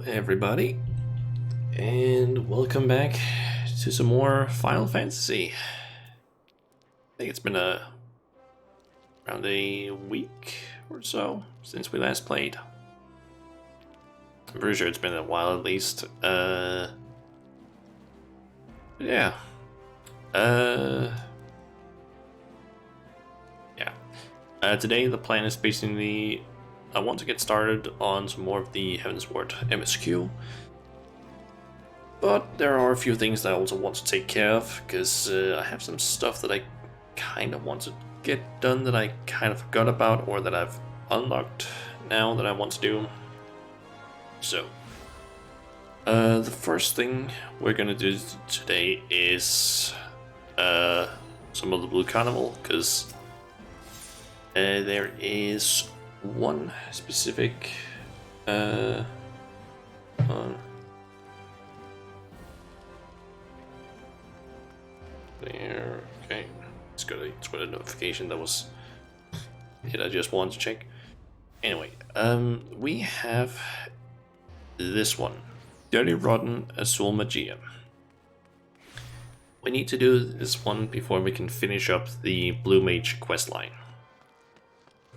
Hello everybody, and welcome back to some more Final Fantasy. I think it's been around a week or so since we last played. I'm pretty sure it's been a while at least. Yeah. Today the plan is basically I want to get started on some more of the Heavensward MSQ, but there are a few things that I also want to take care of, because I have some stuff that I kind of want to get done that I kind of forgot about, or that I've unlocked now that I want to do. So, the first thing we're gonna do today is some of the Blue Carnival, because there is one specific there, okay, it's got a notification that was it. I just wanted to check. Anyway, we have this one, Dirty Rotten Azul Magia. We need to do this one before we can finish up the Blue Mage questline,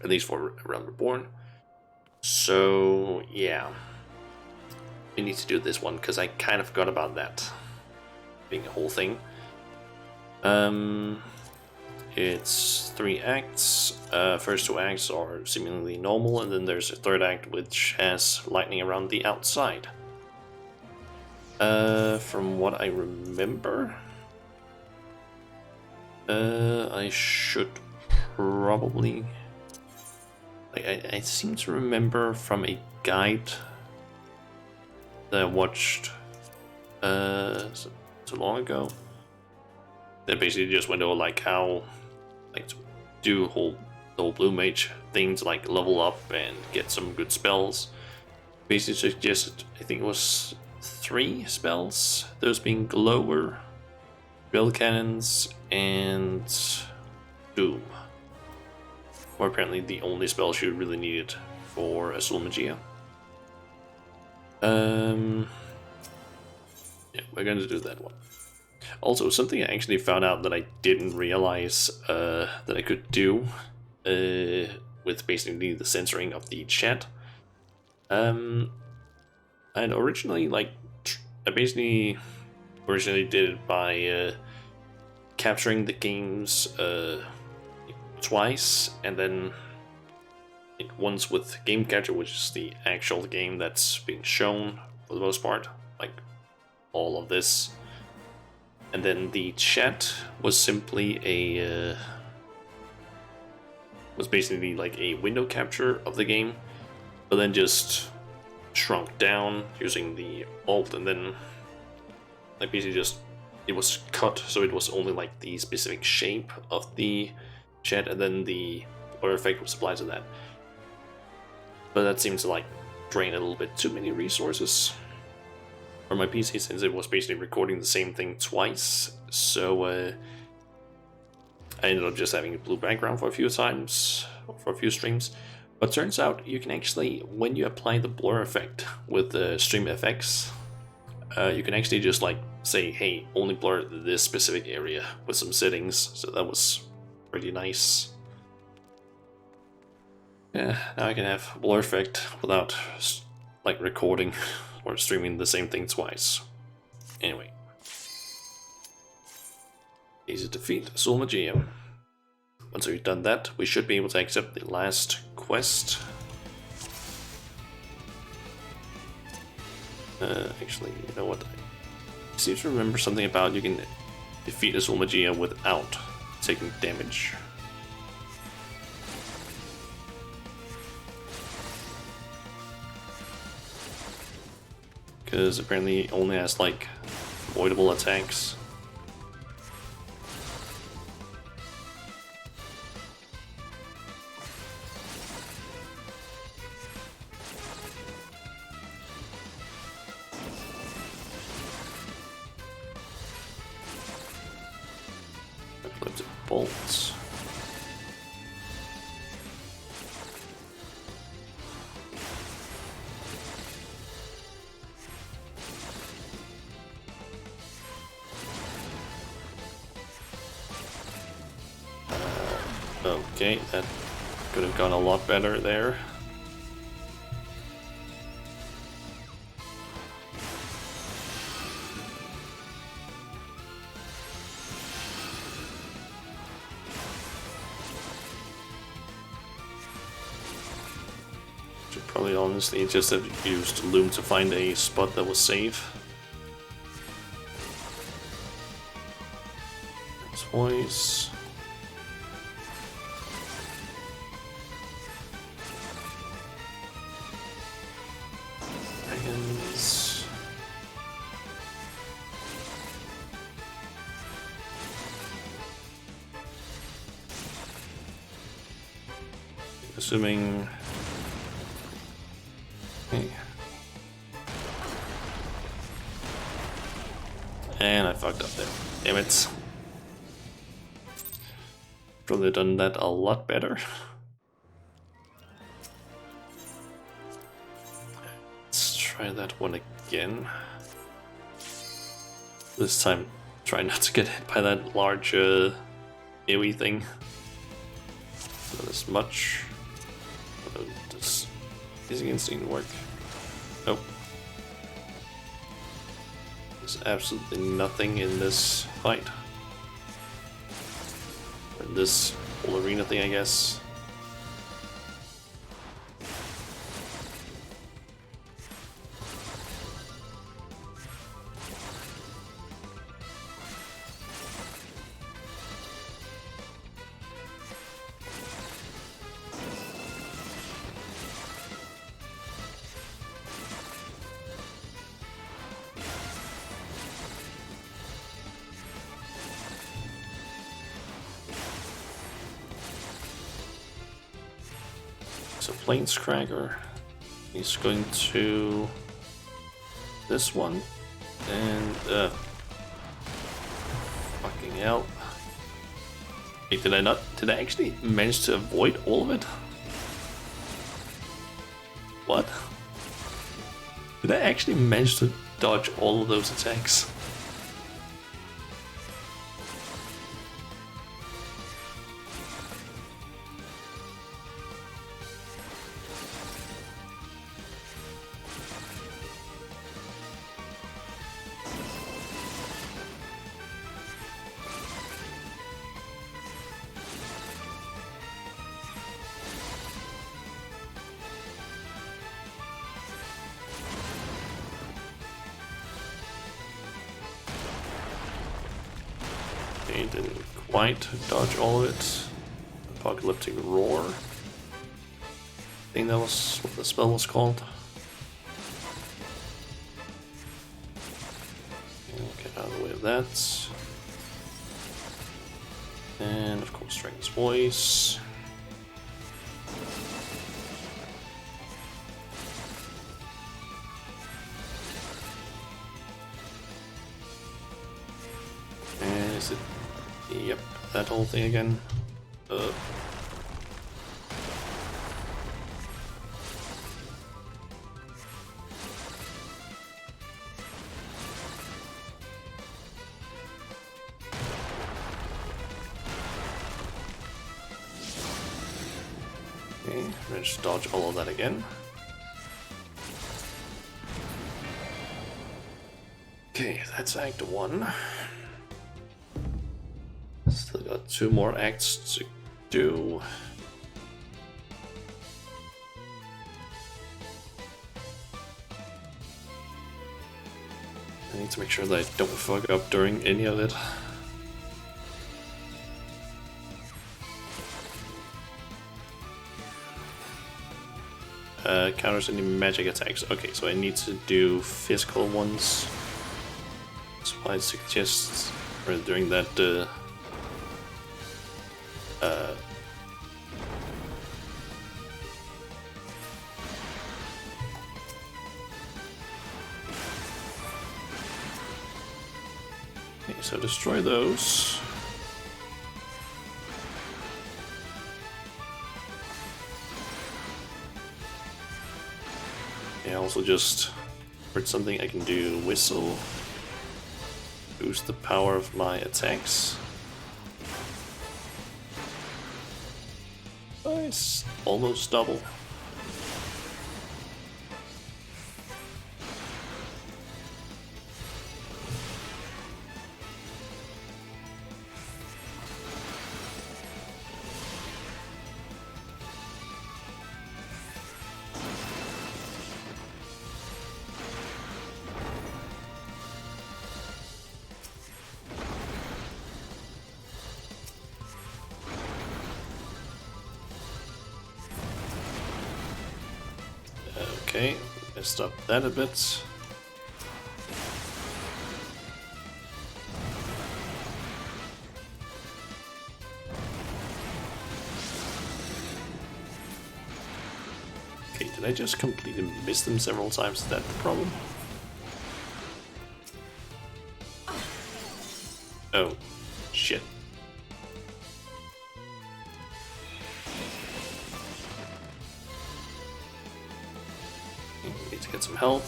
at least for Realm Reborn. So yeah, we need to do this one because I kind of forgot about that being a whole thing. It's 3 acts. First 2 acts are seemingly normal, and then there's a third act which has lightning around the outside. From what I remember, I should probably, I seem to remember from a guide that I watched so long ago, that basically just went over like how to do the whole Blue Mage thing to like level up and get some good spells. Basically suggested, I think it was 3 spells, those being Glower, Bell Cannons, and Doom. Or apparently the only spells you really needed for Azul Magia. Yeah, we're going to do that one. Also, something I actually found out that I didn't realize that I could do with basically the censoring of the chat. And originally, I basically did it by capturing the games twice, and then once with Game Catcher, which is the actual game that's being shown for the most part, like all of this. And then the chat was simply was basically like a window capture of the game, but then just shrunk down using the alt, and then like basically just it was cut so it was only like the specific shape of the chat, and then the blur effect was applied to that. But that seems to like drain a little bit too many resources for my PC, since it was basically recording the same thing twice. So I ended up just having a blue background for a few times, for a few streams. But turns out you can actually, when you apply the blur effect with the Stream FX, you can actually just like say, hey, only blur this specific area with some settings. So that was pretty nice. Yeah, now I can have blur effect without like recording or streaming the same thing twice. Anyway, easy to defeat Azul Magia. Once we've done that, we should be able to accept the last quest. Actually, you know what? I seem to remember something about you can defeat Azul Magia without taking damage. Because apparently it only has like avoidable attacks. Uplifted bolts. Okay, that could have gone a lot better there. Should probably honestly just have used Loom to find a spot that was safe. Voice. Dragons. Assuming. Okay. And I fucked up there. Damn it. Probably done that a lot better. Let's try that one again. This time, try not to get hit by that large AoE thing. Not as much. Does Easy Instinct work? Nope. There's absolutely nothing in this fight. This whole arena thing, I guess. So Planescragger, he's going to this one, and fucking hell. Wait, did I actually manage to avoid all of it? What? Did I actually manage to dodge all of those attacks? Okay, didn't quite dodge all of it. Apocalyptic Roar. I think that was what the spell was called. Okay, get out of the way of that. And of course, Dragon's Voice. And is it? Yep, that whole thing again. Okay, managed to dodge all of that again. Okay, that's Act 1. Still got 2 more acts to do. I need to make sure that I don't fuck up during any of it. Counters any magic attacks. Okay, so I need to do physical ones. So I suggest during that okay, so destroy those. I also just heard something I can do whistle. Boost the power of my attacks. Nice. Almost double. Okay, messed up that a bit. Okay, did I just completely miss them several times? Is that the problem? Oh, shit. Need to get some health.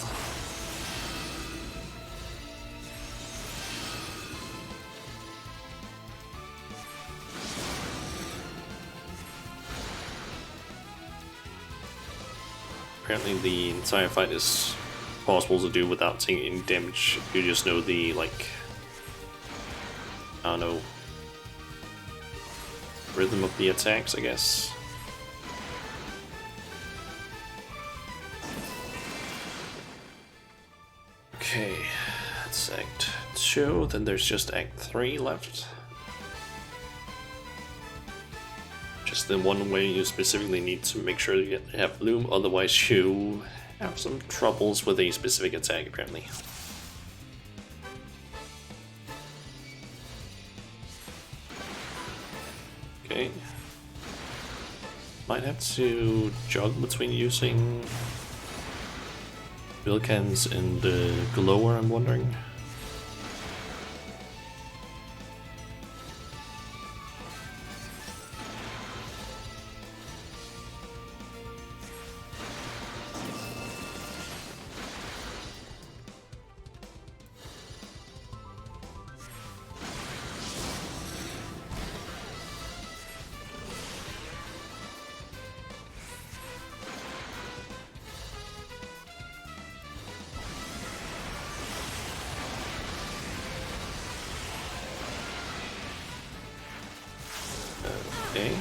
Apparently the entire fight is possible to do without taking any damage. You just know the, like, I don't know, rhythm of the attacks, I guess. Okay, that's Act 2, then there's just Act 3 left. Just the one way you specifically need to make sure you have Bloom, otherwise you have some troubles with a specific attack apparently. Okay. Might have to juggle between using Vilcans and Glower, I'm wondering. Okay.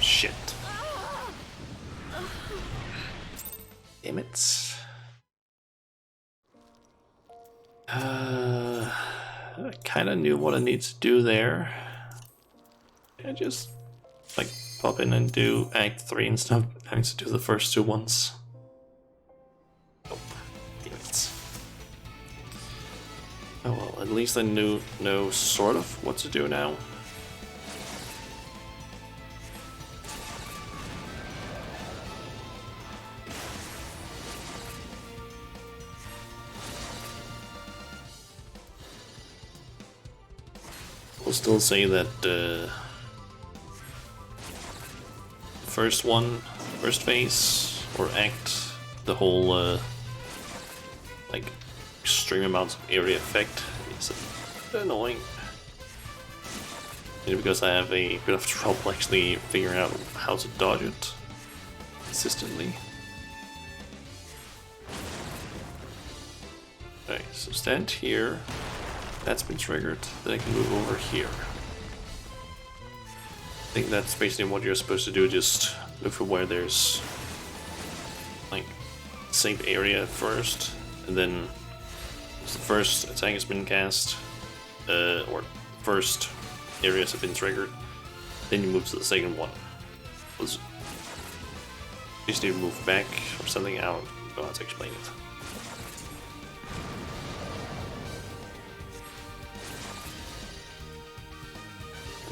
Shit. Damn it. I kinda knew what I need to do there. I just like pop in and do Act 3 instead of having to do the first two ones. Nope. Damn it. Oh well, at least I know sort of what to do now. We'll still say that first phase or act, the whole like extreme amounts of area effect is annoying. Maybe because I have a bit of trouble actually figuring out how to dodge it consistently. Okay, so stand here. That's been triggered. Then I can move over here. I think that's basically what you're supposed to do. Just look for where there's like safe area first, and then once the first attack has been cast, or first areas have been triggered, then you move to the second one. You just need to move back or something out. I don't know how to explain it.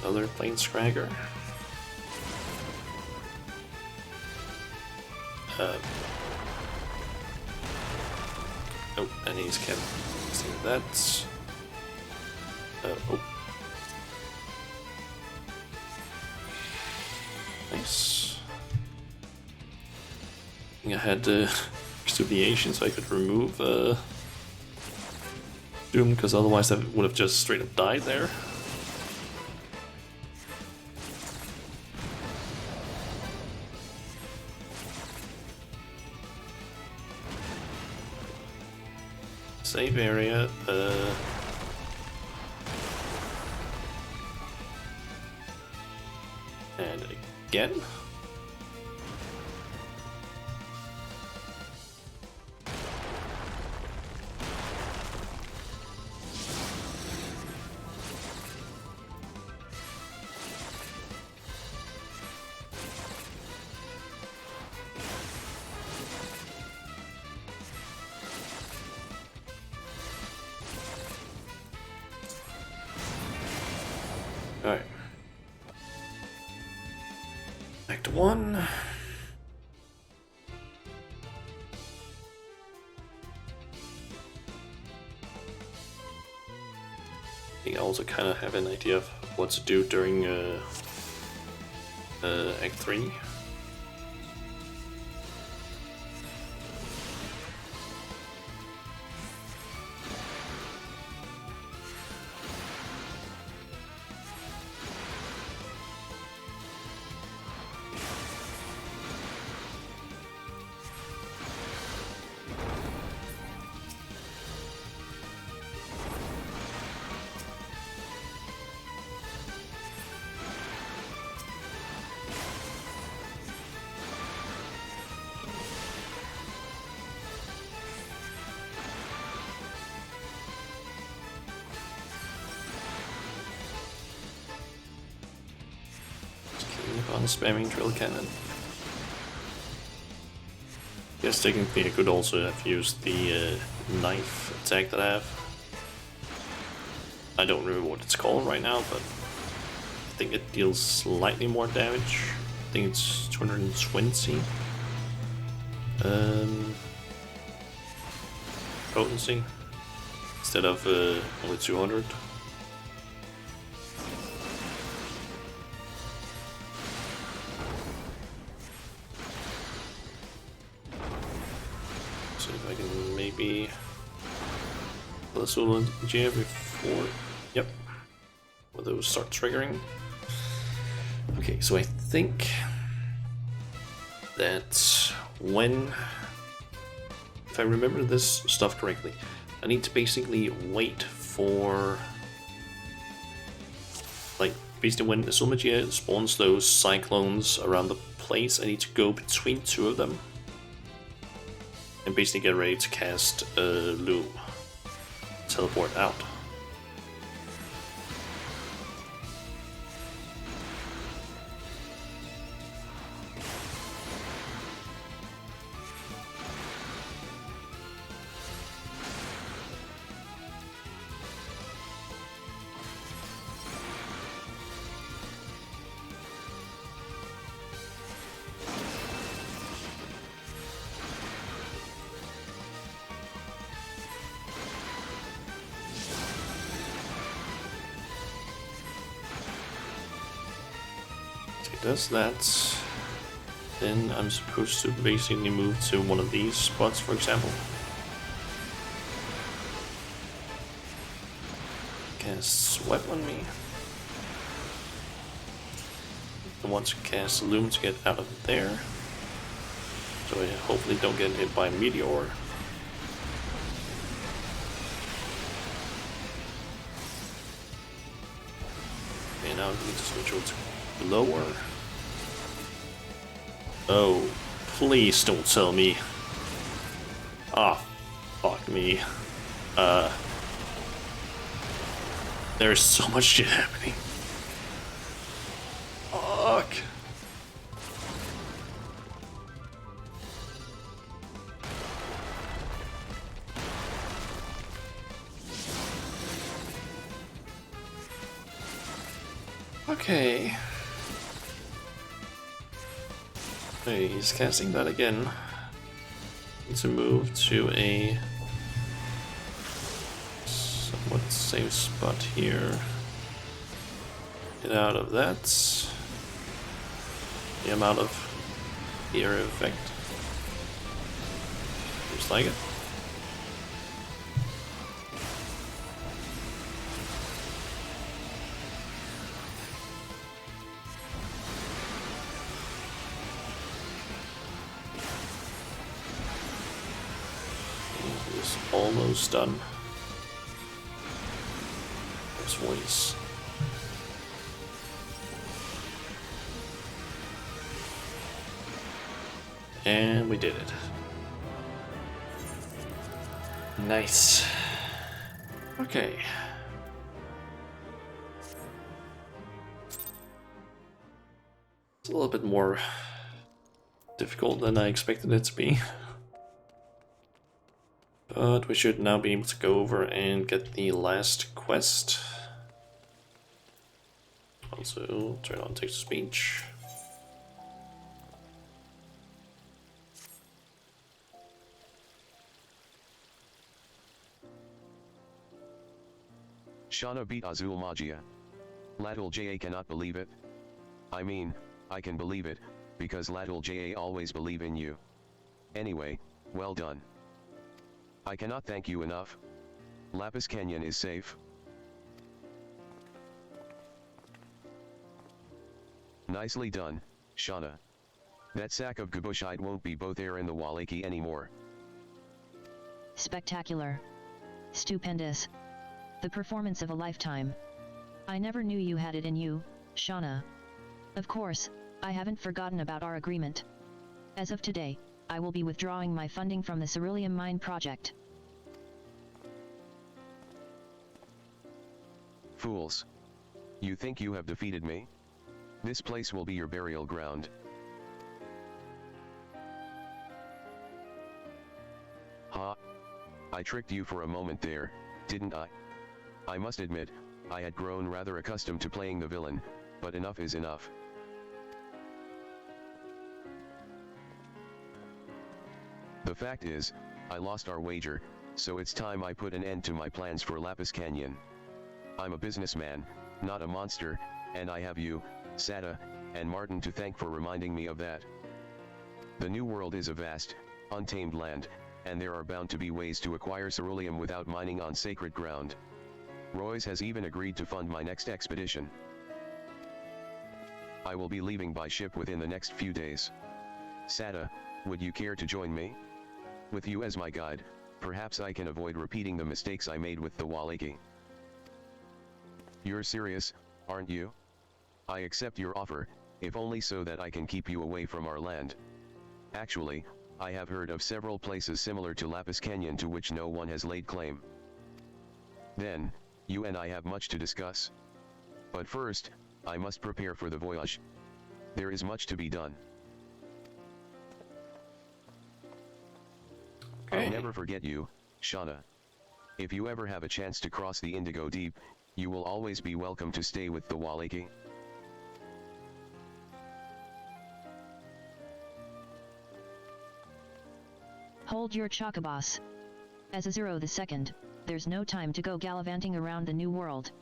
Another plane scragger. Oh, and he's kept using that. Oh. Nice. I think I had extubiation so I could remove Doom, because otherwise I would have just straight up died there. Save area, and again. Alright. Act 1. I think I also kind of have an idea of what to do during Act 3. On spamming drill cannon. Yes, technically I could also have used the knife attack that I have. I don't remember what it's called right now, but I think it deals slightly more damage. I think it's 220 potency instead of only 200. See if I can maybe let's do GA before. Yep. Will those start triggering? Okay, so I think that when, if I remember this stuff correctly, I need to basically wait for, like, basically when Sulmagia spawns those cyclones around the place, I need to go between two of them and basically get ready to cast Loom. Teleport out. Does that, then I'm supposed to basically move to one of these spots, for example. Cast Sweat on me. I want to cast Loom to get out of there, so I hopefully don't get hit by a meteor. Okay, now I need to switch over to lower. Oh, please don't tell me. Ah, fuck me. There's so much shit happening. Fuck. Okay. Okay, he's casting that again. Need to move to a somewhat safe spot here. Get out of that. The amount of area effect. Seems like it. It's almost done. There's voice. And we did it. Nice. Okay. It's a little bit more difficult than I expected it to be. But we should now be able to go over and get the last quest. Also, turn on text-to-speech. Shauna beat Azul Magia. Latul JA cannot believe it. I mean, I can believe it, because Latul JA always believe in you. Anyway, well done. I cannot thank you enough. Lapis Canyon is safe. Nicely done, Shauna. That sack of Gabushite won't be both air and the Walaki anymore. Spectacular. Stupendous. The performance of a lifetime. I never knew you had it in you, Shauna. Of course, I haven't forgotten about our agreement. As of today, I will be withdrawing my funding from the Cerulean Mine project. Fools. You think you have defeated me? This place will be your burial ground. Ha! I tricked you for a moment there, didn't I? I must admit, I had grown rather accustomed to playing the villain, but enough is enough. The fact is, I lost our wager, so it's time I put an end to my plans for Lapis Canyon. I'm a businessman, not a monster, and I have you, Sada, and Martin to thank for reminding me of that. The New World is a vast, untamed land, and there are bound to be ways to acquire ceruleum without mining on sacred ground. Royce has even agreed to fund my next expedition. I will be leaving by ship within the next few days. Sada, would you care to join me? With you as my guide, perhaps I can avoid repeating the mistakes I made with the Walaki. You're serious, aren't you? I accept your offer, if only so that I can keep you away from our land. Actually, I have heard of several places similar to Lapis Canyon to which no one has laid claim. Then, you and I have much to discuss. But first, I must prepare for the voyage. There is much to be done. Okay. I'll never forget you, Shauna. If you ever have a chance to cross the Indigo Deep, you will always be welcome to stay with the Walaki. Hold your chocobos. As a Zero the Second, there's no time to go gallivanting around the New World.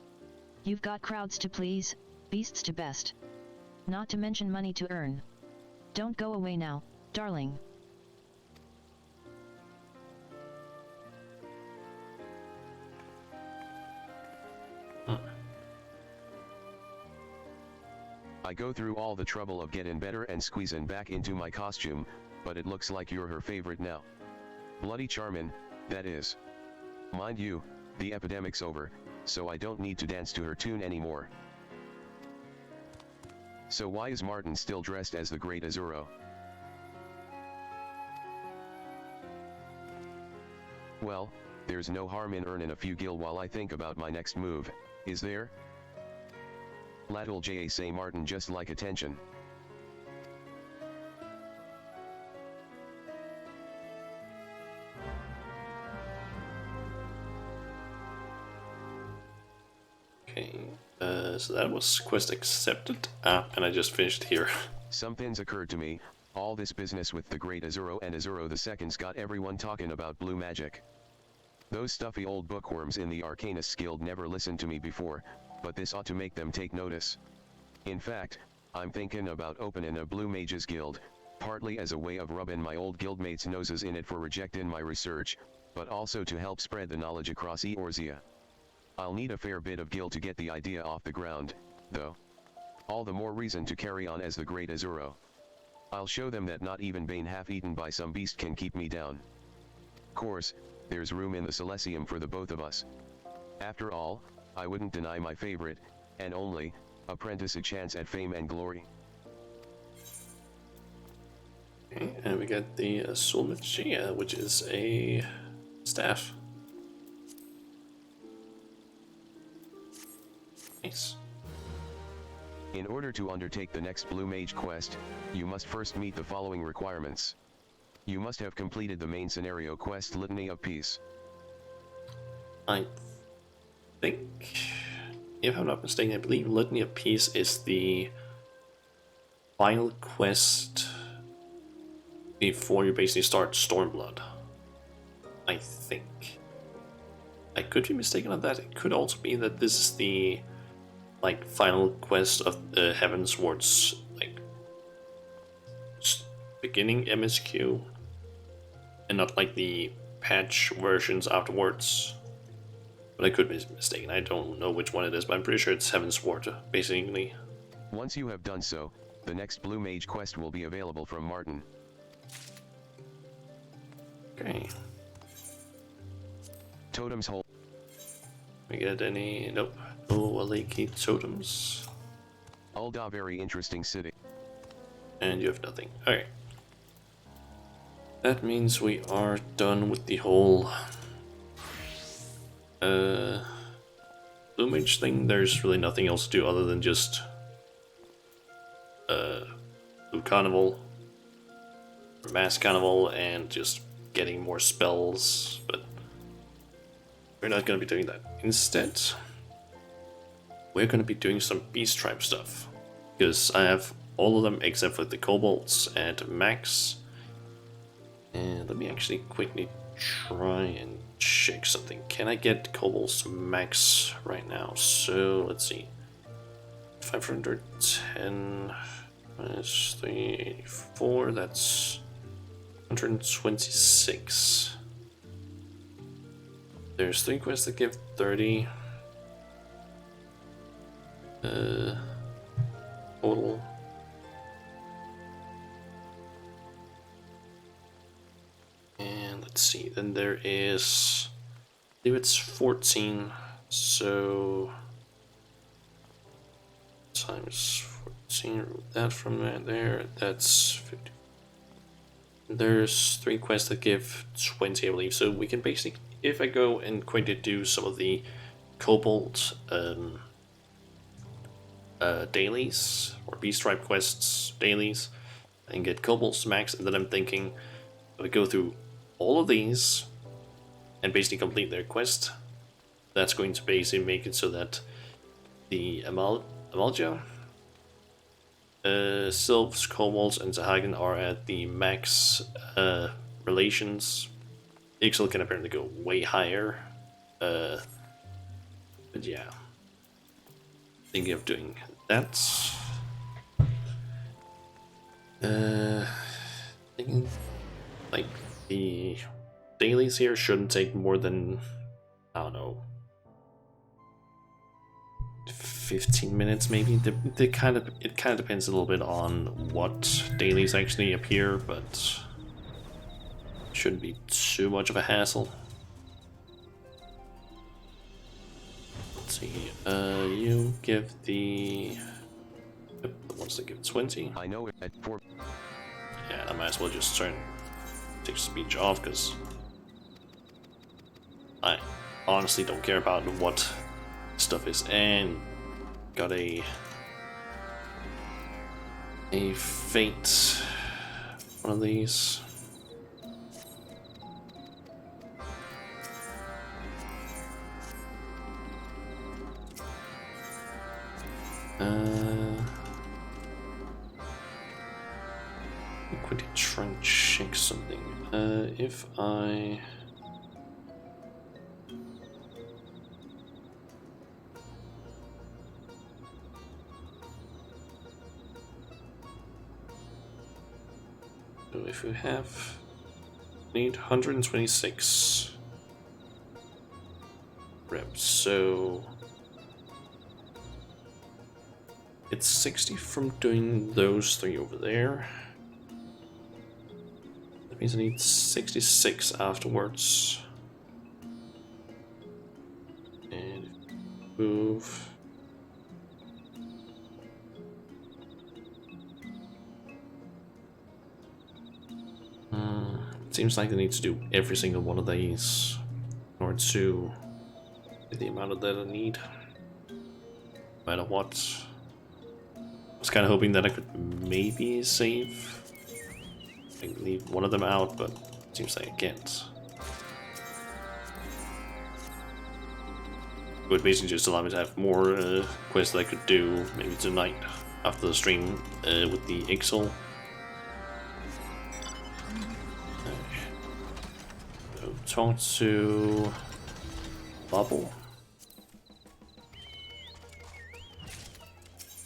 You've got crowds to please, beasts to best. Not to mention money to earn. Don't go away now, darling. I go through all the trouble of getting better and squeezing back into my costume, but it looks like you're her favorite now. Bloody charmin', that is. Mind you, the epidemic's over, so I don't need to dance to her tune anymore. So why is Martin still dressed as the Great Azuro? Well, there's no harm in earning a few gil while I think about my next move, is there? Latul JA say Martin just like attention. Okay, so that was quest accepted. And I just finished here. Something's occurred to me. All this business with the Great Azuro and Azuro II's got everyone talking about blue magic. Those stuffy old bookworms in the Arcanists Guild never listened to me before, but this ought to make them take notice. In fact, I'm thinking about opening a Blue Mages Guild, partly as a way of rubbing my old guildmates' noses in it for rejecting my research, but also to help spread the knowledge across Eorzea. I'll need a fair bit of gil to get the idea off the ground, though. All the more reason to carry on as the Great Azuro. I'll show them that not even Bane half-eaten by some beast can keep me down. Course, there's room in the Celestium for the both of us. After all, I wouldn't deny my favorite, and only, apprentice a chance at fame and glory. Okay, and we got the Soul Magia, which is a staff. Nice. In order to undertake the next Blue Mage quest, you must first meet the following requirements. You must have completed the main scenario quest Litany of Peace. I think, if I'm not mistaken, I believe Litany of Peace is the final quest before you basically start Stormblood. I think. I could be mistaken on that. It could also be that this is the final quest of the Heavensward's beginning MSQ, and not like the patch versions afterwards. But I could be mistaken. I don't know which one it is, but I'm pretty sure it's Heavensward, basically. Once you have done so, the next Blue Mage quest will be available from Martin. Okay. Totems Hole. We get any? Nope. No Aleki totems. Ulda, very interesting city. And you have nothing. Alright. That means we are done with the whole Blue Mage thing. There's really nothing else to do other than just Blue Carnival, or Mass Carnival, and just getting more spells, but we're not going to be doing that. Instead, we're going to be doing some Beast Tribe stuff, because I have all of them except for the Kobolds at max. And let me actually quickly try and check something. Can I get Kobolds to max right now? So let's see. 510 minus 384, that's 126. There's 3 quests that give 30 total. And let's see, then there is, I believe it's 14, so times 14, remove that from there, that's 50. There's 3 quests that give 20, I believe, so we can basically, if I go and quickly do some of the Kobold dailies, or Beast Tribe quests dailies, and get Kobolds to max, and then I'm thinking, if I go through all of these and basically complete their quest, that's going to basically make it so that the Amalja, Sylphs, Kobolds, and Zahagan are at the max relations. Ixal can apparently go way higher, but yeah, thinking of doing that. Thinking like the dailies here shouldn't take more than, I don't know, 15 minutes maybe. It kind of depends a little bit on what dailies actually appear, but shouldn't be too much of a hassle. Let's see, you give the ones that give 20. I know it at 4. Yeah, I might as well just take speech off, because I honestly don't care about what stuff is. And got a fate, one of these. Quickly try and check something. If I so if we have need 126 reps, so it's 60 from doing those 3 over there. That means I need 66 afterwards. And move. It seems like I need to do every single one of these in order to get the amount of that I need. No matter what. I was kind of hoping that I could maybe save. I can leave one of them out, but it seems like I can't. It would basically just allow me to have more quests that I could do maybe tonight after the stream with the XIV. Talk to Bubble.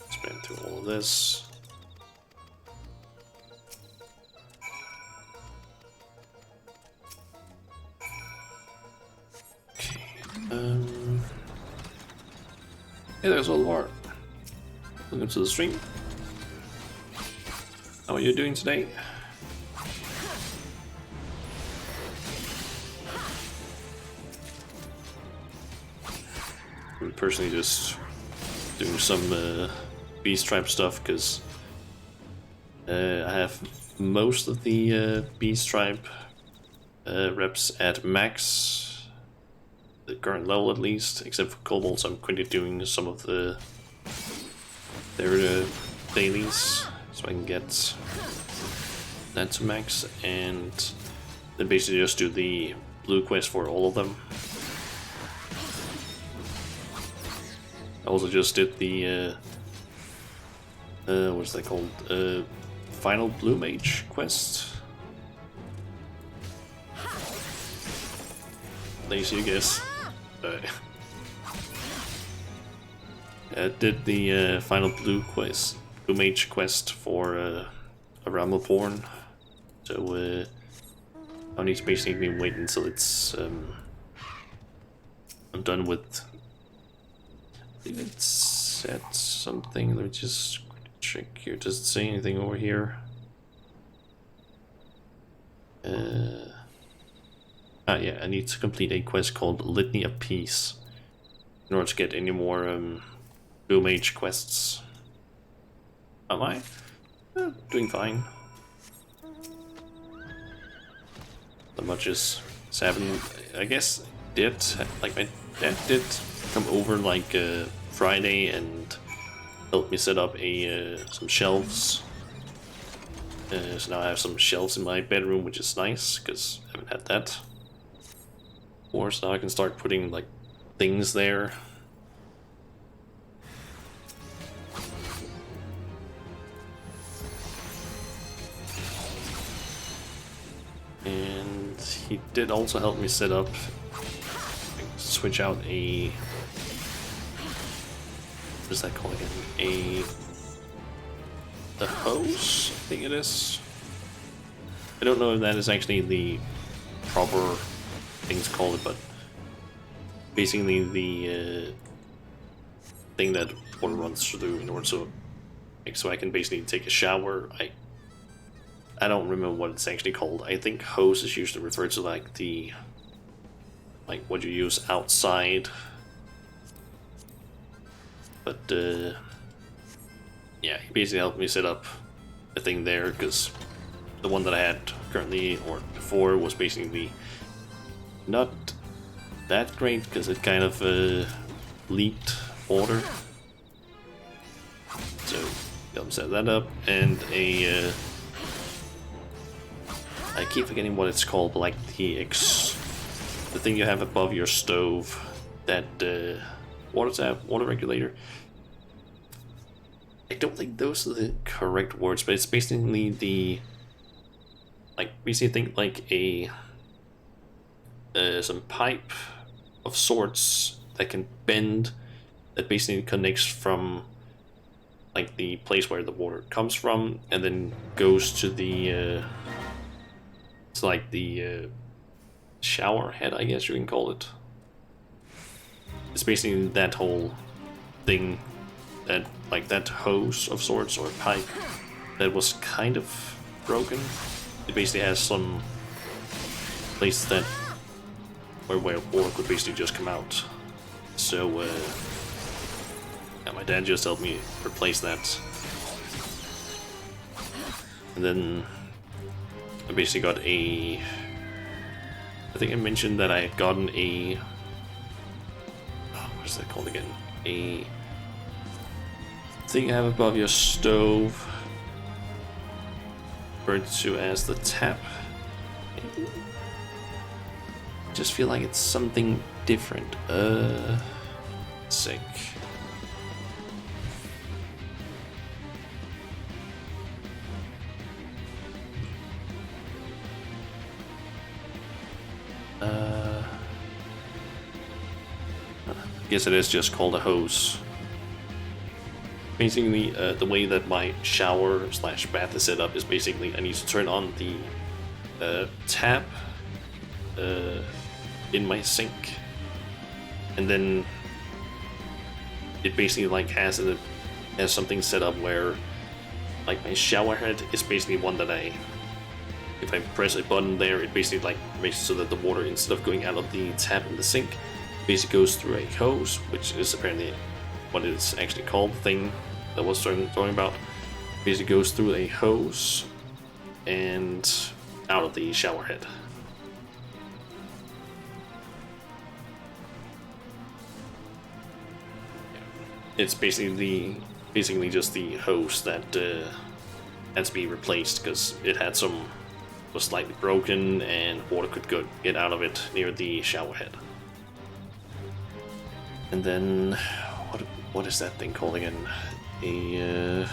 Spin through all of this. Okay. Hey, there's Oldwar. Welcome to the stream. How are you doing today? I'm personally just doing some beast tribe stuff because I have most of the beast tribe reps at max, the current level at least, except for kobolds. I'm currently doing some of their dailies so I can get that to max, and then basically just do the blue quest for all of them. I also just did the what's that called? Final Blue Mage quest. Lazy, I guess. I did the final Blue Mage quest for a Realm of Born. So I'll need to basically wait until it's I'm done with. It said something. Let me just check here. Does it say anything over here? Yeah, I need to complete a quest called Litany of Peace in order to get any more Blue Mage quests. Am I? Doing fine. Not much is happening. I guess my dad did come over like Friday and helped me set up some shelves. So now I have some shelves in my bedroom, which is nice because I haven't had that. Or so now I can start putting like things there. And he did also help me set up, switch out a, what is that called again? The hose, I think it is. I don't know if that is actually the proper thing to call it, but basically the thing that water runs through in order to, so I can basically take a shower. I don't remember what it's actually called. I think hose is usually referred to like what you use outside. But yeah, he basically helped me set up a thing there because the one that I had currently or before was basically not that great because it kind of leaked water. So help set that up, and I keep forgetting what it's called, but like the thing you have above your stove, that water regulator. I don't think those are the correct words, but it's basically think like some pipe of sorts that can bend, that basically connects from like the place where the water comes from and then goes to the shower head, I guess you can call it. It's basically that whole thing, that hose of sorts or pipe that was kind of broken. It basically has some place where water could basically just come out. So yeah, my dad just helped me replace that. And then I basically got a... I think I mentioned that I had gotten a... Oh, what is that called again? A thing I have above your stove. Referred to as the tap. I just feel like it's something different. Sick. I guess it is just called a hose. Basically, the way that my shower slash bath is set up is basically I need to turn on the tap in my sink, and then it basically like has something set up where like my shower head is basically one that if I press a button there, it basically like makes it so that the water, instead of going out of the tap in the sink, basically goes through a hose, which is apparently what it's actually called, the thing that was talking about. Basically goes through a hose and out of the shower head. It's basically just the hose that had to be replaced because it was slightly broken and water could get out of it near the shower head. And then what is that thing called again? The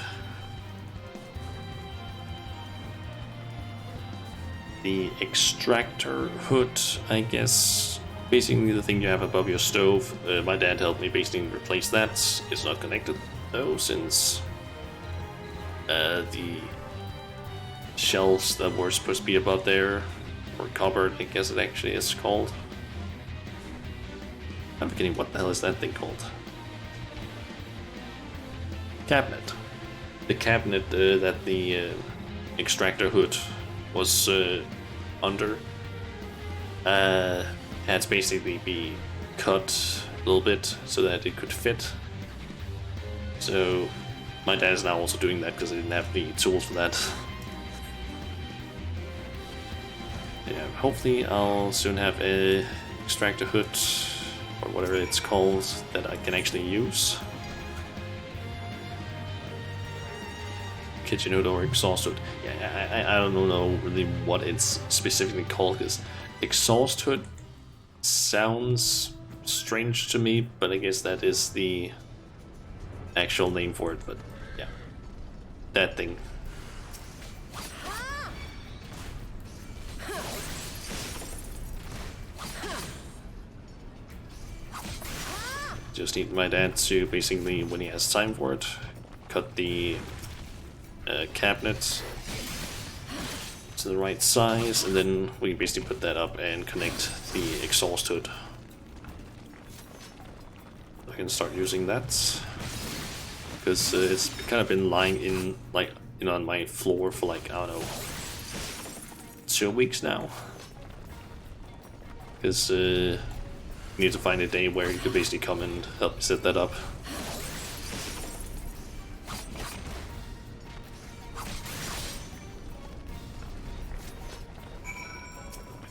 extractor hood, I guess. Basically the thing you have above your stove. My dad helped me basically replace that. It's not connected though, since the shelves that were supposed to be above there, or cupboard, I guess it actually is called. I'm forgetting what the hell is that thing called. Cabinet. The cabinet that the extractor hood was under had to basically be cut a little bit so that it could fit. So my dad is now also doing that because I didn't have the tools for that. Yeah, hopefully I'll soon have a extractor hood or whatever it's called that I can actually use. Kitchen hood or exhaust hood. Yeah, I don't know really what it's specifically called, because exhaust hood sounds strange to me, but I guess that is the actual name for it. But yeah, that thing. Just need my dad to basically, when he has time for it, cut the cabinets to the right size, and then we basically put that up and connect the exhaust hood. I can start using that because it's kind of been lying in on my floor for like, I don't know, 2 weeks now. Because you need to find a day where you could basically come and help me set that up.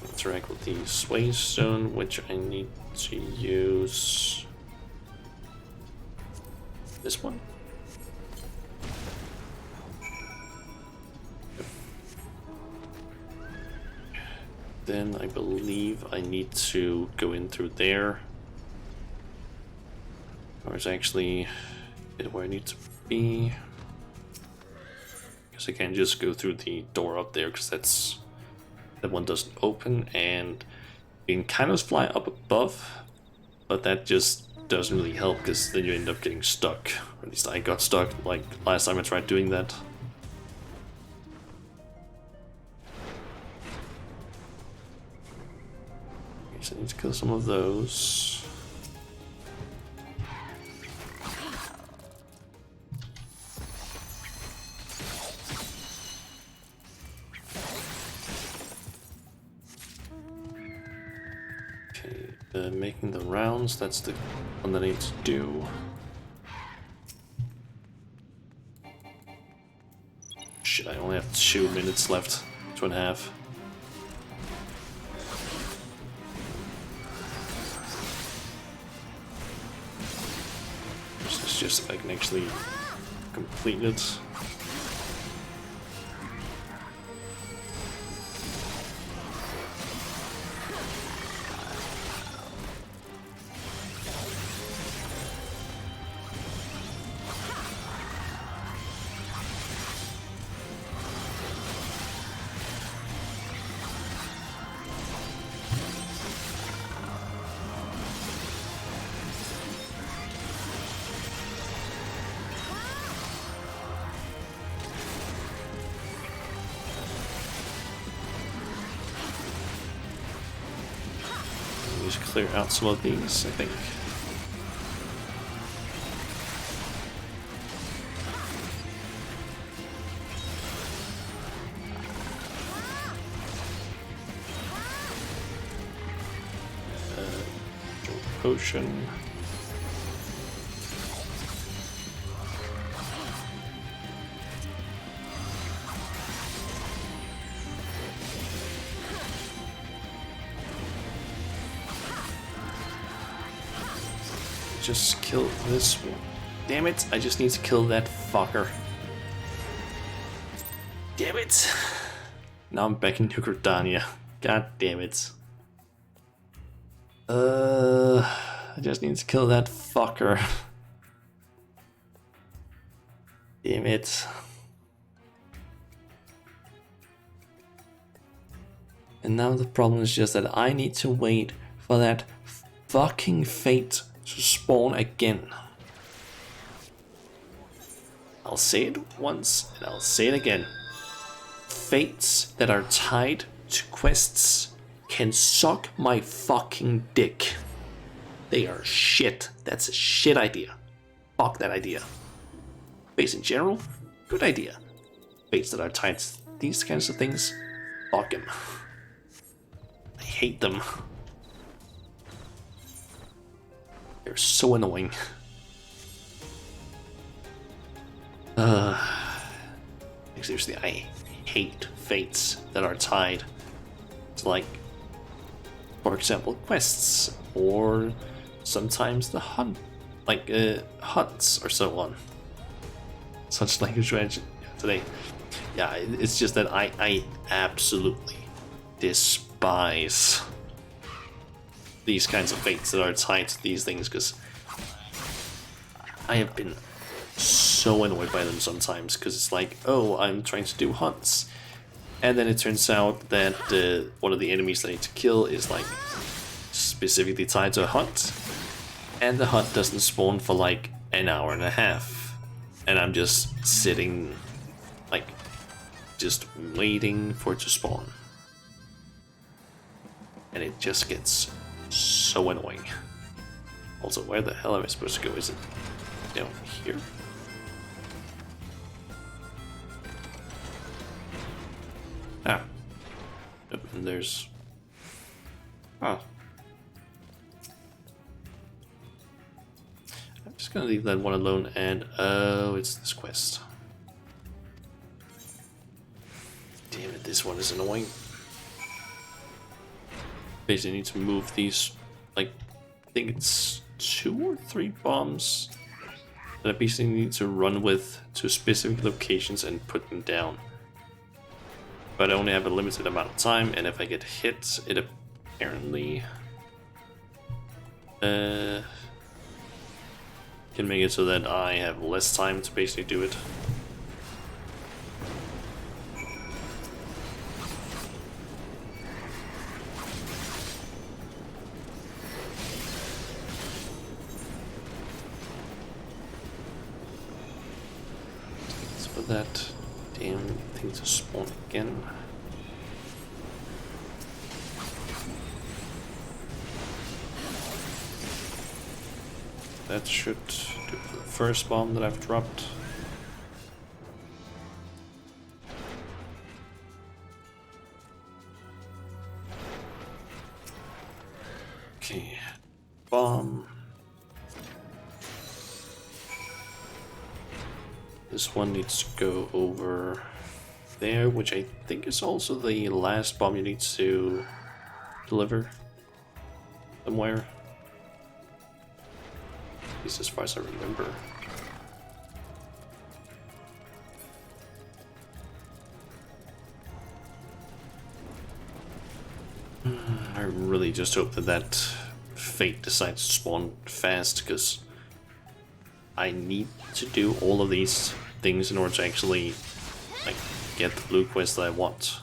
Interact with the sway stone, which I need to use this one. Then I believe I need to go in through there. Or it's actually where I need to be. Because I can't just go through the door up there, because that one doesn't open, and you can kind of fly up above, but that just doesn't really help, because then you end up getting stuck. Or at least I got stuck like last time I tried doing that. Okay, so I need to kill some of those. Making the rounds, that's the one that I need to do. Shit, I only have 2 minutes left. 2.5. It's just if I can actually complete it. Just clear out some of these, I think. Potion. Just kill this one. Damn it, I just need to kill that fucker. Damn it. Now I'm back in New Gridania. God damn it. I just need to kill that fucker. Damn it. And now the problem is just that I need to wait for that fucking fate to spawn again. I'll say it once and I'll say it again. Fates that are tied to quests can suck my fucking dick. They are shit. That's a shit idea. Fuck that idea. Fates in general, good idea. Fates that are tied to these kinds of things, fuck them. I hate them. They're so annoying. Like seriously, I hate fates that are tied to, like, for example, quests, or sometimes the hunt, like hunts or so on. Such language today. Yeah, it's just that I absolutely despise these kinds of fates that are tied to these things, because I have been so annoyed by them sometimes, because it's like, oh, I'm trying to do hunts, and then it turns out that one of the enemies that I need to kill is like specifically tied to a hunt, and the hunt doesn't spawn for like an hour and a half, and I'm just sitting, like, just waiting for it to spawn, and it just gets so annoying. Also, where the hell am I supposed to go? Is it down here? Ah. Yep, and there's... Ah. I'm just gonna leave that one alone, and oh, it's this quest. Damn it, this one is annoying. Basically need to move these, like, I think it's 2 or 3 bombs that I basically need to run with to specific locations and put them down. But I only have a limited amount of time, and if I get hit, it apparently can make it so that I have less time to basically do it. For that damn thing to spawn again. That should do for the first bomb that I've dropped. Okay, bomb. This one needs to go over there, which I think is also the last bomb you need to deliver somewhere. At least as far as I remember. I really just hope that that fate decides to spawn fast, because I need to do all of these things in order to actually like get the blue quest that I want.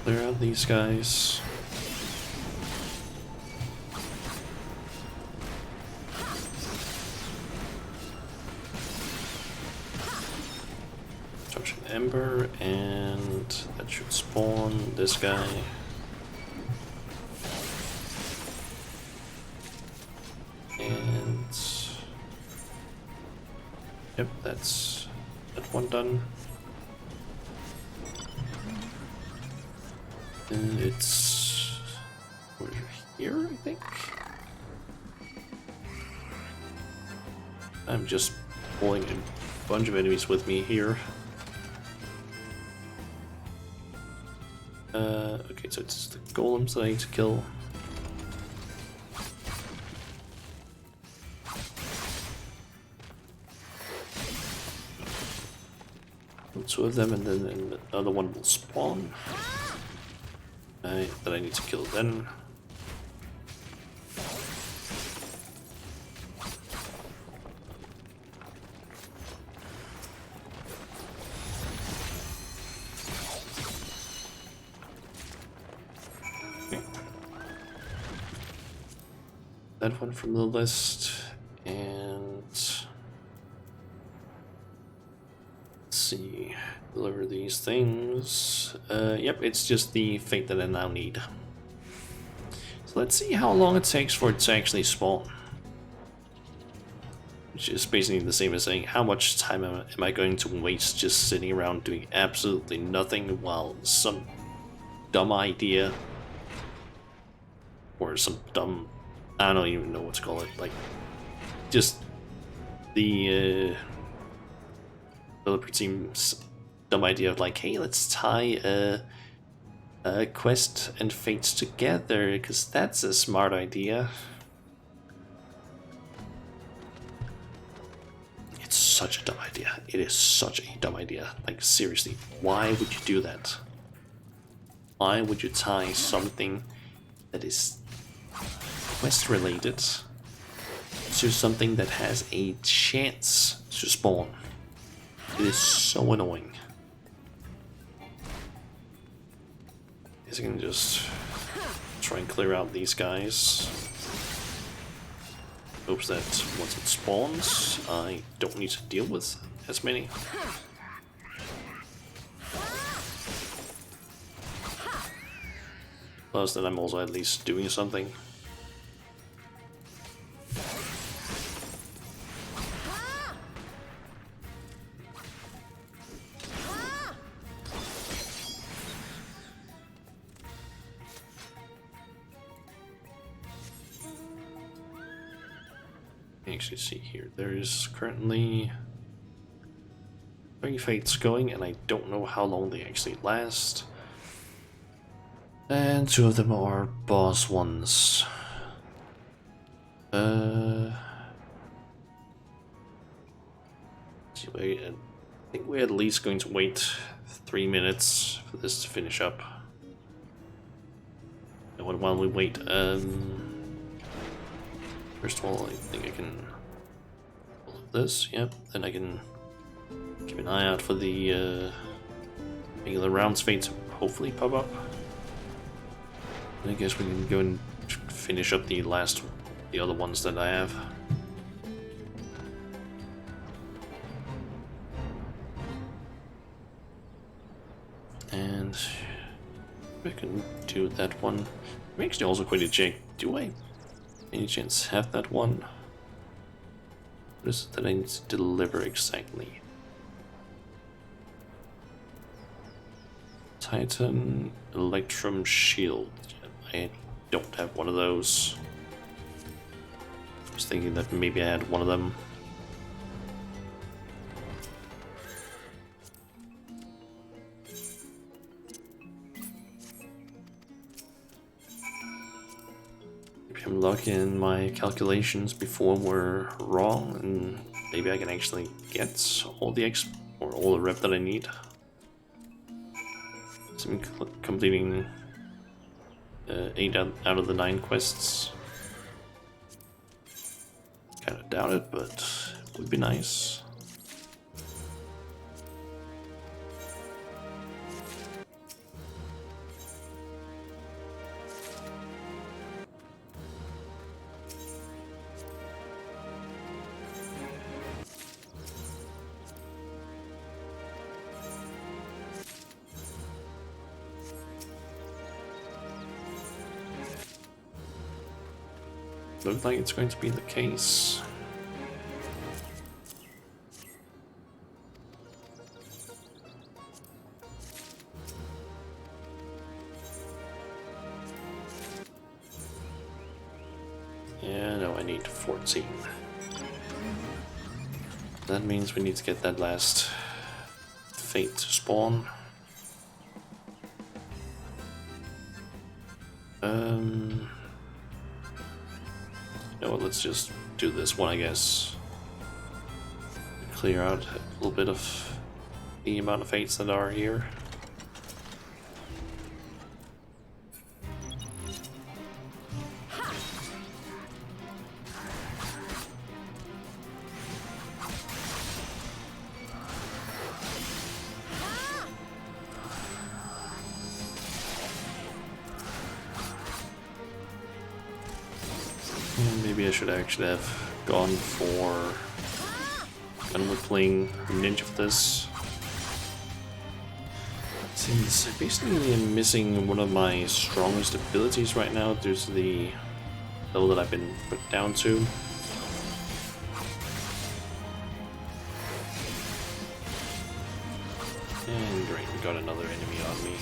Clear out these guys. Touch an ember, and that should spawn this guy. And yep, that's that one done. And it's over here, I think. I'm just pulling a bunch of enemies with me here. Okay, so it's the golems that I need to kill. Two of them, and then another one will spawn. That I need to kill then. Okay. That one from the list, and let's see. Deliver these things. Yep, it's just the fate that I now need. So let's see how long it takes for it to actually spawn. Which is basically the same as saying, how much time am I going to waste just sitting around doing absolutely nothing while some dumb idea or some dumb, I don't even know what to call it, like just the developer team's dumb idea of like, hey, let's tie a quest and fates together, because that's a smart idea. It's such a dumb idea. It is such a dumb idea. Like, seriously, why would you do that? Why would you tie something that is quest related to something that has a chance to spawn? It is so annoying. I guess I can just try and clear out these guys. Hopes that once it spawns, I don't need to deal with as many. Plus that I'm also at least doing something. Actually see here, there's currently 3 fates going, and I don't know how long they actually last. And 2 of them are boss ones. I think we're at least going to wait 3 minutes for this to finish up. And while we wait, first of all, I think I can pull up this, yep, then I can keep an eye out for the regular rounds fate to hopefully pop up. And I guess we can go and finish up the other ones that I have. And I can do that one. I'm actually also going to check, do I any chance have that one? What is it that I need to deliver exactly? Titan Electrum Shield. I don't have one of those. I was thinking that maybe I had one of them. Maybe I'm lucky and my calculations before were wrong, and maybe I can actually get all the or all the rep that I need. So I'm completing 8 out of the 9 quests. Kind of doubt it, but it would be nice. Looks like it's going to be the case. Yeah, no, I need 14. That means we need to get that last fate to spawn. No, let's just do this one, I guess. Clear out a little bit of the amount of fates that are here. Maybe I should actually have gone for gun whippling ninja for this. Since I basically am missing one of my strongest abilities right now due to the level that I've been put down to. And great, we got another enemy on me.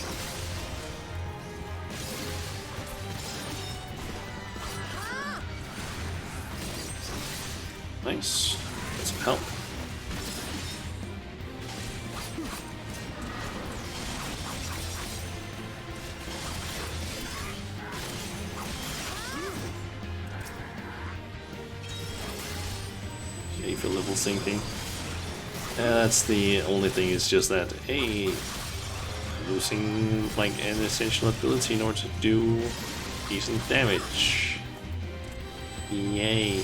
Nice. Get some help. Okay, for level syncing. That's the only thing, is just that, hey, losing like an essential ability in order to do decent damage. Yay.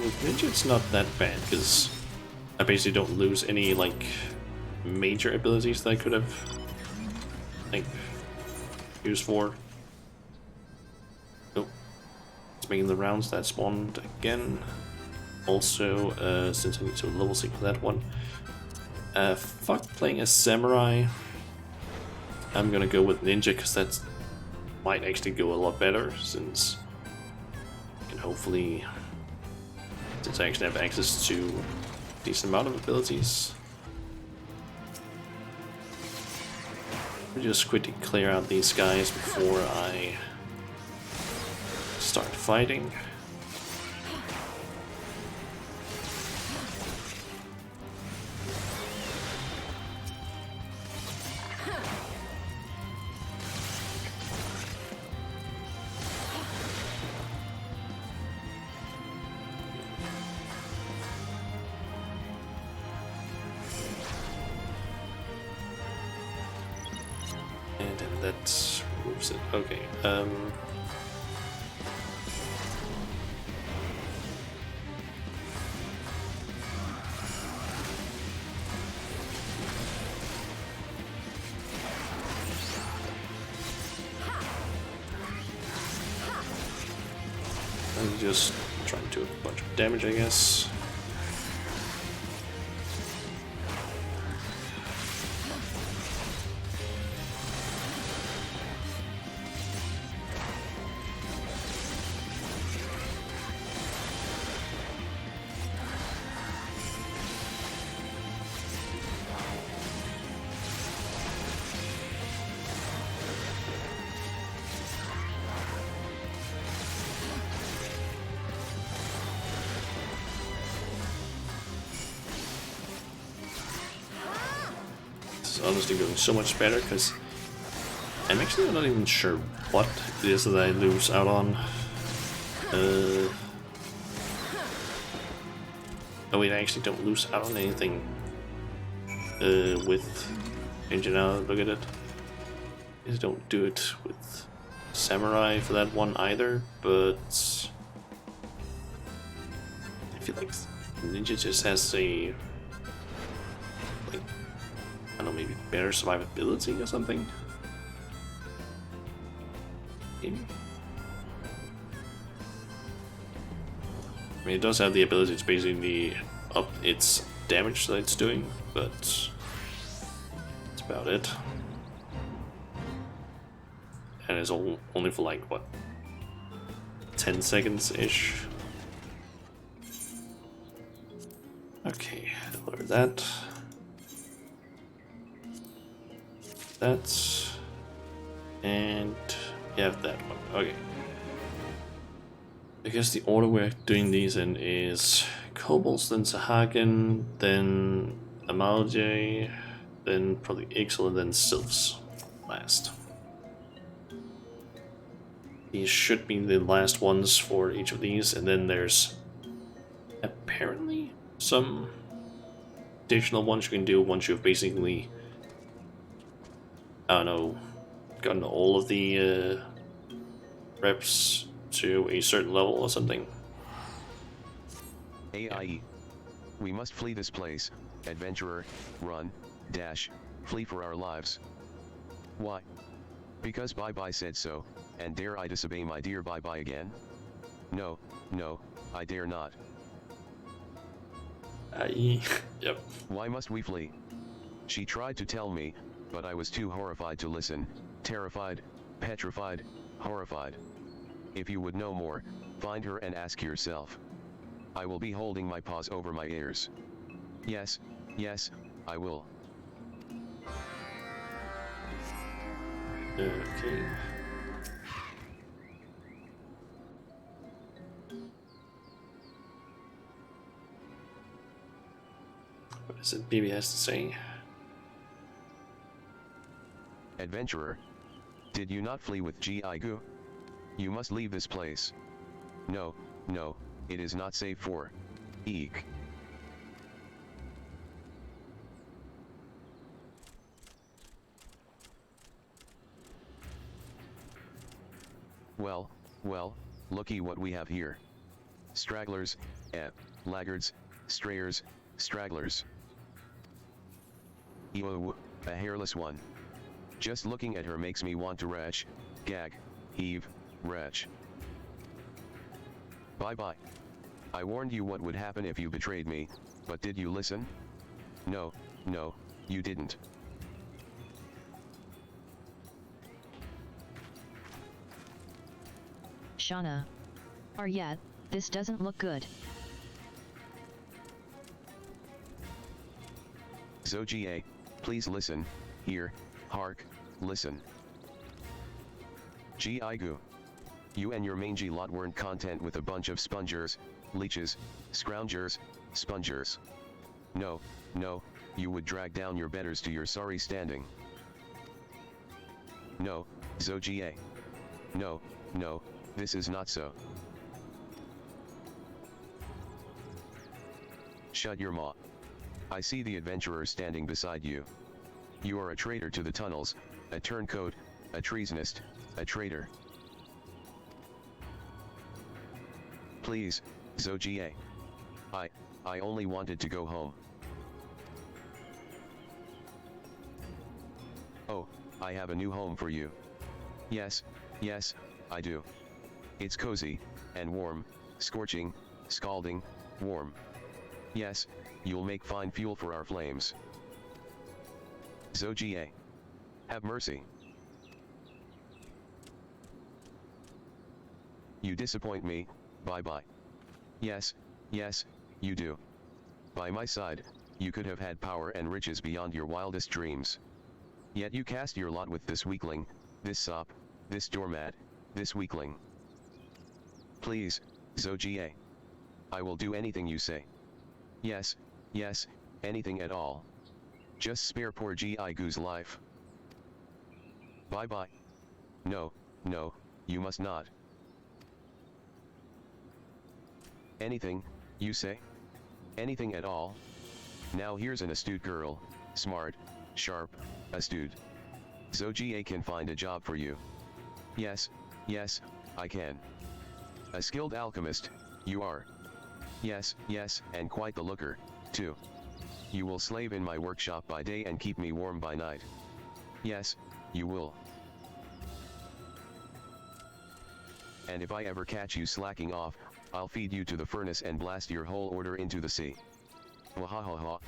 With Ninja, it's not that bad, because I basically don't lose any, like, major abilities that I could have, like, used for. Oh, it's making the rounds that spawned again. Also, since I need to level sync for that one, fuck playing a samurai. I'm gonna go with ninja, because that might actually go a lot better, since I can hopefully... Since I actually have access to a decent amount of abilities. I'll just quickly clear out these guys before I start fighting. And then that removes it. Okay, just try to do a bunch of damage, I guess. Honestly doing so much better because I'm actually not even sure what it is that I lose out on. Oh wait, I actually don't lose out on anything with engine out. Look at it. I just don't do it with samurai for that one either, but I feel like ninja just has a I don't know, maybe better survivability or something? Maybe? I mean, it does have the ability to basically up its damage that it's doing, but that's about it. And it's only for like, what, 10 seconds-ish? Okay, lower that. That's, and you have that one. Okay. I guess the order we're doing these in is Kobolds, then Sahagin, then Amalje, then probably Ixal, and then Sylphs last. These should be the last ones for each of these, and then there's apparently some additional ones you can do once you've basically, I don't know, gotten all of the reps to a certain level or something. AIE. We must flee this place. Adventurer, run, dash, flee for our lives. Why? Because Bye-Bye said so, and dare I disobey my dear Bye-Bye again? No, no, I dare not. Yep. Why must we flee? She tried to tell me, but I was too horrified to listen, terrified, petrified, horrified. If you would know more, find her and ask yourself. I will be holding my paws over my ears. Yes, yes, I will. Okay. What is it BB has to say? Adventurer. Did you not flee with Gigu? You must leave this place. No, no, it is not safe for Eek. Well, well, looky what we have here. Stragglers, laggards, strayers, stragglers. Ew, a hairless one. Just looking at her makes me want to retch, gag, heave, retch. Bye-bye. I warned you what would happen if you betrayed me, but did you listen? No, no, you didn't. Shauna. Yet, this doesn't look good. Zogie, please listen, here, hark, listen. Gigu. You and your mangy lot weren't content with a bunch of spongers, leeches, scroungers, spongers. No, no, you would drag down your betters to your sorry standing. No, Zogie. No, no, this is not so. Shut your maw. I see the adventurer standing beside you. You are a traitor to the tunnels, a turncoat, a treasonist, a traitor. Please, Zogie. I only wanted to go home. Oh, I have a new home for you. Yes, yes, I do. It's cozy, and warm, scorching, scalding, warm. Yes, you'll make fine fuel for our flames. Zogie. Have mercy. You disappoint me, bye-bye. Yes, yes, you do. By my side, you could have had power and riches beyond your wildest dreams. Yet you cast your lot with this weakling, this sop, this doormat, this weakling. Please, Zogie. I will do anything you say. Yes, yes, anything at all. Just spare poor Gi-Gu's life. Bye-bye. No, no, you must not. Anything, you say? Anything at all? Now here's an astute girl, smart, sharp, astute. Zogie can find a job for you. Yes, yes, I can. A skilled alchemist, you are. Yes, yes, and quite the looker, too. You will slave in my workshop by day and keep me warm by night. Yes, you will. And if I ever catch you slacking off, I'll feed you to the furnace and blast your whole order into the sea. Wahahaha.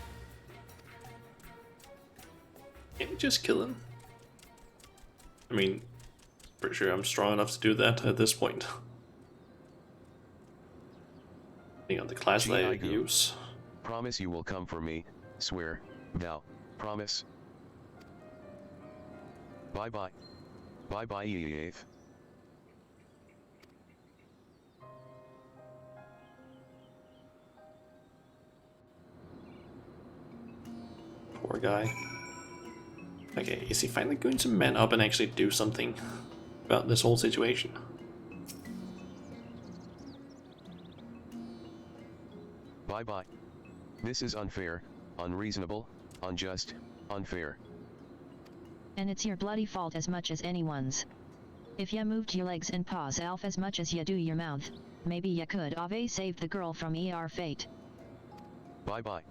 Can't you just kill him? I mean, pretty sure I'm strong enough to do that at this point. Depending on the class that I use. Promise you will come for me, swear, vow, promise. Bye-bye. Bye-bye, XIV. Poor guy. Okay, is he finally going to man up and actually do something about this whole situation? Bye-bye. This is unfair, unreasonable, unjust, unfair. And it's your bloody fault as much as anyone's. If ya moved your legs and paws off as much as ya do your mouth, maybe ya could have saved the girl from ER fate. Bye-bye.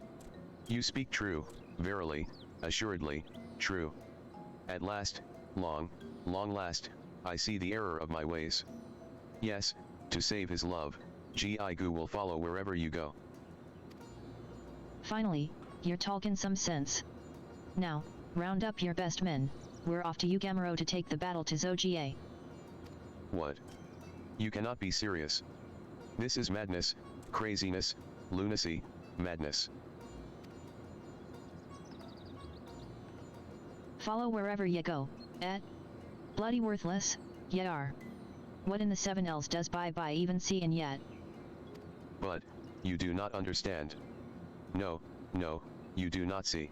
You speak true, verily, assuredly, true. At last, long last, I see the error of my ways. Yes, to save his love, Gi-Gu will follow wherever you go. Finally, you're talking some sense. Now, round up your best men, we're off to Ugamaro to take the battle to Zogie. What? You cannot be serious. This is madness, craziness, lunacy, madness. Follow wherever ye go, bloody worthless, ye are. What in the seven L's does bye-bye even see in yet? But, you do not understand. No, no, you do not see.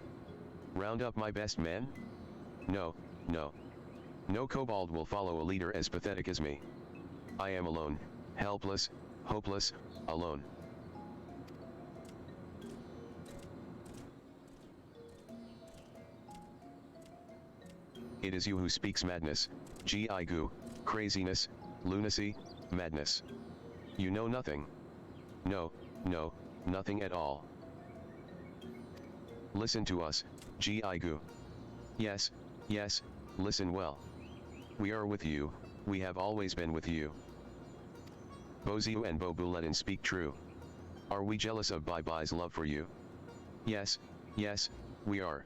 Round up my best men? No, no. No kobold will follow a leader as pathetic as me. I am alone, helpless, hopeless, alone. It is you who speaks madness, Gi-Gu, craziness, lunacy, madness. You know nothing. No, no, nothing at all. Listen to us, Gi-Gu. Yes, yes, listen well. We are with you, we have always been with you. Boziu and Bobuletin speak true. Are we jealous of Bye-Bye's love for you? Yes, yes, we are.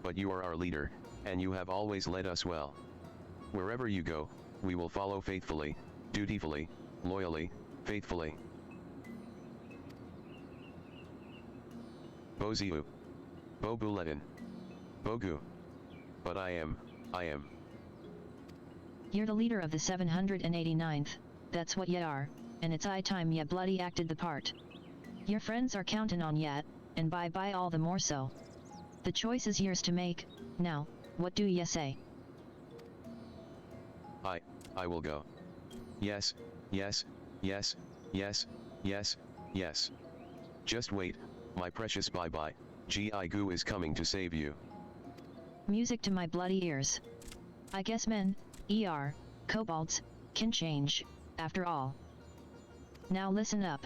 But you are our leader, and you have always led us well. Wherever you go, we will follow faithfully, dutifully, loyally, faithfully. Boziu. Bobuletin. Bogu. But I am. You're the leader of the 789th, that's what ye are, and it's high time ye bloody acted the part. Your friends are counting on ye, and bye-bye all the more so. The choice is yours to make, now, what do ye say? I will go. Yes, yes, yes, yes, yes, yes. Just wait, my precious bye-bye, Gi-Gu is coming to save you. Music to my bloody ears. I guess men, kobolds, can change, after all. Now listen up.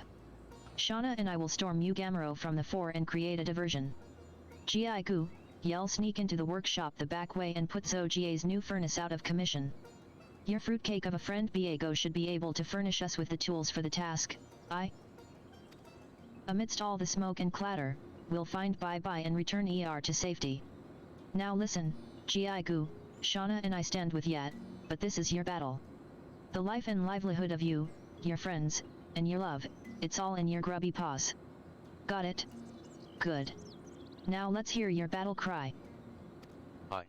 Shauna and I will storm Ugamaro from the fore and create a diversion. Gi-Gu, y'all sneak into the workshop the back way and put Zogie's new furnace out of commission. Your fruitcake of a friend Biego should be able to furnish us with the tools for the task, Amidst all the smoke and clatter, we'll find Bye-Bye and return ER to safety. Now listen, Gi-gu, Shauna and I stand with Yat, but this is your battle. The life and livelihood of you, your friends, and your love, it's all in your grubby paws. Got it? Good. Now let's hear your battle cry. I.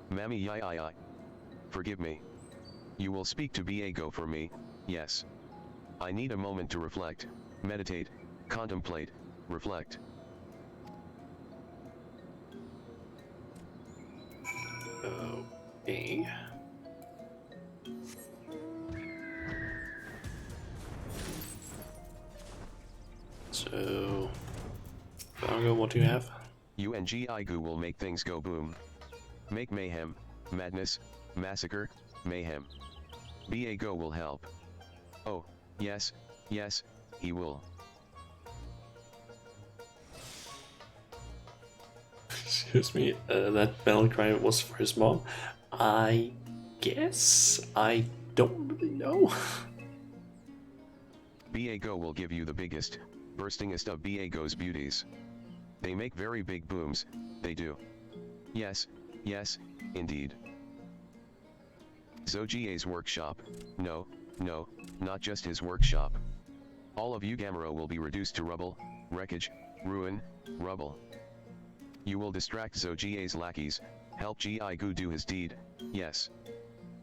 Mammy yi. Forgive me. You will speak to Biego for me, yes. I need a moment to reflect, meditate, contemplate, reflect. Okay. So, Bongo, what do you have? You and Gi-gu will make things go boom. Make mayhem, madness, massacre, mayhem. Biego will help. Oh, yes, he will. Excuse me, that battle cry was for his mom. I guess? I don't really know. Biego will give you the biggest, burstingest of Biego's beauties. They make very big booms, they do. Yes, indeed. Zogie's workshop, no, not just his workshop. All of Ugamaro will be reduced to rubble, wreckage, ruin, rubble. You will distract Zogie's lackeys, help Gi-gu do his deed, yes.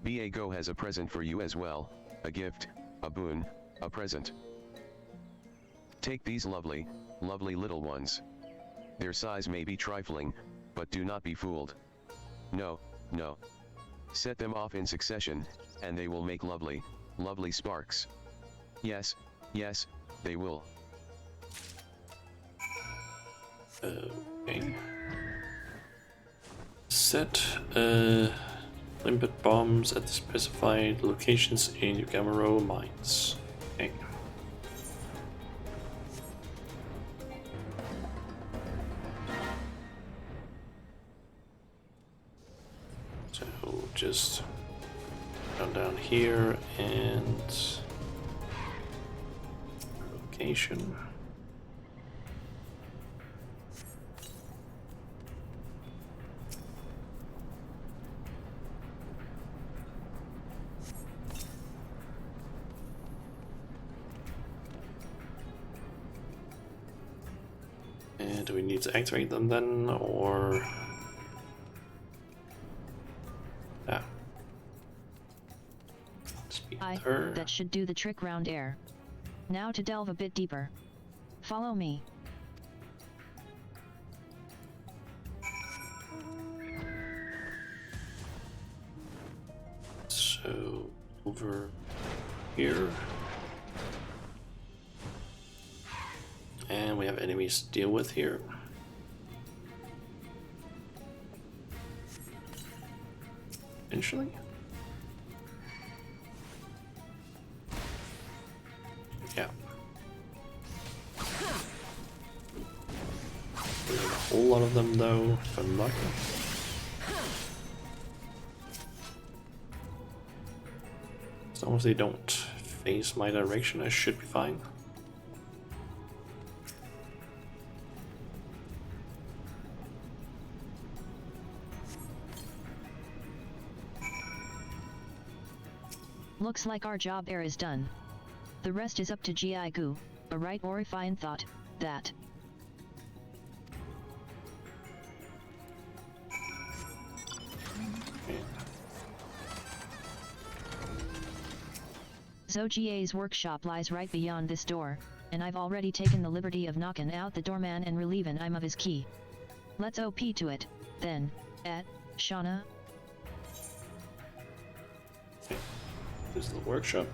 Biego has a present for you as well, a gift, a boon, a present. Take these lovely little ones. Their size may be trifling, but do not be fooled. No. Set them off in succession, and they will make lovely sparks. Yes, they will. Okay. Set limpet bombs at the specified locations in Ugamaro mines. Okay. So just down here and location. And do we need to activate them then, or... That should do the trick round air. Now to delve a bit deeper. Follow me. So, over here. And we have enemies to deal with here. Eventually. Yeah. There's a whole lot of them though, if I'm lucky. As long as they don't face my direction, I should be fine. Looks like our job air is done. The rest is up to Gi-gu, a right or a fine thought, that. Zogie's workshop lies right beyond this door, and I've already taken the liberty of knocking out the doorman and relieving him of his key. Let's OP to it, then, Shauna. This is the workshop.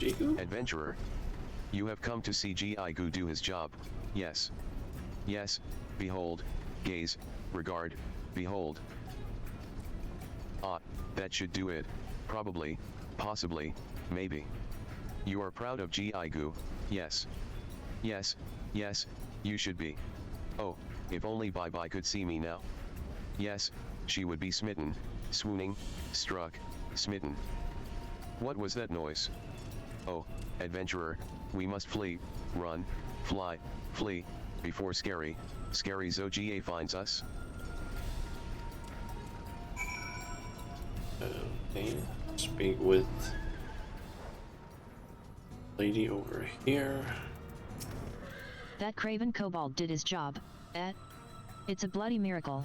Jigu? Adventurer, you have come to see Gi-gu do his job. Yes, behold, gaze, regard, behold. Ah, that should do it, probably, possibly, maybe. You are proud of Gi-gu, yes. Yes, yes, you should be. Oh, if only Bai Bai could see me now. Yes, she would be smitten, swooning, struck, smitten. What was that noise? Oh, adventurer, we must flee, run, fly, flee, before scary Zogie finds us. Okay, speak with lady over here. That craven kobold did his job, eh? It's a bloody miracle.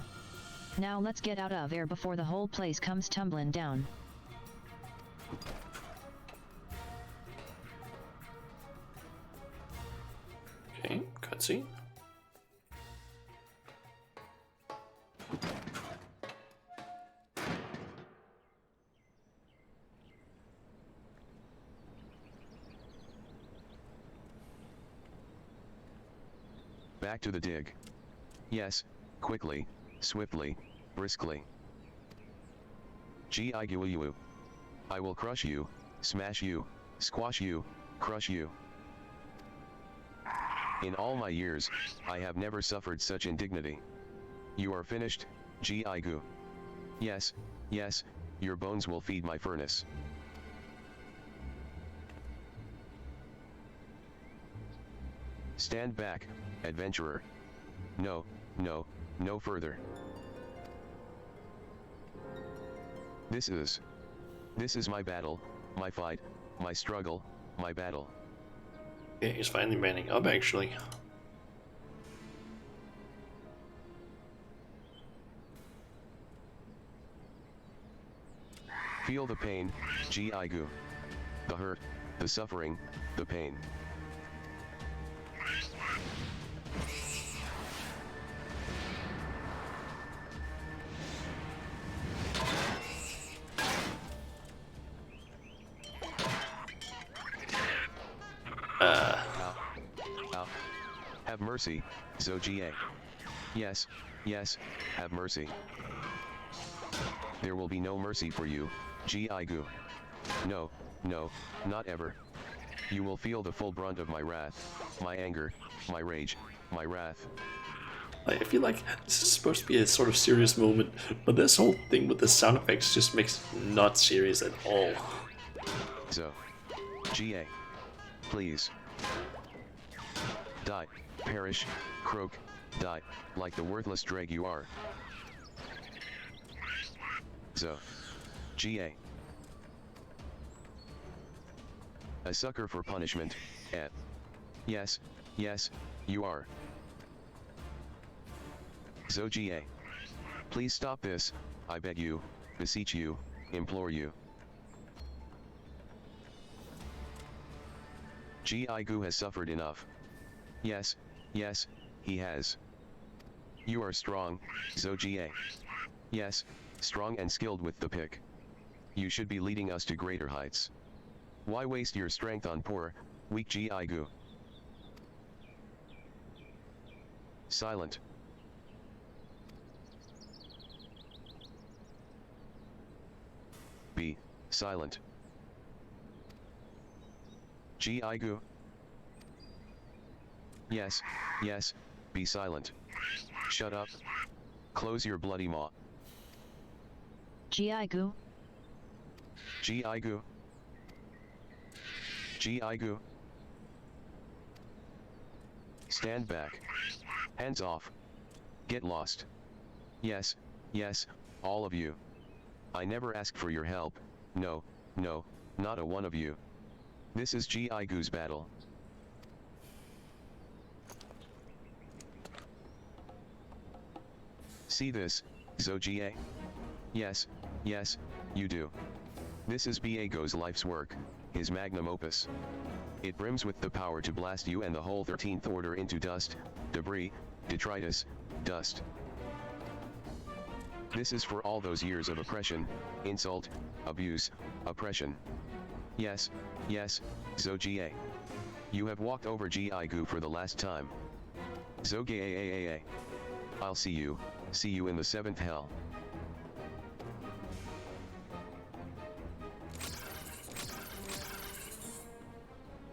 Now let's get out of there before the whole place comes tumbling down. Okay, cutscene. Back to the dig. Yes, quickly, swiftly, briskly. Gi-gu. I will crush you, smash you, squash you, crush you. In all my years, I have never suffered such indignity. You are finished, Gi-gu. Yes, yes, your bones will feed my furnace. Stand back, adventurer. No, no, no further. This is my battle, my fight, my struggle, my battle. Yeah, he's finally manning up actually. Feel the pain, Gi-gu. The hurt, the suffering, the pain. Ow. Have mercy, Zogie. Yes, yes, have mercy. There will be no mercy for you, Gi-gu. No, no, not ever. You will feel the full brunt of my wrath, my anger, my rage, my wrath. I feel like this is supposed to be a sort of serious moment, but this whole thing with the sound effects just makes it not serious at all. Zogie. Please. Die, perish, croak, die, like the worthless dreg you are. Zogie. A sucker for punishment, eh? Yes, yes, you are. Zogie. Please stop this, I beg you, beseech you, implore you. Gi-gu has suffered enough. Yes, yes, he has. You are strong, Zogie. Yes, strong and skilled with the pick. You should be leading us to greater heights. Why waste your strength on poor, weak Gi-gu? Silent. Be silent. Gi-gu. Yes, yes, be silent. Shut up. Close your bloody maw. Gi-gu. Gi-gu. Gi-gu. Stand back. Hands off. Get lost. Yes, yes, all of you. I never asked for your help, no, no, not a one of you. This is Gi-gu's battle. See this, Zogie? Yes, yes, you do. This is Biego's life's work, his magnum opus. It brims with the power to blast you and the whole 13th Order into dust, debris, detritus, dust. This is for all those years of oppression, insult, abuse, oppression. Yes, yes, Zogie. You have walked over Gi-gu for the last time. Zogie. I'll see you in the 7th hell.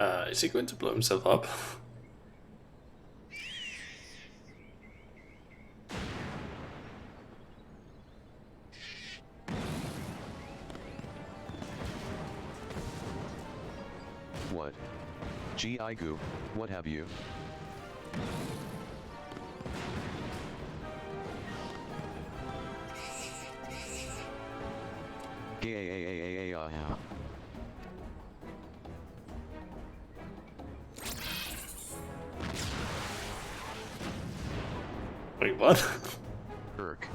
Is he going to blow himself up? What? XIV, what have you? Wait, what? Irk.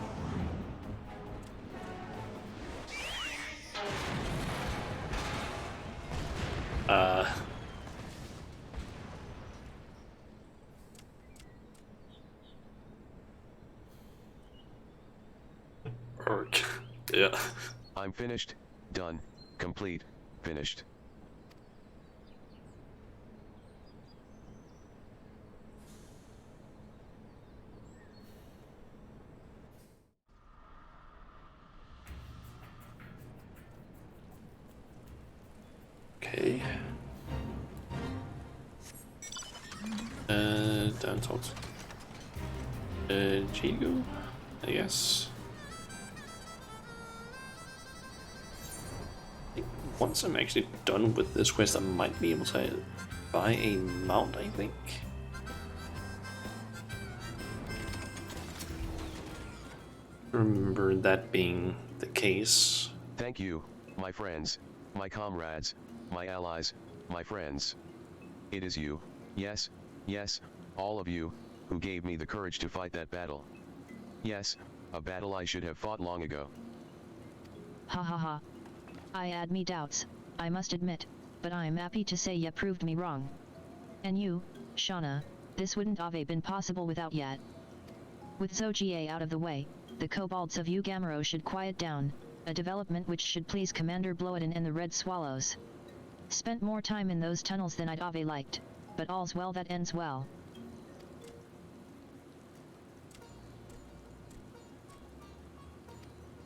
Orc. Yeah. I'm finished, done, complete, finished. Okay. Down talks. Jigo, I guess. I think once I'm actually done with this quest, I might be able to buy a mount, I think. Remember that being the case. Thank you, my friends, my comrades, my allies, my friends. It is you, yes, yes, all of you, who gave me the courage to fight that battle. Yes, a battle I should have fought long ago. Ha ha ha. I had me doubts, I must admit, but I'm happy to say ya proved me wrong. And you, Shauna, this wouldn't have been possible without yet. With Zogie out of the way, the kobolds of Ugamaro should quiet down, a development which should please Commander Bloatin and the Red Swallows. Spent more time in those tunnels than I'd have liked, but all's well that ends well.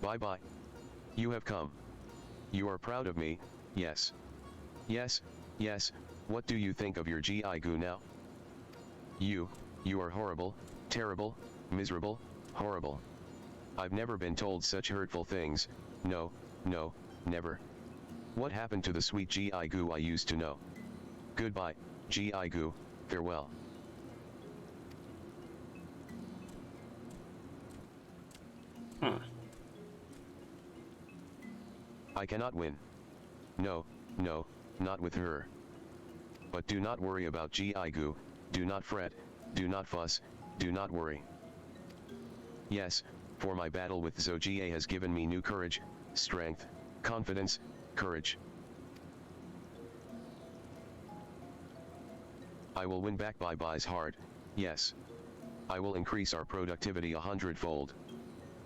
Bye-bye. You have come. You are proud of me, yes. Yes, yes, what do you think of your XIV now? You are horrible, terrible, miserable, horrible. I've never been told such hurtful things, no, never. What happened to the sweet XIV I used to know? Goodbye, XIV, farewell. I cannot win. No, not with her. But do not worry about XIV, do not fret, do not fuss, do not worry. Yes, for my battle with Zogie has given me new courage, strength, confidence, courage. I will win back Bye-Bye's heart, yes. I will increase our productivity 100-fold.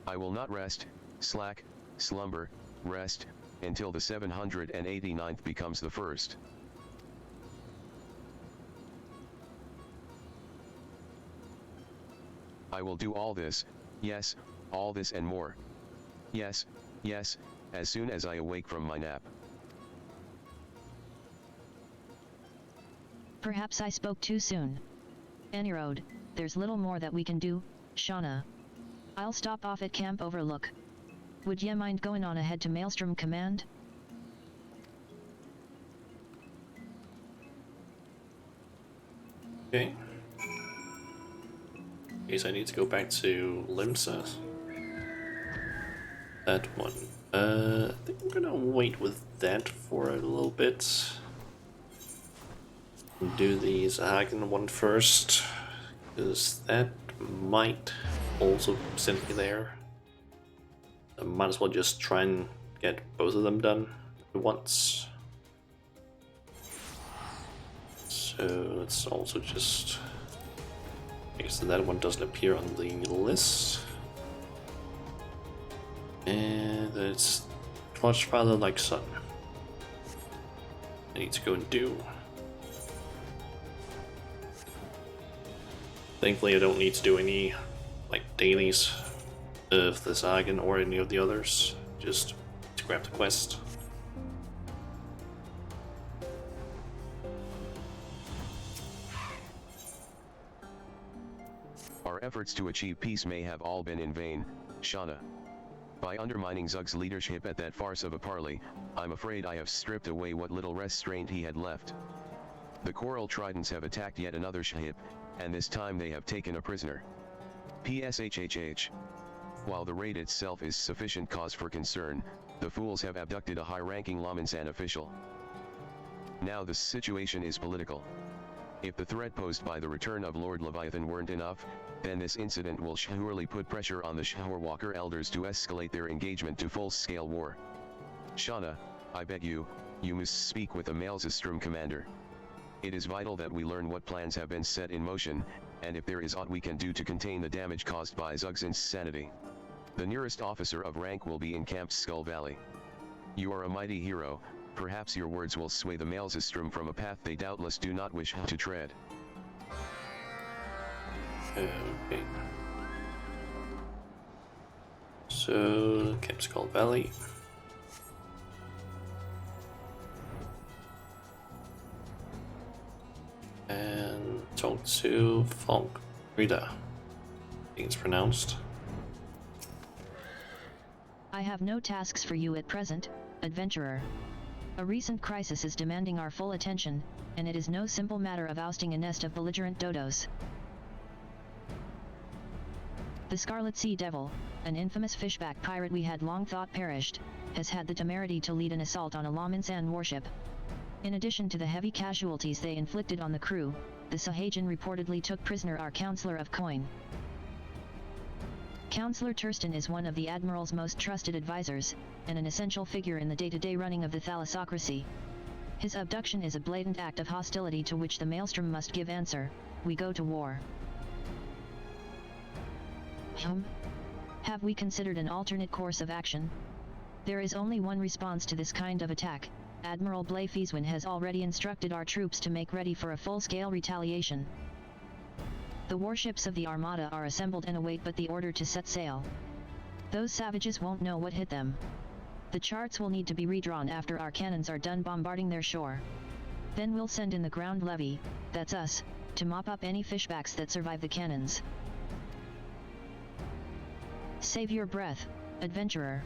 I will not rest, slack, slumber, rest, until the 789th becomes the first. I will do all this, yes, all this and more. Yes, as soon as I awake from my nap. Perhaps I spoke too soon. Anyroad, there's little more that we can do, Shauna. I'll stop off at Camp Overlook. Would ye mind going on ahead to Maelstrom Command? Okay. Guess I need to go back to Limsa. That one. I think I'm gonna wait with that for a little bit. Do the Zahagan one first, because that might also send me there. I might as well just try and get both of them done at once. So let's also just make sure that one doesn't appear on the list. And it's much father like son. I need to go and do. Thankfully I don't need to do any like dailies of the Zagan or any of the others, just to grab the quest. Our efforts to achieve peace may have all been in vain, Shauna. By undermining Zug's leadership at that farce of a parley, I'm afraid I have stripped away what little restraint he had left. The Coral Tridents have attacked yet another ship, and this time they have taken a prisoner. PSHHH. While the raid itself is sufficient cause for concern, the fools have abducted a high-ranking Laminsan official. Now the situation is political. If the threat posed by the return of Lord Leviathan weren't enough, then this incident will surely put pressure on the Showerwalker elders to escalate their engagement to full-scale war. Shauna, I beg you must speak with the Maelstrom commander. It is vital that we learn what plans have been set in motion, and if there is aught we can do to contain the damage caused by Zug's insanity. The nearest officer of rank will be in Camp Skull Valley. You are a mighty hero, perhaps your words will sway the Maelstrom from a path they doubtless do not wish to tread. Okay. So, Camp Skull Valley. And talk to Funk Rita. I think it's pronounced. I have no tasks for you at present, adventurer. A recent crisis is demanding our full attention, and it is no simple matter of ousting a nest of belligerent dodos. The Scarlet Sea Devil, an infamous fishback pirate we had long thought perished, has had the temerity to lead an assault on a Laminsan warship. In addition to the heavy casualties they inflicted on the crew, the Sahajan reportedly took prisoner our Counselor of Coin. Counselor Turston is one of the Admiral's most trusted advisors, and an essential figure in the day-to-day running of the thalassocracy. His abduction is a blatant act of hostility to which the Maelstrom must give answer. We go to war. Have we considered an alternate course of action? There is only one response to this kind of attack. Admiral Blafeyswin has already instructed our troops to make ready for a full-scale retaliation. The warships of the Armada are assembled and await but the order to set sail. Those savages won't know what hit them. The charts will need to be redrawn after our cannons are done bombarding their shore. Then we'll send in the ground levy, that's us, to mop up any fishbacks that survive the cannons. Save your breath, adventurer.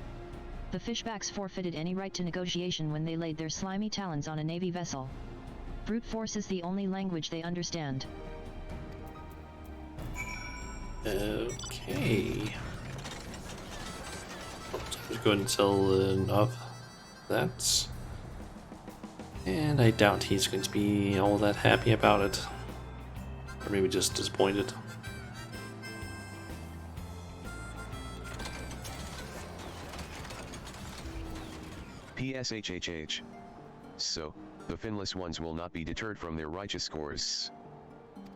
The fishbacks forfeited any right to negotiation when they laid their slimy talons on a Navy vessel. Brute force is the only language they understand. Okay. Let's go ahead and tell of that. And I doubt he's going to be all that happy about it. Or maybe just disappointed. PSHHH. So, the finless ones will not be deterred from their righteous course.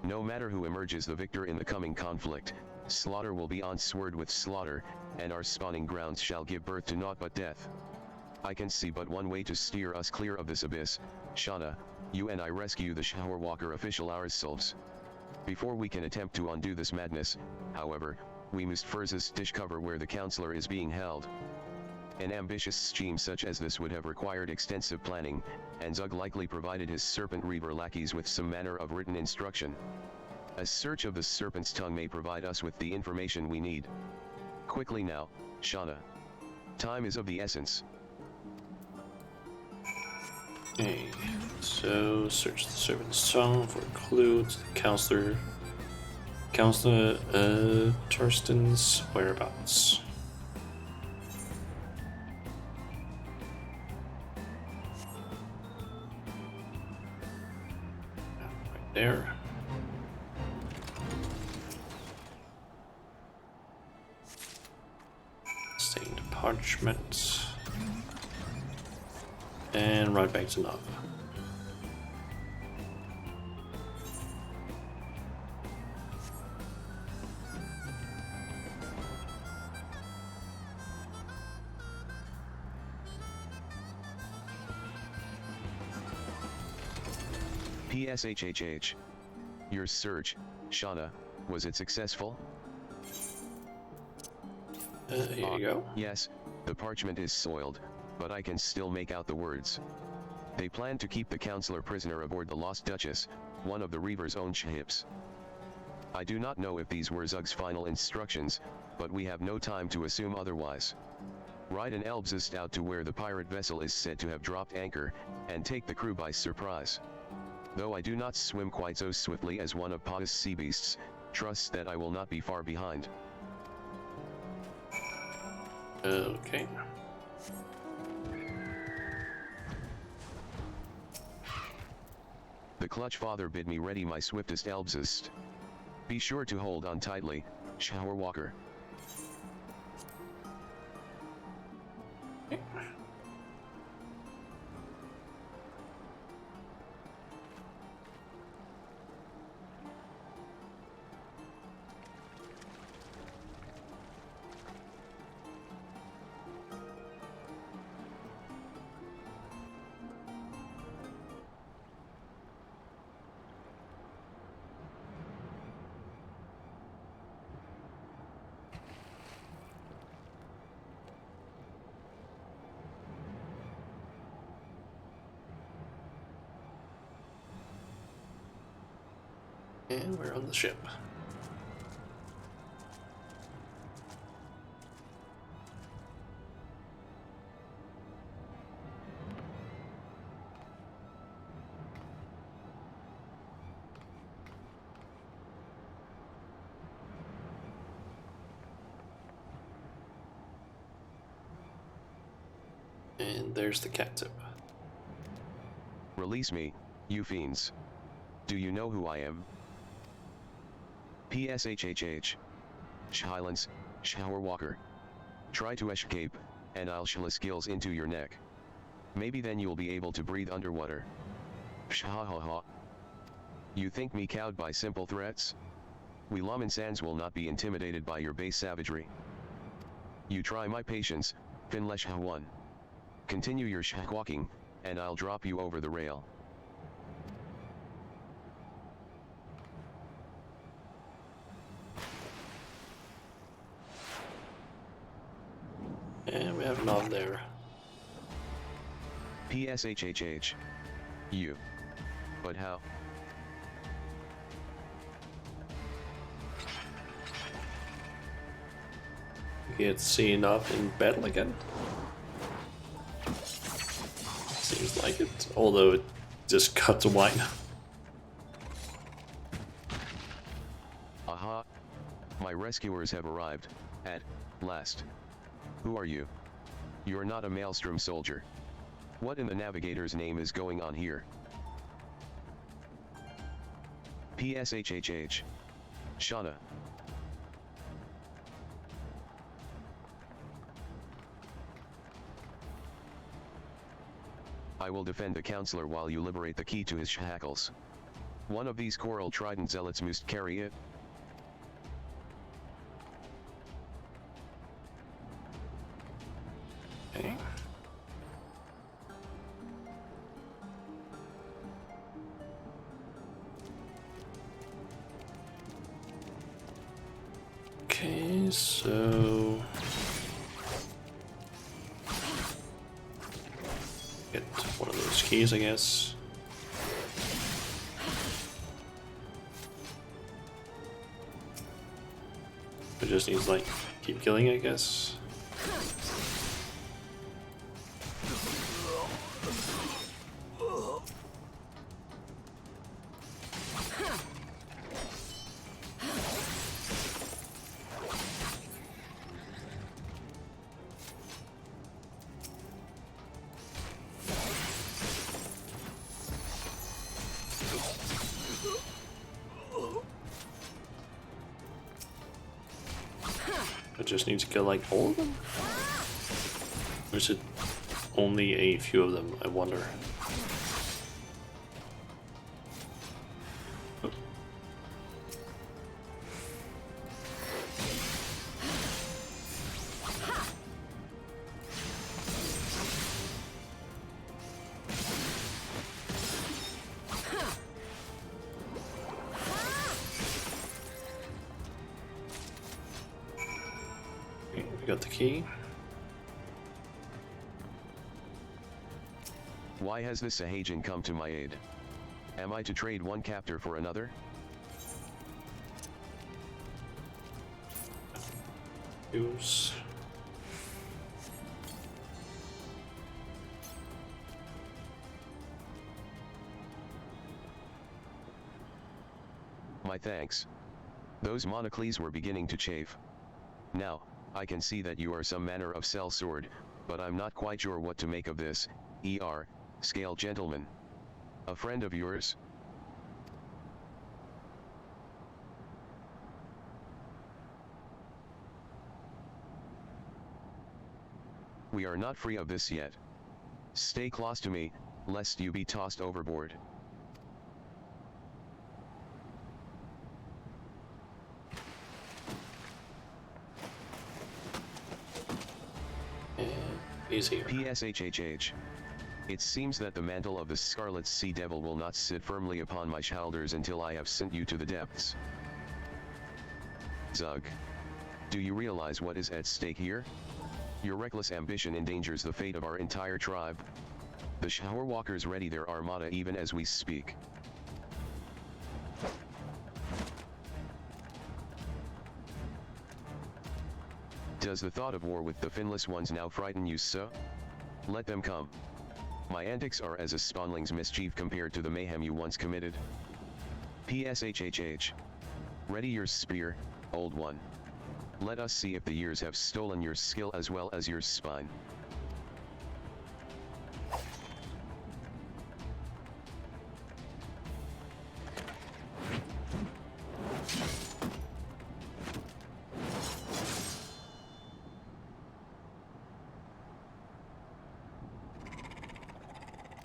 No matter who emerges the victor in the coming conflict, slaughter will be answered with slaughter, and our spawning grounds shall give birth to naught but death. I can see but one way to steer us clear of this abyss. Shauna, you and I rescue the Showerwalker official ourselves. Before we can attempt to undo this madness, however, we must first discover where the counselor is being held. An ambitious scheme such as this would have required extensive planning, and Zug likely provided his Serpent Reaver lackeys with some manner of written instruction. A search of the Serpent's tongue may provide us with the information we need. Quickly now, Shauna. Time is of the essence. Okay, so search the Serpent's tongue for clues to the Counselor Turston's whereabouts. There. Stained parchment. And right back to Nava. PSHHH. Your search, Shauna, was it successful? Here you go. Yes, the parchment is soiled, but I can still make out the words. They plan to keep the counselor prisoner aboard the Lost Duchess, one of the Reaver's own ships. I do not know if these were Zug's final instructions, but we have no time to assume otherwise. Ride an Elbsist out to where the pirate vessel is said to have dropped anchor, and take the crew by surprise. Though I do not swim quite so swiftly as one of Pa's sea beasts, trust that I will not be far behind. Okay. The clutch father bid me ready my swiftest Elbsist. Be sure to hold on tightly, shower walker. And we're on the ship. And there's the cat tip. Release me, you fiends. Do you know who I am? PSHHH. Silence, shower walker. Try to escape, and I'll shell skills into your neck. Maybe then you'll be able to breathe underwater. Pshahaha. You think me cowed by simple threats? We Laman Sans will not be intimidated by your base savagery. You try my patience, Finlesh one. Continue your shahwalking, and I'll drop you over the rail. And we have none there. PSHHH. You. But how? Get seen up in battle again. Seems like it, although it just cut to white. Aha. My rescuers have arrived, at last. Who are you? You're not a Maelstrom soldier. What in the navigator's name is going on here? PSHHH. Shauna. I will defend the counselor while you liberate the key to his shackles. One of these coral trident zealots must carry it. Okay. Okay, so get one of those keys, I guess. It just needs like keep killing, I guess. I just need to kill like all of them? Or is it only a few of them, I wonder? Oh. Okay, we got the key. Why has this Sahajan come to my aid? Am I to trade one captor for another? Use. My thanks. Those monocles were beginning to chafe. Now, I can see that you are some manner of sellsword, but I'm not quite sure what to make of this, scale gentleman. A friend of yours? We are not free of this yet. Stay close to me, lest you be tossed overboard. He's here. PSHHH. It seems that the mantle of the Scarlet Sea Devil will not sit firmly upon my shoulders until I have sent you to the depths. Zug. Do you realize what is at stake here? Your reckless ambition endangers the fate of our entire tribe. The Showerwalkers ready their armada even as we speak. Does the thought of war with the finless ones now frighten you so? Let them come. My antics are as a spawnling's mischief compared to the mayhem you once committed. PSHHH. Ready your spear, old one. Let us see if the years have stolen your skill as well as your spine.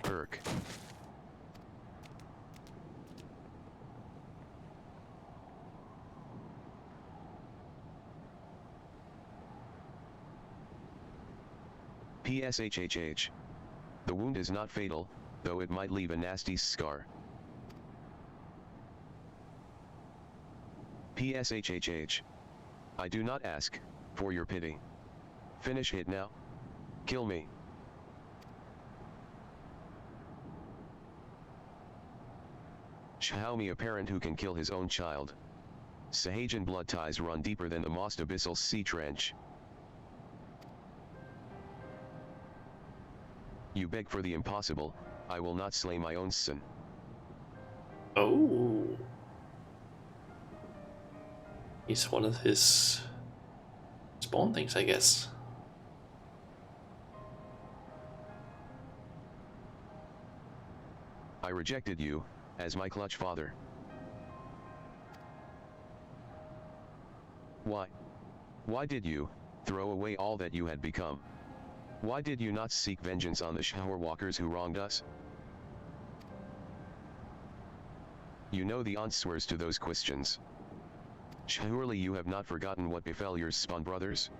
Perk. PSHHH. The wound is not fatal, though it might leave a nasty scar. PSHHH. I do not ask for your pity. Finish it now. Kill me. Show me a parent who can kill his own child. Sahajan blood ties run deeper than the most abyssal sea trench. You beg for the impossible, I will not slay my own son. Oh. He's one of his spawn things, I guess. I rejected you, as my clutch father. Why? Why did you throw away all that you had become? Why did you not seek vengeance on the Showerwalkers who wronged us? You know the answers to those questions. Surely you have not forgotten what befell your spawn brothers?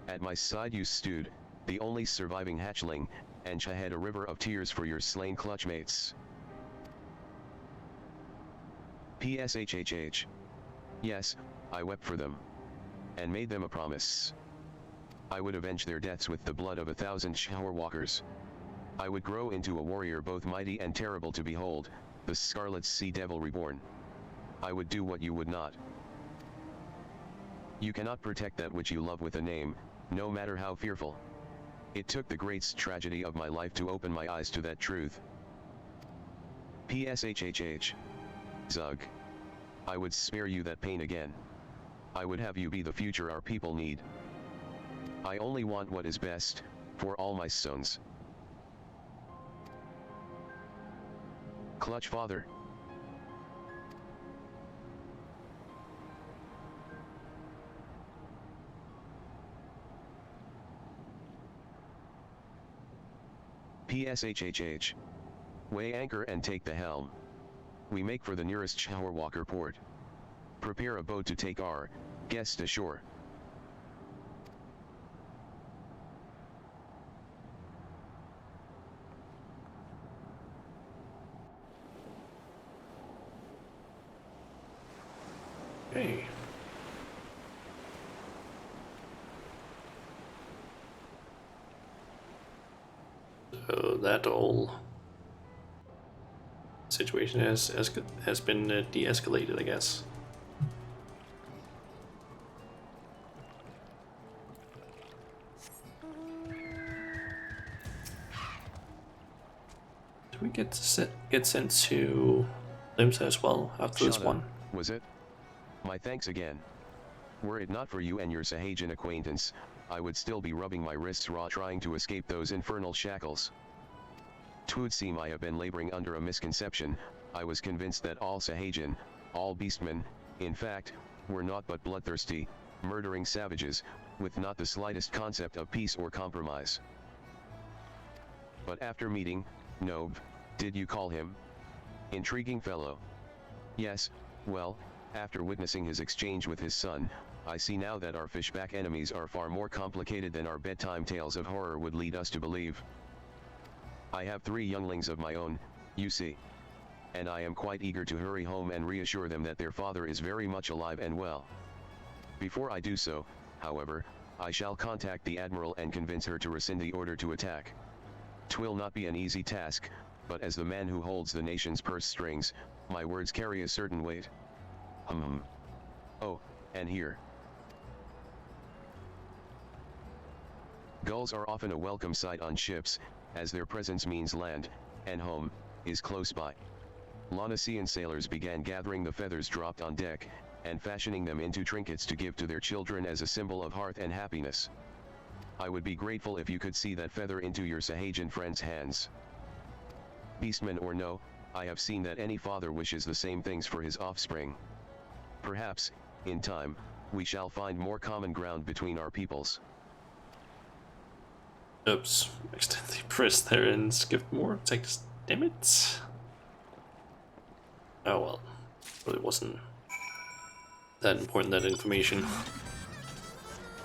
At my side you stood, the only surviving hatchling, and shed a river of tears for your slain clutchmates. PSHHH. Yes, I wept for them. And made them a promise. I would avenge their deaths with the blood of 1,000 Showerwalkers. I would grow into a warrior both mighty and terrible to behold, the Scarlet Sea Devil reborn. I would do what you would not. You cannot protect that which you love with a name, no matter how fearful. It took the greatest tragedy of my life to open my eyes to that truth. PSHHH. Zug. I would spare you that pain again. I would have you be the future our people need. I only want what is best, for all my sons. Clutch father. PSHHH. Weigh anchor and take the helm. We make for the nearest Showerwalker port. Prepare a boat to take our guest ashore. Okay. So that whole situation has been de-escalated, I guess. we get sent to Limsa as well after this Shauna, one. was it? My thanks again. Were it not for you and your Sahajan acquaintance, I would still be rubbing my wrists raw trying to escape those infernal shackles. 'Twould seem I have been laboring under a misconception. I was convinced that all Sahajan, all beastmen, in fact, were naught but bloodthirsty, murdering savages, with not the slightest concept of peace or compromise. But after meeting, Nob, did you call him? Intriguing fellow. Yes, well, after witnessing his exchange with his son, I see now that our fishback enemies are far more complicated than our bedtime tales of horror would lead us to believe. I have 3 younglings of my own, you see. And I am quite eager to hurry home and reassure them that their father is very much alive and well. Before I do so, however, I shall contact the Admiral and convince her to rescind the order to attack. 'Twill not be an easy task, but as the man who holds the nation's purse strings, my words carry a certain weight. Oh, and here. Gulls are often a welcome sight on ships, as their presence means land, and home, is close by. Lanasian sailors began gathering the feathers dropped on deck, and fashioning them into trinkets to give to their children as a symbol of hearth and happiness. I would be grateful if you could see that feather into your Sahajan friend's hands. Beastman or no, I have seen that any father wishes the same things for his offspring. Perhaps, in time, we shall find more common ground between our peoples. Oops, accidentally pressed there and skipped more text. Damn it. Oh well, really wasn't that important, that information.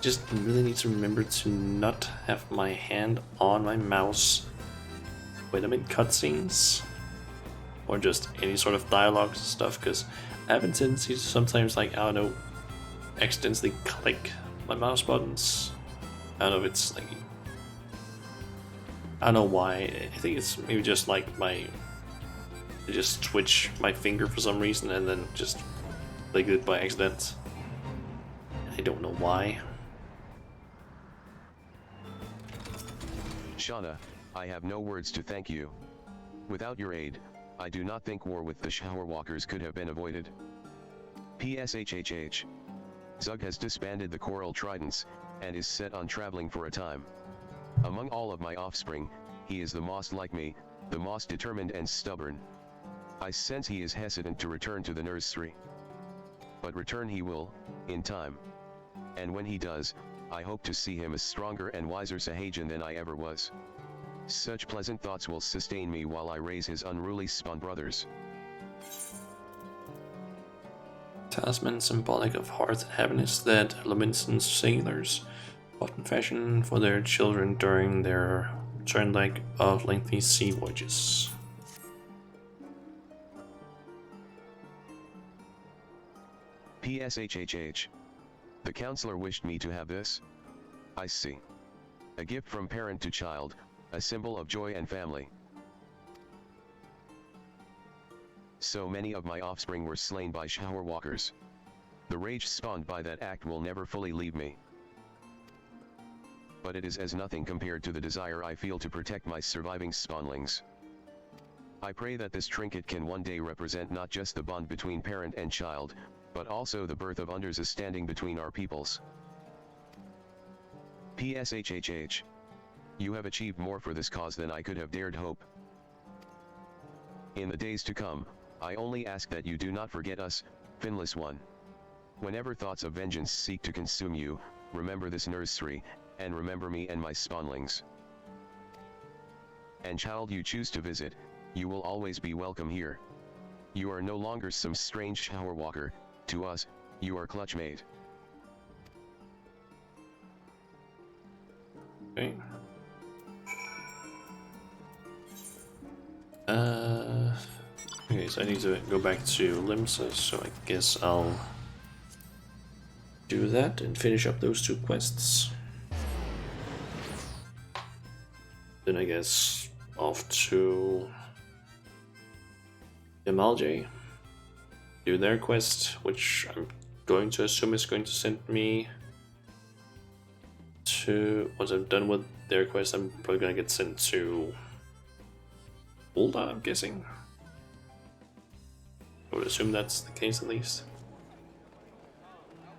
Just really need to remember to not have my hand on my mouse when I'm in cutscenes or just any sort of dialogue stuff, because I have a tendency to sometimes, like, I don't know, accidentally click my mouse buttons. I don't know if it's like, I don't know why. I think it's maybe just like I just twitch my finger for some reason and then just click it by accident. I don't know why. Shauna, I have no words to thank you. Without your aid, I do not think war with the Showerwalkers could have been avoided. PSHHH. Zug has disbanded the Coral Tridents, and is set on traveling for a time. Among all of my offspring, he is the most like me, the most determined and stubborn. I sense he is hesitant to return to the nursery. But return he will, in time. And when he does, I hope to see him a stronger and wiser Sahajan than I ever was. Such pleasant thoughts will sustain me while I raise his unruly spawn brothers. Talisman symbolic of hearth and happiness that Luminescent sailors often fashion for their children during their return leg of lengthy sea voyages. PSHHH. The counselor wished me to have this. I see. A gift from parent to child, a symbol of joy and family. So many of my offspring were slain by Showerwalkers. The rage spawned by that act will never fully leave me. But it is as nothing compared to the desire I feel to protect my surviving spawnlings. I pray that this trinket can one day represent not just the bond between parent and child, but also the birth of unders standing between our peoples. PSHHH. You have achieved more for this cause than I could have dared hope. In the days to come, I only ask that you do not forget us, finless one. Whenever thoughts of vengeance seek to consume you, remember this nursery, and remember me and my spawnlings. And child you choose to visit, you will always be welcome here. You are no longer some strange Showerwalker, to us, you are clutchmate. Okay. Okay, so I need to go back to Limsa, so I guess I'll do that and finish up those 2 quests. Then I guess off to Emalje, do their quest, which I'm going to assume is going to send me to, once I'm done with their quest, I'm probably gonna get sent to older, I'm guessing. I would assume that's the case at least.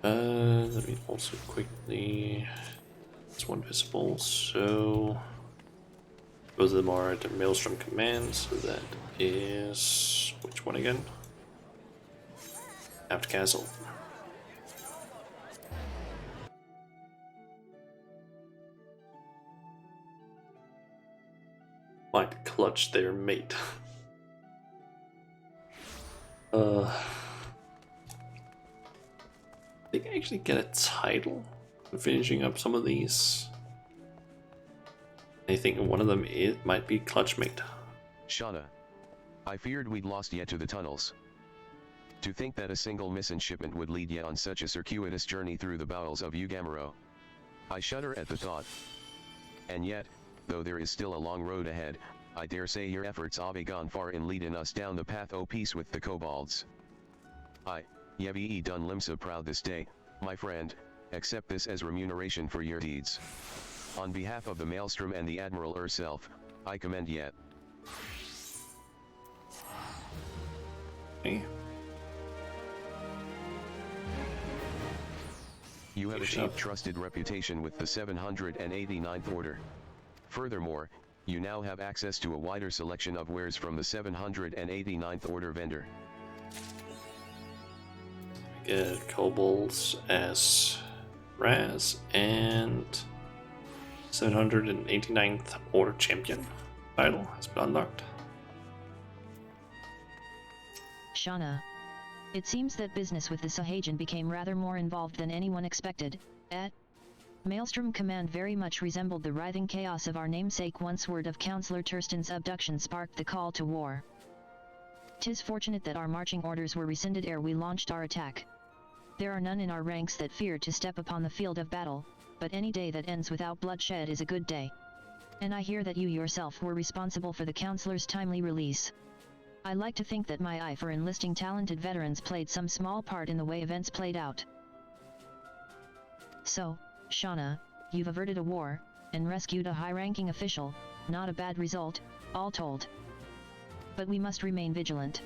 Let me also quickly... It's one visible, so... Both of them are the Maelstrom command, so that is... Which one again? Aft Castle. Might clutch their mate. They can actually get a title for finishing up some of these. I think one of them might be Clutchmate. Shauna. I feared we'd lost yet to the tunnels. To think that a single mission shipment would lead yet on such a circuitous journey through the bowels of Ugamaro. I shudder at the thought. And yet, though there is still a long road ahead, I dare say your efforts have gone far in leading us down the path o' peace with the kobolds. Yevi done limsa proud this day, my friend, accept this as remuneration for your deeds. On behalf of the Maelstrom and the Admiral herself, I commend yet. Okay. You have achieved trusted reputation with the 789th Order. Furthermore, you now have access to a wider selection of wares from the 789th Order vendor. Get kobolds as Raz and 789th Order Champion title has been unlocked. Shauna. It seems that business with the Sahagin became rather more involved than anyone expected. Maelstrom Command very much resembled the writhing chaos of our namesake once word of Councillor Tursten's abduction sparked the call to war. 'Tis fortunate that our marching orders were rescinded ere we launched our attack. There are none in our ranks that feared to step upon the field of battle, but any day that ends without bloodshed is a good day. And I hear that you yourself were responsible for the Councillor's timely release. I like to think that my eye for enlisting talented veterans played some small part in the way events played out. So, Shauna, you've averted a war, and rescued a high-ranking official, not a bad result, all told. But we must remain vigilant.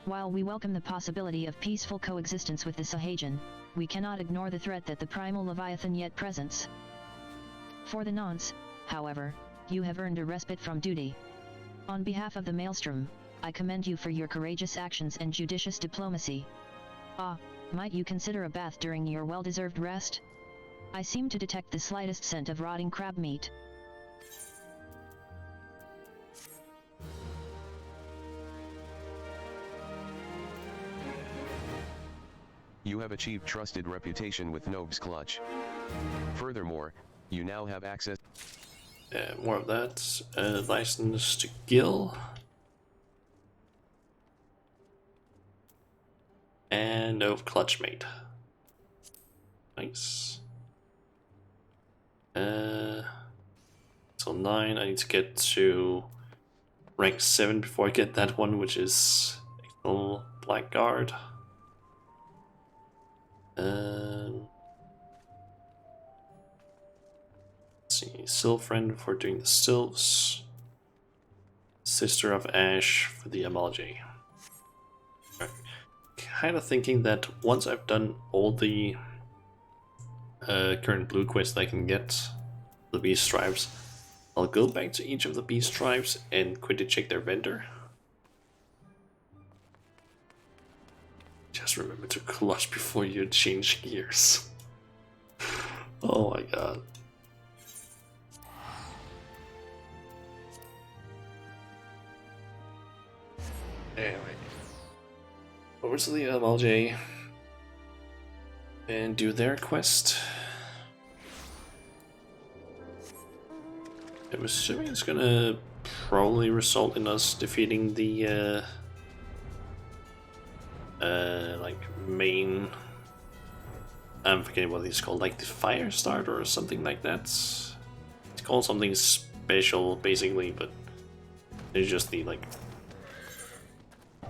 While we welcome the possibility of peaceful coexistence with the Sahagin, we cannot ignore the threat that the primal Leviathan yet presents. For the nonce, however, you have earned a respite from duty. On behalf of the Maelstrom, I commend you for your courageous actions and judicious diplomacy. Might you consider a bath during your well-deserved rest? I seem to detect the slightest scent of rotting crab meat. You have achieved trusted reputation with Nob's Clutch. Furthermore, you now have access... More of that. License to Gil. And no Clutchmate. Nice. So 9, I need to get to rank 7 before I get that one, which is External Blackguard. Let's see, Sylfriend for doing the Sylphs. Sister of Ash for the Amalji. Kind of thinking that once I've done all the current blue quests I can get, the beast tribes, I'll go back to each of the beast tribes and quickly check their vendor. Just remember to clutch before you change gears. Oh my god. Anyway. Over to the MLJ and do their quest. I'm assuming it's gonna probably result in us defeating the like main, I'm forgetting what it's called, like the fire starter or something like that. It's called something special basically, but it's just the like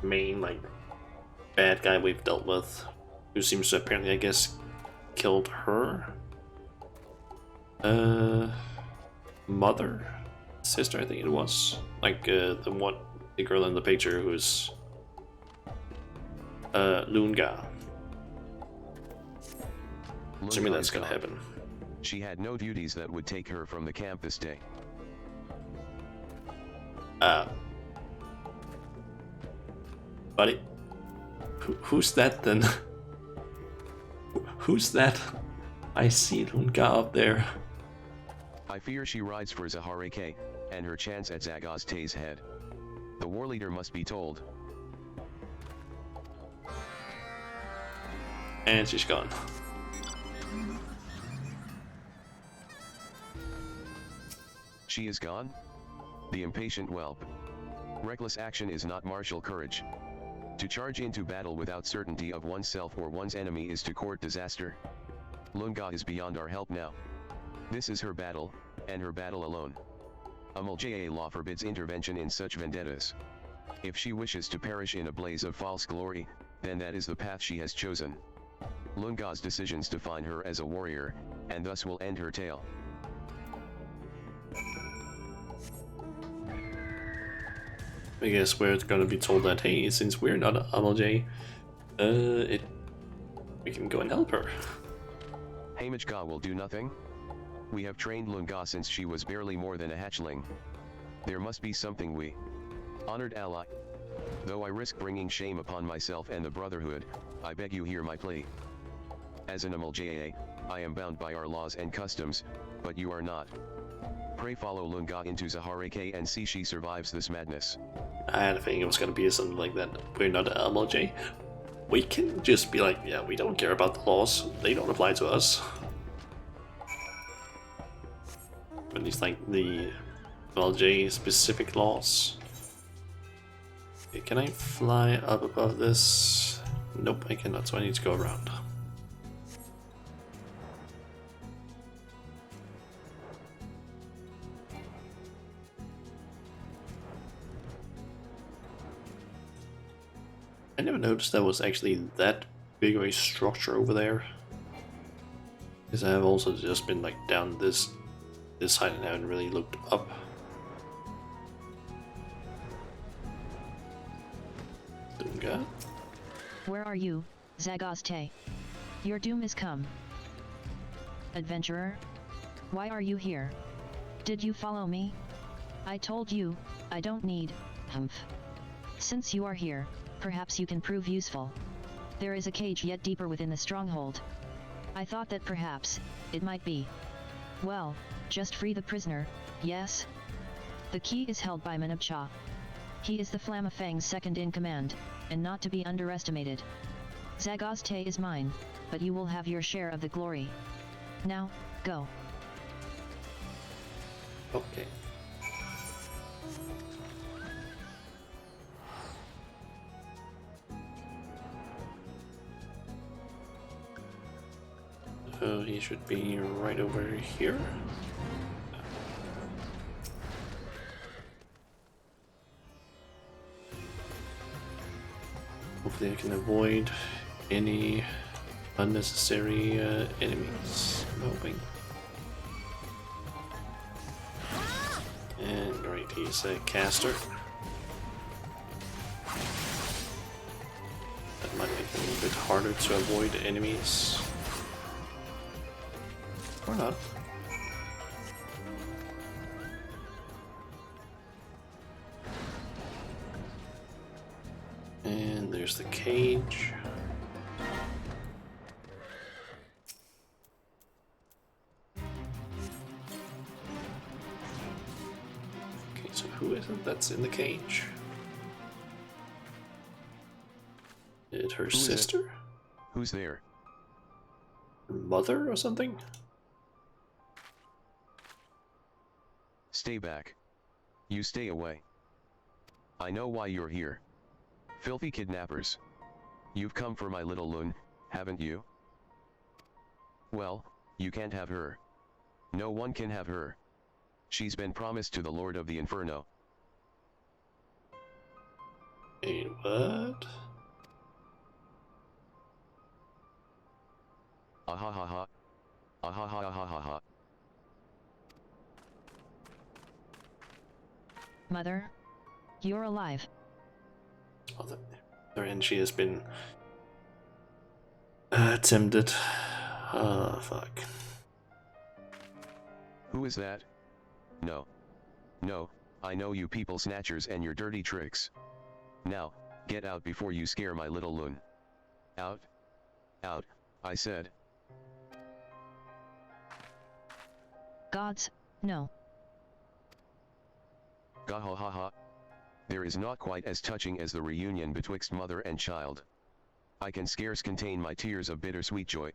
main like bad guy we've dealt with, who seems to apparently, I guess, killed her mother. sister, I think it was. Like the girl in the picture who's Lunga. Assuming that's gonna happen. She had no duties that would take her from the camp this day. Buddy, who's that then? Who's that? I see Lunga up there. I fear she rides for Zahareke, and her chance at Zagazte's head. The war leader must be told. And she's gone. She is gone? The impatient whelp. Reckless action is not martial courage. To charge into battle without certainty of oneself or one's enemy is to court disaster. Lunga is beyond our help now. This is her battle, and her battle alone. Umulja law forbids intervention in such vendettas. If she wishes to perish in a blaze of false glory, then that is the path she has chosen. Lunga's decisions define her as a warrior, and thus will end her tale. I guess we're gonna be told that, hey, since we're not Umulja, we can go and help her. Hamajka will do nothing? We have trained Lunga since she was barely more than a hatchling. There must be something we... Honored ally. Though I risk bringing shame upon myself and the Brotherhood, I beg you hear my plea. As an Umulja, I am bound by our laws and customs, but you are not. Pray follow Lunga into Zahareke and see she survives this madness. I had a feeling it was gonna be something like that. We're not MLJ. We can just be like, yeah, we don't care about the laws. They don't apply to us. At least like the MLJ specific laws. Okay, can I fly up above this? Nope, I cannot, so I need to go around. I never noticed that was actually that big of a structure over there. Because I have also just been like down this side and haven't really looked up. Dunga. Where are you, Zagazte? Your doom is come. Adventurer? Why are you here? Did you follow me? I told you, I don't need, humph. Since you are here, perhaps you can prove useful. There is a cage yet deeper within the stronghold. I thought that perhaps, it might be. Well, just free the prisoner, yes? The key is held by Manabcha. He is the Flamafang's second in command, and not to be underestimated. Zagazte is mine, but you will have your share of the glory. Now, go. Okay. So he should be right over here. Hopefully I can avoid any unnecessary enemies. I'm hoping. And right, he's a caster. That might make it a little bit harder to avoid enemies. Or not. And there's the cage. Okay, so who is it that's in the cage? Is it her sister? Who's there? Her mother or something? Stay back. You stay away. I know why you're here. Filthy kidnappers. You've come for my little Lun, haven't you? Well, you can't have her. No one can have her. She's been promised to the Lord of the Inferno. Wait, what? Ahahaha. Ahahahaha. Mother? You're alive. Oh, and she has been tempted. Fuck. Who is that? No. No, I know you people snatchers and your dirty tricks. Now, get out before you scare my little loon. Out. Out, I said. Gods, no. Gahahaha. There is naught quite as touching as the reunion betwixt mother and child. I can scarce contain my tears of bittersweet joy.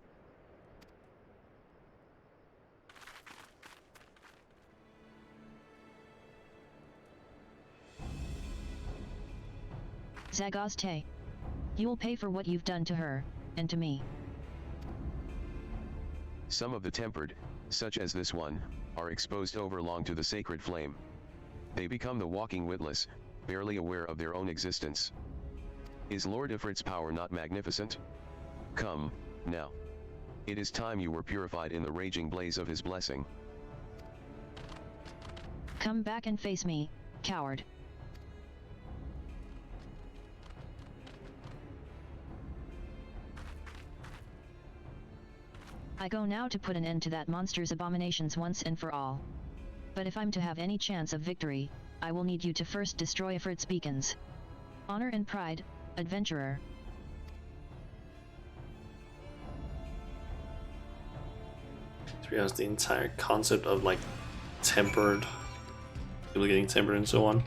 Zagazte. You'll pay for what you've done to her, and to me. Some of the tempered, such as this one, are exposed overlong to the sacred flame. They become the walking witless, barely aware of their own existence. Is Lord Ifrit's power not magnificent? Come, now. It is time you were purified in the raging blaze of his blessing. Come back and face me, coward. I go now to put an end to that monster's abominations once and for all. But if I'm to have any chance of victory, I will need you to first destroy Ifrit's beacons. Honor and pride, adventurer. To be honest, the entire concept of like tempered, people getting tempered and so on,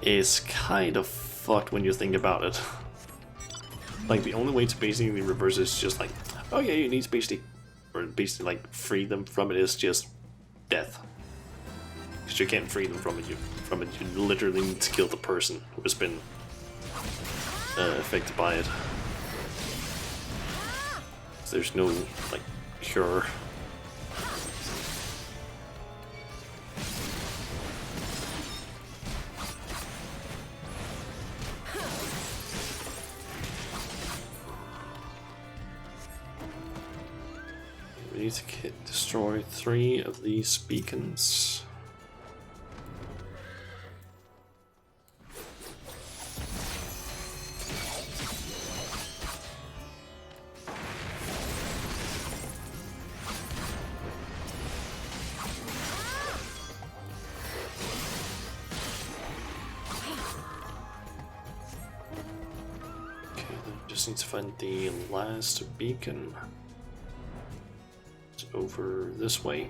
is kind of fucked when you think about it. Like the only way to basically reverse it is just like, oh yeah, you need to basically like free them from it is just death. Because you can't free them from it. You literally need to kill the person who has been affected by it. So there's no like cure. We need to destroy 3 of these beacons. Okay, then just need to find the last beacon. Over this way.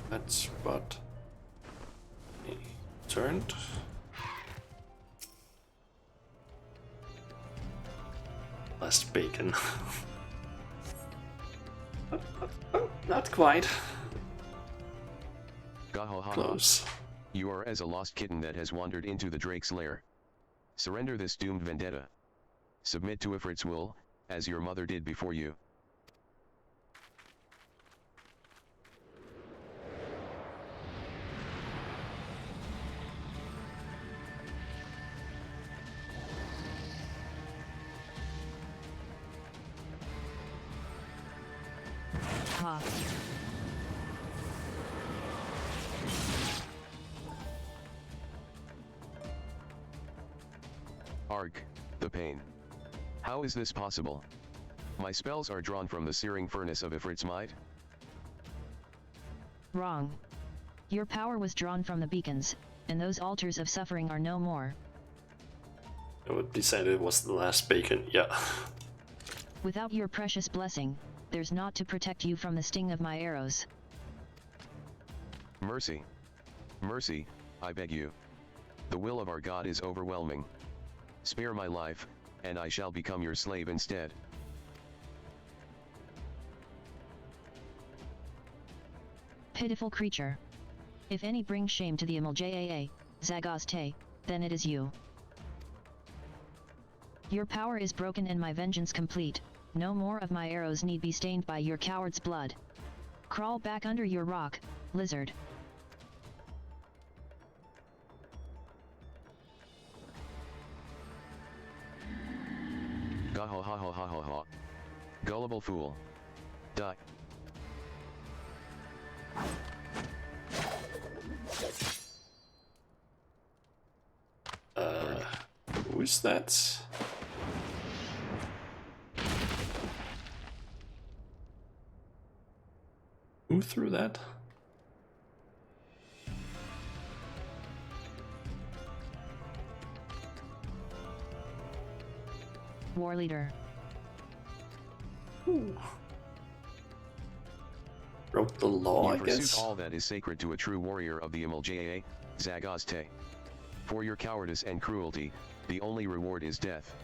That spot turned. Last bacon. Not quite. Close. You are as a lost kitten that has wandered into the drake's lair. Surrender this doomed vendetta. Submit to Ifrit's will, as your mother did before you. Arg, the pain. How is this possible? My spells are drawn from the searing furnace of Ifrit's might? Wrong. Your power was drawn from the beacons, and those altars of suffering are no more. I would decide it was the last bacon, yeah. Without your precious blessing, there's naught to protect you from the sting of my arrows. Mercy. Mercy, I beg you. The will of our God is overwhelming. Spare my life, and I shall become your slave instead. Pitiful creature. If any brings shame to the Imljaa, Zagazte, then it is you. Your power is broken and my vengeance complete. No more of my arrows need be stained by your coward's blood. Crawl back under your rock, lizard. Gah ha ha ha ha ha ha. Gullible fool. Die. Who's that? Who threw that? War leader. Ooh. Broke the law, You I pursue guess. all that is sacred to a true warrior of the Imljaa, Zagazte. For your cowardice and cruelty, the only reward is death.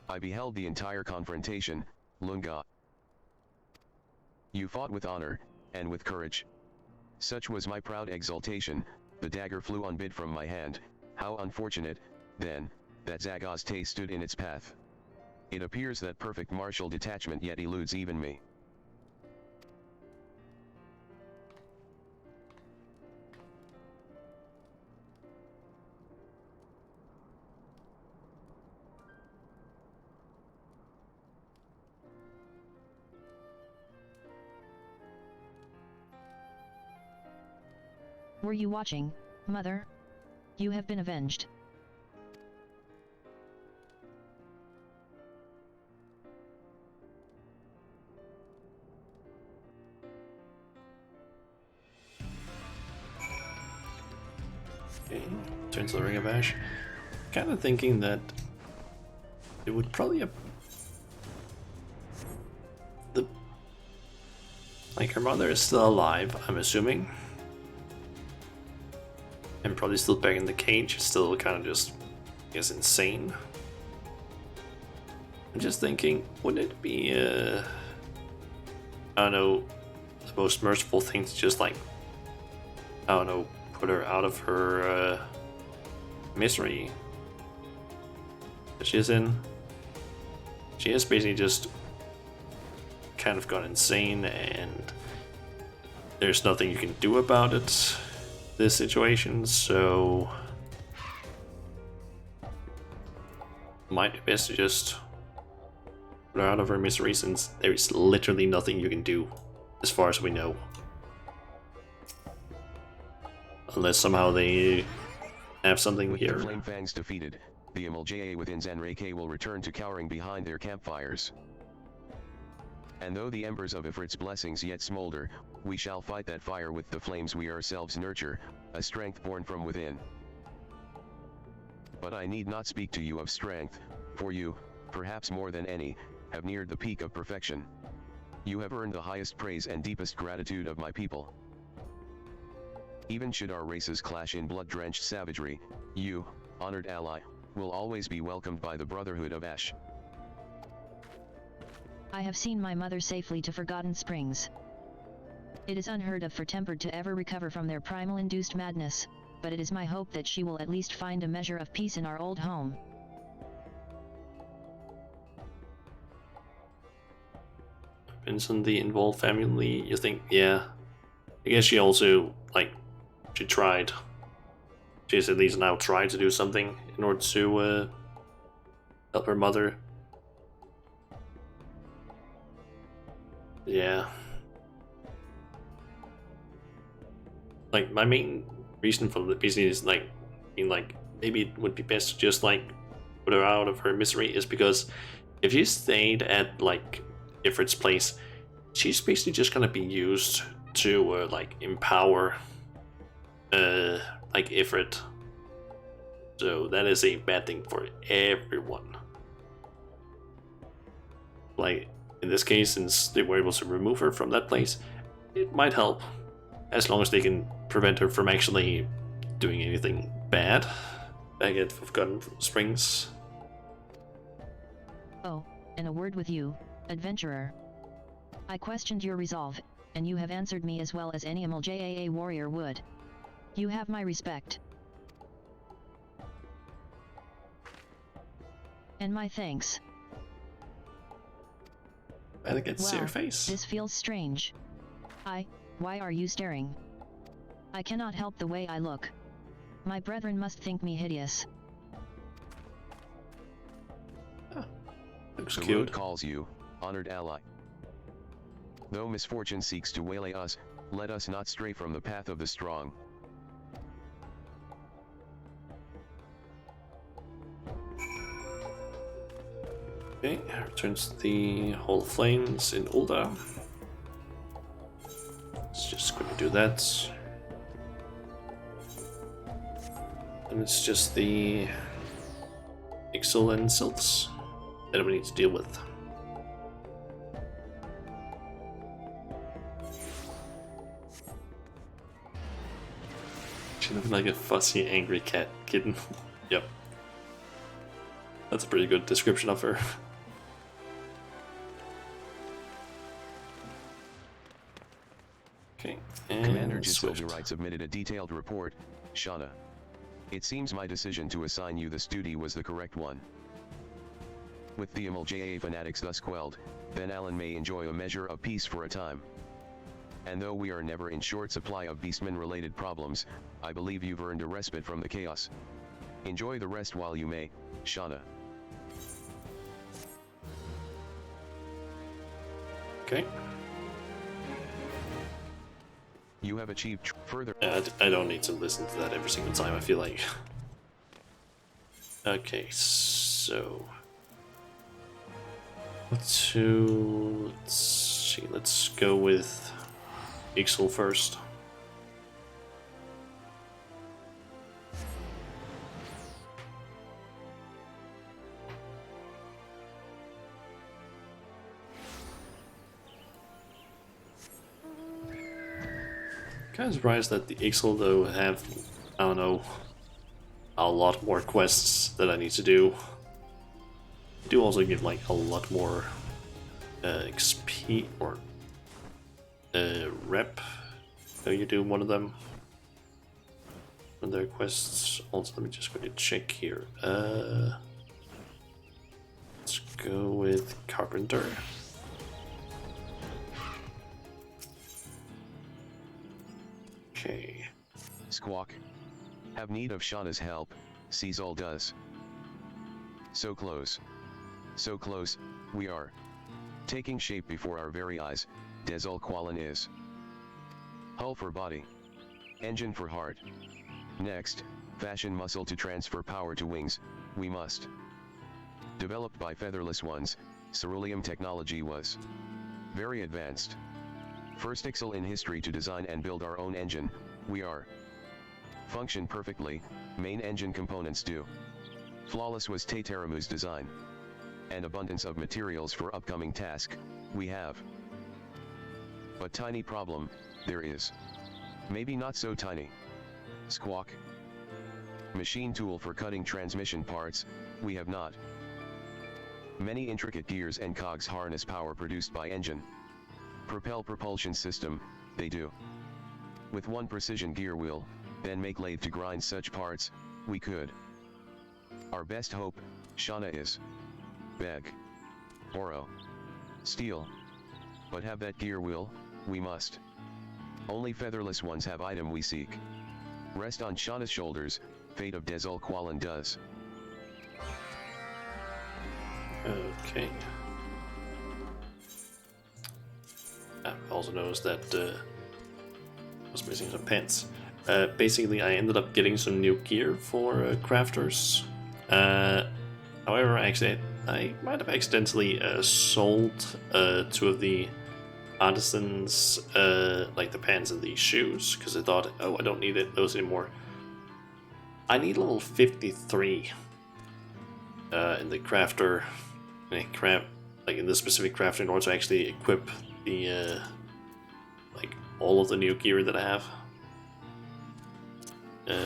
I beheld the entire confrontation, Lunga. You fought with honor, and with courage. Such was my proud exultation, the dagger flew unbid from my hand. How unfortunate, then, that Zagazte stood in its path. It appears that perfect martial detachment yet eludes even me. Were you watching, Mother? You have been avenged. Okay, turn to the Ring of Ash. Kind of thinking that it would probably like her mother is still alive, I'm assuming, and probably still back in the cage, still kind of just, I guess, insane. I'm just thinking, wouldn't it be I don't know, the most merciful thing to just like, I don't know, put her out of her misery that she's in. She has basically just kind of gone insane, and there's nothing you can do about it, this situation, so might be best to just put her out of her misery, since there is literally nothing you can do as far as we know. Unless somehow they have something With here. the Flame Fangs defeated, the Imljaa within Zanreke will return to cowering behind their campfires. And though the embers of Ifrit's blessings yet smolder, we shall fight that fire with the flames we ourselves nurture, a strength born from within. But I need not speak to you of strength, for you, perhaps more than any, have neared the peak of perfection. You have earned the highest praise and deepest gratitude of my people. Even should our races clash in blood-drenched savagery, you, honored ally, will always be welcomed by the Brotherhood of Ash. I have seen my mother safely to Forgotten Springs. It is unheard of for Tempered to ever recover from their primal-induced madness, but it is my hope that she will at least find a measure of peace in our old home. Depends on the involved family, you think, yeah. I guess she also, like, she tried. She's at least now tried to do something in order to help her mother. Yeah. Like, my main reason for the business is, like, being like, maybe it would be best to just, like, put her out of her misery, is because if she stayed at, like, Ifrit's place, she's basically just gonna be used to, like, empower, like, Ifrit. So that is a bad thing for everyone. Like, in this case, since they were able to remove her from that place, it might help, as long as they can prevent her from actually doing anything bad back at Forgotten Springs. Oh, and a word with you, adventurer. I questioned your resolve, and you have answered me as well as any MLJAA warrior would. You have my respect. And my thanks. I think it's Well, your face. this feels strange. Why are you staring? I cannot help the way I look. My brethren must think me hideous. Looks The cute. road calls you, honored ally. Though misfortune seeks to waylay us, let us not stray from the path of the strong. Okay, returns to the Hall of Flames in Ulda. Let's just quickly do that. And it's just the Ixal and Sylphs that we need to deal with. She looks like a fussy, angry cat kitten. Yep. That's a pretty good description of her. Okay, and Commander Swift. Gisilda submitted a detailed report, Shauna. It seems my decision to assign you this duty was the correct one. With the MLJA fanatics thus quelled, Ben Allen may enjoy a measure of peace for a time. And though we are never in short supply of beastman-related problems, I believe you've earned a respite from the chaos. Enjoy the rest while you may, Shauna. Okay. You have achieved further. I don't need to listen to that every single time, I feel like. Okay, so... Let's see, let's go with Ixal first. Kind of surprised that the Ixal though have, I don't know, a lot more quests that I need to do. They do also give like a lot more XP or rep. So you do one of them. And their quests. Also, let me just quickly check here. Let's go with Carpenter. Okay. Squawk. Have need of Shauna's help, Cecil does. So close. So close, we are. Taking shape before our very eyes, Dezul Qualan is. Hull for body. Engine for heart. Next, fashion muscle to transfer power to wings, we must. Developed by featherless ones, ceruleum technology was very advanced. First Ixal in history to design and build our own engine, we are. Function perfectly, main engine components do. Flawless was Tataramu's design. And abundance of materials for upcoming task, we have. But tiny problem, there is. Maybe not so tiny. Squawk. Machine tool for cutting transmission parts, we have not. Many intricate gears and cogs harness power produced by engine. Propulsion system, they do. With one precision gear wheel, then make lathe to grind such parts, we could. Our best hope, Shauna is. Beg. Oro. Steel. But have that gear wheel, we must. Only featherless ones have item we seek. Rest on Shauna's shoulders, fate of Dezul Qualan does. Okay. I also noticed that I was missing some pants. Basically, I ended up getting some new gear for crafters. However, I might have accidentally sold two of the artisans, like the pants and the shoes, because I thought, oh, I don't need those anymore. I need level 53 in the crafter, like in this specific crafter, in order to actually equip the like all of the new gear that I have,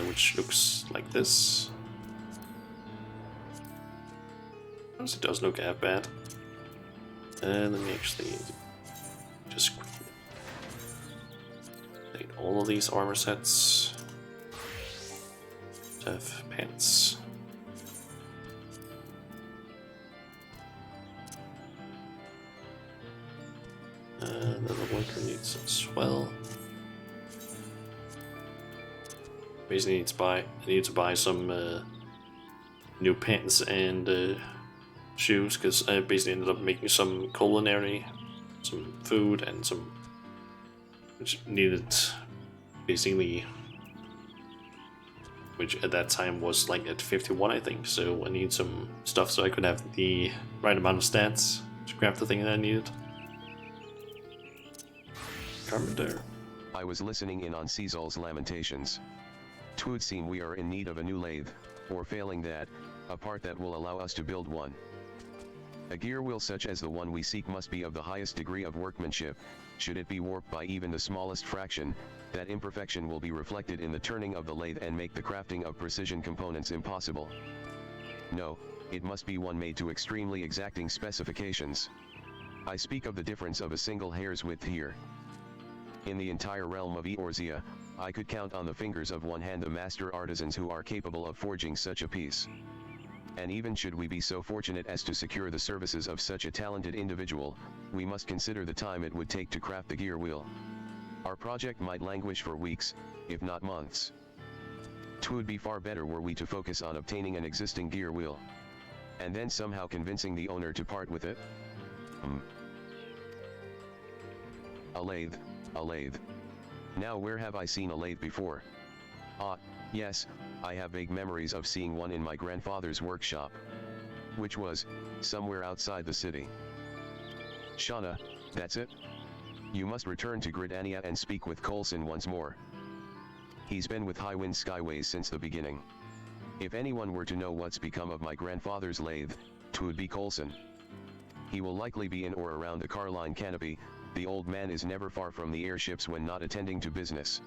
which looks like this. It does look that bad. Let me actually just Need all of these armor sets. Have pants. Then the worker needs as well. Basically, I need to buy some new pants and shoes because I basically ended up making some culinary, some food, and some which needed basically, which at that time was like at 51, I think. So I need some stuff so I could have the right amount of stats to craft the thing that I needed. Carpenter. I was listening in on Caesar's lamentations. 'Twould seem we are in need of a new lathe, or failing that, a part that will allow us to build one. A gear wheel such as the one we seek must be of the highest degree of workmanship. Should it be warped by even the smallest fraction, that imperfection will be reflected in the turning of the lathe and make the crafting of precision components impossible. No, it must be one made to extremely exacting specifications. I speak of the difference of a single hair's width here. In the entire realm of Eorzea, I could count on the fingers of one hand the master artisans who are capable of forging such a piece. And even should we be so fortunate as to secure the services of such a talented individual, we must consider the time it would take to craft the gear wheel. Our project might languish for weeks, if not months. 'Twould be far better were we to focus on obtaining an existing gear wheel, and then somehow convincing the owner to part with it. A lathe, a lathe. Now where have I seen a lathe before? Ah, yes, I have vague memories of seeing one in my grandfather's workshop, which was somewhere outside the city. Shauna, that's it? You must return to Gridania and speak with Coulson once more. He's been with Highwind Skyways since the beginning. If anyone were to know what's become of my grandfather's lathe, 'twould be Coulson. He will likely be in or around the Carline canopy. The old man is never far from the airships when not attending to business.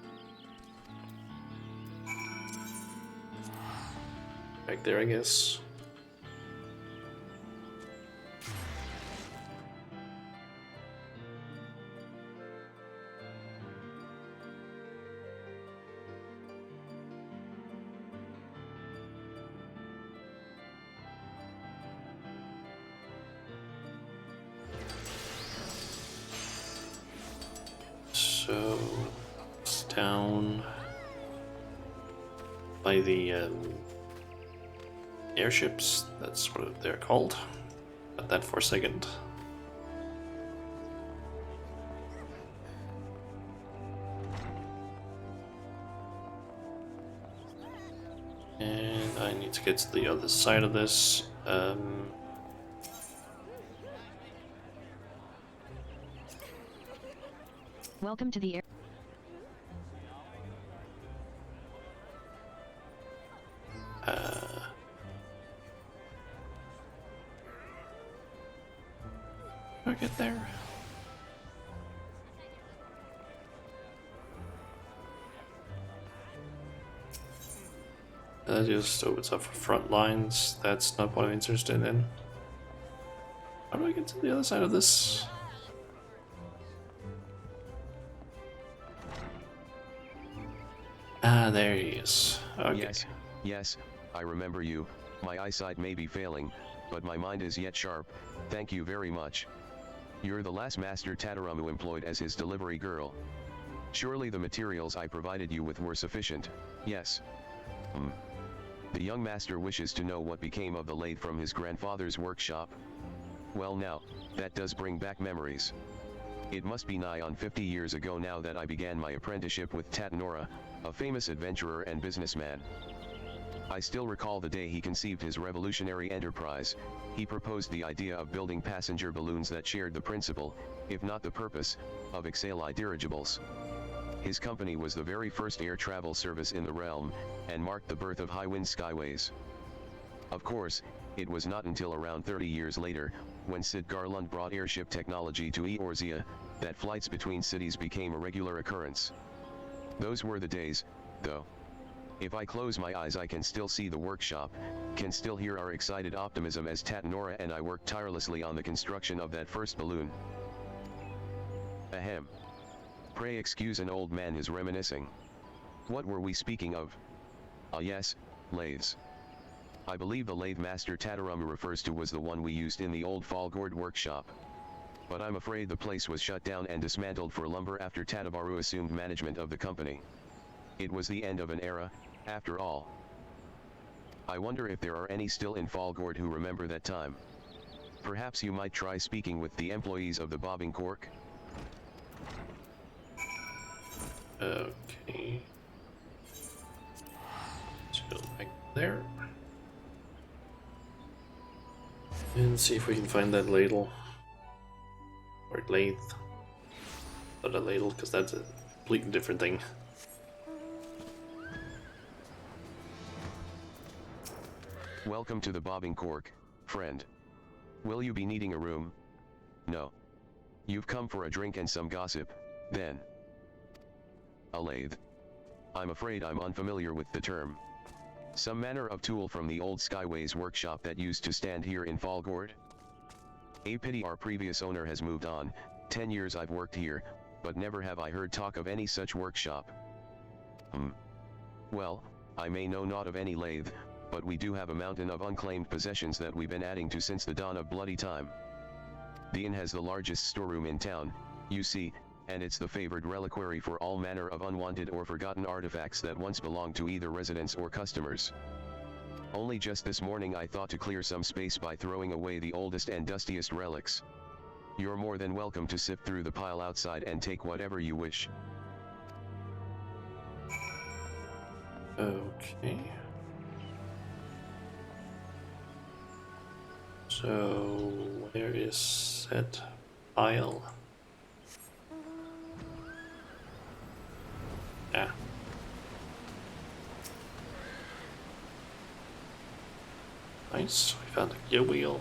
Back there, I guess. So it's down by the airships. That's what they're called. Got that for a second. And I need to get to the other side of this. Welcome to the air. I'll get there. That just opens up for front lines. That's not what I'm interested in. How do I get to the other side of this? Ah, there he is. Okay. Yes, I remember you. My eyesight may be failing, but my mind is yet sharp. Thank you very much. You're the last master Tataramu employed as his delivery girl. Surely the materials I provided you with were sufficient. Yes. The young master wishes to know what became of the lathe from his grandfather's workshop. Well now, that does bring back memories. It must be nigh on 50 years ago now that I began my apprenticeship with Tatanora, a famous adventurer and businessman. I still recall the day he conceived his revolutionary enterprise. He proposed the idea of building passenger balloons that shared the principle, if not the purpose, of XIV dirigibles. His company was the very first air travel service in the realm, and marked the birth of Highwind Skyways. Of course, it was not until around 30 years later, when Sid Garlund brought airship technology to Eorzea, that flights between cities became a regular occurrence. Those were the days, though. If I close my eyes I can still see the workshop, can still hear our excited optimism as Tatanora and I worked tirelessly on the construction of that first balloon. Ahem. Pray excuse, an old man is reminiscing. What were we speaking of? Ah yes, lathes. I believe the lathe master Tadaramu refers to was the one we used in the old Falgord workshop. But I'm afraid the place was shut down and dismantled for lumber after Tadabaru assumed management of the company. It was the end of an era, after all. I wonder if there are any still in Falgord who remember that time. Perhaps you might try speaking with the employees of the Bobbing Cork? Okay. Let's go back there. And see if we can find that ladle. Or lathe. Not a ladle, because that's a completely different thing. Welcome to the Bobbing Cork, friend. Will you be needing a room? No. You've come for a drink and some gossip, then. A lathe. I'm afraid I'm unfamiliar with the term. Some manner of tool from the old Skyways workshop that used to stand here in Falgord? A pity our previous owner has moved on. 10 years I've worked here, but never have I heard talk of any such workshop. Well, I may know not of any lathe, but we do have a mountain of unclaimed possessions that we've been adding to since the dawn of bloody time. The inn has the largest storeroom in town, you see, and it's the favored reliquary for all manner of unwanted or forgotten artifacts that once belonged to either residents or customers. Only just this morning I thought to clear some space by throwing away the oldest and dustiest relics. You're more than welcome to sift through the pile outside and take whatever you wish. Okay. So, where is that pile? Ah. Nice, we found a gear wheel.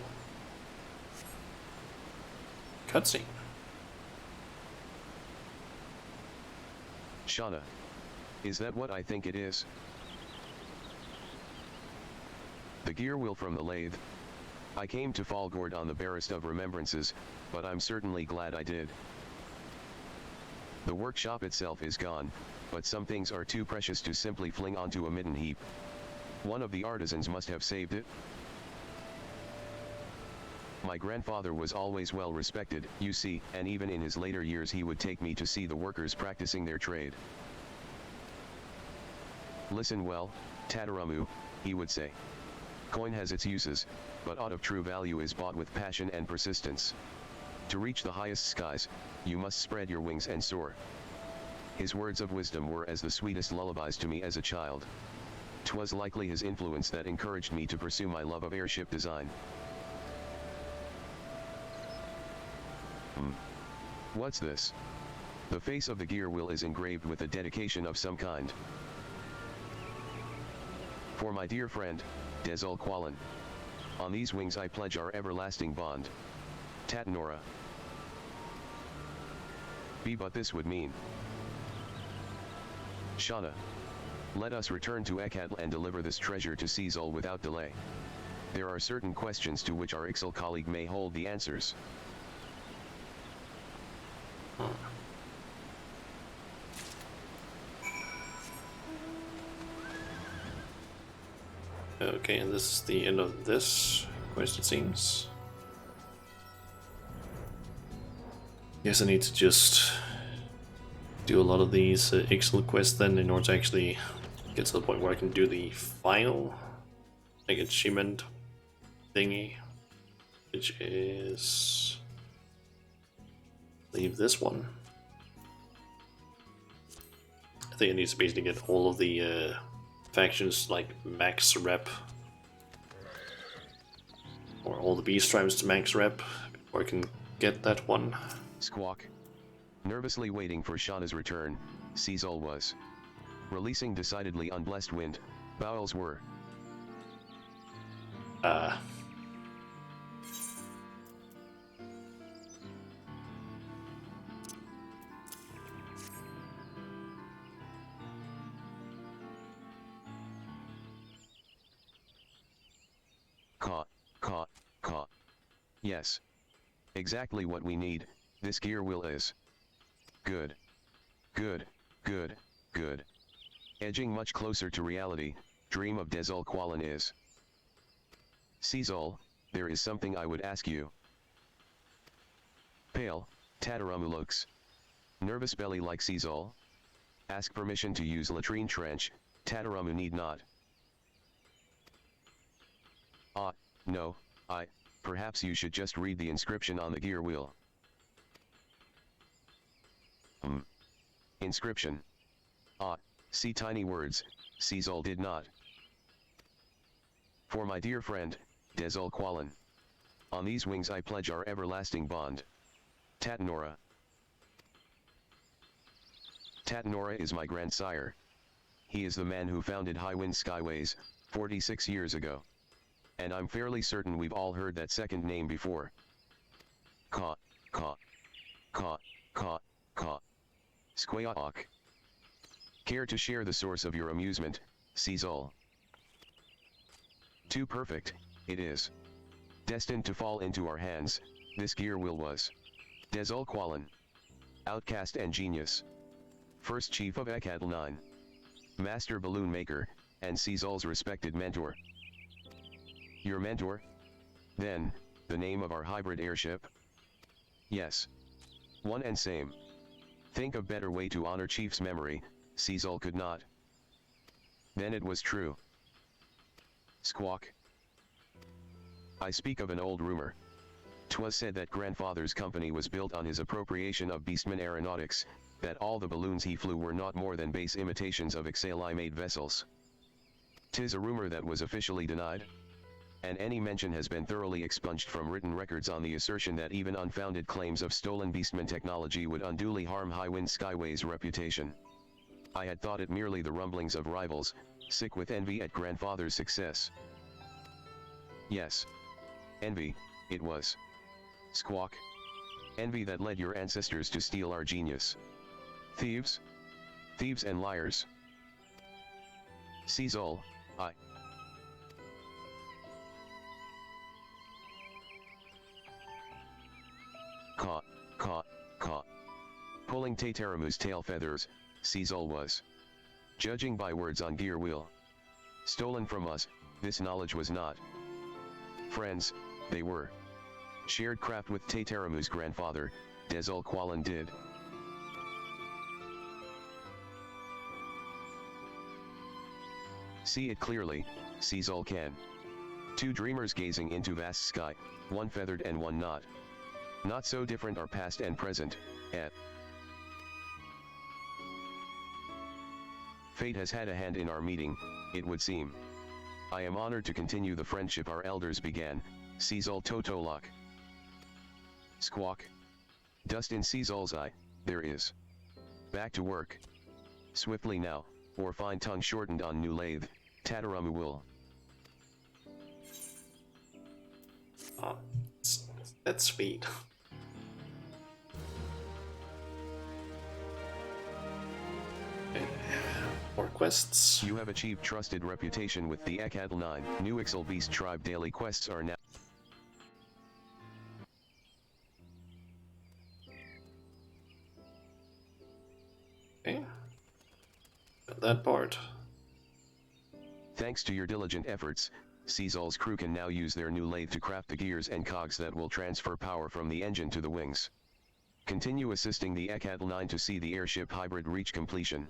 Cutscene. Shauna. Is that what I think it is? The gear wheel from the lathe. I came to Falgord on the barest of remembrances, but I'm certainly glad I did. The workshop itself is gone, but some things are too precious to simply fling onto a midden heap. One of the artisans must have saved it. My grandfather was always well respected, you see, and even in his later years he would take me to see the workers practicing their trade. Listen well, Tadaramu, he would say. Coin has its uses, but aught of true value is bought with passion and persistence. To reach the highest skies, you must spread your wings and soar. His words of wisdom were as the sweetest lullabies to me as a child. 'Twas likely his influence that encouraged me to pursue my love of airship design. What's this? The face of the gear wheel is engraved with a dedication of some kind. For my dear friend, Desul Qualan. On these wings I pledge our everlasting bond. Tatanora. Be but this would mean. Shauna. Let us return to Ekatl and deliver this treasure to Cecil without delay. There are certain questions to which our Ixal colleague may hold the answers. Okay, and this is the end of this quest, it seems. Guess I need to just do a lot of these Ixal quests then in order to actually get to the point where I can do the final like achievement thingy, which is leave this one. I think I need to basically get all of the factions like max rep, or all the beast tribes to max rep before I can get that one. Squawk. Nervously waiting for Shauna's return, Cecil was. Releasing decidedly unblessed wind, bowels were. Caught. Yes. Exactly what we need, this gear wheel is. Good. Good, good, good. Edging much closer to reality, dream of Dezul Qualan is. Cizol, there is something I would ask you. Pale, Tataramu looks. Nervous belly like Cizol. Ask permission to use latrine trench, Tataramu need not. Ah, no, perhaps you should just read the inscription on the gear wheel. Inscription. Ah, see tiny words, Cizol did not. For my dear friend, Dezul Qualan. On these wings I pledge our everlasting bond. Tatanora. Tatanora is my grandsire. He is the man who founded Highwind Skyways, 46 years ago. And I'm fairly certain we've all heard that second name before. Ka, ka, ka, ka, ka. Squayaok. Care to share the source of your amusement, Cizol? Too perfect, it is. Destined to fall into our hands, this gear wheel was. Dezul Qualan. Outcast and genius. First chief of XIV. Master balloon maker, and Cizol's respected mentor. Your mentor? Then, the name of our hybrid airship? Yes. One and same. Think of better way to honor chief's memory, Cizol could not. Then it was true. Squawk. I speak of an old rumor. 'Twas said that grandfather's company was built on his appropriation of Beastman aeronautics, that all the balloons he flew were not more than base imitations of XIV-made vessels. 'Tis a rumor that was officially denied. And any mention has been thoroughly expunged from written records on the assertion that even unfounded claims of stolen Beastman technology would unduly harm Highwind Skyway's reputation. I had thought it merely the rumblings of rivals, sick with envy at grandfather's success. Yes. Envy, it was. Squawk. Envy that led your ancestors to steal our genius. Thieves? Thieves and liars. Cizol, I. Ca, ca, ca. Pulling Tataramu's tail feathers, Cizol was. Judging by words on gear wheel. Stolen from us, this knowledge was not. Friends, they were. Shared craft with Tataramu's grandfather, Dezul Qualan did. See it clearly, Cizol can. Two dreamers gazing into vast sky, one feathered and one not. Not so different are past and present, eh? Fate has had a hand in our meeting, it would seem. I am honored to continue the friendship our elders began, Cizol Totolok. Squawk. Dust in Cizol's eye, there is. Back to work. Swiftly now, or fine tongue shortened on new lathe, Tataramu will. Oh, that's sweet. More quests. You have achieved trusted reputation with the XIV. New Ixal Beast Tribe daily quests are now. Okay. Got that part. Thanks to your diligent efforts, Cizol's crew can now use their new lathe to craft the gears and cogs that will transfer power from the engine to the wings. Continue assisting the XIV to see the airship hybrid reach completion.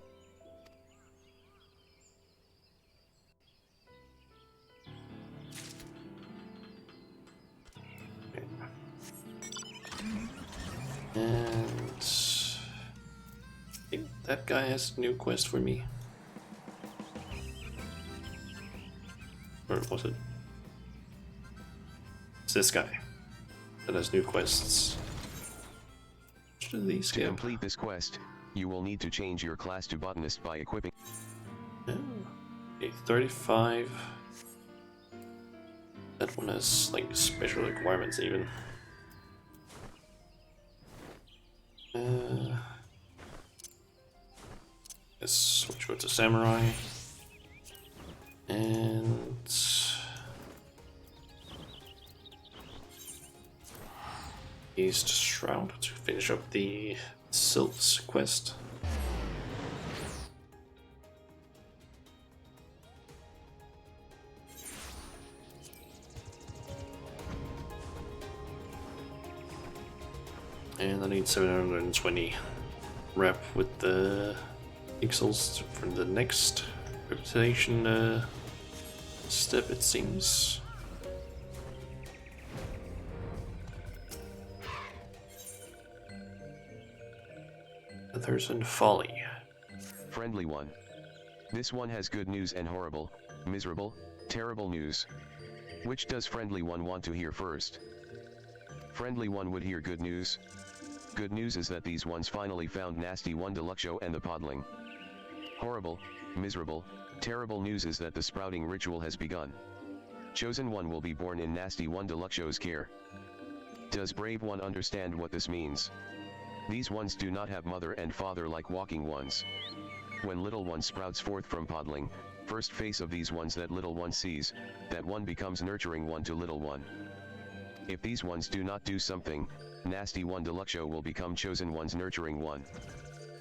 And I think that guy has a new quest for me. Or was it? It's this guy that has new quests. Which do these To give? complete this quest, you will need to change your class to botanist by equipping. Oh, okay, 35. That one has like special requirements even. Let's switch over to Samurai. And East Shroud to finish up the Sylphs quest. And I need 720 rep with the pixels for the next representation step, it seems. Others in folly. Friendly one. This one has good news and horrible, miserable, terrible news. Which does friendly one want to hear first? Friendly one would hear good news. Good news is that these ones finally found Nasty One Deluxo and the podling. Horrible, miserable, terrible news is that the sprouting ritual has begun. Chosen one will be born in Nasty One Deluxo's care. Does Brave One understand what this means? These ones do not have mother and father like walking ones. When little one sprouts forth from podling, first face of these ones that little one sees, that one becomes nurturing one to little one. If these ones do not do something, Nasty One Deluxo will become chosen one's nurturing one.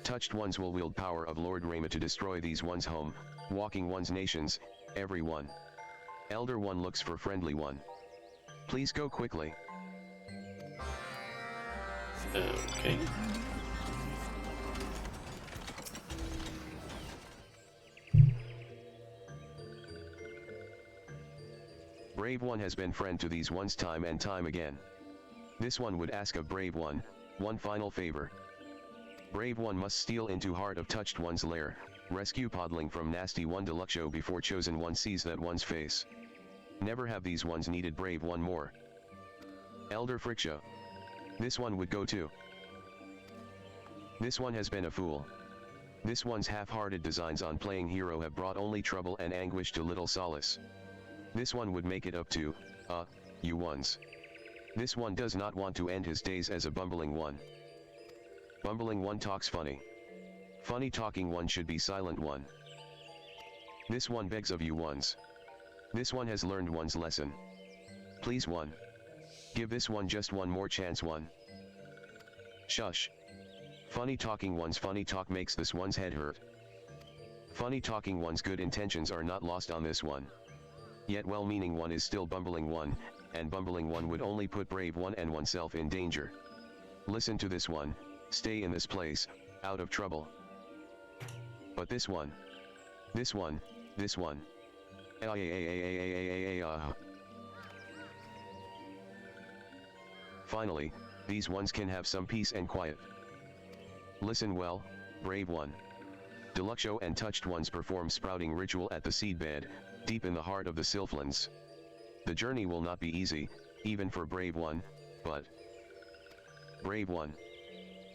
Touched ones will wield power of Lord Rama to destroy these ones home, walking ones nations, everyone. Elder one looks for friendly one. Please go quickly. Okay. Brave one has been friend to these ones time and time again. This one would ask of Brave one final favor. Brave one must steal into heart of touched one's lair, rescue podling from Nasty One Deluxo before chosen one sees that one's face. Never have these ones needed Brave one more. Elder Frickshow. This one would go too. This one has been a fool. This one's half-hearted designs on playing hero have brought only trouble and anguish to little solace. This one would make it up to, you ones. This one does not want to end his days as a bumbling one. Bumbling one talks funny. Funny talking one should be silent one. This one begs of you ones. This one has learned one's lesson. Please one. Give this one just one more chance one. Shush. Funny talking one's funny talk makes this one's head hurt. Funny talking one's good intentions are not lost on this one. Yet well-meaning one is still bumbling one, and bumbling one would only put brave one and oneself in danger. Listen to this one, stay in this place, out of trouble. But this one. This one, this one. Finally, these ones can have some peace and quiet. Listen well, brave one. Deluxo and touched ones perform sprouting ritual at the seedbed, deep in the heart of the Sylphlands. The journey will not be easy, even for brave one, but... Brave one.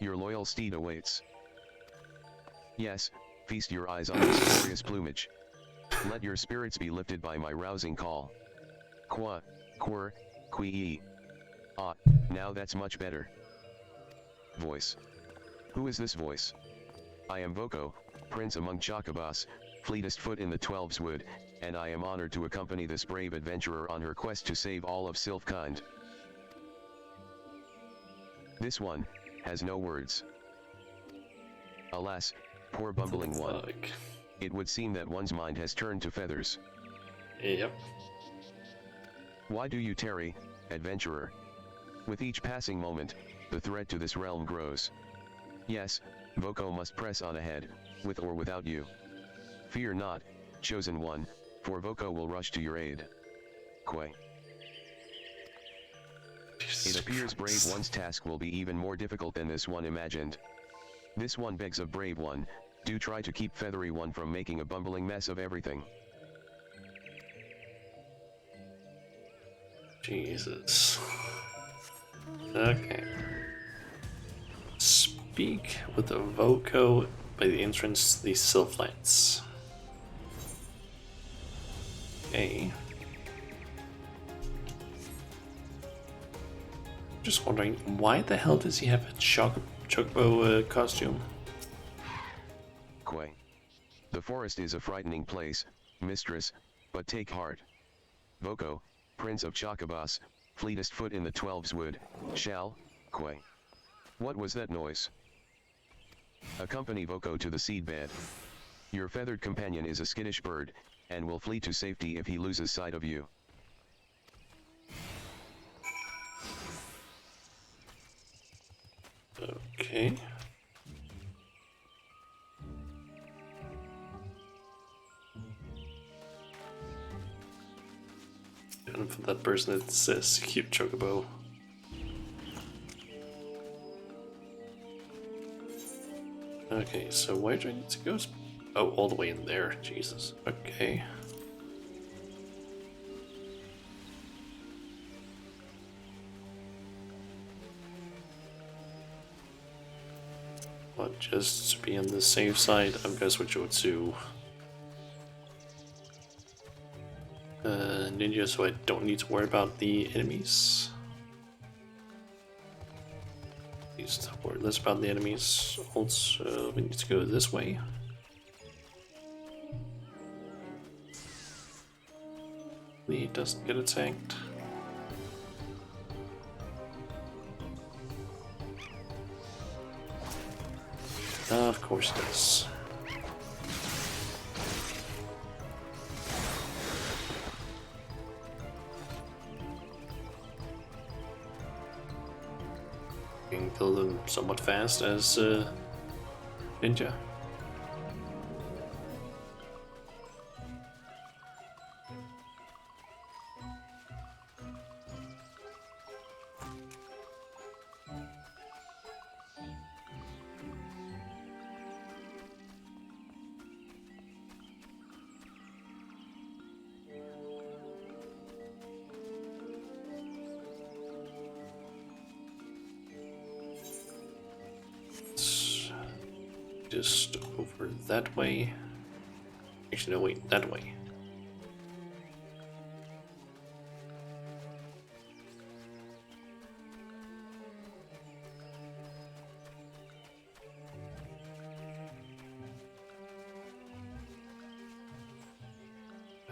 Your loyal steed awaits. Yes, feast your eyes on this glorious plumage. Let your spirits be lifted by my rousing call. Qua, quer, qui. Ah, now that's much better. Voice. Who is this voice? I am Voko, prince among Chocobos, fleetest foot in the Twelves Wood, and I am honored to accompany this brave adventurer on her quest to save all of Sylphkind. This one has no words. Alas, poor bumbling one. It would seem that one's mind has turned to feathers. Yep. Why do you tarry, adventurer? With each passing moment, the threat to this realm grows. Yes, Voko must press on ahead, with or without you. Fear not, chosen one, for Voko will rush to your aid. Quay. It appears brave one's task will be even more difficult than this one imagined. This one begs of brave one, do try to keep feathery one from making a bumbling mess of everything. Jesus. Okay. Speak with the Voko by the entrance to the Sylphlands. Okay. Just wondering, why the hell does he have a chocobo costume? Quay. The forest is a frightening place, mistress, but take heart. Voko, prince of Chocobos, fleetest foot in the Twelves Wood, shall, Quay. What was that noise? Accompany Voko to the seedbed. Your feathered companion is a skittish bird, and will flee to safety if he loses sight of you. Okay. And for that person that says cute chocobo. Okay, so where do I need to go? Oh, all the way in there. Jesus. Okay. But just to be on the safe side, I'm gonna switch over to ninja, so I don't need to worry about the enemies. At least worry less about the enemies. Also, we need to go this way. He doesn't get attacked. Of course it does. You can kill them somewhat fast as ninja. Just over that way. Actually, no, wait, that way.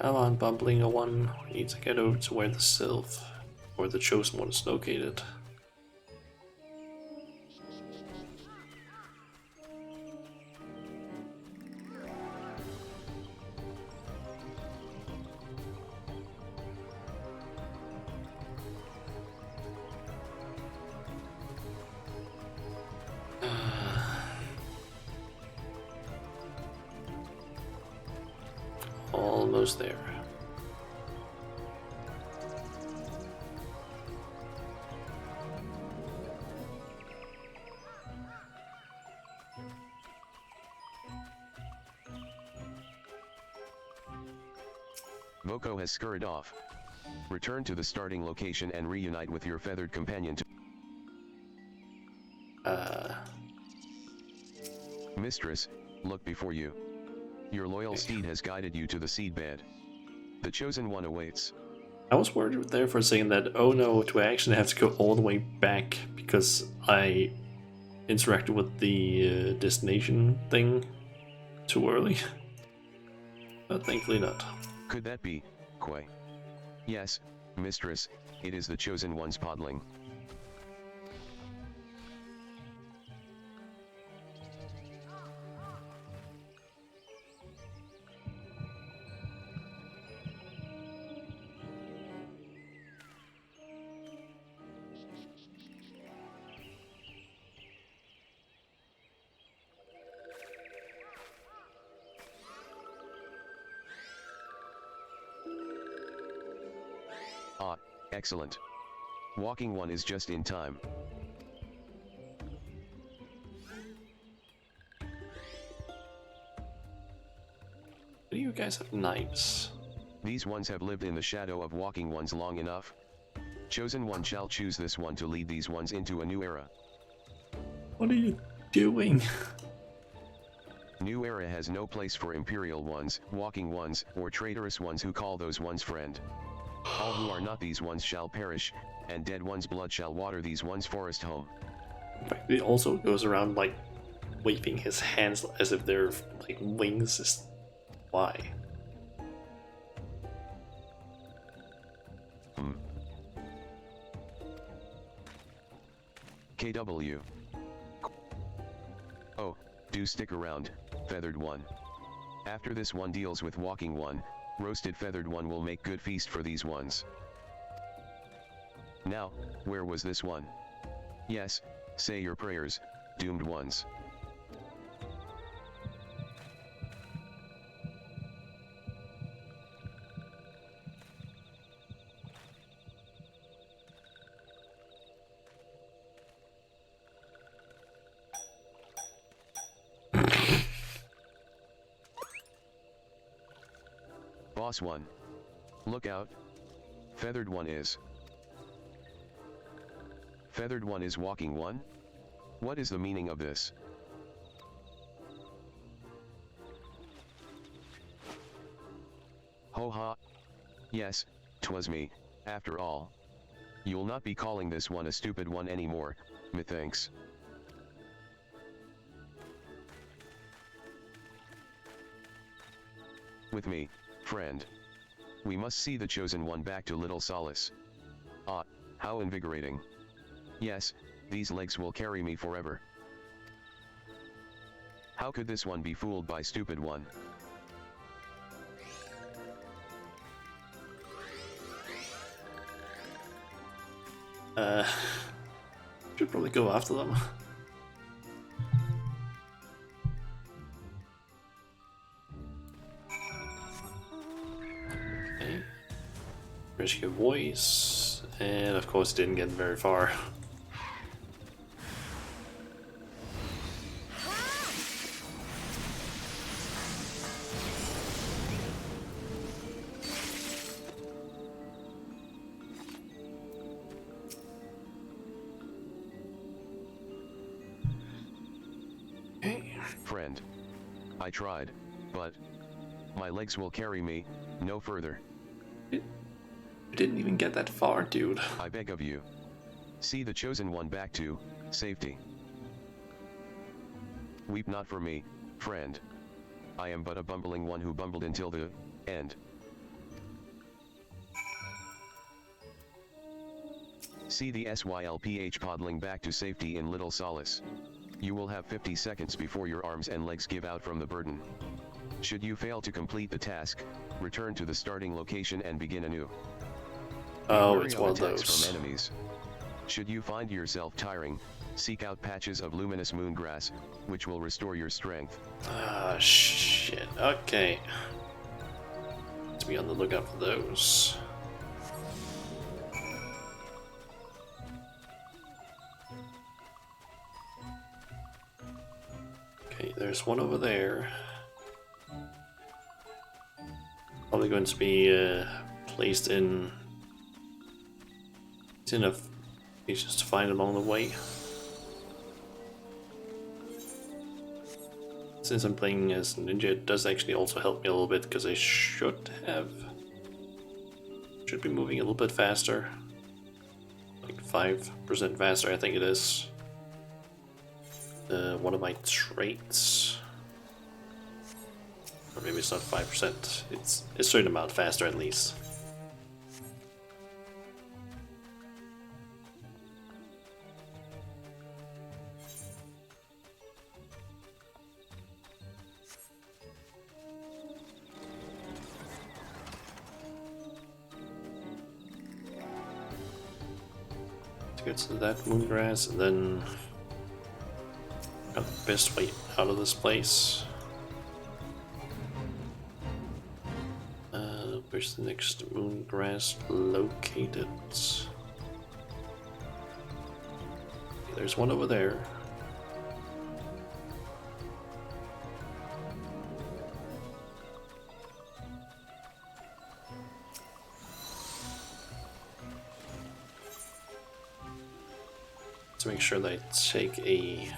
Come on, bumbling one. We need to get over to where the Sylph, or the Chosen One, is located. Almost there. Voko has scurried off. Return to the starting location and reunite with your feathered companion to Mistress, look before you. Your loyal steed has guided you to the seedbed. The Chosen One awaits. I was worried there for a second that, oh no, do I actually have to go all the way back because I interacted with the destination thing too early? But thankfully not. Could that be, Quay? Yes, Mistress, it is the Chosen One's podling. Ah, excellent. Walking One is just in time. Do you guys have knives? These ones have lived in the shadow of Walking Ones long enough. Chosen One shall choose this one to lead these ones into a new era. What are you doing? New era has no place for Imperial ones, Walking Ones, or traitorous ones who call those ones friend. All who are not these ones shall perish, and dead one's blood shall water these one's forest home. In fact, he also goes around like waving his hands as if they're like wings. Why? KW. Oh, do stick around, Feathered One. After this one deals with Walking One, Roasted Feathered One will make good feast for these ones. Now, where was this one? Yes, Say your prayers, doomed ones. Boss 1. Look out. Feathered one is. Feathered one is walking one? What is the meaning of this? Ho ha. Yes, 'twas me, after all. You'll not be calling this one a stupid one anymore, methinks. With me, friend. We must see the chosen one back to Little Solace. Ah, how invigorating. Yes, these legs will carry me forever. How could this one be fooled by stupid one? Should probably go after them. Okay. Rescue voice, and of course didn't get very far. Friend. I tried, but my legs will carry me no further. You didn't even get that far, dude. I beg of you. See the chosen one back to safety. Weep not for me, friend. I am but a bumbling one who bumbled until the end. See the SYLPH podling back to safety in Little Solace. You will have 50 seconds before your arms and legs give out from the burden. Should you fail to complete the task, return to the starting location and begin anew. Oh, Beware it's of one of attacks those. from enemies. Should you find yourself tiring, seek out patches of luminous moongrass, which will restore your strength. Ah, shit. Okay. Let's be on the lookout for those. Okay, there's one over there. Probably going to be placed in. It's enough pieces to find along the way. Since I'm playing as ninja, it does actually also help me a little bit because I should be moving a little bit faster, like 5% faster, I think it is. One of my traits, or maybe it's not 5%. It's a certain amount faster at least. To get to that moongrass, and then got the best way out of this place. Where's the next moongrass located? Okay, there's one over there. To make sure that I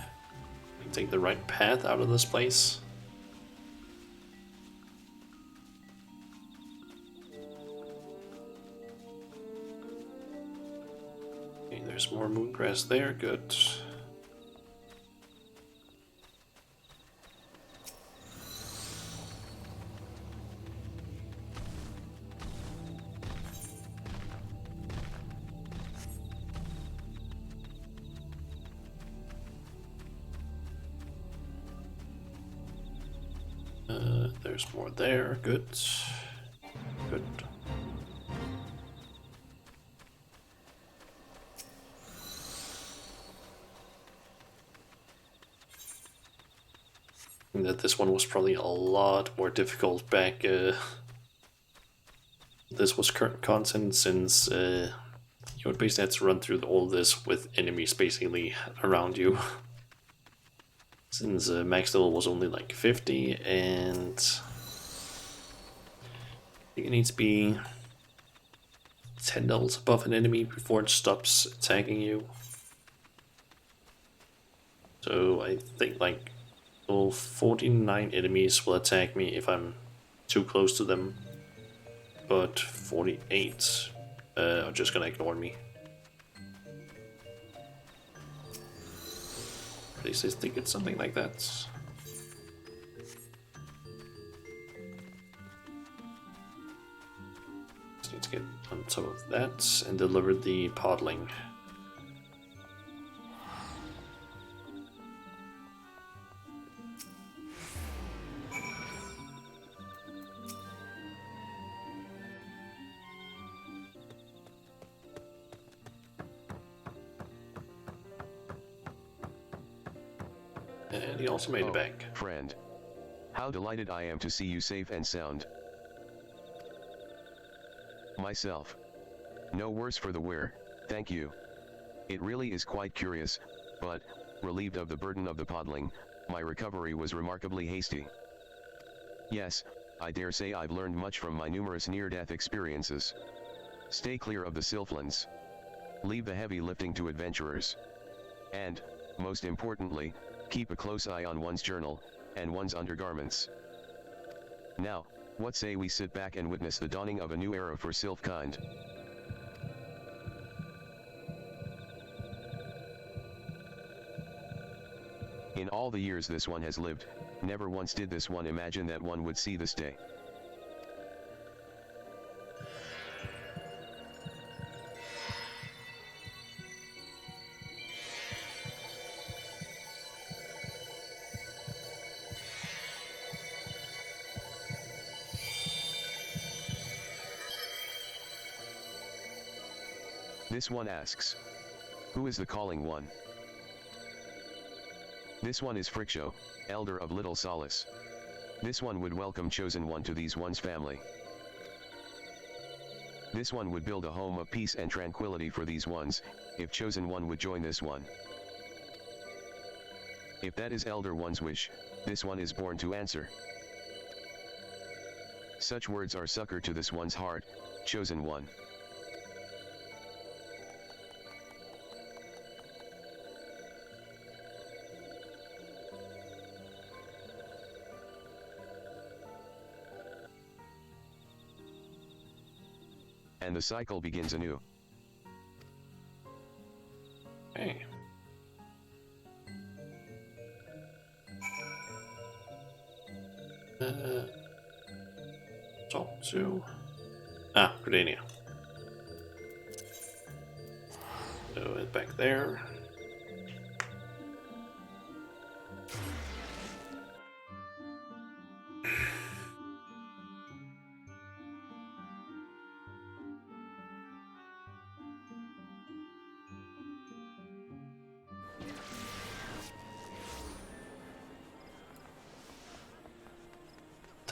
take the right path out of this place. Okay, there's more moongrass there, good. There's more there, good. Good. And that this one was probably a lot more difficult back. This was current content since you would basically have to run through all this with enemies basically around you. Since max level was only like 50, and I think it needs to be 10 levels above an enemy before it stops attacking you. So I think like 49 enemies will attack me if I'm too close to them, but 48 are just gonna ignore me. At least I think it's something like that. Just need to get on top of that and deliver the podling. And he also made it back. Friend. How delighted I am to see you safe and sound. Myself. No worse for the wear, thank you. It really is quite curious, but, relieved of the burden of the podling, my recovery was remarkably hasty. Yes, I dare say I've learned much from my numerous near-death experiences. Stay clear of the Sylphlands. Leave the heavy lifting to adventurers. And, most importantly, keep a close eye on one's journal, and one's undergarments. Now, what say we sit back and witness the dawning of a new era for Sylphkind? In all the years this one has lived, never once did this one imagine that one would see this day. This one asks, who is the calling one? This one is Frickshow, elder of Little Solace. This one would welcome Chosen One to these one's family. This one would build a home of peace and tranquility for these ones, if Chosen One would join this one. If that is Elder One's wish, this one is born to answer. Such words are succor to this one's heart, Chosen One. And the cycle begins anew. Hey. Talk to... Gridania. So it's back there.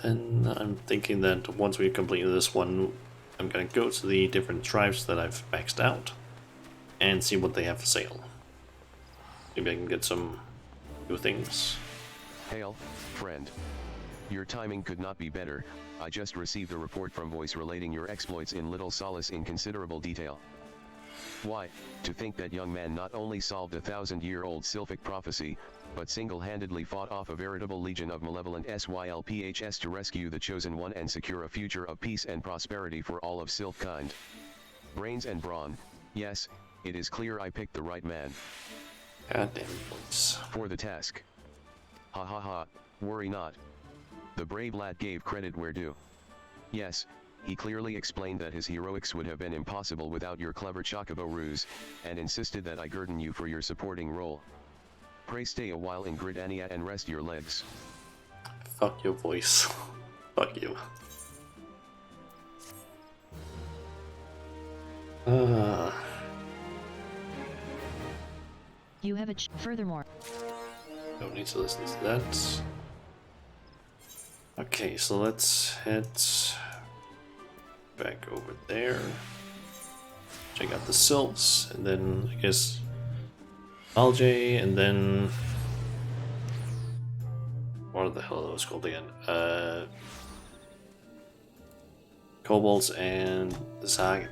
Then I'm thinking that once we've completed this one, I'm gonna go to the different tribes that I've maxed out and see what they have for sale. Maybe I can get some new things. Hail, friend. Your timing could not be better. I just received a report from Voice relating your exploits in Little Solace in considerable detail. Why, to think that young man not only solved a 1,000-year-old Sylphic prophecy, but single-handedly fought off a veritable legion of malevolent Sylphs to rescue the Chosen One and secure a future of peace and prosperity for all of Sylphkind. Brains and brawn, yes, it is clear I picked the right man. Goddamn voice. For the task. Ha ha ha, worry not. The brave lad gave credit where due. Yes, he clearly explained that his heroics would have been impossible without your clever chocobo ruse, and insisted that I guerdon you for your supporting role. Pray stay a while in Gridania and rest your legs. Fuck your voice. Fuck you. You have furthermore. Don't need to listen to that. Okay, so let's head back over there. Check out the Sylphs, and then I guess Algae, and then what the hell are those called again? Kobolds and the Sagan.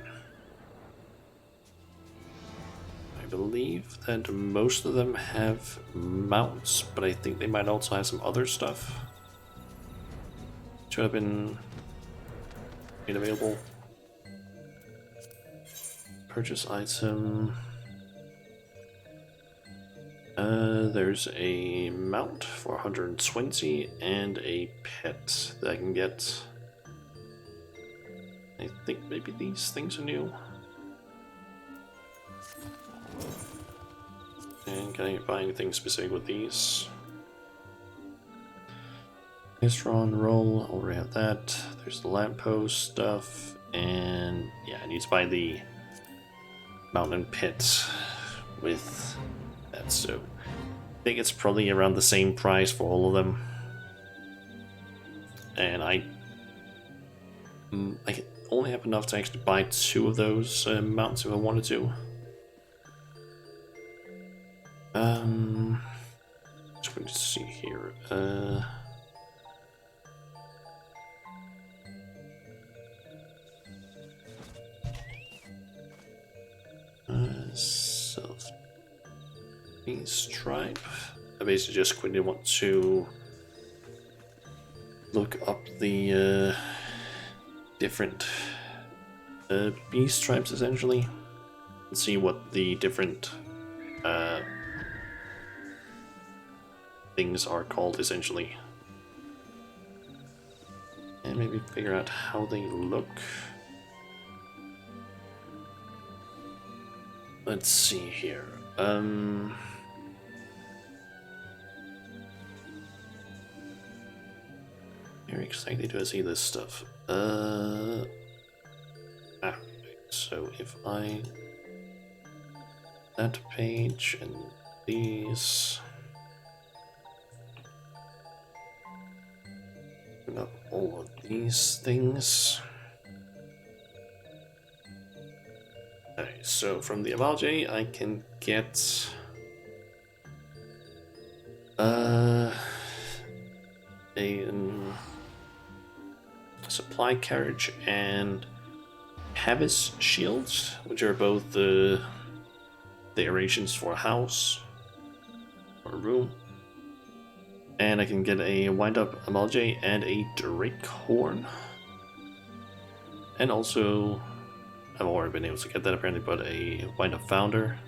I believe that most of them have mounts, but I think they might also have some other stuff. Should have been made available. Purchase item. There's a mount for 120 and a pet that I can get. I think maybe these things are new. And can I buy anything specific with these? Istron roll, already have that. There's the lamppost stuff, and yeah, I need to buy the mountain pit with that, so I think it's probably around the same price for all of them. And I only have enough to actually buy 2 of those mounts if I wanted to. Just going to see here. Stripe. I basically just quickly want to look up the different beast tribes essentially and see what the different things are called essentially, and maybe figure out how they look. Let's see here. Very excited to see this stuff. So if I that page and these, open up all of these things. Okay, so from the Amalje I can get a supply carriage and Habis shields, which are both the decorations for a house or a room. And I can get a wind-up Amalje and a Drake horn. And also, I've already been able to get that apparently, but a wind-up founder.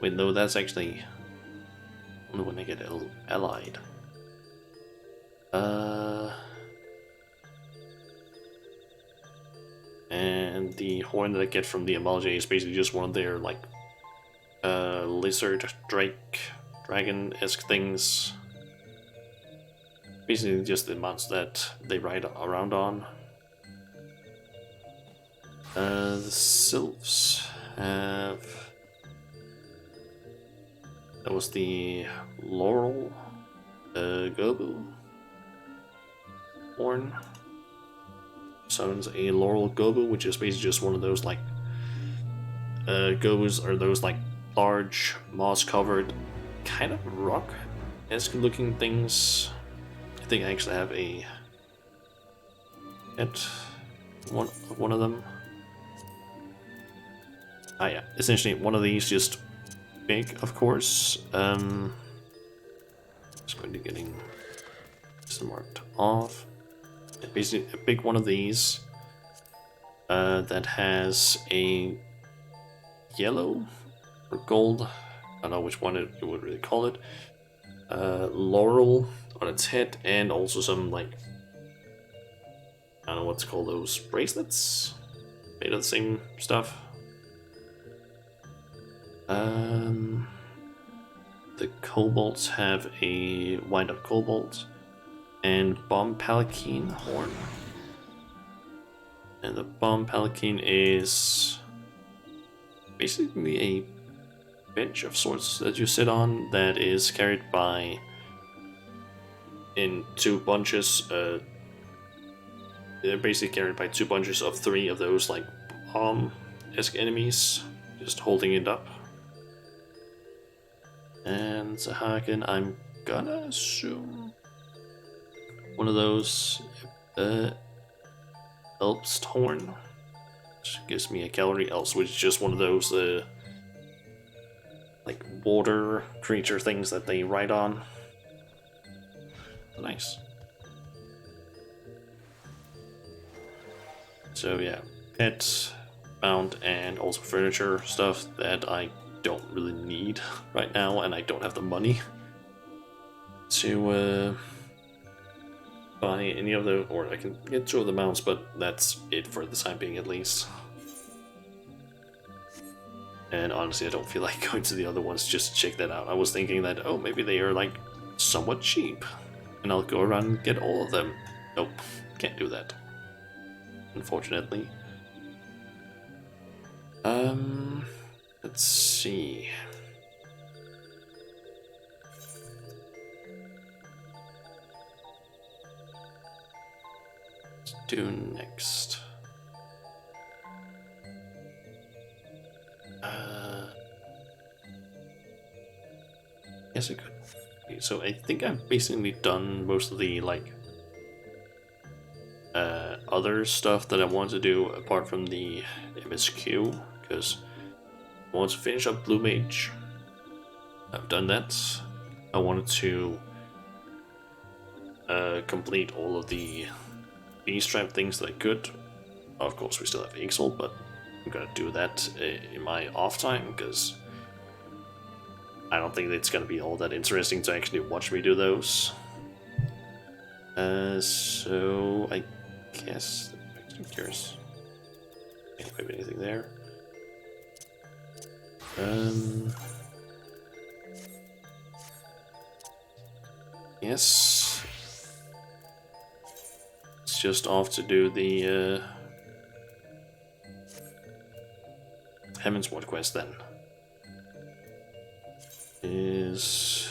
Wait, no, that's actually only when I get allied. And the horn that I get from the Amalje is basically just one of their like lizard, dragon-esque things. Basically just the mounts that they ride around on. The Sylphs have... That was the Laurel Gobu horn. Summons a Laurel Gobu, which is basically just one of those like Gobus are those like large moss-covered kind of rock-esque looking things. I think I actually have a at one of them. Ah yeah, essentially one of these, just big, of course. Just going to getting this marked off. Basically a big one of these that has a yellow or gold, I don't know which one you would really call it, laurel on its head, and also some like, I don't know what's called, those bracelets made of the same stuff. The kobolds have a wind-up kobold and bomb palanquin horn. And the bomb palanquin is basically a bench of sorts that you sit on that is carried by in 2 bunches. They're basically carried by 2 bunches of 3 of those like bomb-esque enemies, just holding it up. And Zahagen, I'm gonna assume one of those Elf's Horn, which gives me a calorie. Else, which is just one of those like water creature things that they ride on. Nice. So yeah, pets, mount, and also furniture stuff that I don't really need right now, and I don't have the money to buy any of the, or I can get 2 of the mounts, but that's it for the time being at least. And honestly, I don't feel like going to the other ones just to check that out. I was thinking that, oh, maybe they are like somewhat cheap, and I'll go around and get all of them. Nope, can't do that, unfortunately. Let's see. Let's do next. Yes, I could. Okay, so I think I've basically done most of the like other stuff that I want to do apart from the MSQ, because I want to finish up Blue Mage. I've done that. I wanted to complete all of the beast trap things that I could. Of course, we still have Ixal, but I'm gonna do that in my off time, because I don't think it's gonna be all that interesting to actually watch me do those. So I guess I'm curious. Can't have anything there. Yes. It's just off to do the Heavensward quest then. Is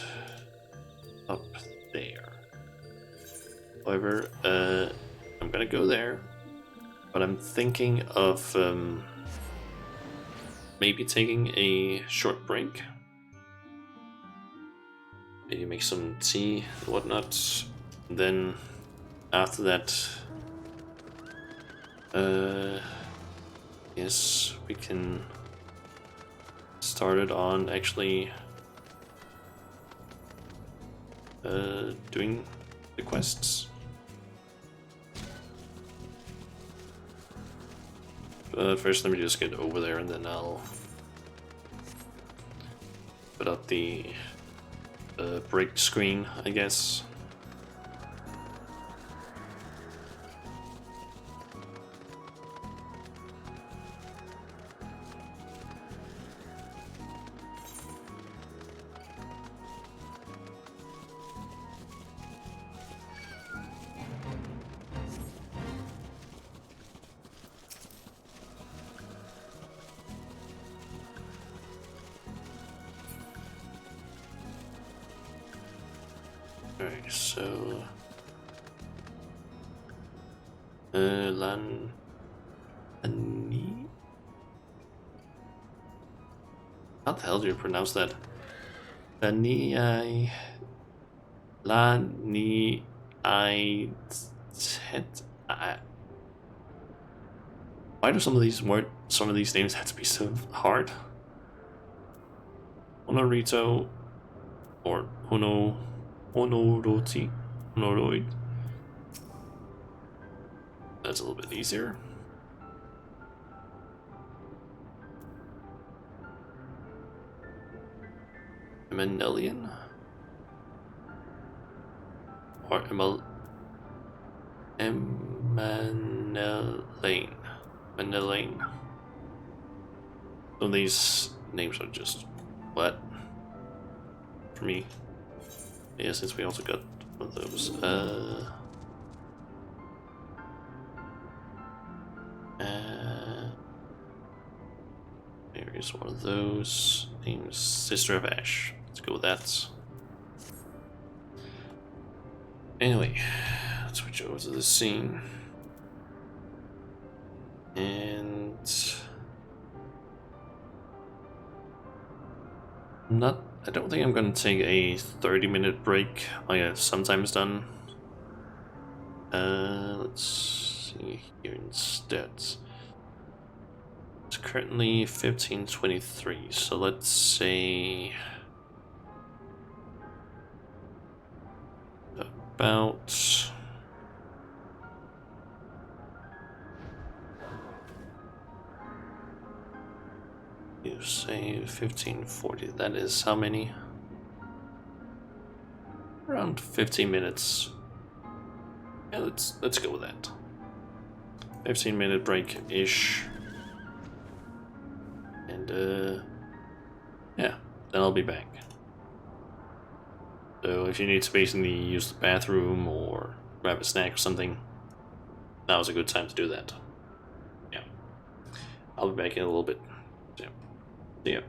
up there. However, I'm gonna go there, but I'm thinking of maybe taking a short break. Maybe make some tea and whatnot. And then after that, yes, we can start it on actually doing the quests. But first, let me just get over there, and then I'll put up the break screen, I guess. Alright, so Lani. How the hell do you pronounce that? Lani. Why do some of these names have to be so hard? Honorito or Honoroid. That's a little bit easier. Emanelian or Emanelane. So these names are just what for me. Yeah, since we also got one of those. There is one of those. Named Sister of Ash. Let's go with that. Anyway, let's switch over to the scene. And I don't think I'm gonna take a 30-minute break like I've sometimes done. Let's see here instead. It's currently 15:23, so let's say about you say 15:40. That is how many? Around 15 minutes. Yeah, let's go with that. 15-minute break-ish. And yeah, then I'll be back. So if you need to basically use the bathroom or grab a snack or something, now's a good time to do that. Yeah. I'll be back in a little bit. Yeah. See ya.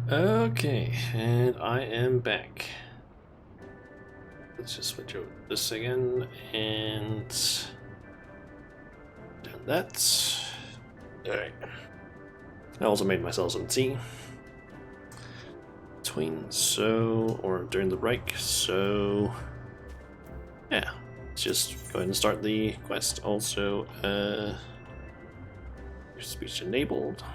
Okay, and I am back. Let's just switch over this again and done that. Alright. I also made myself some tea. Between, so, or during the break, so yeah. Let's just go ahead and start the quest. Also, speech enabled.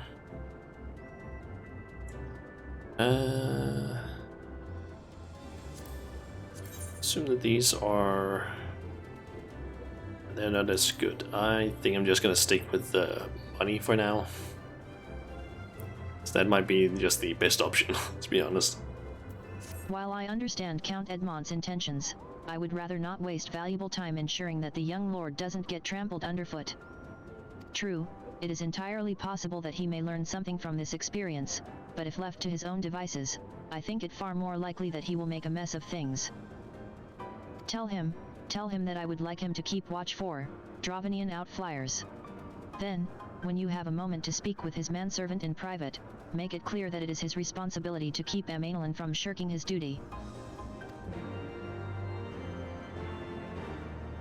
Assume that these are... they're not as good. I think I'm just gonna stick with the money for now. So that might be just the best option, to be honest. While I understand Count Edmond's intentions, I would rather not waste valuable time ensuring that the young lord doesn't get trampled underfoot. True, it is entirely possible that he may learn something from this experience, but if left to his own devices, I think it far more likely that he will make a mess of things. Tell him that I would like him to keep watch for Dravanian outflyers. Then, when you have a moment to speak with his manservant in private, make it clear that it is his responsibility to keep Amaelin from shirking his duty.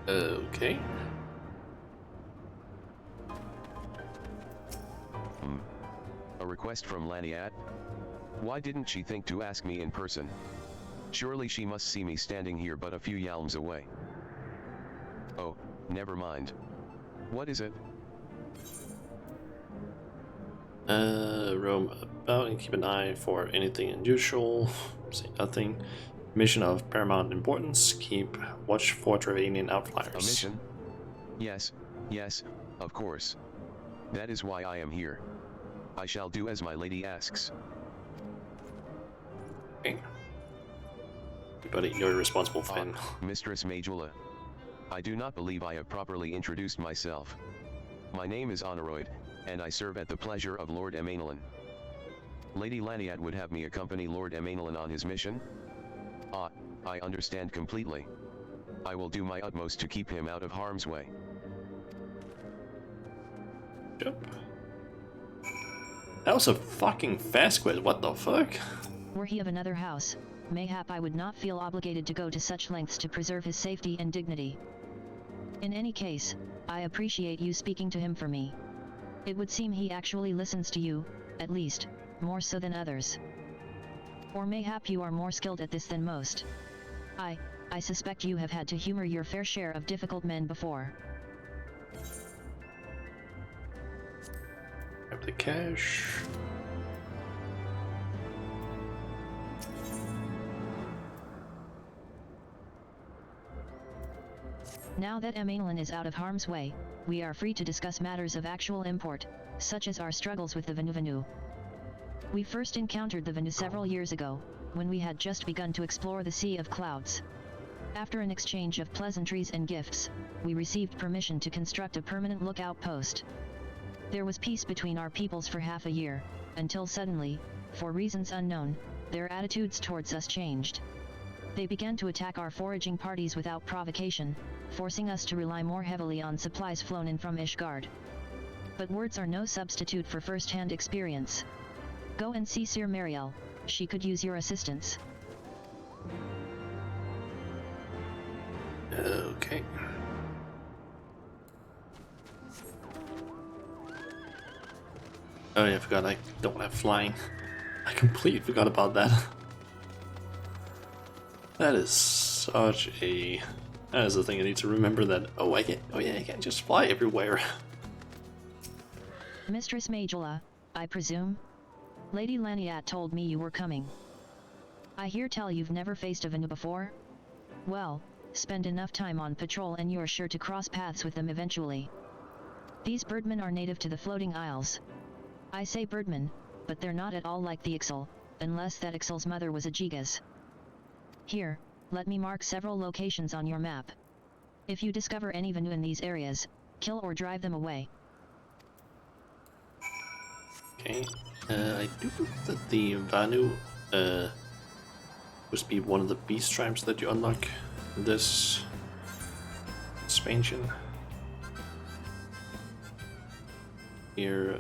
Okay. A request from Laniat? Why didn't she think to ask me in person? Surely she must see me standing here but a few yalms away. Oh, never mind. What is it? Roam about and keep an eye for anything unusual. Say nothing. Mission of paramount importance. Keep watch for Dravanian outflyers. A mission? Yes, of course. That is why I am here. I shall do as my lady asks. Okay. But you're responsible for him. Mistress Majula. I do not believe I have properly introduced myself. My name is Honoroid, and I serve at the pleasure of Lord Amaelin. Lady Laniat would have me accompany Lord Amaelin on his mission? Ah, I understand completely. I will do my utmost to keep him out of harm's way. Yep. That was a fucking fast quest, what the fuck? Were he of another house, mayhap I would not feel obligated to go to such lengths to preserve his safety and dignity. In any case, I appreciate you speaking to him for me. It would seem he actually listens to you, at least, more so than others. Or mayhap you are more skilled at this than most. I suspect you have had to humor your fair share of difficult men before. Grab the cash. Now that Amaelin is out of harm's way, we are free to discuss matters of actual import, such as our struggles with the Vanu. We first encountered the Vanu several years ago, when we had just begun to explore the Sea of Clouds. After an exchange of pleasantries and gifts, we received permission to construct a permanent lookout post. There was peace between our peoples for half a year, until suddenly, for reasons unknown, their attitudes towards us changed. They began to attack our foraging parties without provocation, forcing us to rely more heavily on supplies flown in from Ishgard. But words are no substitute for first-hand experience. Go and see Sir Mariel, she could use your assistance. Okay. Oh yeah, I forgot I don't have flying. I completely forgot about that. That is such a... that is the thing I need to remember, that, oh I can't just fly everywhere. Mistress Majula, I presume? Lady Laniat told me you were coming. I hear tell you've never faced a Vanu before? Well, spend enough time on patrol and you're sure to cross paths with them eventually. These birdmen are native to the floating isles. I say birdmen, but they're not at all like the Ixal, unless that Ixal's mother was a Gigas. Here, let me mark several locations on your map. If you discover any Vanu in these areas, kill or drive them away. Okay, I do believe that the Vanu must be one of the beast tribes that you unlock in this expansion. Here,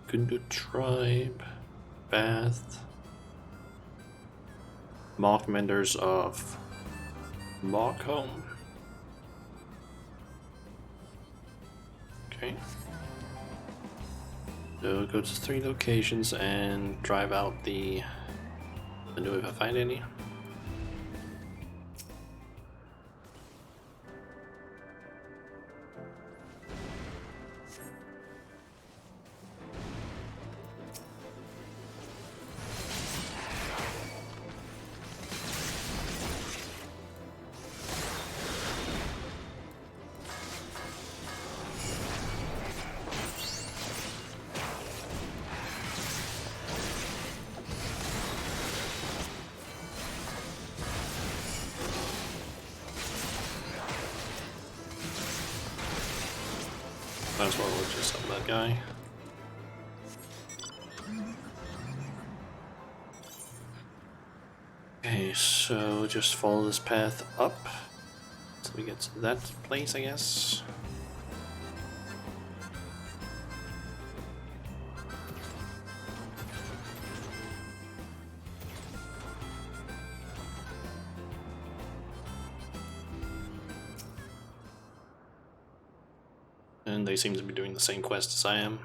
Gundu tribe, path. Mark Menders of Markham. Okay. So go to 3 locations and drive out the new if I find any. Might as well just up that guy. Okay, so just follow this path up until we get to that place, I guess. And they seem to be doing the same quest as I am.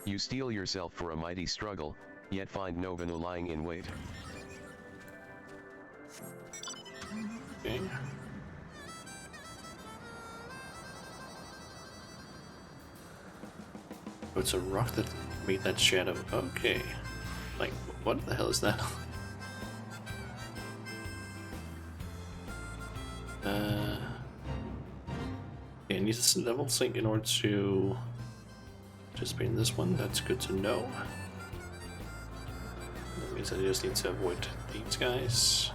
You steel yourself for a mighty struggle, yet find Novenu lying in wait. Okay. Oh, it's a rock that made that shadow. Okay. Like, what the hell is that? Okay, I need to level sync in order to participate in this one. That's good to know. That means I just need to avoid these guys.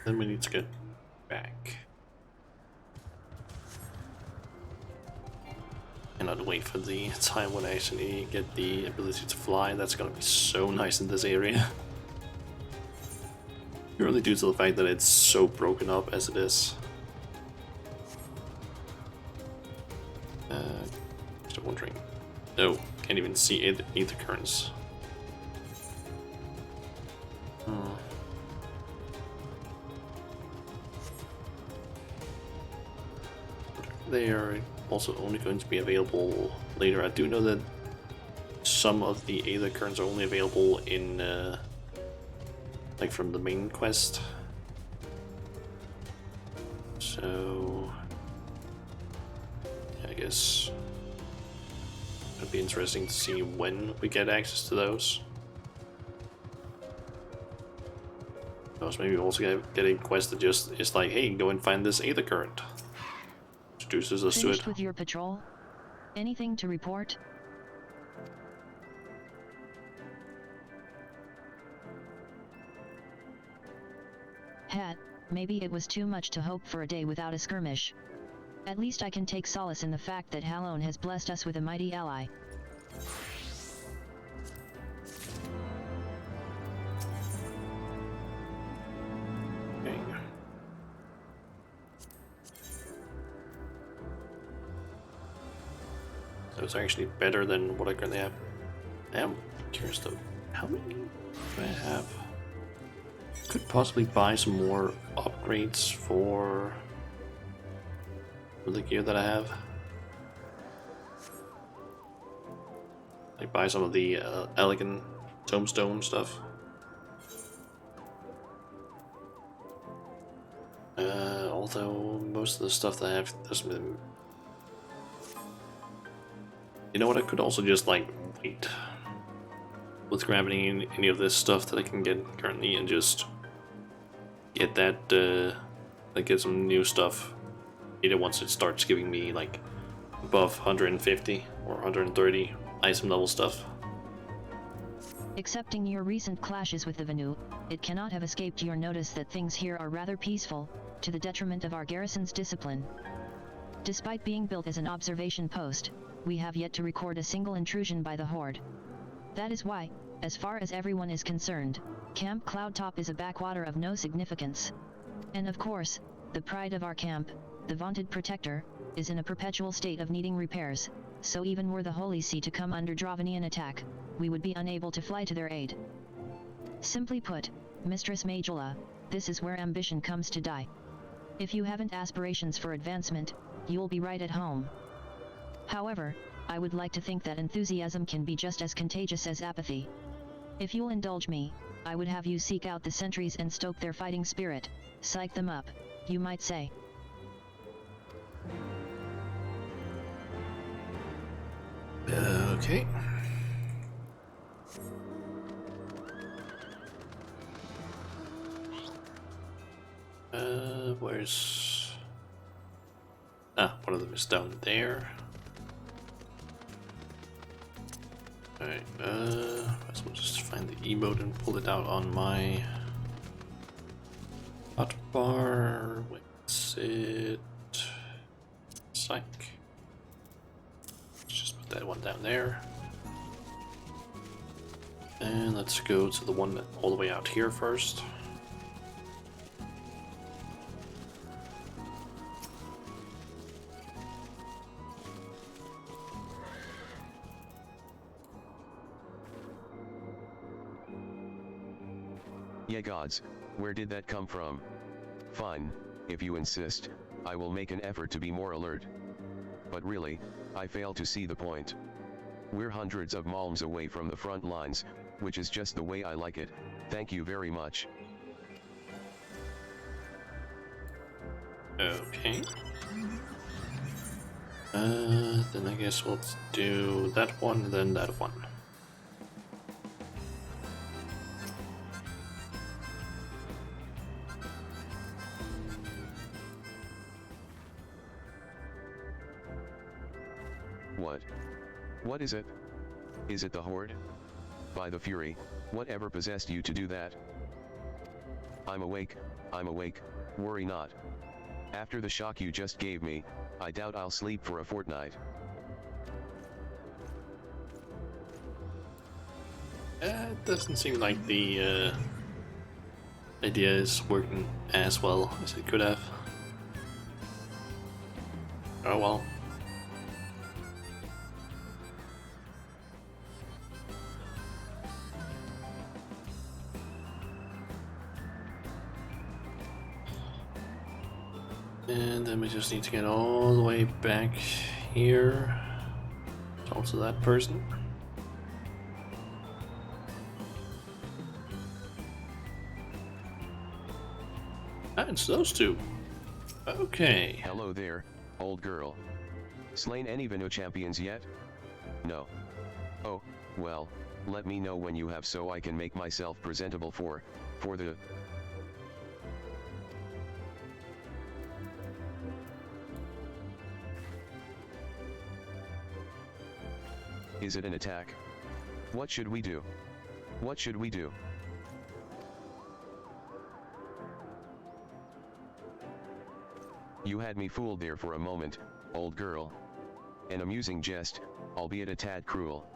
Then we need to get back. Cannot wait for the time when I actually get the ability to fly. That's gonna be so nice in this area. Purely due to the fact that it's so broken up as it is. Just wondering. No, can't even see either currents. They are also only going to be available later. I do know that some of the Aether currents are only available in, like from the main quest. So, I guess it'd be interesting to see when we get access to those. Because maybe we also get a quest that just is like, hey, go and find this Aether current. Introduces us to Finished it. with your patrol? Anything to report? Hat, maybe it was too much to hope for a day without a skirmish. At least I can take solace in the fact that Halone has blessed us with a mighty ally. Okay. So it's actually better than what I currently have. I am curious though, how many do I have? Could possibly buy some more upgrades for the gear that I have. Like buy some of the elegant tombstone stuff. Although most of the stuff that I have doesn't. You know what, I could also just like wait with grabbing any of this stuff that I can get currently and just get that, like get some new stuff. Either once it starts giving me like above 150 or 130 item level stuff. Excepting your recent clashes with the Vanu, it cannot have escaped your notice that things here are rather peaceful, to the detriment of our garrison's discipline. Despite being built as an observation post, we have yet to record a single intrusion by the Horde. That is why, as far as everyone is concerned, Camp Cloudtop is a backwater of no significance. And of course, the pride of our camp, the vaunted protector, is in a perpetual state of needing repairs, so even were the Holy See to come under Dravanian attack, we would be unable to fly to their aid. Simply put, Mistress Majula, this is where ambition comes to die. If you haven't aspirations for advancement, you'll be right at home. However, I would like to think that enthusiasm can be just as contagious as apathy. If you'll indulge me, I would have you seek out the sentries and stoke their fighting spirit, psych them up, you might say. Okay. Where's... one of them is down there. Alright, might as well just find the emote and pull it out on my hotbar. What's it? Psych. Let's just put that one down there. And let's go to the one that all the way out here first. Yeah gods, where did that come from? Fine, if you insist, I will make an effort to be more alert. But really, I fail to see the point. We're hundreds of malms away from the front lines, which is just the way I like it, thank you very much. Okay. Then I guess we'll do that one and then that one. What? What is it? Is it the Horde? By the Fury, whatever possessed you to do that? I'm awake, worry not. After the shock you just gave me, I doubt I'll sleep for a fortnight. It doesn't seem like the idea is working as well as it could have. Oh well. And then we just need to get all the way back here. Talk to that person. Ah, it's those two. Okay. Hello there, old girl. Slain any Vanu champions yet? No. Oh, well, let me know when you have so I can make myself presentable for the... Is it an attack? What should we do? What should we do? You had me fooled there for a moment, old girl. An amusing jest, albeit a tad cruel.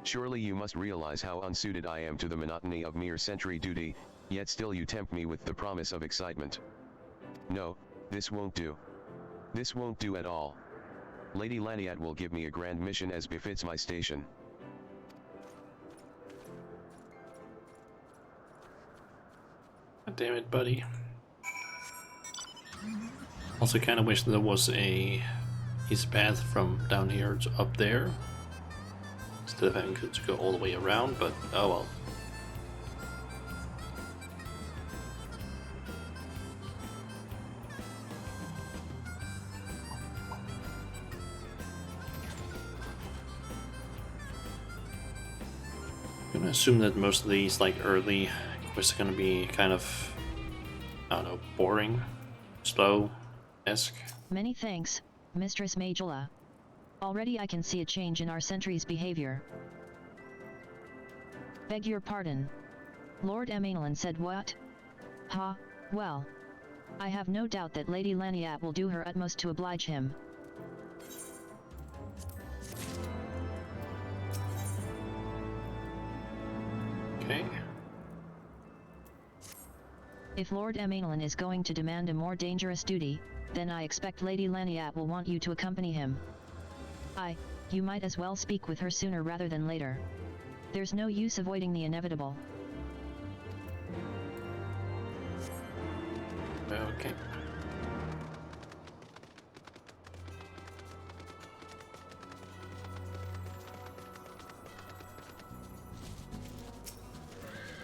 Surely you must realize how unsuited I am to the monotony of mere sentry duty, yet still you tempt me with the promise of excitement. No, this won't do. This won't do at all. Lady Laniat will give me a grand mission as befits my station. God damn it, buddy. Also kind of wish there was a easy path from down here to up there, instead of having to go all the way around, but oh well. gonna assume that most of these like early quests are gonna be kind of, I don't know, boring, slow-esque. Many thanks, Mistress Majula. Already I can see a change in our sentry's behavior. Beg your pardon. Lord Emanuelin said what? Ha, well. I have no doubt that Lady Laniat will do her utmost to oblige him. Okay. If Lord Emanuelin is going to demand a more dangerous duty, then I expect Lady Laniat will want you to accompany him. You might as well speak with her sooner rather than later. There's no use avoiding the inevitable. Okay.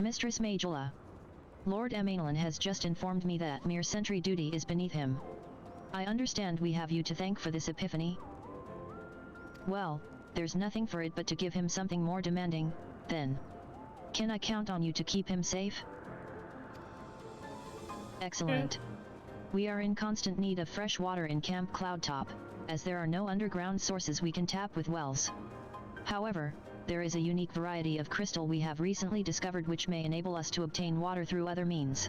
Mistress Majula. Lord Emanuelin has just informed me that mere sentry duty is beneath him. I understand we have you to thank for this epiphany. Well, there's nothing for it but to give him something more demanding, then. Can I count on you to keep him safe? Excellent. We are in constant need of fresh water in Camp Cloudtop, as there are no underground sources we can tap with wells. However, there is a unique variety of crystal we have recently discovered which may enable us to obtain water through other means.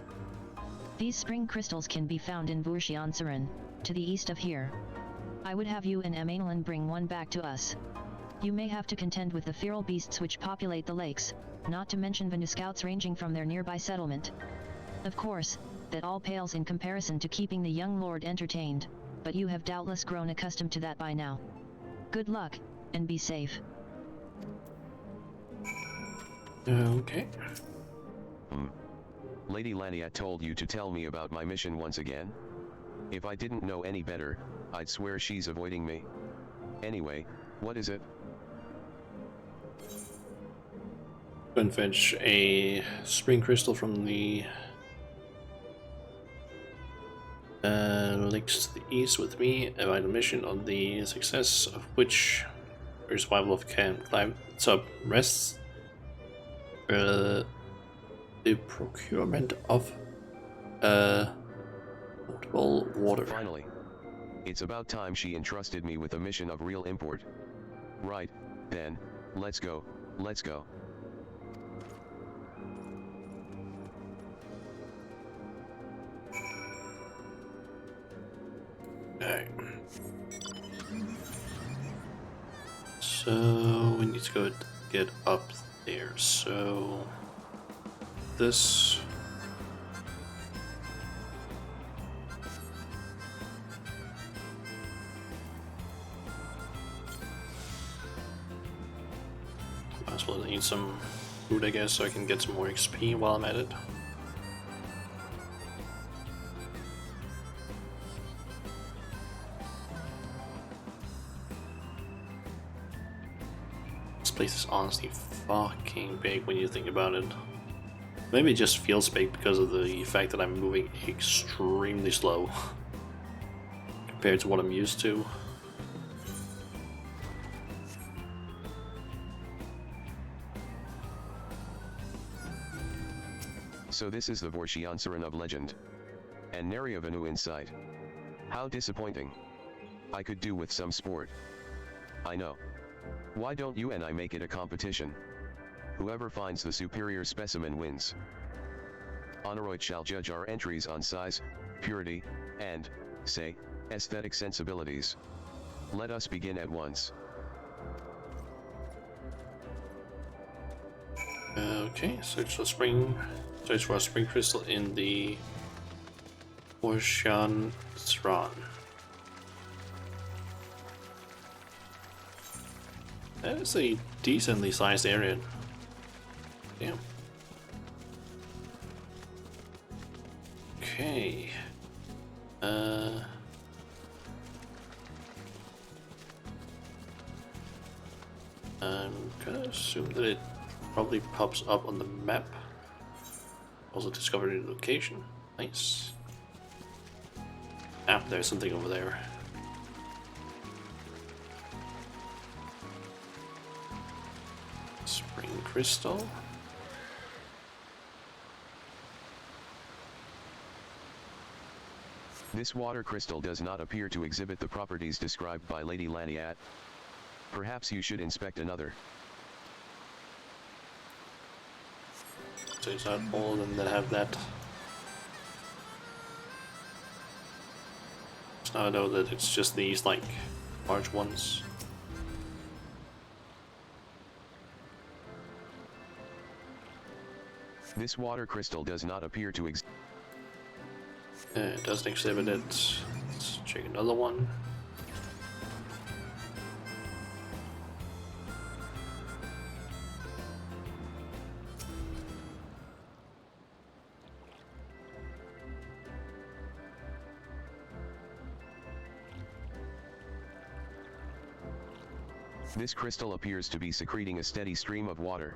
These spring crystals can be found in Vurshiansaran, to the east of here. I would have you and Emanuelin bring one back to us. You may have to contend with the feral beasts which populate the lakes, not to mention Venu scouts ranging from their nearby settlement. Of course, that all pales in comparison to keeping the young lord entertained, but you have doubtless grown accustomed to that by now. Good luck, and be safe. Okay. Lady Laniat told you to tell me about my mission once again? If I didn't know any better, I'd swear she's avoiding me. Anyway, what is it? Go and fetch a spring crystal from the lakes to the east with me, a vital mission on the success of which your survival of Camp Cloudtop rests. The procurement of potable water. Finally. It's about time she entrusted me with a mission of real import. Right, then, let's go, let's go. Alright. So we need to go get up there. So this might as well eat some food, I guess, so I can get some more XP while I'm at it. This place is honestly fucking big when you think about it. Maybe it just feels big because of the fact that I'm moving extremely slow compared to what I'm used to. So this is the Vurshiansaran of legend. And nary a Venu in sight. How disappointing. I could do with some sport. I know. Why don't you and I make it a competition? Whoever finds the superior specimen wins. Honoroid shall judge our entries on size, purity, and, say, aesthetic sensibilities. Let us begin at once. Okay, search for a spring crystal in the Vurshiansaran. That is a decently sized area. Damn. Okay. I'm gonna assume that it probably pops up on the map. Also discovered a location. Nice. Ah, there's something over there. Spring Spring crystal. This water crystal does not appear to exhibit the properties described by Lady Laniat. Perhaps you should inspect another. So it's not all of them that have that. So now I know that it's just these like large ones. This water crystal does not appear to It doesn't exhibit it. Let's check another one. This crystal appears to be secreting a steady stream of water.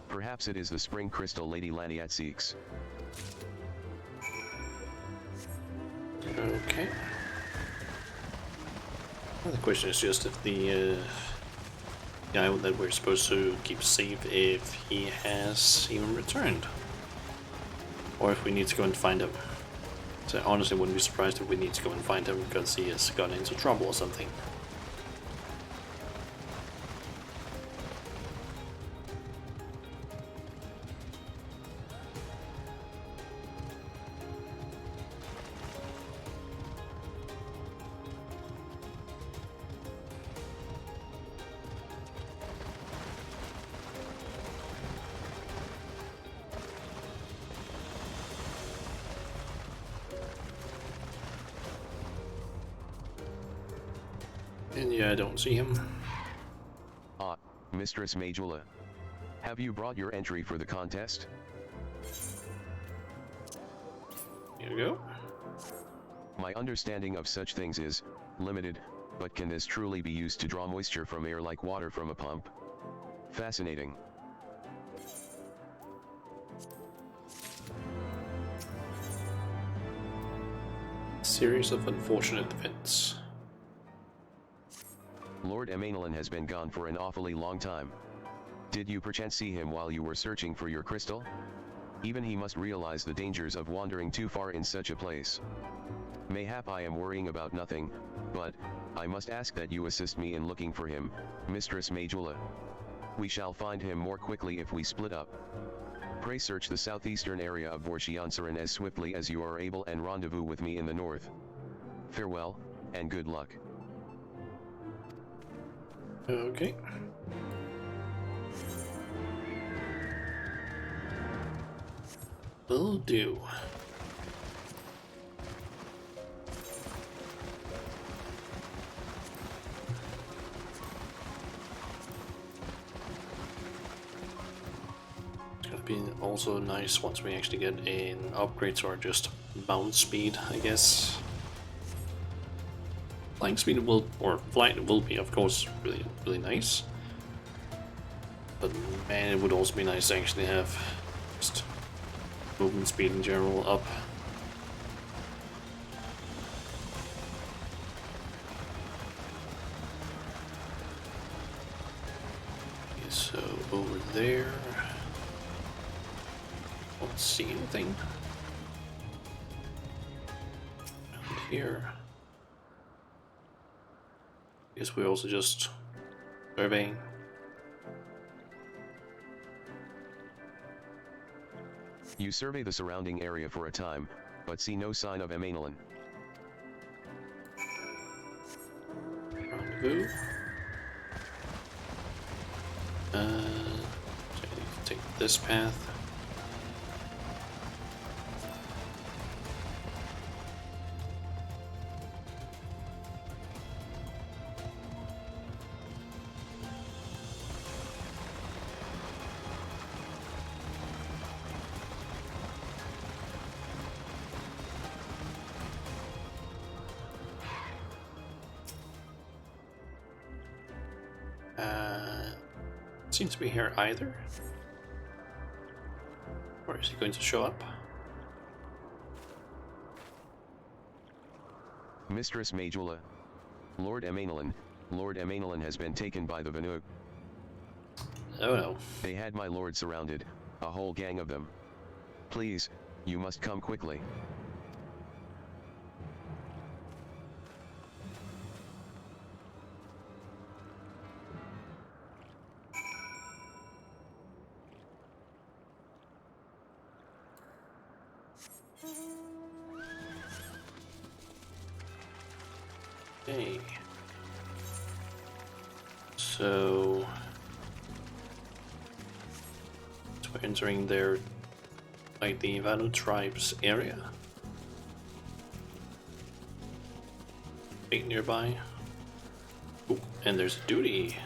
Perhaps it is the spring crystal Lady Laniat seeks. Okay. Well, the question is just if the guy that we're supposed to keep safe, if he has even returned. Or if we need to go and find him. So I honestly wouldn't be surprised if we need to go and find him because he has gotten into trouble or something. And yeah, I don't see him. Ah, Mistress Majula. Have you brought your entry for the contest? Here we go. My understanding of such things is limited, but can this truly be used to draw moisture from air like water from a pump? Fascinating. Series of unfortunate events. Lord Emanuelin has been gone for an awfully long time. Did you perchance see him while you were searching for your crystal? Even he must realize the dangers of wandering too far in such a place. Mayhap I am worrying about nothing, but I must ask that you assist me in looking for him, Mistress Majula. We shall find him more quickly if we split up. Pray search the southeastern area of Vorshiansaran as swiftly as you are able and rendezvous with me in the north. Farewell, and good luck. Okay. Will do. It's gonna be also nice once we actually get an upgrade to our just bounce speed, I guess. Flying speed will, or flight will be, of course, really nice. But man, it would also be nice to actually have just movement speed in general up. Okay, so over there, don't see anything. Down here. Guess we're also just surveying. You survey the surrounding area for a time, but see no sign of Emanuelin. Rendezvous. So I need to take this path. Seems to be here either. Or is he going to show up? Mistress Majula. Lord Emanuelin has been taken by the Vanug. Oh no. They had my lord surrounded, a whole gang of them. Please, you must come quickly. Okay. So we're entering their, like, the Vanu tribes area. Right nearby. Ooh, and there's a duty.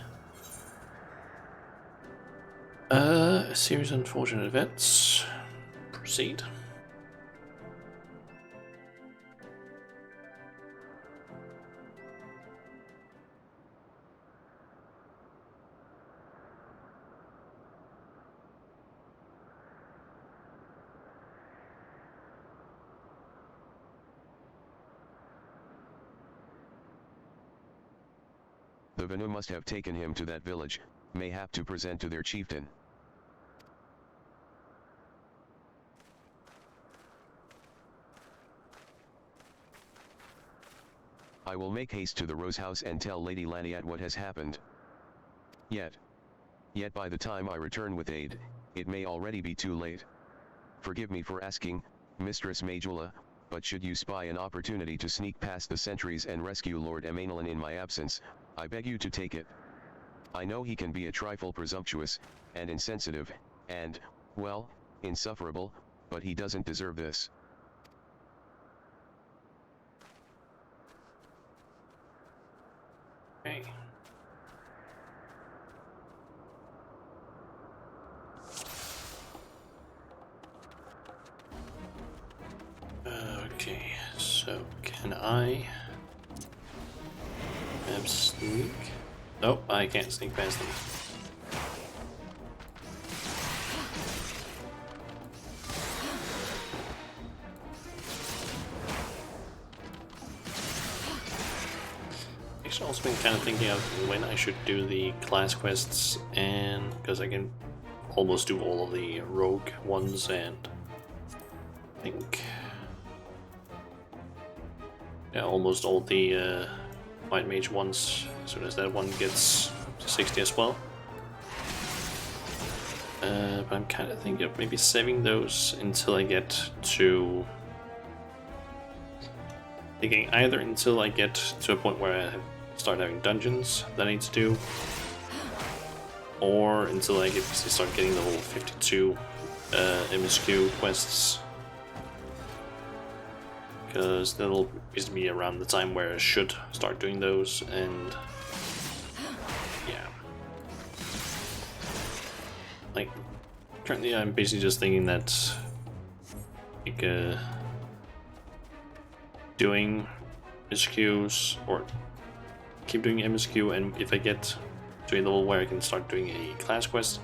A series of unfortunate events. Proceed. The Vanu must have taken him to that village, mayhap to present to their chieftain. I will make haste to the Rose House and tell Lady Laniat what has happened. Yet by the time I return with aid, it may already be too late. Forgive me for asking, Mistress Majula, but should you spy an opportunity to sneak past the sentries and rescue Lord Emanuelin in my absence, I beg you to take it. I know he can be a trifle presumptuous, and insensitive, and, well, insufferable, but he doesn't deserve this. Okay. Okay, so can I have sneak? Nope, I can't sneak past them. Actually, also been kind of thinking of when I should do the class quests, and because I can almost do all of the rogue ones, and I think yeah, almost all the white mage ones as soon as that one gets to 60 as well. But I'm kind of thinking of maybe saving those until I get to... Thinking either until I get to a point where I start having dungeons that I need to do, or until I start getting level 52 MSQ quests. Because that'll be around the time where I should start doing those, and yeah. Like, currently I'm basically just thinking that, like, doing MSQs, or keep doing MSQ, and if I get to a level where I can start doing a class quest,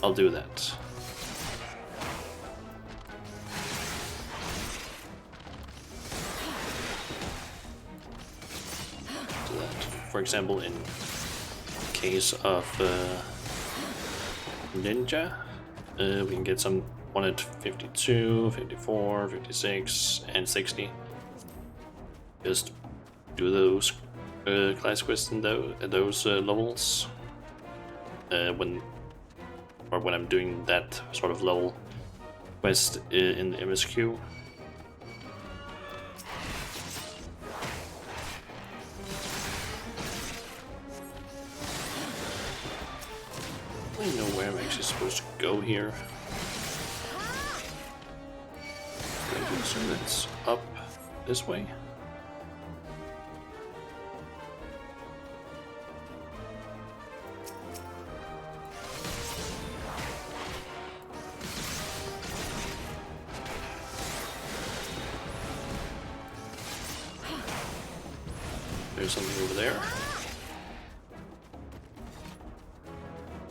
I'll do that. So that, for example, in case of Ninja, we can get some one at 52, 54, 56, and 60. Just do those class quests in those levels when I'm doing that sort of level quest in the MSQ. I don't know where I'm actually supposed to go here. I assume it's up this way. There's something over there.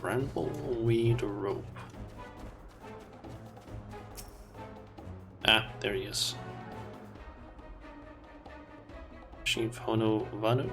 Brambleweed rope. Ah, there he is. Chief Hono Vanu.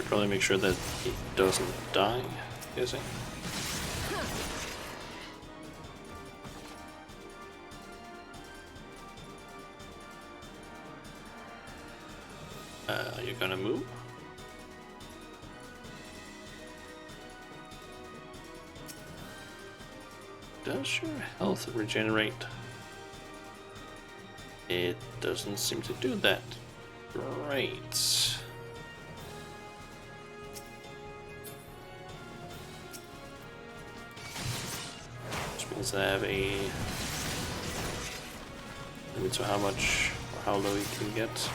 Should probably make sure that he doesn't die, guessing. You're gonna move? Does your health regenerate? It doesn't seem to do that. Great. Which means I have a limit to how much or how low you can get.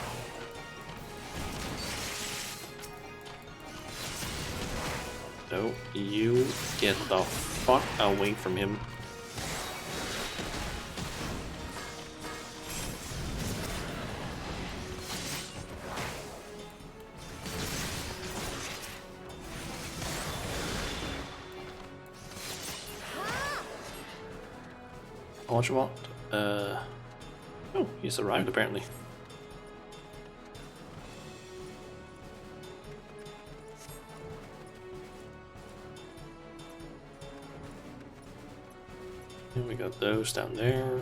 So you get the fuck away from him. How much you want? Oh, he's arrived apparently. And we got those down there.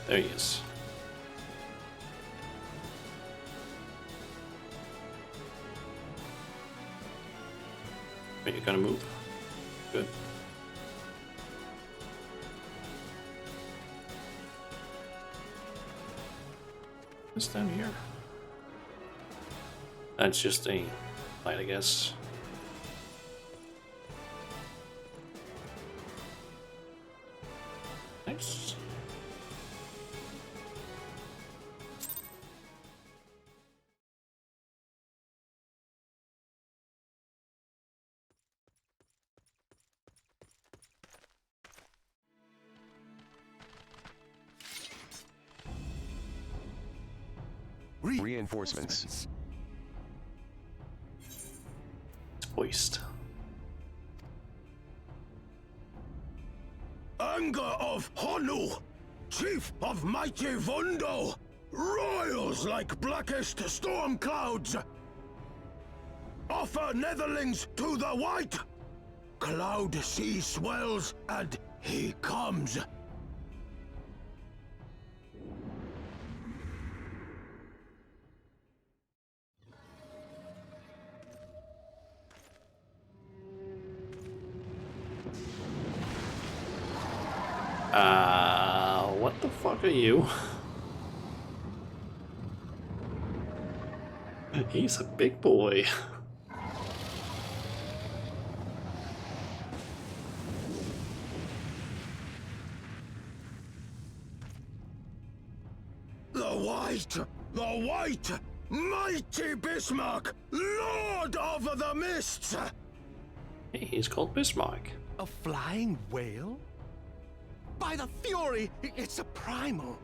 There he is. Are you gonna move? Good. What's down here? That's just a light, I guess. Nice. Reinforcements. Hoist. Anger of Honu, chief of mighty Vundo, roils like blackest storm clouds. Offer netherlings to the white. Cloud sea swells and he comes. What the fuck are you? He's a big boy. The white, mighty Bismarck, lord of the mists. Hey, he's called Bismarck. A flying whale? By the fury, it's a primal.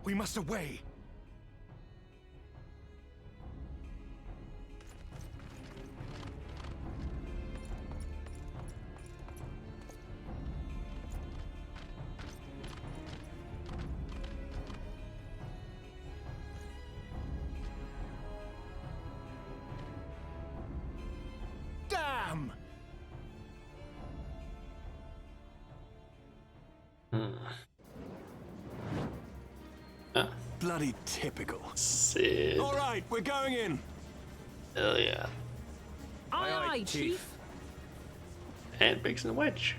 We must away. Damn! Bloody typical. Sid. All right, we're going in. Hell yeah. Aye, aye, Chief. And breaks in the wedge.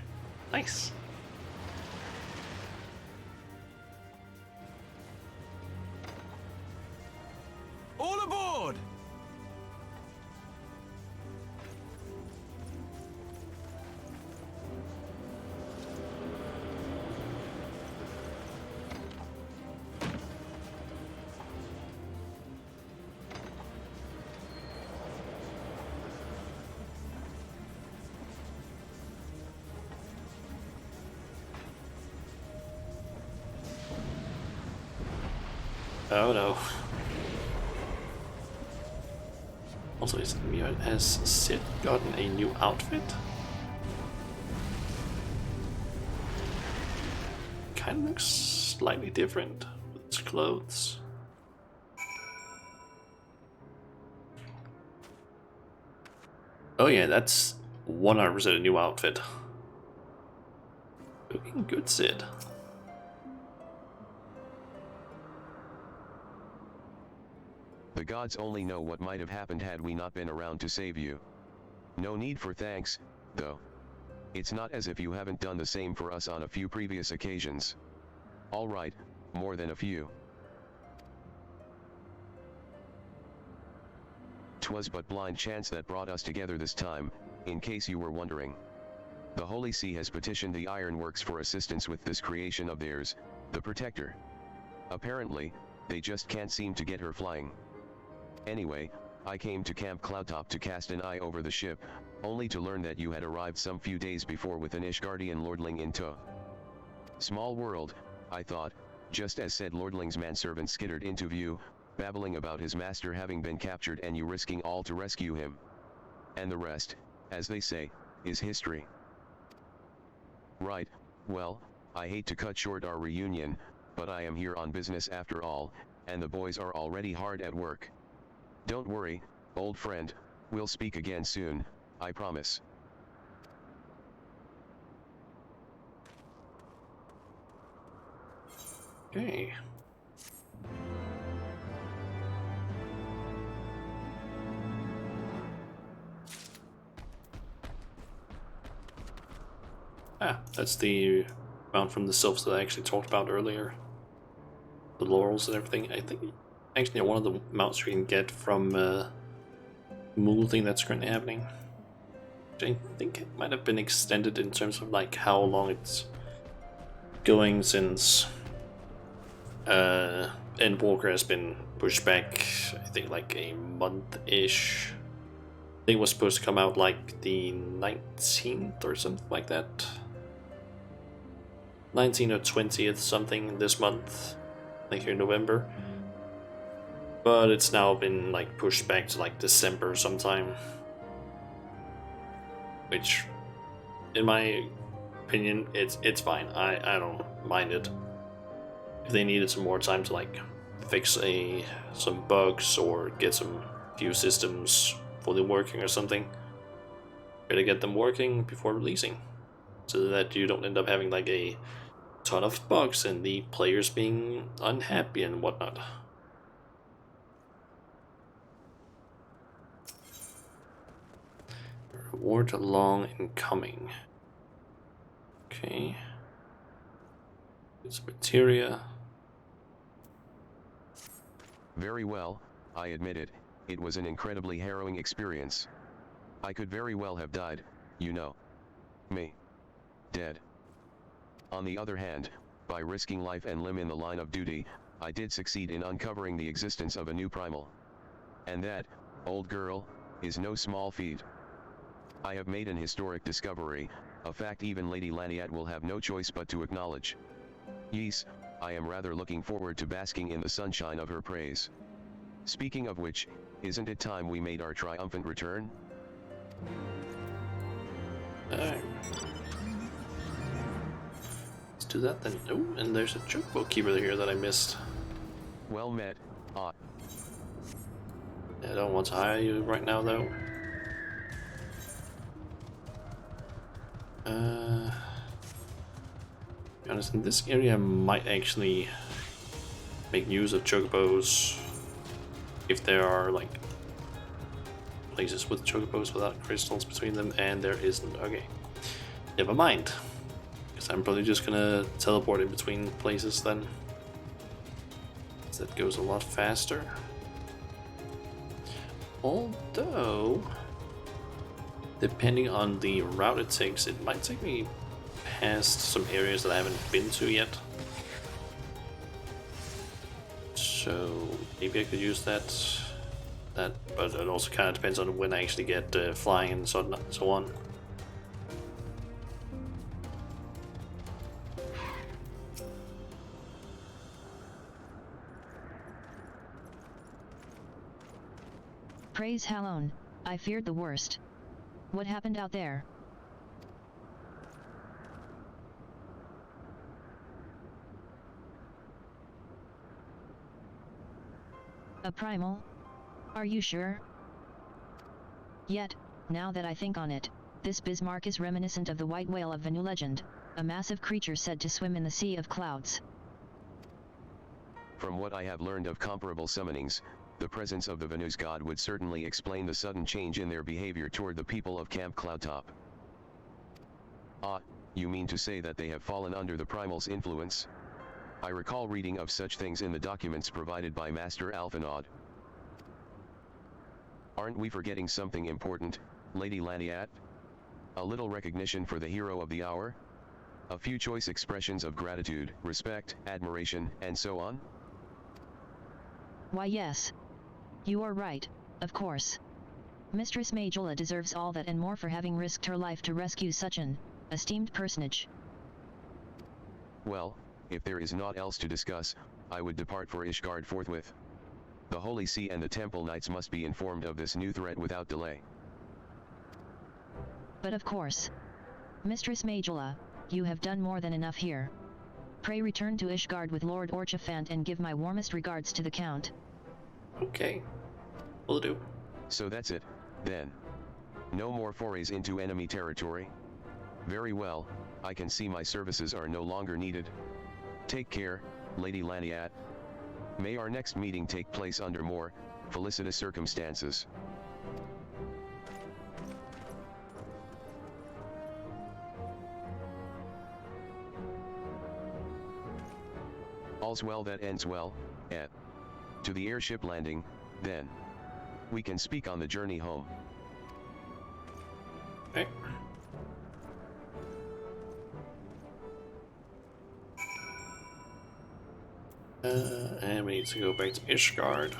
Nice. All aboard! Oh no. Also, has Sid gotten a new outfit? Kind of looks slightly different with its clothes. Oh yeah, that's 100% a new outfit. Looking good, Sid. The gods only know what might have happened had we not been around to save you. No need for thanks, though. It's not as if you haven't done the same for us on a few previous occasions. All right, more than a few. 'Twas but blind chance that brought us together this time, in case you were wondering. The Holy See has petitioned the Ironworks for assistance with this creation of theirs, the Protector. Apparently, they just can't seem to get her flying. Anyway, I came to Camp Cloudtop to cast an eye over the ship, only to learn that you had arrived some few days before with an Ishgardian lordling in tow. Small world, I thought, just as said lordling's manservant skittered into view, babbling about his master having been captured and you risking all to rescue him. And the rest, as they say, is history. Right, well, I hate to cut short our reunion, but I am here on business after all, and the boys are already hard at work. Don't worry, old friend, we'll speak again soon, I promise. Okay. Ah, that's the mount from the sylphs that I actually talked about earlier. The laurels and everything. I think actually one of the mounts we can get from Mool thing that's currently happening. Which I think it might have been extended in terms of like how long it's going since Endwalker has been pushed back, I think like a month-ish. I think it was supposed to come out like the 19th or something like that. 19th or 20th something this month, like here in November. But it's now been like pushed back to like December sometime. Which, in my opinion, it's fine. I don't mind it. If they needed some more time to like fix some bugs or get some few systems fully working or something, better get them working before releasing, so that you don't end up having like a ton of bugs and the players being unhappy and whatnot. Reward long in coming. Okay. It's materia. Very well, I admit it, it was an incredibly harrowing experience. I could very well have died, you know. Me. Dead. On the other hand, by risking life and limb in the line of duty, I did succeed in uncovering the existence of a new primal. And that, old girl, is no small feat. I have made an historic discovery, a fact even Lady Laniat will have no choice but to acknowledge. Yes, I am rather looking forward to basking in the sunshine of her praise. Speaking of which, isn't it time we made our triumphant return? Let's do that then. Oh, and there's a chocobo keeper here that I missed. Well met, I don't want to hire you right now though. To be honest, in this area I might actually make use of chocobos if there are like places with chocobos without crystals between them, and there isn't. Okay, never mind, because I'm probably just gonna teleport in between places then. That goes a lot faster. Although, depending on the route it takes, it might take me past some areas that I haven't been to yet. So maybe I could use that, but it also kind of depends on when I actually get flying and so on. Praise Halon, I feared the worst. What happened out there? A primal? Are you sure? Yet, now that I think on it, this Bismarck is reminiscent of the white whale of Vanu legend, a massive creature said to swim in the sea of clouds. From what I have learned of comparable summonings, the presence of the Vanu's god would certainly explain the sudden change in their behavior toward the people of Camp Cloudtop. Ah, you mean to say that they have fallen under the primal's influence? I recall reading of such things in the documents provided by Master Alphanod. Aren't we forgetting something important, Lady Laniat? A little recognition for the hero of the hour? A few choice expressions of gratitude, respect, admiration, and so on? Why yes. You are right, of course. Mistress Majula deserves all that and more for having risked her life to rescue such an esteemed personage. Well, if there is naught else to discuss, I would depart for Ishgard forthwith. The Holy See and the Temple Knights must be informed of this new threat without delay. But of course. Mistress Majula, you have done more than enough here. Pray return to Ishgard with Lord Orchifant and give my warmest regards to the Count. Okay, will do. So that's it, then. No more forays into enemy territory? Very well, I can see my services are no longer needed. Take care, Lady Laniat. May our next meeting take place under more felicitous circumstances. All's well that ends well, to the airship landing, then. We can speak on the journey home. Okay. And we need to go back to Ishgard.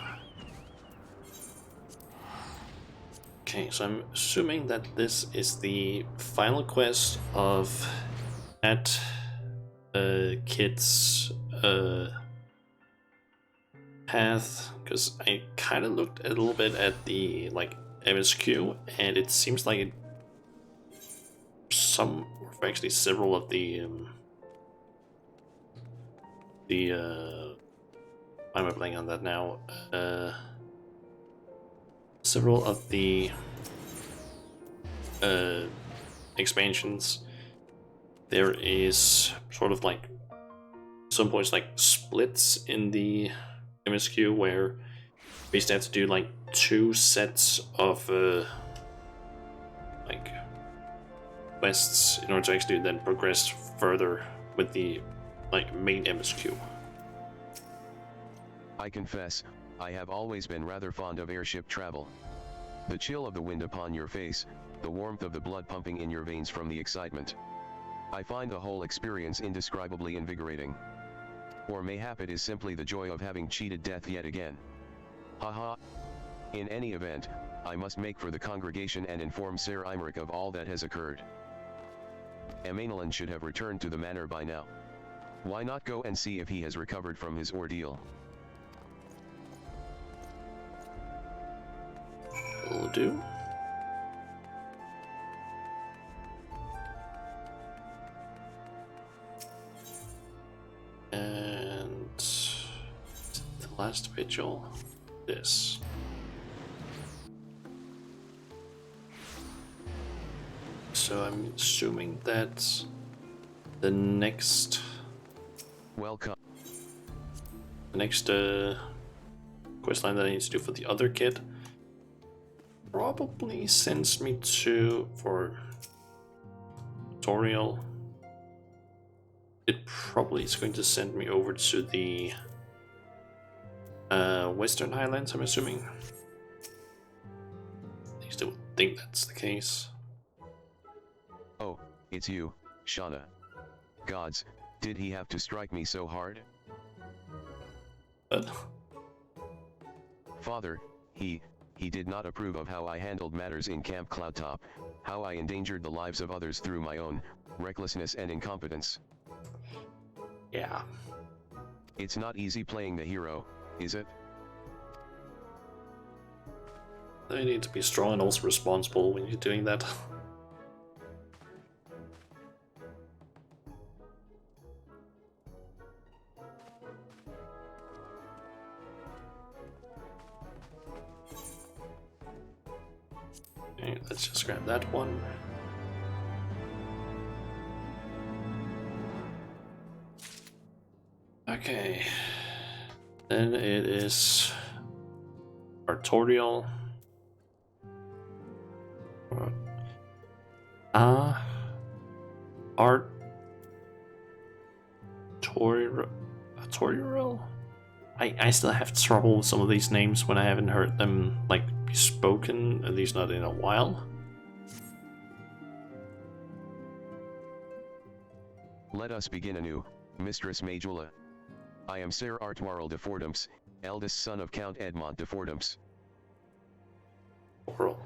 Okay, so I'm assuming that this is the final quest of that kid's path, because I kind of looked a little bit at the like MSQ, and it seems like some, or actually several of the why am I playing on that now? Several of the expansions, there is sort of like some points like splits in the MSQ where you basically have to do like 2 sets of like quests in order to actually then progress further with the like main MSQ. I confess, I have always been rather fond of airship travel. The chill of the wind upon your face, the warmth of the blood pumping in your veins from the excitement. I find the whole experience indescribably invigorating. Or mayhap it is simply the joy of having cheated death yet again. Haha. In any event, I must make for the congregation and inform Ser Imric of all that has occurred. Emanuelin should have returned to the manor by now. Why not go and see if he has recovered from his ordeal? Will do. And the last vigil, this. So I'm assuming that the next Welcome. quest line that I need to do for the other kid probably sends me to, for tutorial, it probably is going to send me over to the Western Highlands, I'm assuming. At least I would think that's the case. Oh, it's you, Shauna. Gods, did he have to strike me so hard? But Father, he did not approve of how I handled matters in Camp Cloudtop, how I endangered the lives of others through my own recklessness and incompetence. yeah, It's not easy playing the hero, is it? They need to be strong and also responsible when you're doing that. Okay, let's just grab that one. Okay, then it is Artorial. Artorial? I still have trouble with some of these names when I haven't heard them like be spoken, at least not in a while. Let us begin anew, Mistress Majula. I am Sir Artwarl de Fordumps, eldest son of Count Edmond de Fordumps. Oral.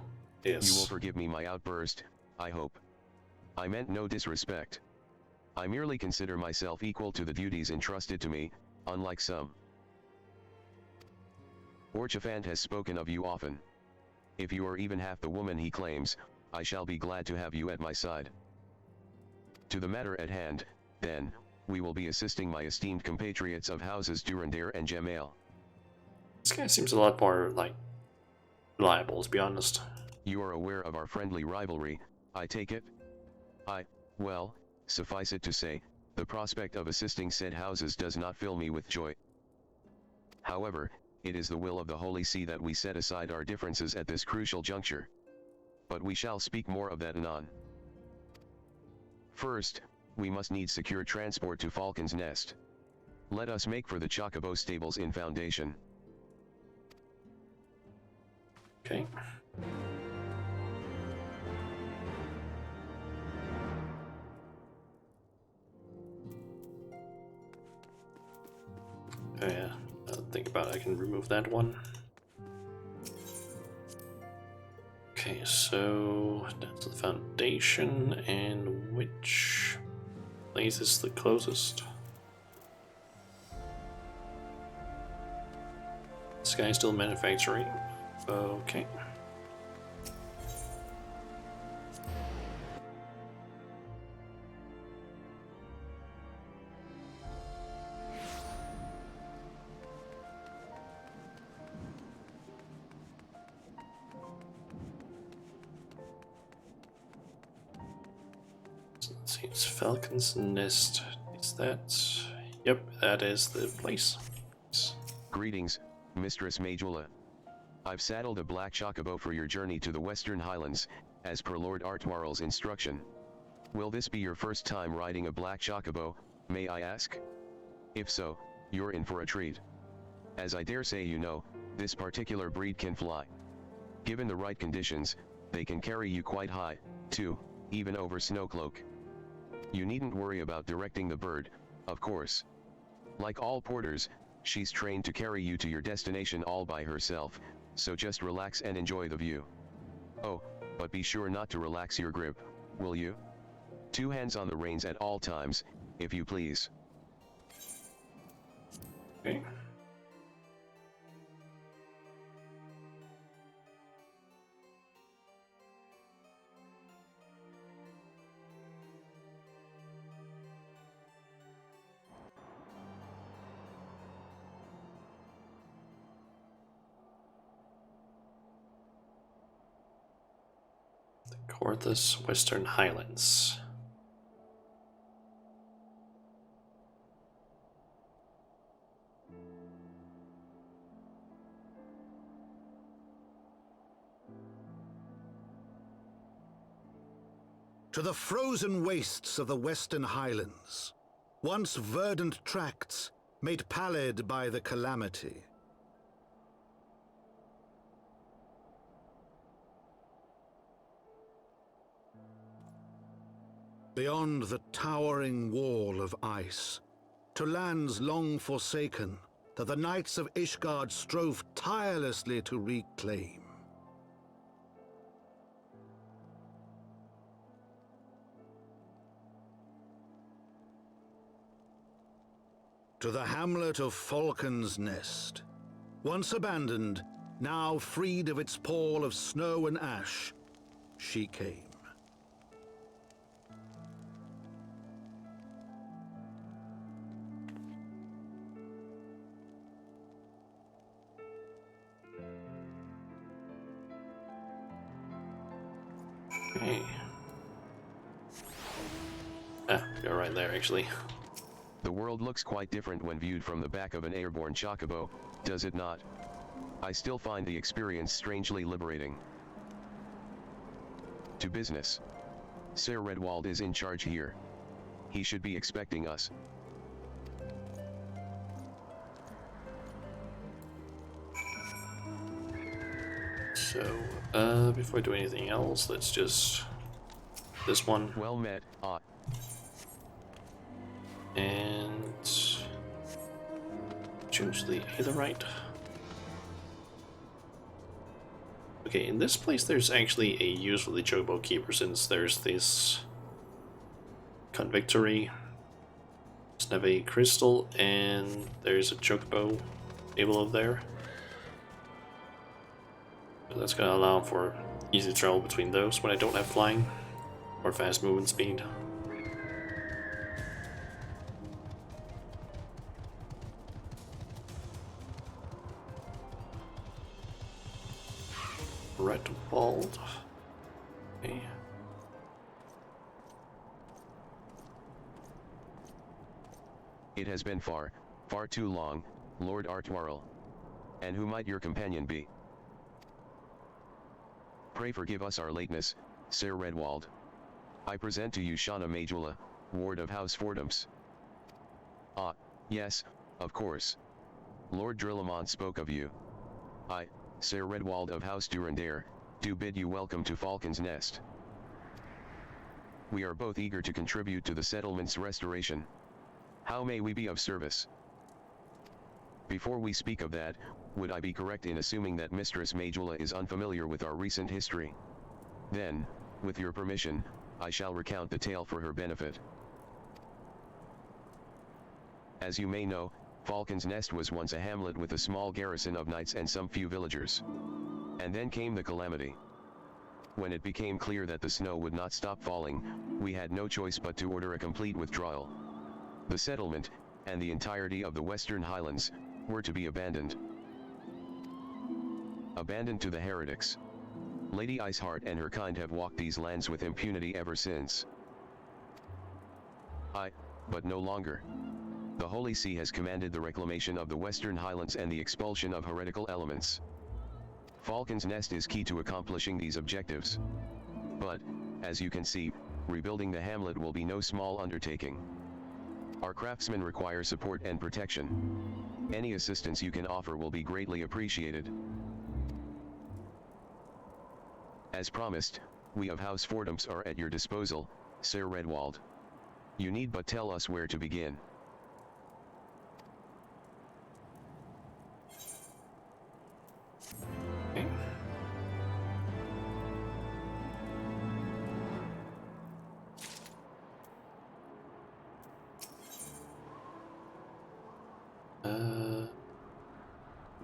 Yes. You will forgive me my outburst, I hope. I meant no disrespect. I merely consider myself equal to the duties entrusted to me, unlike some. Orchifant has spoken of you often. If you are even half the woman he claims, I shall be glad to have you at my side. To the matter at hand, then, we will be assisting my esteemed compatriots of houses Durandare and Jemail. This guy seems a lot more, like, reliable, to be honest. You are aware of our friendly rivalry, I take it? Well, suffice it to say, the prospect of assisting said houses does not fill me with joy. However, it is the will of the Holy See that we set aside our differences at this crucial juncture. But we shall speak more of that anon. First, we must need secure transport to Falcon's Nest. Let us make for the Chocobo stables in Foundation. Okay. Oh yeah, think about it, I can remove that one. Okay, so that's the Foundation, and which place is the closest? This guy's still manufacturing. Okay. Let's see, it's Falcon's Nest. Is that? Yep, that is the place. Greetings, Mistress Majula. I've saddled a black chocobo for your journey to the Western Highlands, as per Lord Artwarl's instruction. Will this be your first time riding a black chocobo, may I ask? If so, you're in for a treat. As I dare say you know, this particular breed can fly. Given the right conditions, they can carry you quite high, too, even over Snowcloak. You needn't worry about directing the bird, of course. Like all porters, she's trained to carry you to your destination all by herself, so just relax and enjoy the view. Oh, but be sure not to relax your grip, will you? 2 hands on the reins at all times, if you please. Okay. Corthus Western Highlands. To the frozen wastes of the Western Highlands, once verdant tracts made pallid by the calamity. Beyond the towering wall of ice, to lands long forsaken that the knights of Ishgard strove tirelessly to reclaim. To the hamlet of Falcon's Nest, once abandoned Now freed of its pall of snow and ash, she came. Okay. Ah, you're right there, actually. The world looks quite different when viewed from the back of an airborne chocobo, does it not? I still find the experience strangely liberating. To business. Sir Redwald is in charge here. He should be expecting us. So, before I do anything else, let's just... This one. Well met, And... choose the Aetherite. Okay, in this place there's actually a use for the Chocobo Keeper, since there's this Convictory, Sneve Crystal, and there's a Chocobo table over there. So that's gonna allow for easy travel between those when I don't have flying or fast movement speed. Redwald. Okay. It has been far, far too long, Lord Artwarl. And who might your companion be? Pray forgive us our lateness, Sir Redwald. I present to you Shauna Majula, Ward of House Fordhams. Ah, yes, of course. Lord Drillamont spoke of you. I, Sir Redwald of House Durandare, do bid you welcome to Falcon's Nest. We are both eager to contribute to the settlement's restoration. How may we be of service? Before we speak of that, would I be correct in assuming that Mistress Majula is unfamiliar with our recent history? Then, with your permission, I shall recount the tale for her benefit. As you may know, Falcon's Nest was once a hamlet with a small garrison of knights and some few villagers. And then came the calamity. When it became clear that the snow would not stop falling, we had no choice but to order a complete withdrawal. The settlement, and the entirety of the Western Highlands, were to be abandoned. Abandoned to the heretics. Lady Iceheart and her kind have walked these lands with impunity ever since. But no longer. The Holy See has commanded the reclamation of the Western Highlands and the expulsion of heretical elements. Falcon's Nest is key to accomplishing these objectives. But, as you can see, rebuilding the hamlet will be no small undertaking. Our craftsmen require support and protection. Any assistance you can offer will be greatly appreciated. As promised, we of House Fordhams are at your disposal, Sir Redwald. You need but tell us where to begin. Okay.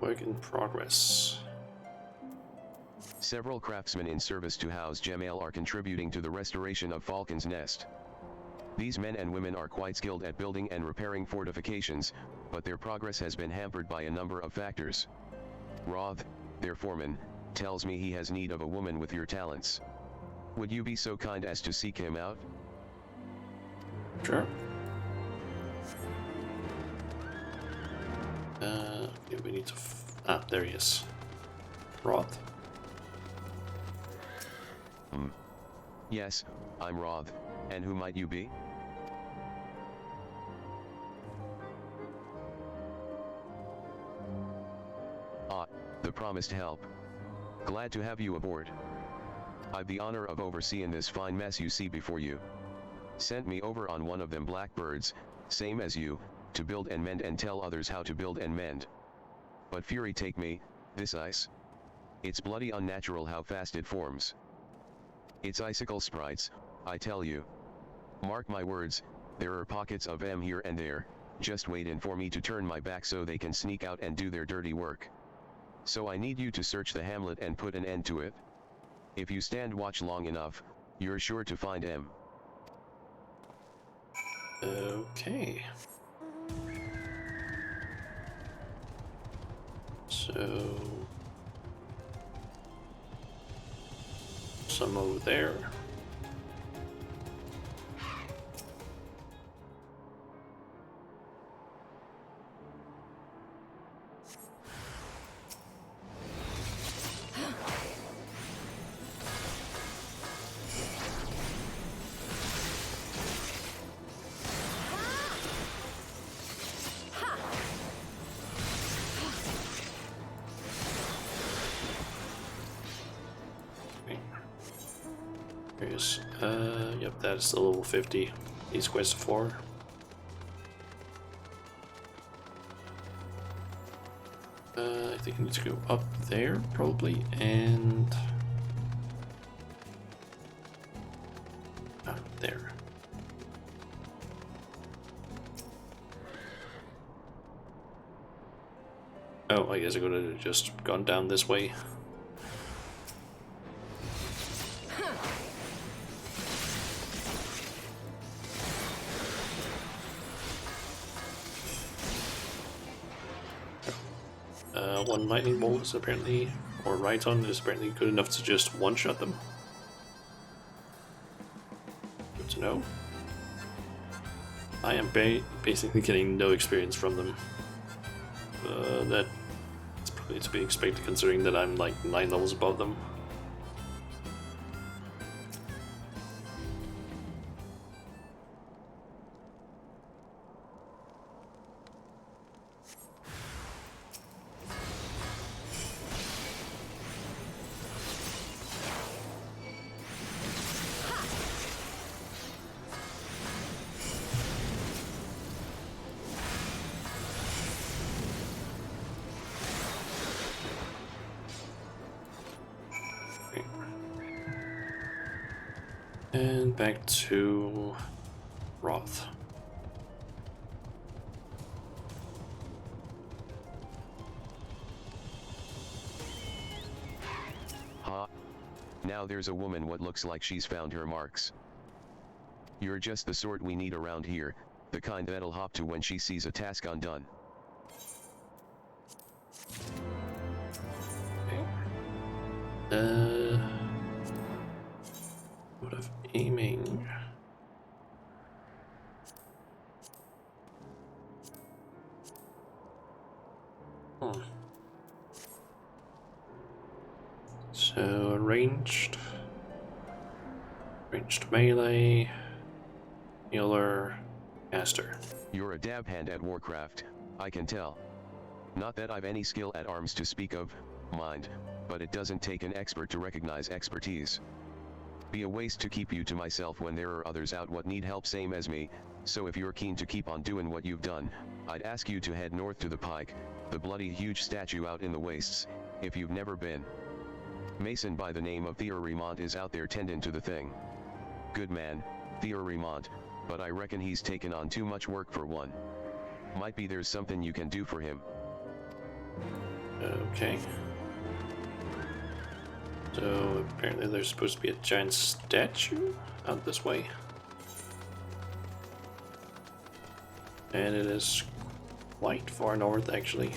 Work in progress. Several craftsmen in service to House Gemail are contributing to the restoration of Falcon's Nest. These men and women are quite skilled at building and repairing fortifications, but their progress has been hampered by a number of factors. Roth, their foreman, tells me he has need of a woman with your talents. Would you be so kind as to seek him out? Sure. Okay, we need to... there he is. Roth. Yes, I'm Roth, and who might you be? The promised help. Glad to have you aboard. I've the honor of overseeing this fine mess you see before you. Sent me over on one of them blackbirds, same as you, to build and mend and tell others how to build and mend. But fury take me, this ice. It's bloody unnatural how fast it forms. It's icicle sprites, I tell you. Mark my words, there are pockets of them here and there, just waiting for me to turn my back so they can sneak out and do their dirty work. So I need you to search the hamlet and put an end to it. If you stand watch long enough, you're sure to find him. Okay. So... some over there. Yep, that's the level 50. He's quest 4. I think I need to go up there, probably, and... there. Oh, I guess I could have just gone down this way. One lightning bolt is apparently, or Rhyton is apparently good enough to just one-shot them. Good to know. I am basically getting no experience from them. That's probably to be expected considering that I'm like 9 levels above them. And back to Roth. Ha. Now there's a woman what looks like she's found her marks. You're just the sort we need around here, the kind that'll hop to when she sees a task undone. What of aiming? So ranged melee, healer, caster. You're a dab hand at Warcraft, I can tell. Not that I've any skill at arms to speak of, mind, but it doesn't take an expert to recognize expertise. Be a waste to keep you to myself when there are others out what need help same as me, so if you're keen to keep on doing what you've done, I'd ask you to head north to the Pike, the bloody huge statue out in the wastes, if you've never been. Mason by the name of Theoremont is out there tending to the thing. Good man, Theoremont, but I reckon he's taken on too much work for one. Might be there's something you can do for him. Okay. So apparently there's supposed to be a giant statue out this way. And it is quite far north actually.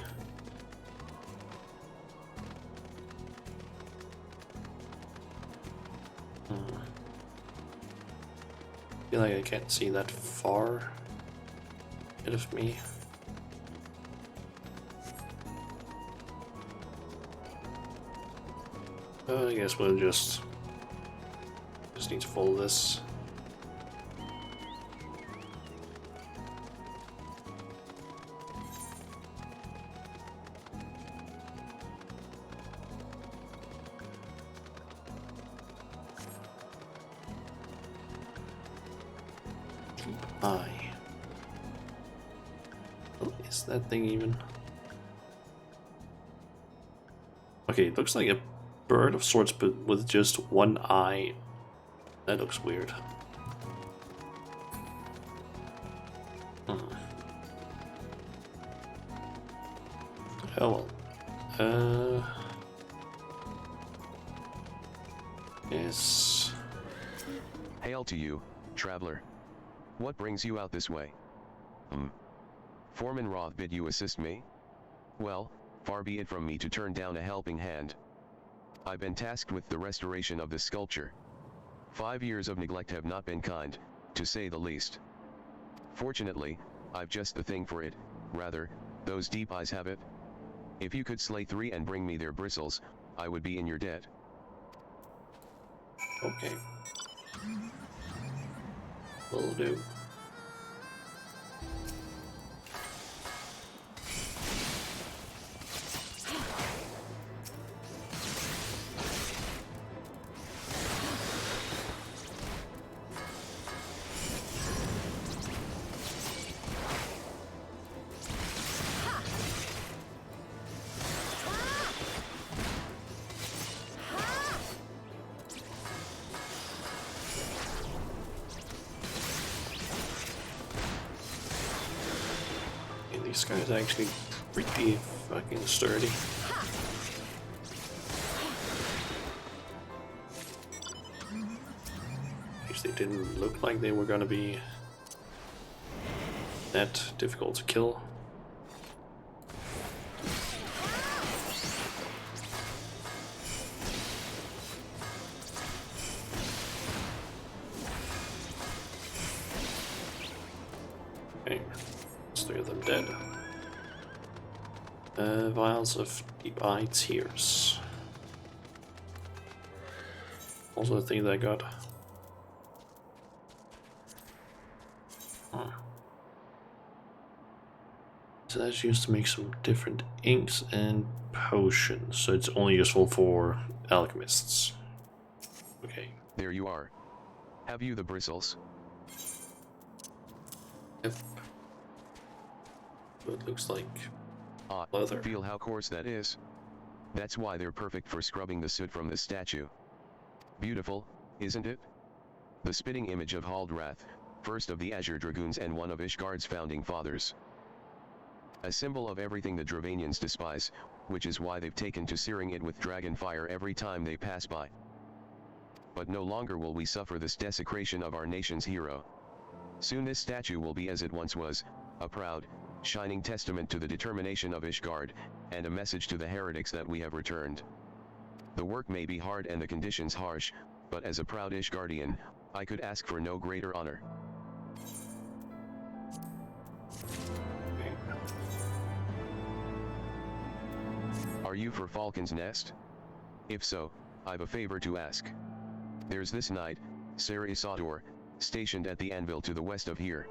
I feel like I can't see that far ahead of me. I guess we'll just need to follow this. Eye. What is that thing even? Okay, it looks like a bird of sorts, but with just one eye. That looks weird. Oh well. Yes. Hail to you, traveler. What brings you out this way? Foreman Roth bid you assist me? Well, far be it from me to turn down a helping hand. I've been tasked with the restoration of this sculpture. 5 years of neglect have not been kind, to say the least. Fortunately, I've just the thing for it, rather, those deep eyes have it. If you could slay 3 and bring me their bristles, I would be in your debt. Okay. Will do. These guys are actually pretty fucking sturdy. Actually, didn't look like they were gonna be that difficult to kill. Okay, there's 3 of them dead. Vials of deep eye tears. Also a thing that I got. So that's used to make some different inks and potions. So it's only useful for alchemists. Okay. There you are. Have you the bristles? Yep. So it looks like Ah, leather. feel how coarse that is? That's why they're perfect for scrubbing the soot from the statue. Beautiful, isn't it? The spitting image of Haldrath, first of the Azure Dragoons and one of Ishgard's founding fathers. A symbol of everything the Dravanians despise, which is why they've taken to searing it with dragon fire every time they pass by. But no longer will we suffer this desecration of our nation's hero. Soon this statue will be as it once was, a proud, shining testament to the determination of Ishgard, and a message to the heretics that we have returned. The work may be hard and the conditions harsh, but as a proud Ishgardian, I could ask for no greater honor. Are you for Falcon's Nest? If so, I've a favor to ask. There's this knight, Ser Isador, stationed at the anvil to the west of here.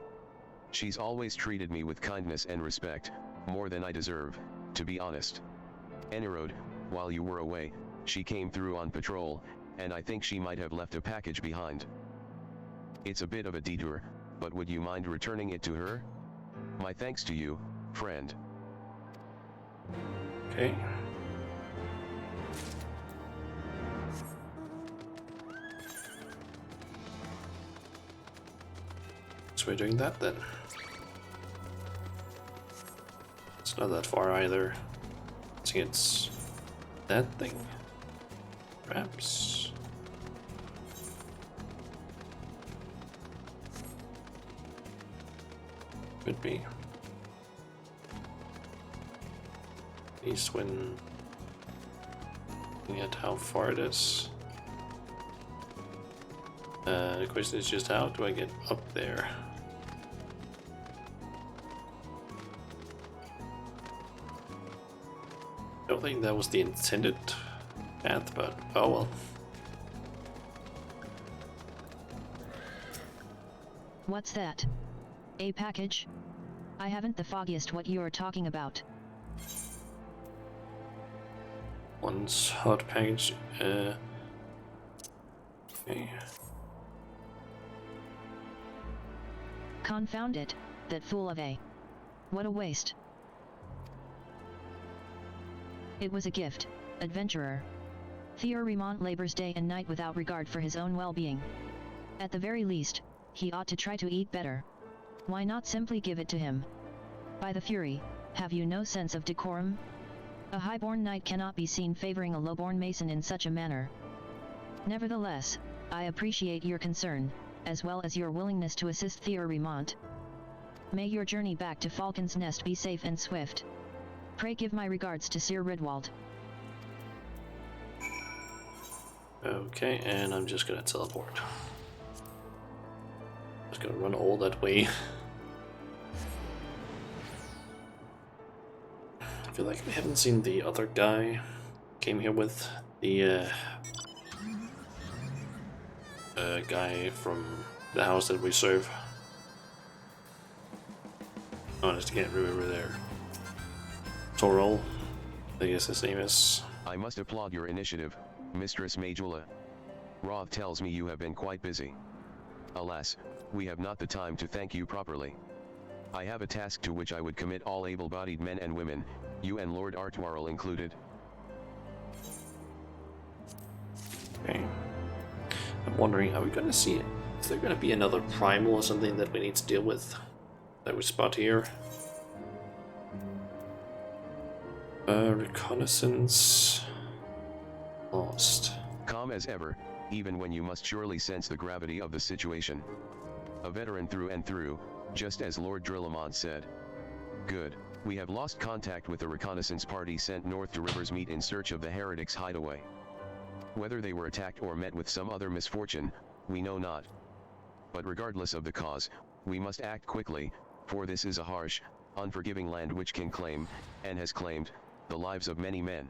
She's always treated me with kindness and respect, more than I deserve, to be honest. Enerode, while you were away, she came through on patrol, and I think she might have left a package behind. It's a bit of a detour, but would you mind returning it to her? My thanks to you, friend. Okay. So we're doing that then. It's not that far either. I think it's that thing. Perhaps. Could be. At least when looking at how far it is. The question is just how do I get up there? I don't think that was the intended path, but oh well. What's that? A package? I haven't the foggiest what you're talking about. One's hot package. Okay. Confound it, that fool of a... What a waste. It was a gift, adventurer. Theor Remont labors day and night without regard for his own well-being. At the very least, he ought to try to eat better. Why not simply give it to him? By the Fury, have you no sense of decorum? A highborn knight cannot be seen favoring a lowborn mason in such a manner. Nevertheless, I appreciate your concern, as well as your willingness to assist Theor Remont. May your journey back to Falcon's Nest be safe and swift. Pray give my regards to Sir Ridwald. Okay, and I'm just gonna teleport. Just gonna run all that way. I feel like we haven't seen the other guy came here with the guy from the house that we serve. Honest, can't remember there. Torol, I guess his name is. I must applaud your initiative, Mistress Majula. Roth tells me you have been quite busy. Alas, we have not the time to thank you properly. I have a task to which I would commit all able-bodied men and women, you and Lord Artwarl included. Okay. I'm wondering, are we gonna see it? Is there gonna be another primal or something that we need to deal with that we spot here? Reconnaissance lost. Calm as ever, even when you must surely sense the gravity of the situation. A veteran through and through, just as Lord Drillamont said. Good, we have lost contact with the reconnaissance party sent north to River's Meet in search of the heretics' hideaway. Whether they were attacked or met with some other misfortune, we know not. But regardless of the cause, we must act quickly, for this is a harsh, unforgiving land which can claim, and has claimed, the lives of many men.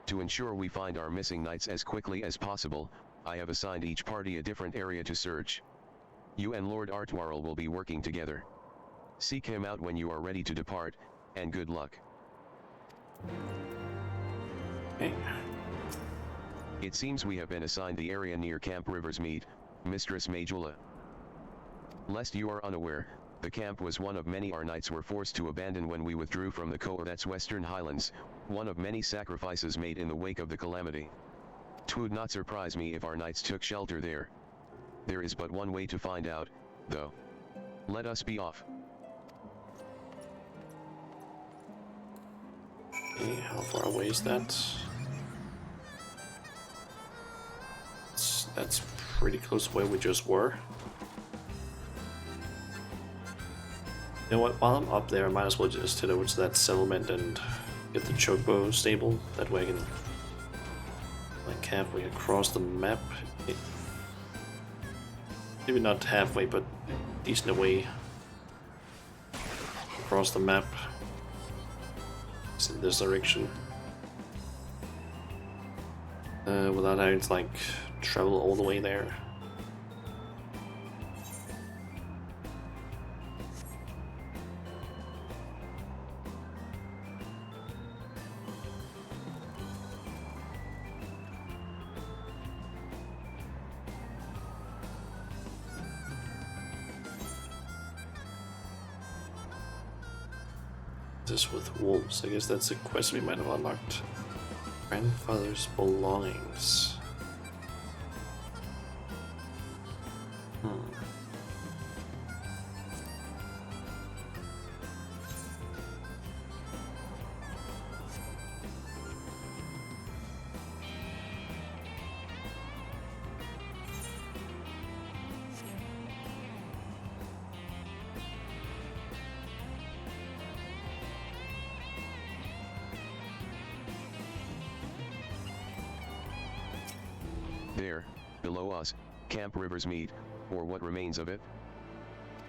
To ensure we find our missing knights as quickly as possible, I have assigned each party a different area to search. You and Lord Artwarl will be working together. Seek him out when you are ready to depart, and good luck. Okay. It seems we have been assigned the area near Camp River's Meet, Mistress Majula. Lest you are unaware, the camp was one of many our knights were forced to abandon when we withdrew from the Coerth's Western Highlands, one of many sacrifices made in the wake of the calamity. 'Twould not surprise me if our knights took shelter there. There is but one way to find out, though. Let us be off. Okay, how far away is that? That's pretty close to where we just were. You know what, while I'm up there, I might as well just head over to that settlement and get the chocobo stable. That way I can like halfway across the map. Maybe not halfway, but decent away across the map. It's in this direction. Without having to like travel all the way there. This with wolves. I guess that's a quest we might have unlocked. Grandfather's belongings. There, below us, Camp River's Meet, or what remains of it.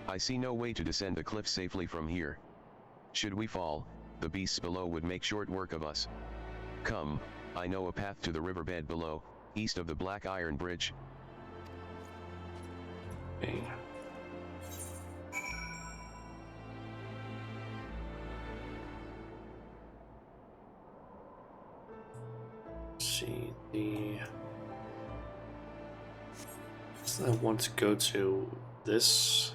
I see no way to descend the cliff safely from here. Should we fall, the beasts below would make short work of us. Come, I know a path to the riverbed below, east of the Black Iron Bridge. Okay. See the. I want to go to this.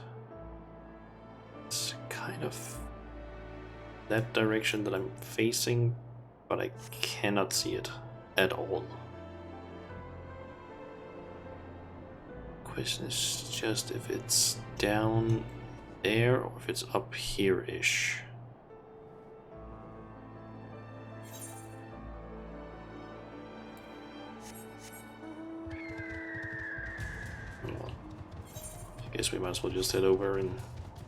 It's kind of that direction that I'm facing, but I cannot see it at all. Question is just if it's down there or if it's up here-ish. I might as well just head over and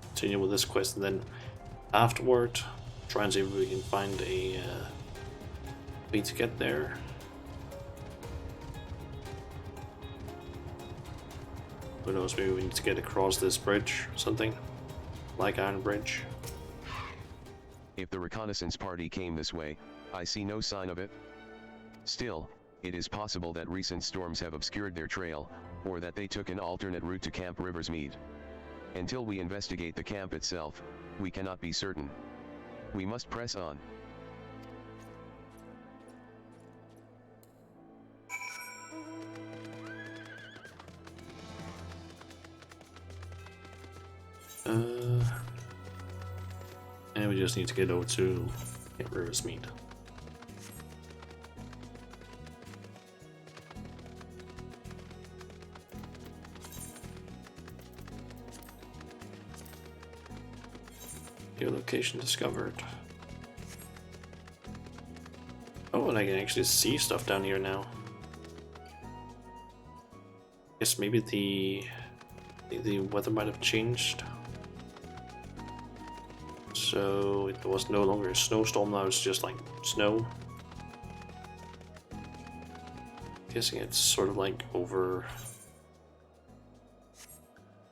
continue with this quest, and then afterward try and see if we can find a way to get there. Who knows, maybe we need to get across this bridge or something, like Iron Bridge. If the reconnaissance party came this way, I see no sign of it. Still, it is possible that recent storms have obscured their trail, or that they took an alternate route to Camp Riversmead. Until we investigate the camp itself, we cannot be certain. We must press on. And we just need to get over to Riversmead. Your location discovered. Oh, and I can actually see stuff down here now. Guess maybe the weather might have changed. So it was no longer a snowstorm, now it's just like snow. Guessing it's sort of like over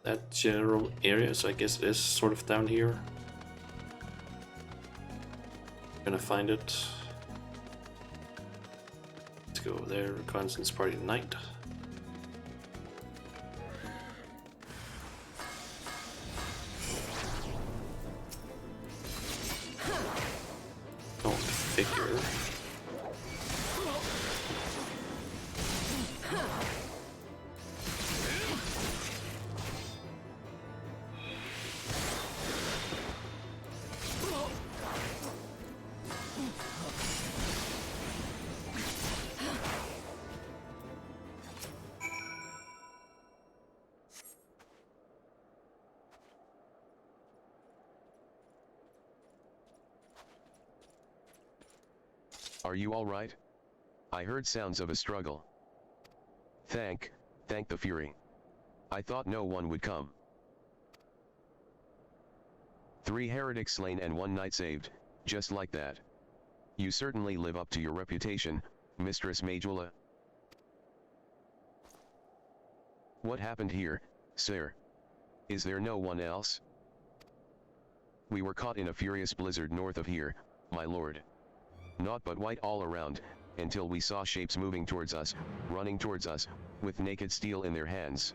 that general area, so I guess it is sort of down here. Gonna find it. Let's go over there. Reconnaissance party night. Don't figure. Are you all right? I heard sounds of a struggle. Thank the Fury. I thought no one would come. 3 heretics slain and 1 knight saved, just like that. You certainly live up to your reputation, Mistress Majula. What happened here, sir? Is there no one else? We were caught in a furious blizzard north of here, my lord. Naught but white all around, until we saw shapes moving towards us, running towards us, with naked steel in their hands.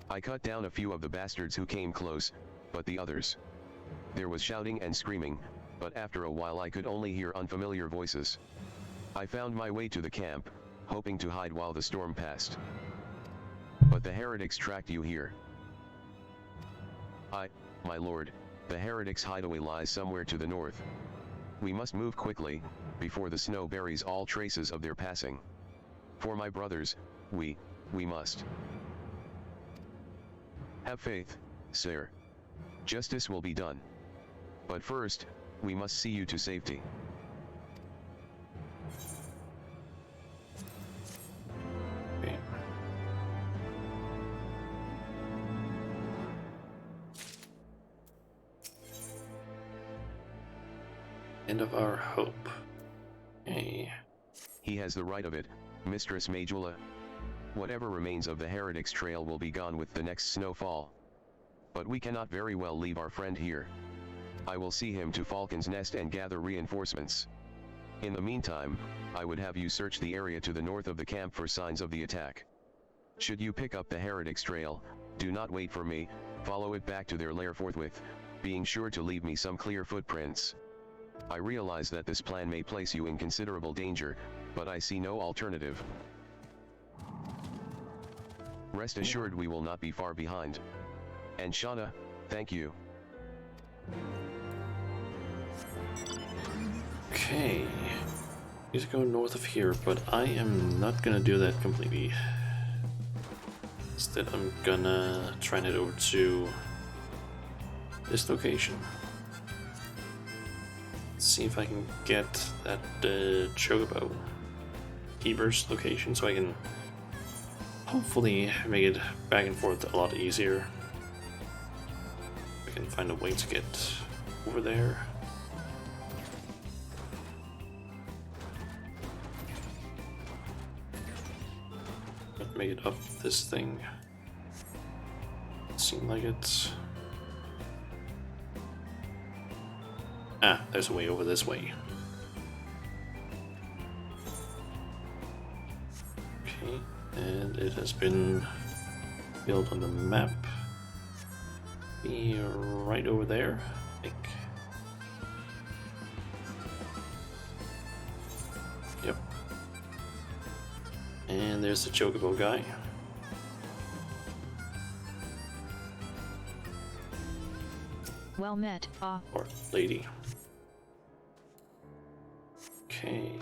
I cut down a few of the bastards who came close, but the others. There was shouting and screaming, but after a while I could only hear unfamiliar voices. I found my way to the camp, hoping to hide while the storm passed. But the heretics tracked you here. My lord, the heretics' hideaway lies somewhere to the north. We must move quickly, before the snow buries all traces of their passing. For my brothers, we must. Have faith, sir. Justice will be done. But first, we must see you to safety. Okay. End of our hope. Okay. He has the right of it, Mistress Majula. Whatever remains of the heretics' trail will be gone with the next snowfall. But we cannot very well leave our friend here. I will see him to Falcon's Nest and gather reinforcements. In the meantime, I would have you search the area to the north of the camp for signs of the attack. Should you pick up the heretics' trail, do not wait for me, follow it back to their lair forthwith, being sure to leave me some clear footprints. I realize that this plan may place you in considerable danger, but I see no alternative. Rest assured we will not be far behind. And Shauna, thank you. Okay. Need to go north of here, but I am not gonna do that completely. Instead, I'm gonna try and head over to this location. See if I can get that Chocobo Keeper's location so I can hopefully make it back and forth a lot easier. can find a way to get over there. Let's make it up this thing. Seems like it. Ah, there's a way over this way. Okay, and it has been built on the map. Be right over there, I think. Yep. And there's the chocobo guy. Well met, Or lady. Okay.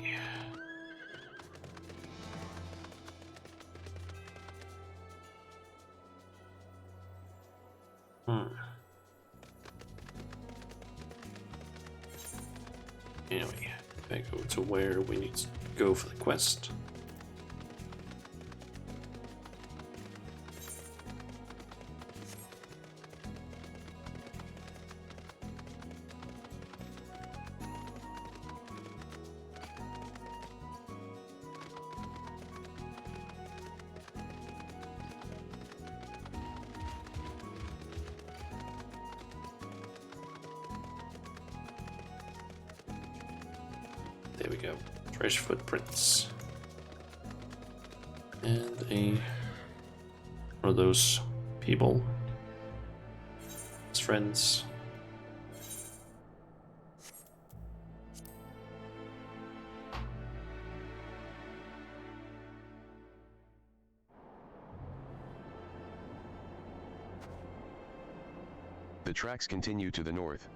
Anyway, back over to where we need to go for the quest. There we go. Fresh footprints. And one of those people. His friends. The tracks continue to the north.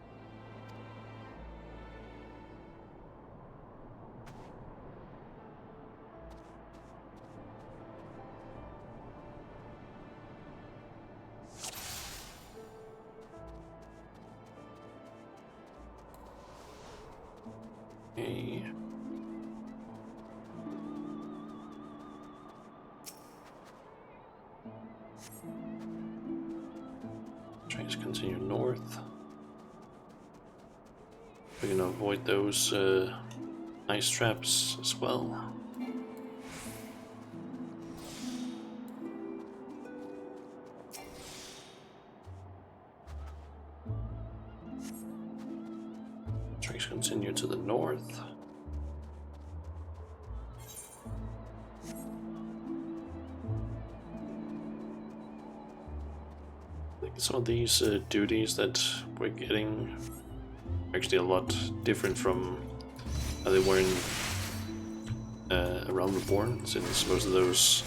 Okay. Trying to continue north. We're gonna avoid those ice traps as well. Tracks continue to the north. I think some of these duties that we're getting are actually a lot different from how they were in Around Reborn, since most of those,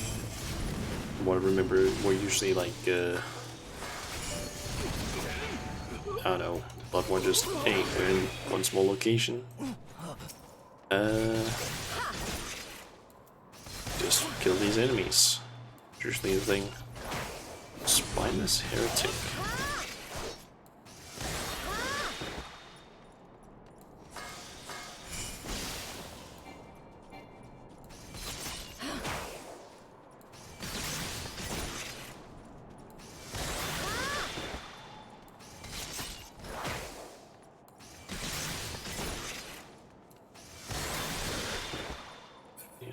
from what I remember, were usually like I don't know, a lot more just, hey, we're in one small location. Just kill these enemies. Usually the thing. Spineless heretic.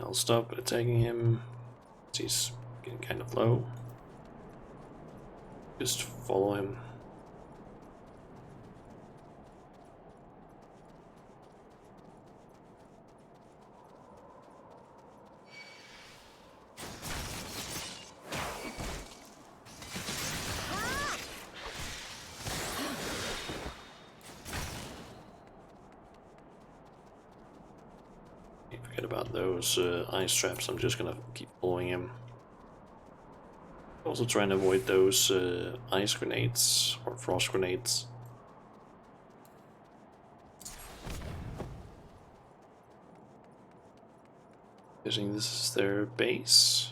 I'll stop attacking him. He's getting kind of low. Just follow him. Forget about those ice traps. I'm just gonna keep following him. Also trying to avoid those ice grenades or frost grenades. Guessing this is their base.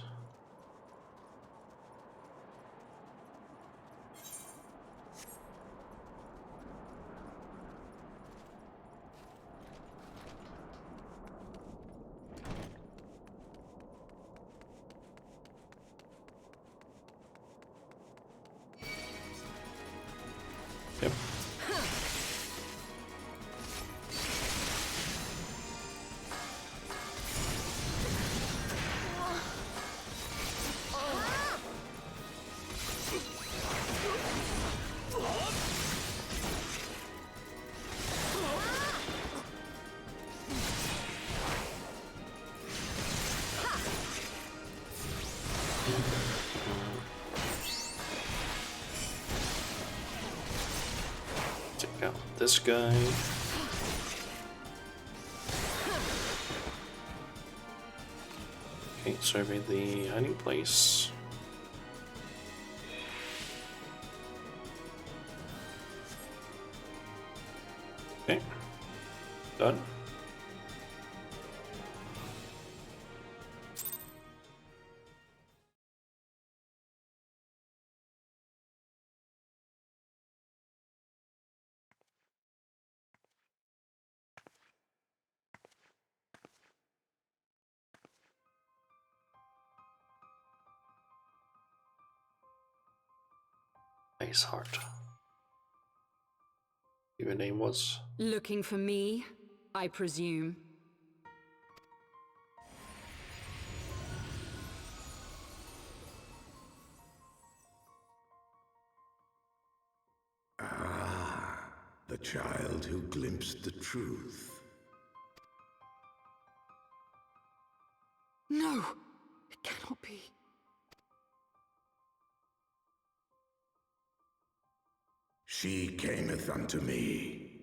Got this guy. Okay, survey the hiding place. Okay, done. Nice heart. Your name was? Looking for me, I presume. The child who glimpsed the truth. No! It cannot be. She cameth unto me,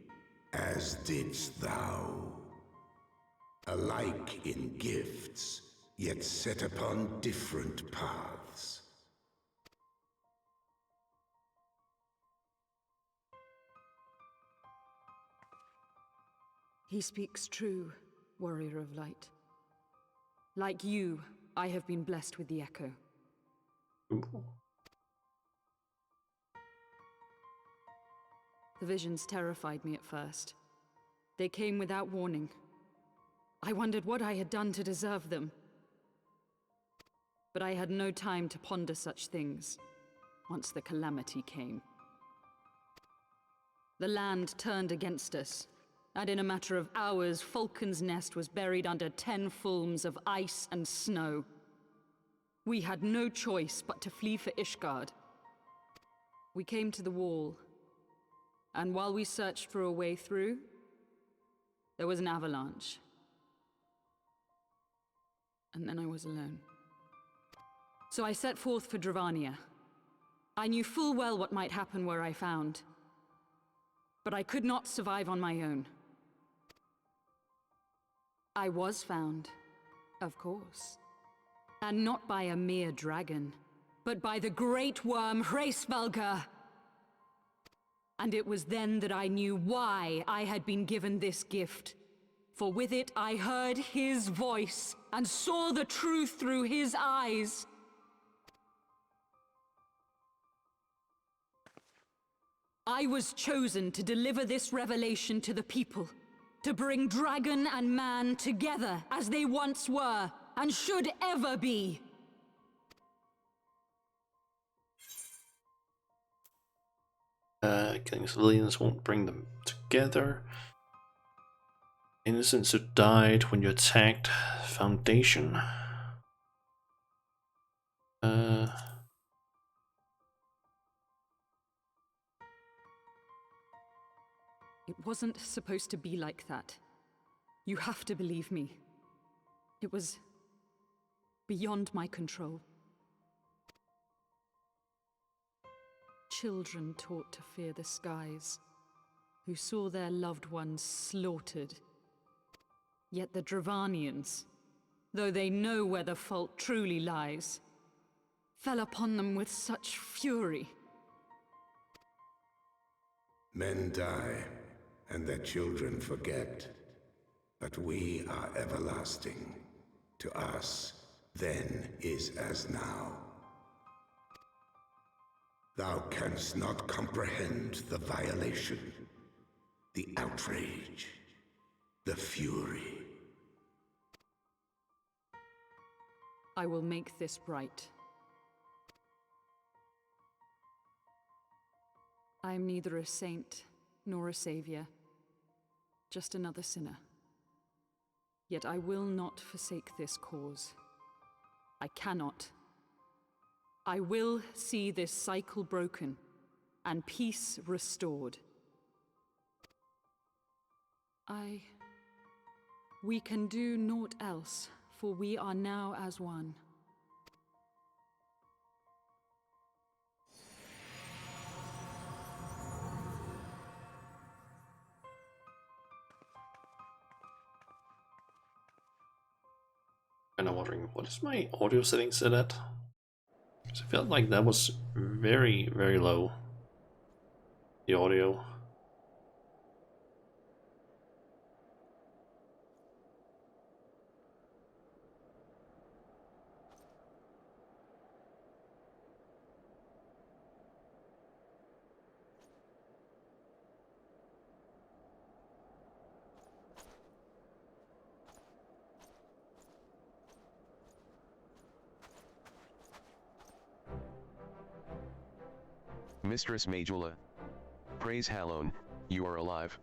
as didst thou. Alike in gifts, yet set upon different paths. He speaks true, warrior of light. Like you, I have been blessed with the echo. Ooh. The visions terrified me at first. They came without warning. I wondered what I had done to deserve them. But I had no time to ponder such things once the calamity came. The land turned against us, and in a matter of hours, Falcon's Nest was buried under 10 fulms of ice and snow. We had no choice but to flee for Ishgard. We came to the wall, and while we searched for a way through, there was an avalanche. And then I was alone. So I set forth for Dravania. I knew full well what might happen where I found. But I could not survive on my own. I was found, of course. And not by a mere dragon, but by the great worm Hraesvelgr. And it was then that I knew why I had been given this gift. For with it I heard his voice, and saw the truth through his eyes. I was chosen to deliver this revelation to the people, to bring dragon and man together as they once were, and should ever be. Killing civilians won't bring them together. Innocents who died when you attacked Foundation. It wasn't supposed to be like that. You have to believe me. It was beyond my control. Children taught to fear the skies, who saw their loved ones slaughtered. Yet the Dravanians, though they know where the fault truly lies, fell upon them with such fury. Men die, and their children forget. But we are everlasting. To us, then is as now. Thou canst not comprehend the violation, the outrage, the fury. I will make this right. I am neither a saint nor a savior, just another sinner. Yet I will not forsake this cause. I cannot. I will see this cycle broken and peace restored. We can do naught else, for we are now as one. kind of wondering, what is my audio settings set at? 'Cause I felt like that was very, very low. The audio. Mistress Majula. Praise Hallown, you are alive.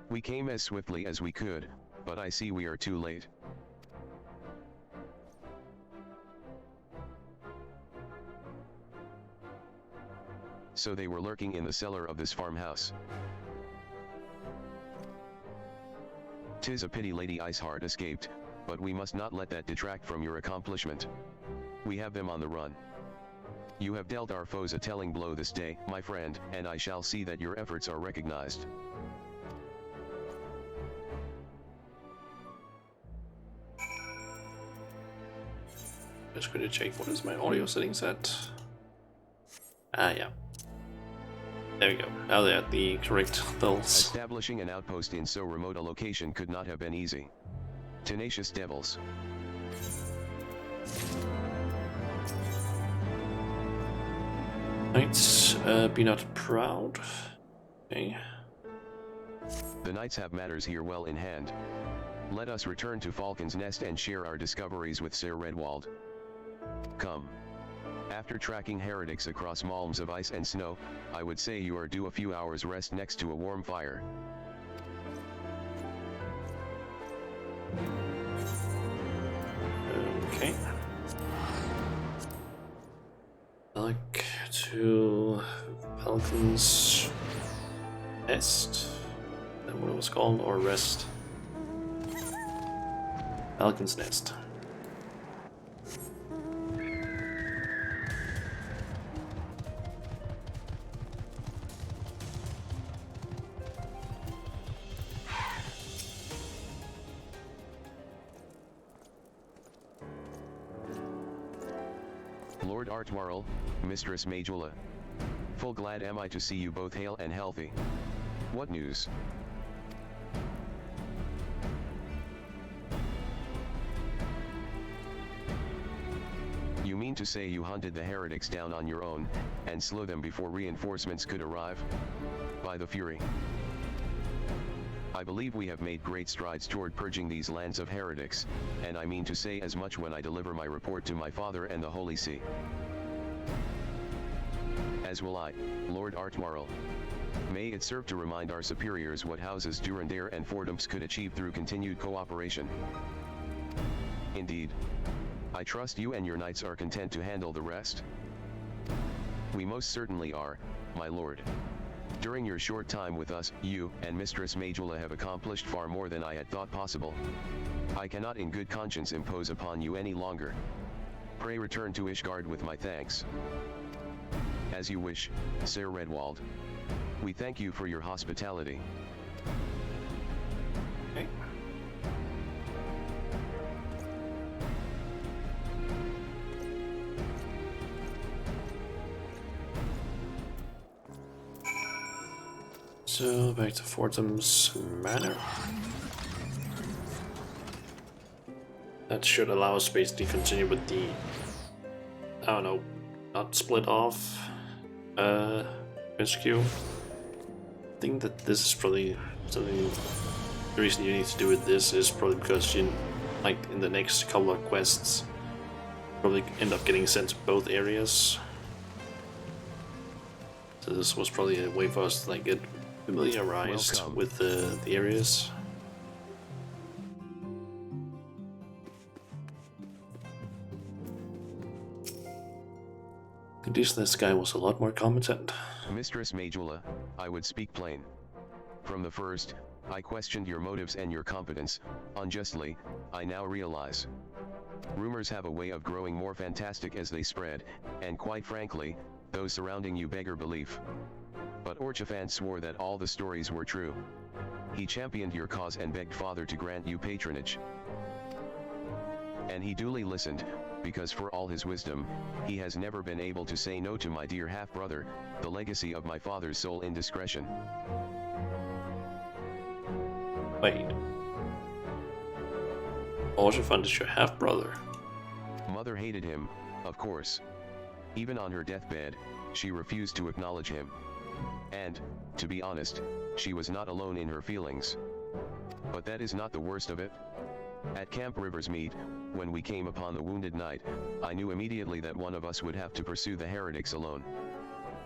We came as swiftly as we could, but I see we are too late. So they were lurking in the cellar of this farmhouse. 'Tis a pity Lady Iceheart escaped, but we must not let that detract from your accomplishment. We have them on the run. You have dealt our foes a telling blow this day, my friend, and I shall see that your efforts are recognized. Just going to check what is my audio settings at. Ah, yeah. There we go. Now they're at the correct levels. Establishing an outpost in so remote a location could not have been easy. Tenacious devils. Knights, be not proud. Okay. The knights have matters here well in hand. Let us return to Falcon's Nest and share our discoveries with Sir Redwald. Come. After tracking heretics across malms of ice and snow, I would say you are due a few hours rest next to a warm fire. Okay. Back to Falcon's Nest. Is that what it was called? Or Rest? Falcon's Nest. Lord Artwarl, Mistress Majula. Full glad am I to see you both hale and healthy. What news? You mean to say you hunted the heretics down on your own, and slew them before reinforcements could arrive? By the Fury. I believe we have made great strides toward purging these lands of heretics, and I mean to say as much when I deliver my report to my father and the Holy See. As will I, Lord Artwarl. May it serve to remind our superiors what houses Durandare and Fordumps could achieve through continued cooperation. Indeed. I trust you and your knights are content to handle the rest? We most certainly are, my lord. During your short time with us, you and Mistress Majula have accomplished far more than I had thought possible. I cannot in good conscience impose upon you any longer. Pray return to Ishgard with my thanks. As you wish, Sir Redwald. We thank you for your hospitality. Okay. So back to Fordham's Manor. That should allow us basically to continue with the, I don't know, not split off HQ. I think that this is probably something. The reason you need to do with this is probably because you, like in the next couple of quests, probably end up getting sent to both areas. So this was probably a way for us to like get familiarized Welcome. with the areas. At least this guy was a lot more competent. Mistress Majula, I would speak plain. From the first, I questioned your motives and your competence, unjustly, I now realize. Rumors have a way of growing more fantastic as they spread, and quite frankly, those surrounding you beggar belief. But Orchifant swore that all the stories were true. He championed your cause and begged Father to grant you patronage. And he duly listened, because for all his wisdom, he has never been able to say no to my dear half-brother, the legacy of my father's sole indiscretion. Wait. Orchifant is your half-brother. Mother hated him, of course. Even on her deathbed, she refused to acknowledge him. And, to be honest, she was not alone in her feelings. But that is not the worst of it. At Camp River's Meet, when we came upon the wounded knight, I knew immediately that one of us would have to pursue the heretics alone.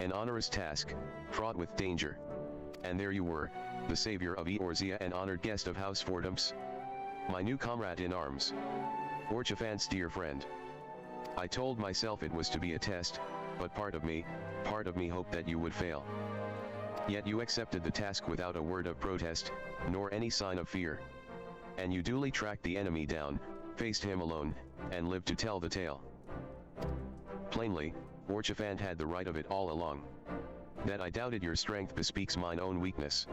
An onerous task, fraught with danger. And there you were, the savior of Eorzea and honored guest of House Fordhams. My new comrade in arms. Orchifant's dear friend. I told myself it was to be a test, but part of me hoped that you would fail. Yet you accepted the task without a word of protest, nor any sign of fear. And you duly tracked the enemy down, faced him alone, and lived to tell the tale. Plainly, Orchifant had the right of it all along. That I doubted your strength bespeaks mine own weakness.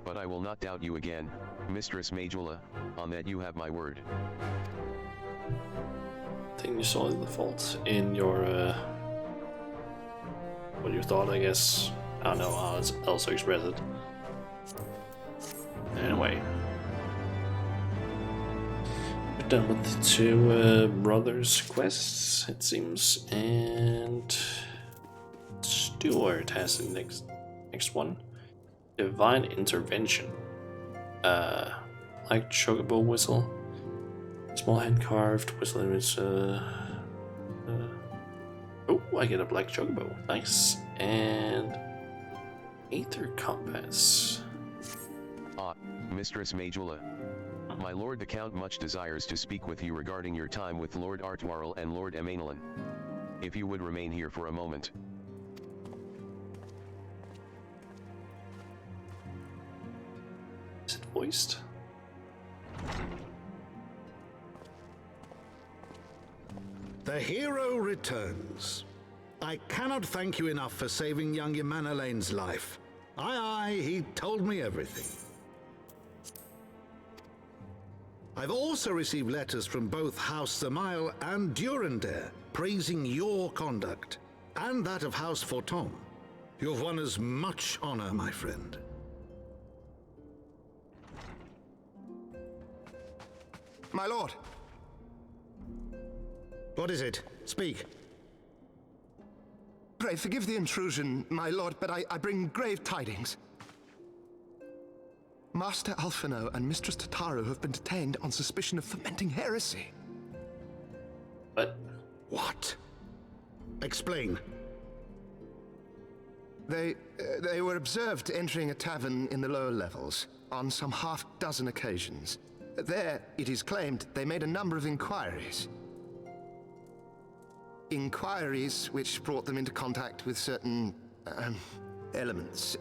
But I will not doubt you again, Mistress Majula, on that you have my word. I think you saw the fault in your, what you thought, I guess. I don't know how else to express it. Anyway. We're done with the two brothers' quests, it seems, and Stuart has the next one. Divine Intervention. Like Chocobo Whistle. Small hand carved whistle image. Oh, I get a black Chocobo. Nice. And Aether Compass. Ah, Mistress Majula. My lord the Count much desires to speak with you regarding your time with Lord Artwarl and Lord Emanuelin. If you would remain here for a moment. Is it voiced? The hero returns. I cannot thank you enough for saving young Emanuelin's life. Aye, he told me everything. I've also received letters from both House Zamail and Durandare praising your conduct, and that of House Forton. You've won us much honor, my friend. My lord! What is it? Speak. Pray forgive the intrusion, my lord, but I bring grave tidings. Master Alphino and Mistress Tataru have been detained on suspicion of fomenting heresy. But What? Explain. They were observed entering a tavern in the lower levels on some half-dozen occasions. There, it is claimed, they made a number of inquiries. Inquiries which brought them into contact with certain elements.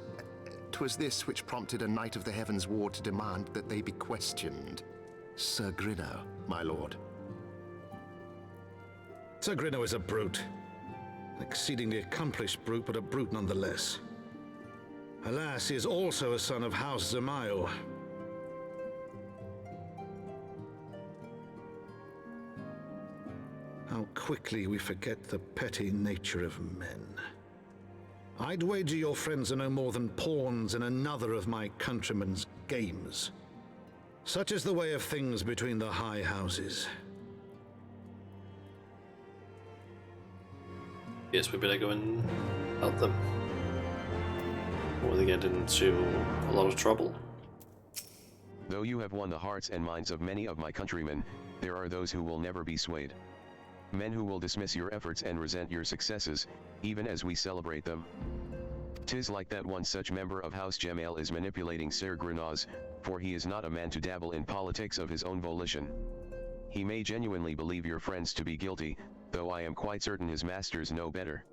'Twas this which prompted a Knight of the Heavens Ward to demand that they be questioned. Sir Grinno, my lord. Sir Grinno is a brute. An exceedingly accomplished brute, but a brute nonetheless. Alas, he is also a son of House Zamail. How quickly we forget the petty nature of men. I'd wager your friends are no more than pawns in another of my countrymen's games. Such is the way of things between the high houses. yes, we better go and help them. Or they get into a lot of trouble. Though you have won the hearts and minds of many of my countrymen, there are those who will never be swayed. Men who will dismiss your efforts and resent your successes, even as we celebrate them. 'Tis like that one such member of House Jemail is manipulating Sir Grenaz, for he is not a man to dabble in politics of his own volition. He may genuinely believe your friends to be guilty, though I am quite certain his masters know better.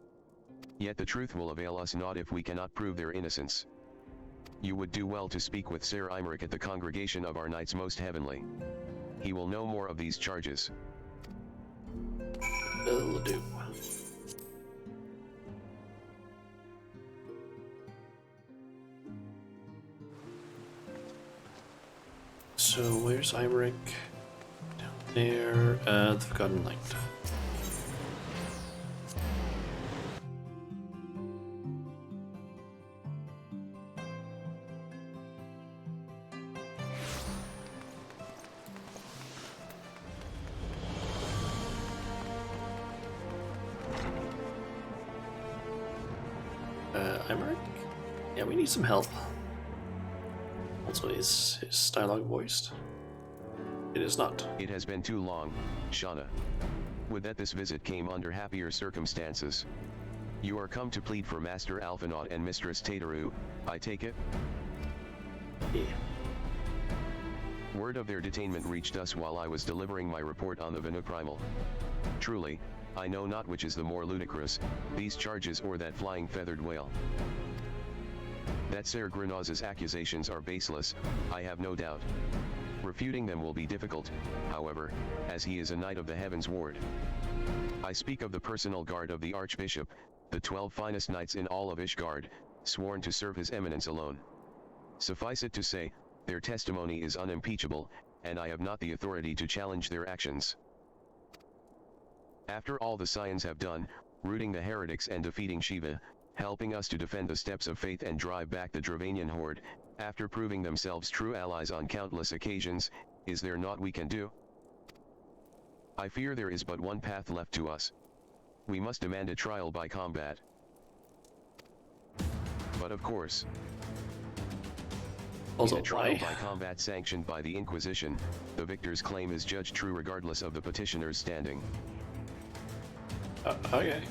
Yet the truth will avail us naught if we cannot prove their innocence. You would do well to speak with Sir Imeric at the congregation of our Knights Most Heavenly. He will know more of these charges. Will do. So where's Imeric? Down There, the Forgotten Light. Emmerich? Yeah, we need some help. Also, is his dialogue voiced? It is not. It has been too long, Shauna. Would that this visit came under happier circumstances. You are come to plead for Master Alphinaud and Mistress Tateru, I take it? Yeah. Word of their detainment reached us while I was delivering my report on the Venuprimal. Truly, I know not which is the more ludicrous, these charges or that flying feathered whale. That Ser Grenaz's accusations are baseless, I have no doubt. Refuting them will be difficult, however, as he is a knight of the Heaven's Ward. I speak of the personal guard of the Archbishop, the 12 finest knights in all of Ishgard, sworn to serve his eminence alone. Suffice it to say, their testimony is unimpeachable, and I have not the authority to challenge their actions. After all the Scions have done, rooting the heretics and defeating Shiva, helping us to defend the steps of faith and drive back the Dravanian horde, after proving themselves true allies on countless occasions, is there naught we can do? I fear there is but one path left to us. We must demand a trial by combat. But of course, Also, in a trial why? by combat sanctioned by the Inquisition, the victor's claim is judged true regardless of the petitioner's standing. Okay.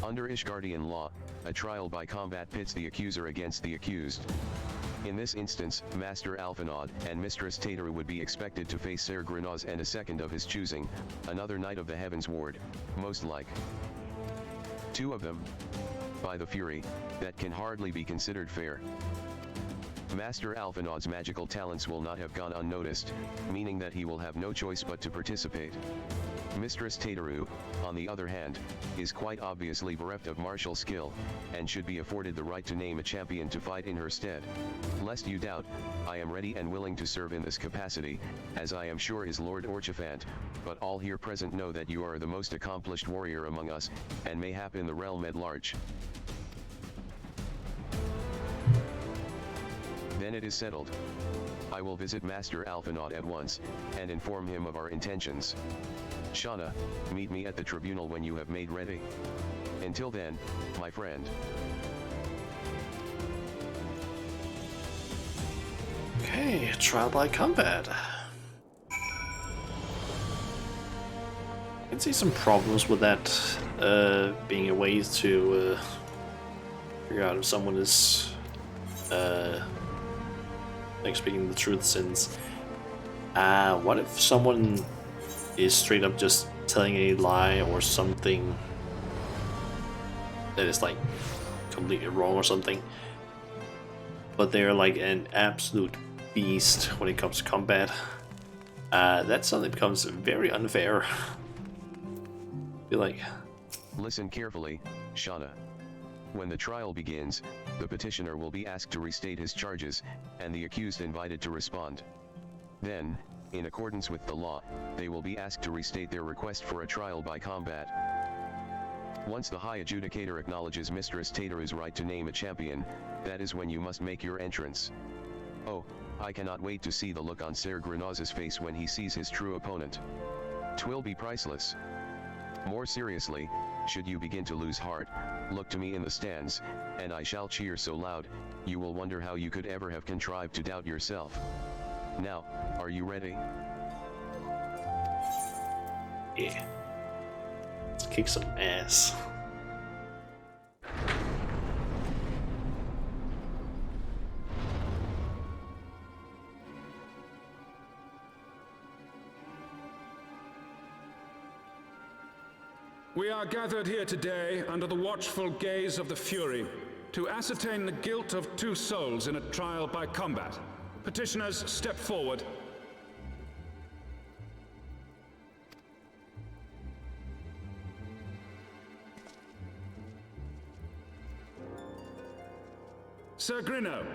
Under Ishgardian law, a trial by combat pits the accuser against the accused. In this instance, Master Alphinaud and Mistress Tateru would be expected to face Ser Grenaz and a second of his choosing, another knight of the Heaven's Ward, most like. Two of them. By the Fury, that can hardly be considered fair. Master Alphinaud's magical talents will not have gone unnoticed, meaning that he will have no choice but to participate. Mistress Tateru, on the other hand, is quite obviously bereft of martial skill, and should be afforded the right to name a champion to fight in her stead. Lest you doubt, I am ready and willing to serve in this capacity, as I am sure is Lord Orchiphant, but all here present know that you are the most accomplished warrior among us, and mayhap in the realm at large. Then it is settled. I will visit Master Alphinaud at once, and inform him of our intentions. Shauna, meet me at the tribunal when you have made ready. Until then, my friend. Okay, trial by combat. I can see some problems with that being a way to figure out if someone is like speaking the truth, since what if someone is straight up just telling a lie or something that is like completely wrong or something, but they're like an absolute beast when it comes to combat? That suddenly becomes very unfair. I feel like. Listen carefully, Shauna. When the trial begins, the petitioner will be asked to restate his charges, and the accused invited to respond. Then, in accordance with the law, they will be asked to restate their request for a trial by combat. Once the High Adjudicator acknowledges Mistress Tateru's right to name a champion, that is when you must make your entrance. Oh, I cannot wait to see the look on Ser Grenaz's face when he sees his true opponent. 'Twill be priceless. More seriously, should you begin to lose heart, look to me in the stands, and I shall cheer so loud, you will wonder how you could ever have contrived to doubt yourself. Now, are you ready? Yeah. Let's kick some ass. We are gathered here today under the watchful gaze of the Fury to ascertain the guilt of two souls in a trial by combat. Petitioners, step forward. Sir Grino,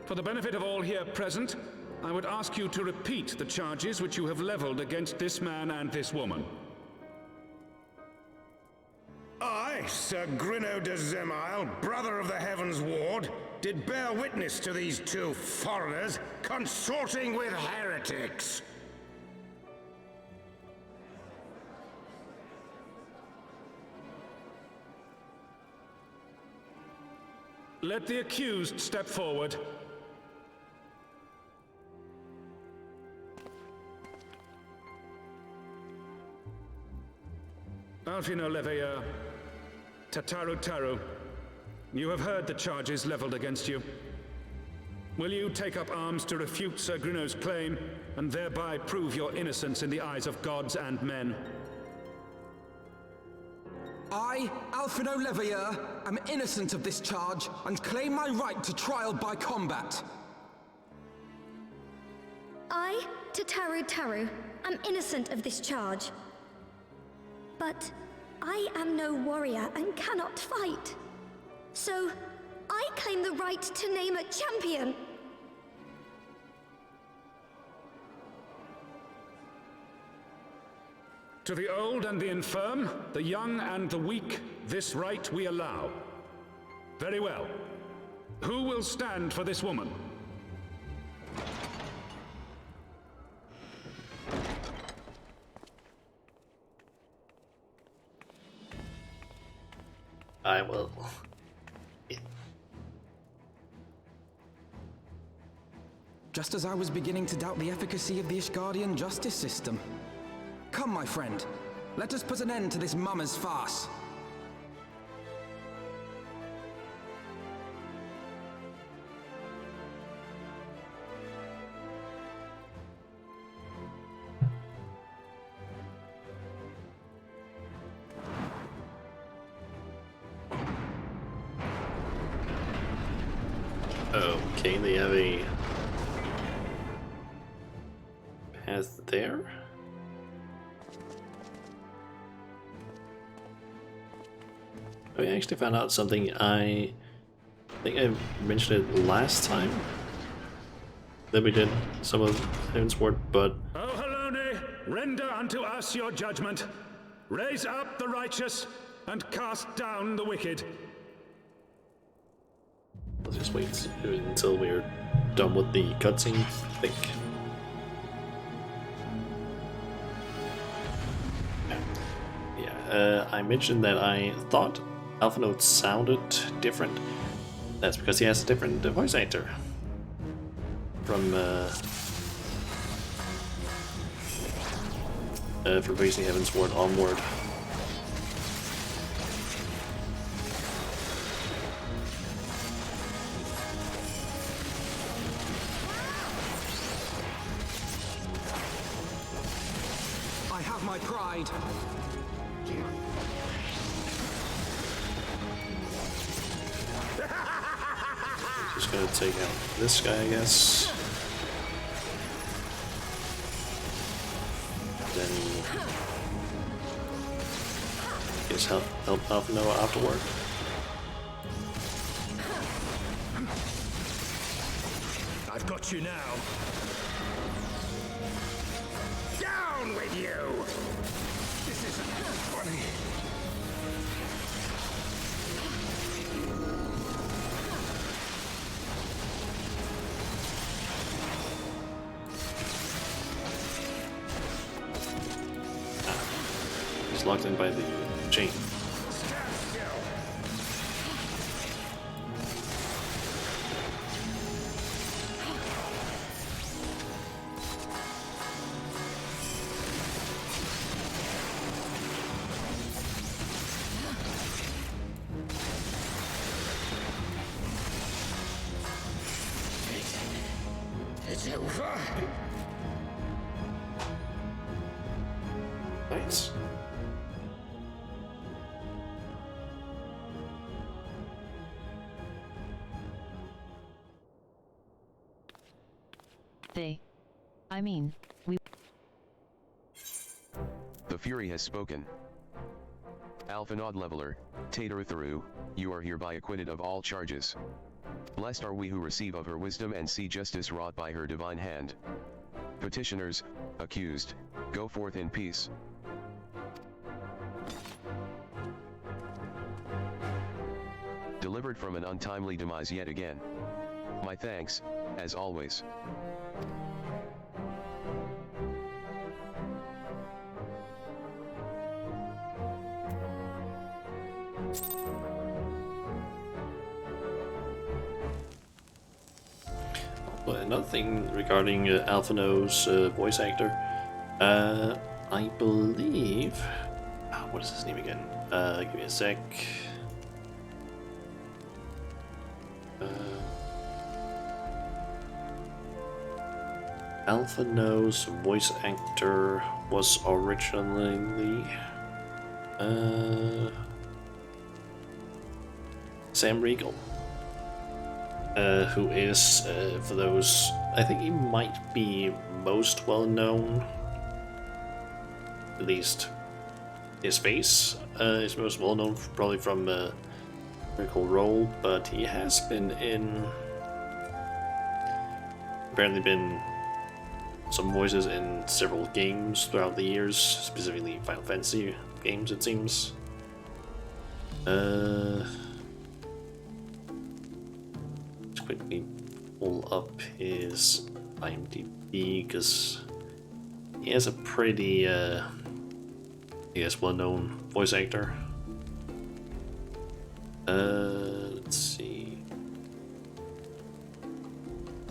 for the benefit of all here present, I would ask you to repeat the charges which you have leveled against this man and this woman. I, Sir Grinno de Zemile, brother of the Heavens Ward, did bear witness to these two foreigners consorting with heretics. Let the accused step forward. Alfino Leveilleur, Tataru Taru, you have heard the charges leveled against you. Will you take up arms to refute Sir Grinno's claim, and thereby prove your innocence in the eyes of gods and men? I, Alfino Leveilleur, am innocent of this charge, and claim my right to trial by combat. I, Tataru Taru, am innocent of this charge. But I am no warrior and cannot fight. So, I claim the right to name a champion. To the old and the infirm, the young and the weak, this right we allow. Very well. Who will stand for this woman? I will. Just as I was beginning to doubt the efficacy of the Ishgardian justice system. Come, my friend. Let us put an end to this mummer's farce. Okay, they have a path there. I actually found out something. I think I mentioned it last time that we did some of Heaven's Ward, but O Halone, render unto us your judgment. Raise up the righteous and cast down the wicked. let's just wait until we're done with the cutscene, I think. Yeah, I mentioned that I thought Alphinote sounded different. That's because he has a different voice actor from basically Heaven's Ward onward. I have my pride. Just gonna take out this guy, I guess. Then I guess help Alphinote afterward. I've got you now. Down with you! This isn't funny. He's locked in by the chain. It's over. Nice. We. The Fury has spoken. Alphanod Leveler, Tatarutharu, you are hereby acquitted of all charges. Blessed are we who receive of her wisdom and see justice wrought by her divine hand. Petitioners, accused, go forth in peace. Delivered from an untimely demise yet again. My thanks, as always. Well, another thing regarding Alphino's voice actor, I believe. What is his name again? Give me a sec. Alphino's voice actor was originally Sam Riegel, who is, for those, I think he might be most well known, at least his face is most well known probably from Critical Role, but he has been in, apparently been some voices in several games throughout the years, specifically Final Fantasy games, it seems. Let's quickly pull up his IMDb, because he has a pretty, I guess, well-known voice actor. Let's see.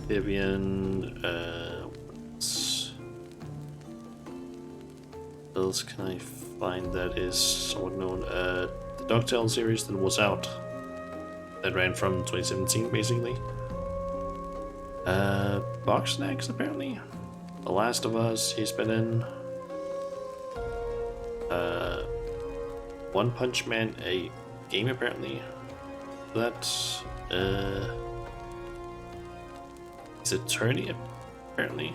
Vivian, what else can I find that is somewhat known? The DuckTales series that was out, that ran from 2017 basically. Box Snacks apparently. The Last of Us he's been in. One Punch Man, a game apparently. That's is Attorney apparently.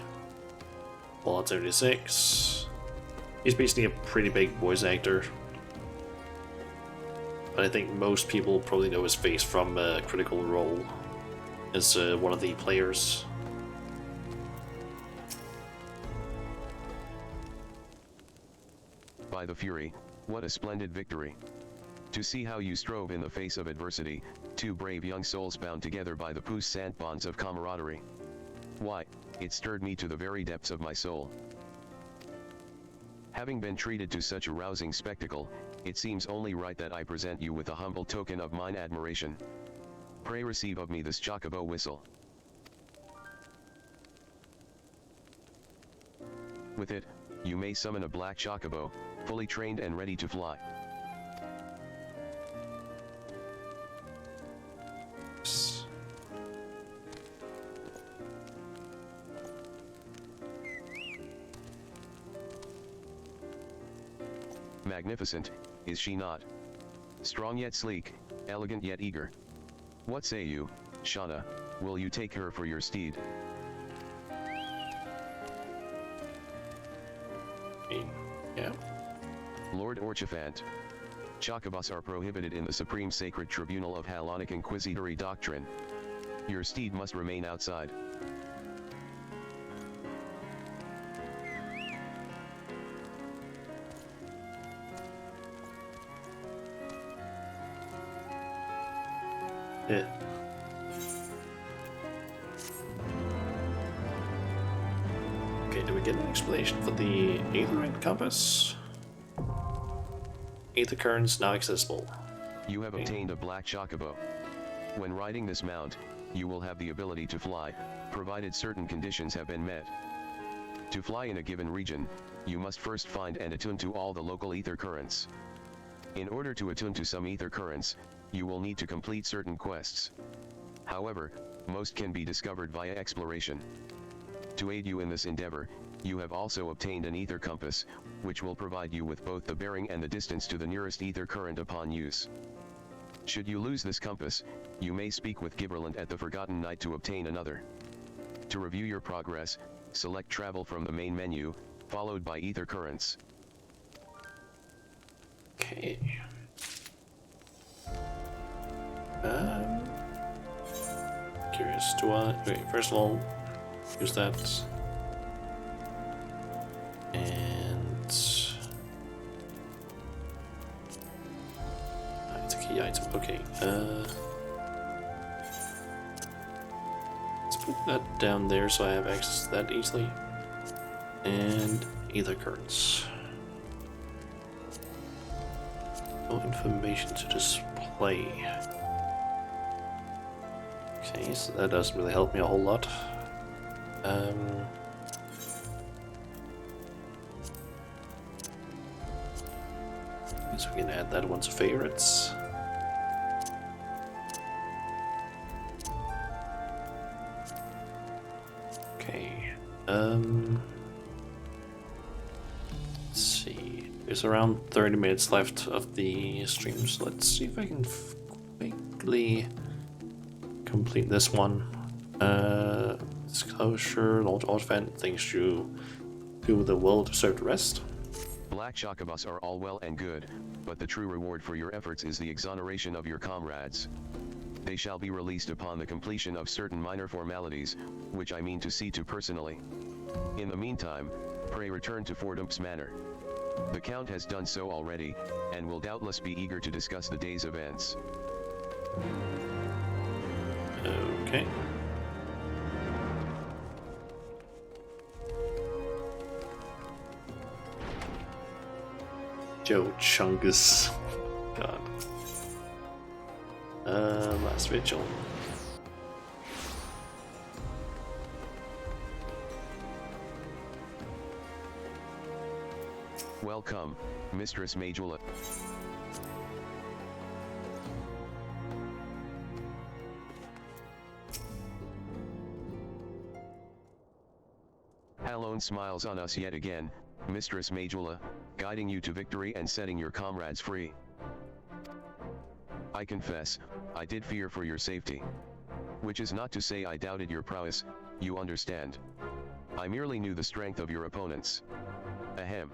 Fallout 76. He's basically a pretty big voice actor. But I think most people probably know his face from Critical Role as one of the players. By the Fury, what a splendid victory. To see how you strove in the face of adversity, two brave young souls bound together by the puissant bonds of camaraderie. Why, it stirred me to the very depths of my soul. Having been treated to such a rousing spectacle, it seems only right that I present you with a humble token of mine admiration. Pray receive of me this chocobo whistle. With it, you may summon a black chocobo, fully trained and ready to fly. Magnificent, is she not? Strong yet sleek, elegant yet eager. What say you, Shauna, will you take her for your steed? Yeah. Lord Orchiphant. Chocobos are prohibited in the Supreme Sacred Tribunal of Halonic Inquisitory Doctrine. Your steed must remain outside. Yeah. Okay, do we get an explanation for the Aetherite Compass? Aether currents now accessible. You have obtained a black chocobo. When riding this mount, you will have the ability to fly, provided certain conditions have been met. To fly in a given region, you must first find and attune to all the local ether currents. In order to attune to some ether currents, you will need to complete certain quests. However, most can be discovered via exploration. To aid you in this endeavor, you have also obtained an ether compass, which will provide you with both the bearing and the distance to the nearest ether current upon use. Should you lose this compass, you may speak with Giberland at the Forgotten Night to obtain another. To review your progress, select Travel from the main menu, followed by Ether Currents. Okay. curious. Do I? Okay, first of all, use that. And it's a key item. Okay. Let's put that down there so I have access to that easily. And ether currents. No information to display. Okay, so that doesn't really help me a whole lot. Guess we can add that one to favorites. Okay. Let's see. There's around 30 minutes left of the stream, so let's see if I can quickly complete this one. Disclosure, launch auto-event, things you do the will deserve the rest. Black Chocobos are all well and good, but the true reward for your efforts is the exoneration of your comrades. They shall be released upon the completion of certain minor formalities, which I mean to see to personally. In the meantime, pray return to Fordumps Manor. The Count has done so already, and will doubtless be eager to discuss the day's events. Okay. Joe Chungus. God. Last vigil. Welcome, Mistress Majula. Halone smiles on us yet again, Mistress Majula, guiding you to victory and setting your comrades free. I confess, I did fear for your safety. Which is not to say I doubted your prowess, you understand. I merely knew the strength of your opponents. Ahem.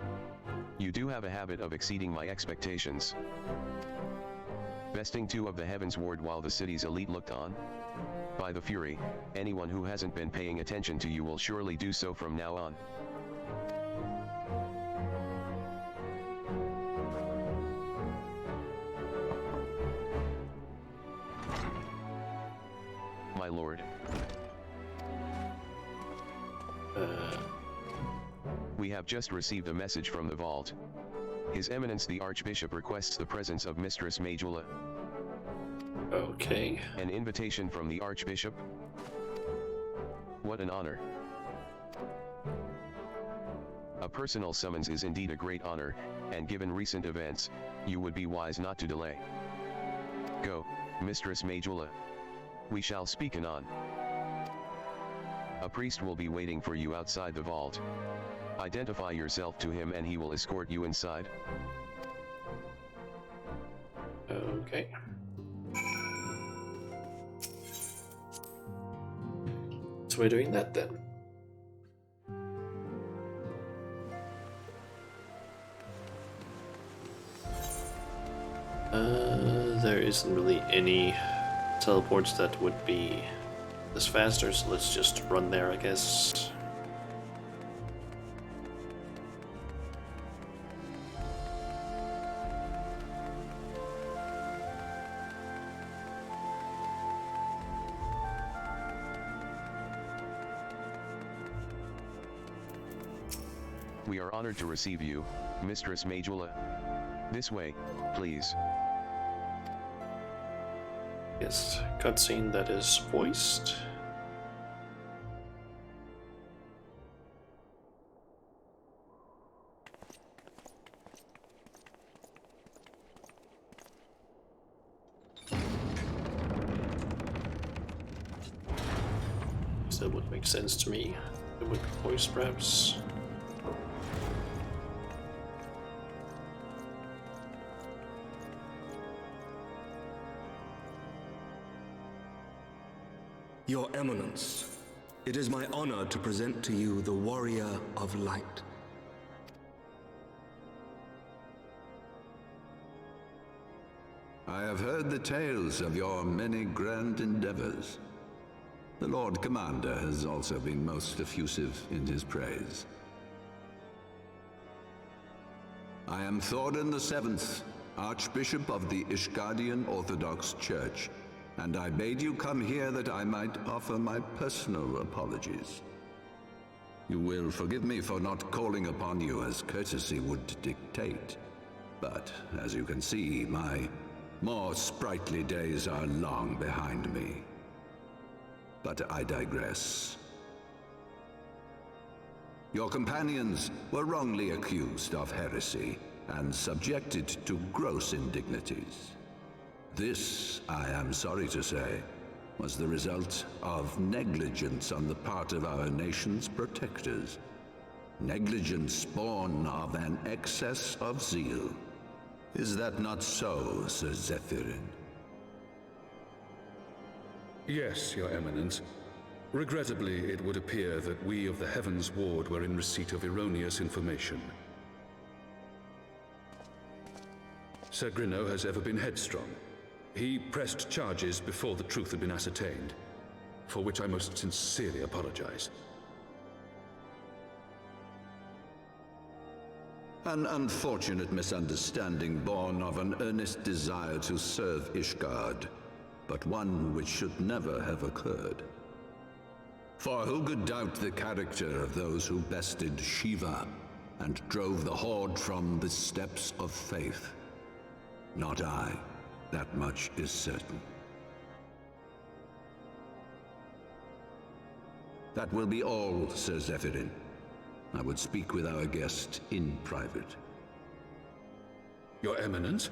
You do have a habit of exceeding my expectations. Besting 2 of the Heavens Ward while the city's elite looked on? By the Fury, anyone who hasn't been paying attention to you will surely do so from now on. My lord. We have just received a message from the vault. His Eminence the Archbishop requests the presence of Mistress Majula. Okay. An invitation from the Archbishop? What an honor. A personal summons is indeed a great honor, and given recent events, you would be wise not to delay. Go, Mistress Majula. We shall speak anon. A priest will be waiting for you outside the vault. Identify yourself to him and he will escort you inside. Okay. So we're doing that then. There isn't really any teleports that would be this faster, so let's just run there, I guess. We are honored to receive you, Mistress Majula. This way, please. Yes, cutscene that is voiced. That would make sense to me. It would be voiced, perhaps. Your Eminence, it is my honor to present to you the Warrior of Light. I have heard the tales of your many grand endeavors. The Lord Commander has also been most effusive in his praise. I am Thorin VII, Archbishop of the Ishgardian Orthodox Church, and I bade you come here that I might offer my personal apologies. You will forgive me for not calling upon you as courtesy would dictate, but as you can see, my more sprightly days are long behind me. But I digress. Your companions were wrongly accused of heresy and subjected to gross indignities. This, I am sorry to say, was the result of negligence on the part of our nation's protectors. Negligence born of an excess of zeal. Is that not so, Sir Zephyrin? Yes, Your Eminence. Regrettably, it would appear that we of the Heavens Ward were in receipt of erroneous information. Sir Grinno has ever been headstrong. He pressed charges before the truth had been ascertained, for which I most sincerely apologize. An unfortunate misunderstanding born of an earnest desire to serve Ishgard, but one which should never have occurred. For who could doubt the character of those who bested Shiva and drove the Horde from the steps of faith? Not I. That much is certain. That will be all, Sir Zephyrin. I would speak with our guest in private. Your Eminence,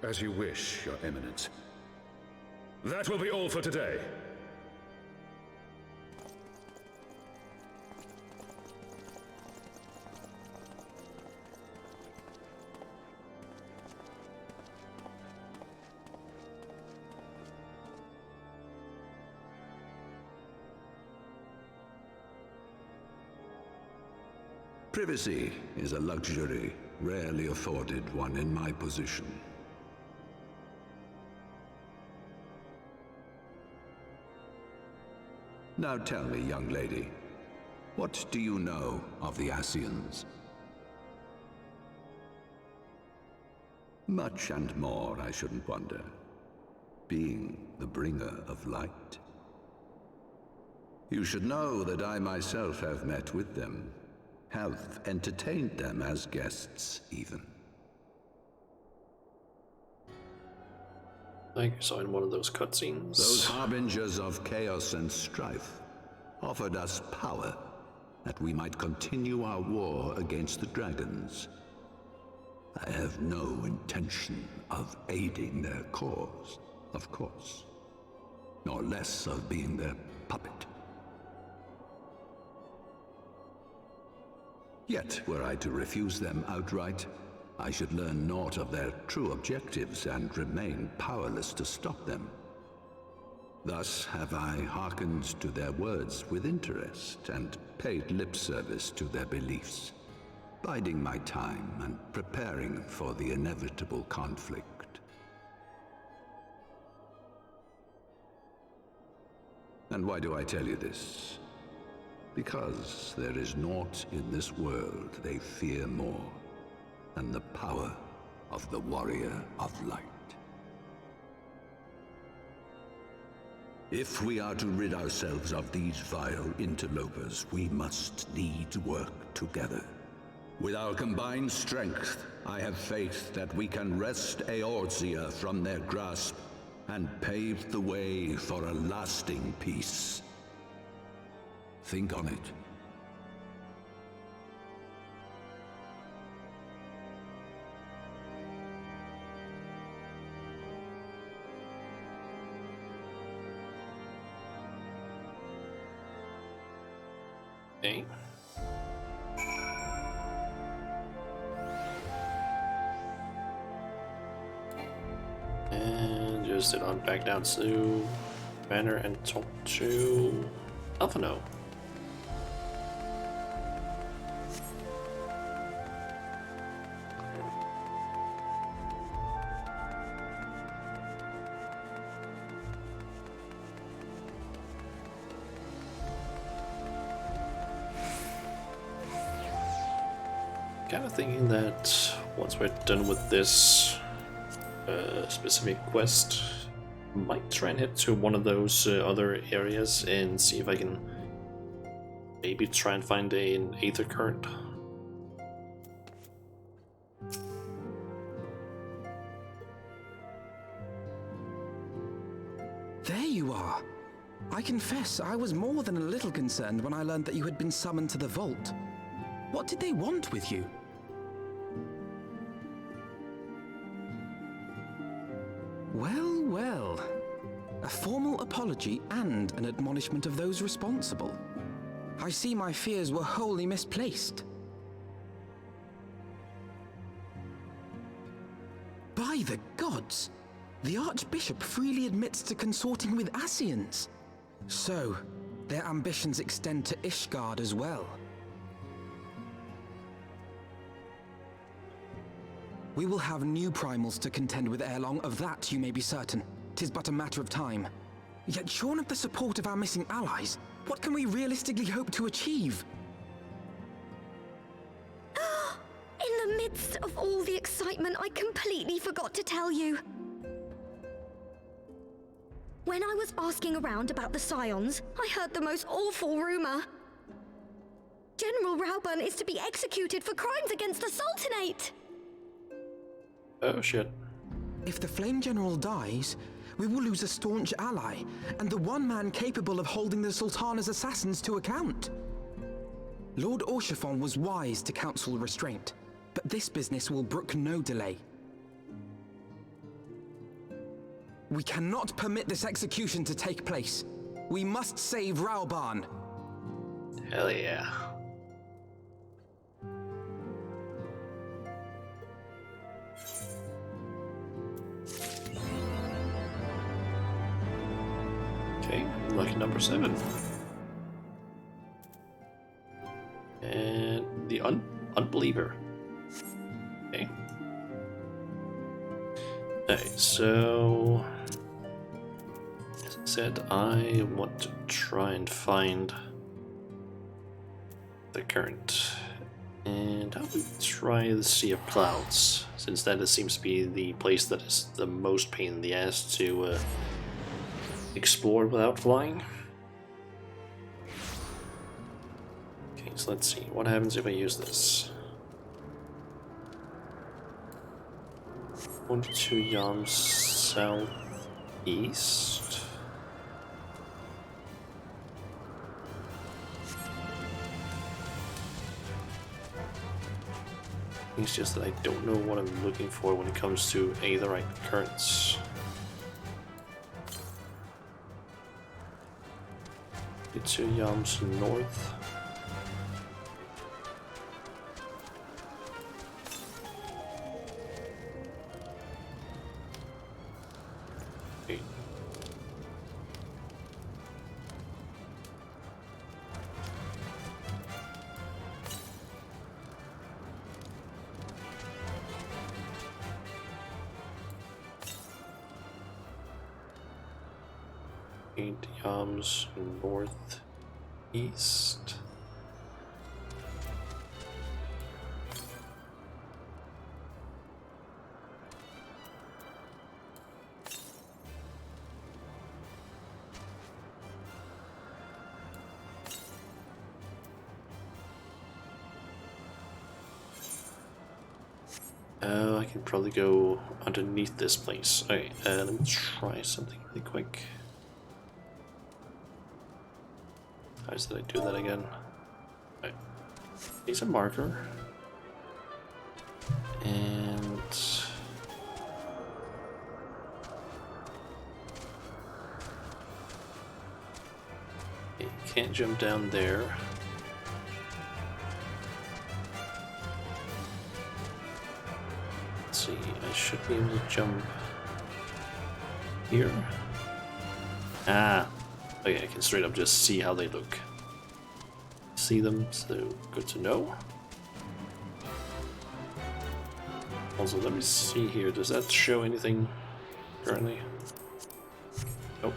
As you wish, Your Eminence. That will be all for today. Privacy is a luxury rarely afforded one in my position. Now tell me, young lady, what do you know of the Ascians? Much and more, I shouldn't wonder, being the bringer of light. You should know that I myself have met with them, have entertained them as guests, even. Like I saw in one of those cutscenes. Those harbingers of chaos and strife offered us power that we might continue our war against the dragons. I have no intention of aiding their cause, of course, nor less of being their puppet. Yet, were I to refuse them outright, I should learn naught of their true objectives and remain powerless to stop them. Thus have I hearkened to their words with interest and paid lip service to their beliefs, biding my time and preparing for the inevitable conflict. And why do I tell you this? Because there is naught in this world they fear more than the power of the Warrior of Light. If we are to rid ourselves of these vile interlopers, we must needs work together. With our combined strength, I have faith that we can wrest Eorzea from their grasp and pave the way for a lasting peace. Think on it. Okay. And just sit on back down to Banner and talk to Alphino. kind of thinking that once we're done with this specific quest, I might try and head to one of those other areas and see if I can maybe try and find an Aether Current. There you are. I confess, I was more than a little concerned when I learned that you had been summoned to the vault. What did they want with you? Well, well. A formal apology and an admonishment of those responsible. I see my fears were wholly misplaced. By the gods! The Archbishop freely admits to consorting with Ascians. So, their ambitions extend to Ishgard as well. We will have new primals to contend with ere long, of that you may be certain. 'Tis but a matter of time. Yet shorn of the support of our missing allies, what can we realistically hope to achieve? In the midst of all the excitement, I completely forgot to tell you. When I was asking around about the Scions, I heard the most awful rumor. General Rauburn is to be executed for crimes against the Sultanate! Oh shit. If the Flame General dies, we will lose a staunch ally, and the one man capable of holding the Sultana's assassins to account. Lord Orchiffon was wise to counsel restraint, but this business will brook no delay. We cannot permit this execution to take place. We must save Rauburn. Hell yeah. Okay, lucky number 7. And the Unbeliever. Okay. Alright, so as I said, I want to try and find the current. And how about we try the Sea of Clouds, since that seems to be the place that is the most pain in the ass to explore without flying. Okay, so let's see, what happens if I use this? 22 yams southeast. It's just that I don't know what I'm looking for when it comes to aetherite currents. 22 yams north. Eight yams northeast. I can probably go underneath this place. Okay, let me try something really quick. How did I do that again? Right. Here's a marker. And you can't jump down there. Let's see, I should be able to jump here. Ah, okay, I can straight up just see how they look. See them, so good to know. Also, let me see here, does that show anything currently? Nope.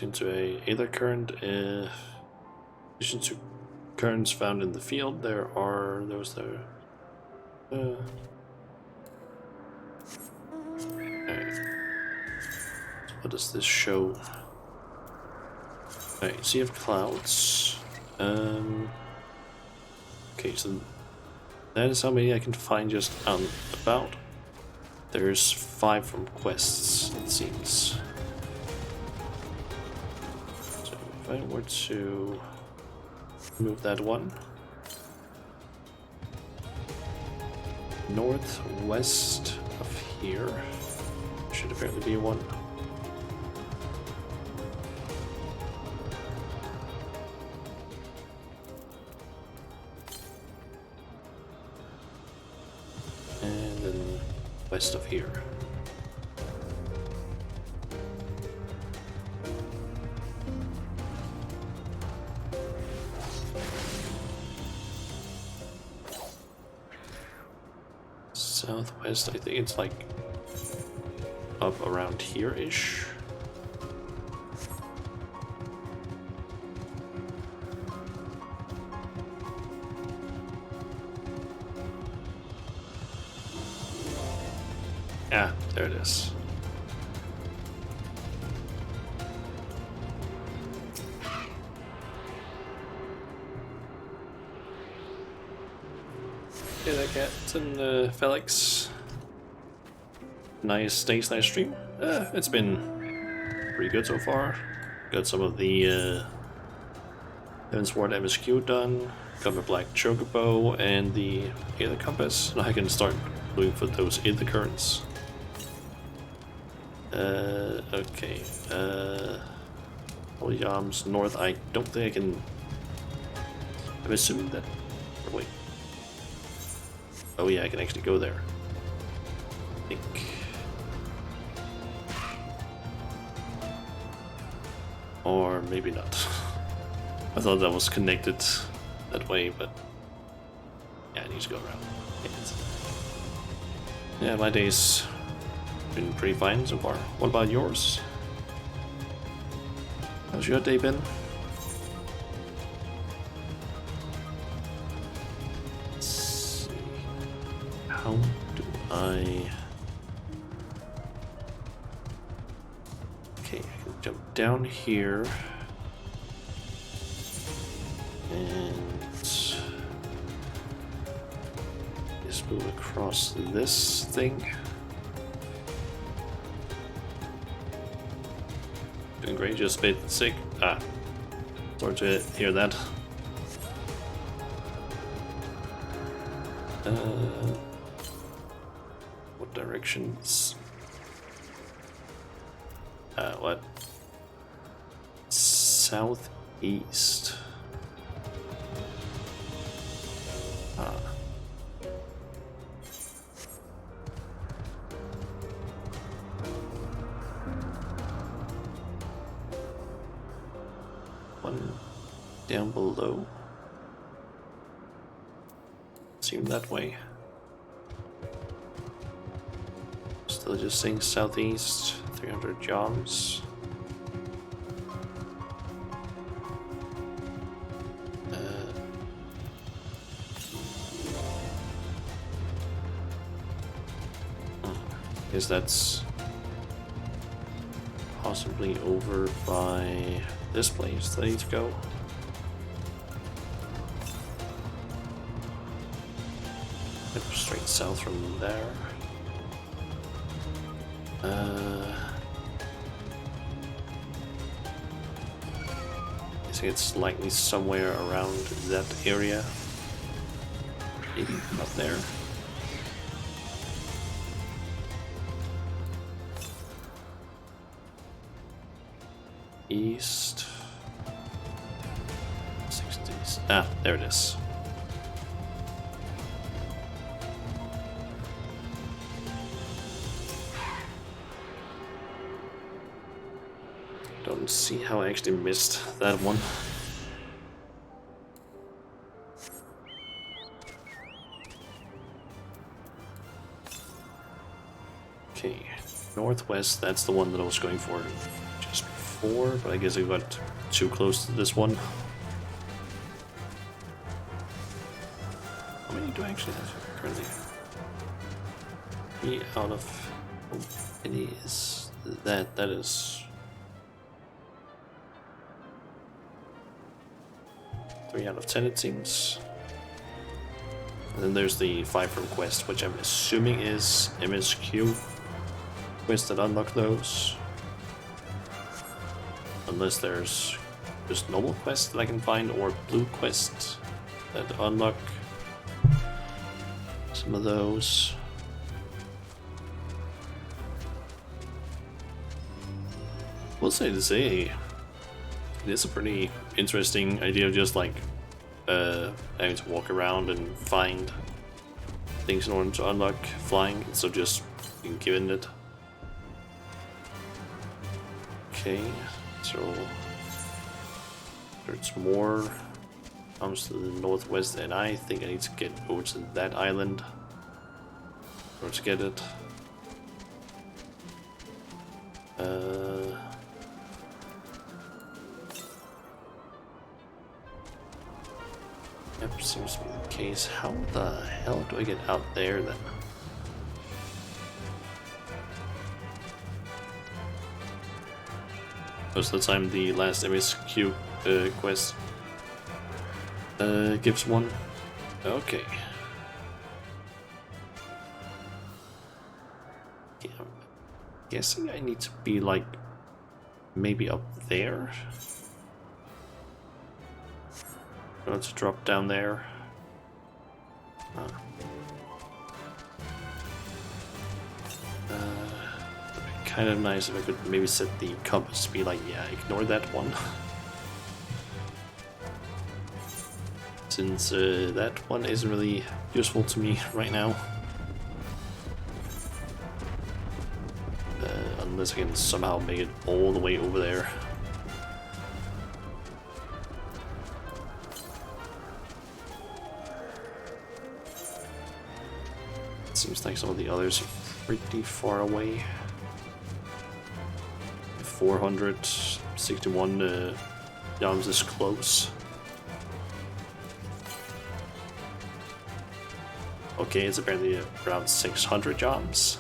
Connection to a Aether current. In addition to currents found in the field, there are those there. Alright. So what does this show? Alright, Sea of Clouds. Okay, so that is how many I can find just about. There's 5 from quests, it seems. So if I were to move that one northwest of here, should apparently be one. And then west of here. Southwest, I think it's like up around here-ish. Ah, there it is. Yeah, that Captain Felix. Nice stream. It's been pretty good so far. Got some of the Heavensward MSQ done. Got my Black Chocobo and the Aether Compass. Now I can start looking for those Aether Currents. Okay. Williams North. I don't think I can. I'm assuming that. Or wait. Oh yeah, I can actually go there. I think. Or maybe not. I thought that was connected that way, but yeah, I need to go around. Yeah, my day's been pretty fine so far. What about yours? How's your day been? Let's see. How do I... Okay, I can jump down here. And just move across this thing. Doing great, just a bit sick. Ah, sorry to hear that. What directions? What? Southeast. Ah. One down below. Seemed that way. Still just saying southeast, 300 jobs. Guess that's possibly over by this place that I need to go. Straight south from there. I think it's likely somewhere around that area. Maybe up there. East 60s. Ah, there it is. Don't see how I actually missed that one. Okay, northwest, that's the one that I was going for just before. 4, but I guess I got too close to this one. How many do I actually have currently? 3 out of... Oh, it is... That is... 3 out of 10 it seems. And then there's the 5 from quest, which I'm assuming is MSQ quests that unlock those. Unless there's just normal quests that I can find, or blue quests that unlock some of those. We'll say to say, it is a pretty interesting idea of just like having to walk around and find things in order to unlock flying, instead of just being given it. Okay, so there's more comes to the northwest, and I think I need to get over to that island in order to get it. Yep, seems to be the case. How the hell do I get out there then? Most of the time the last MSQ quest gives one. Okay. Yeah, I'm guessing I need to be like maybe up there. Let's drop down there. Kind of nice if I could maybe set the compass to be like, yeah, ignore that one. Since that one isn't really useful to me right now. Unless I can somehow make it all the way over there. Seems like some of the others are pretty far away. 461 jobs is close. Okay, it's apparently around 600 jobs.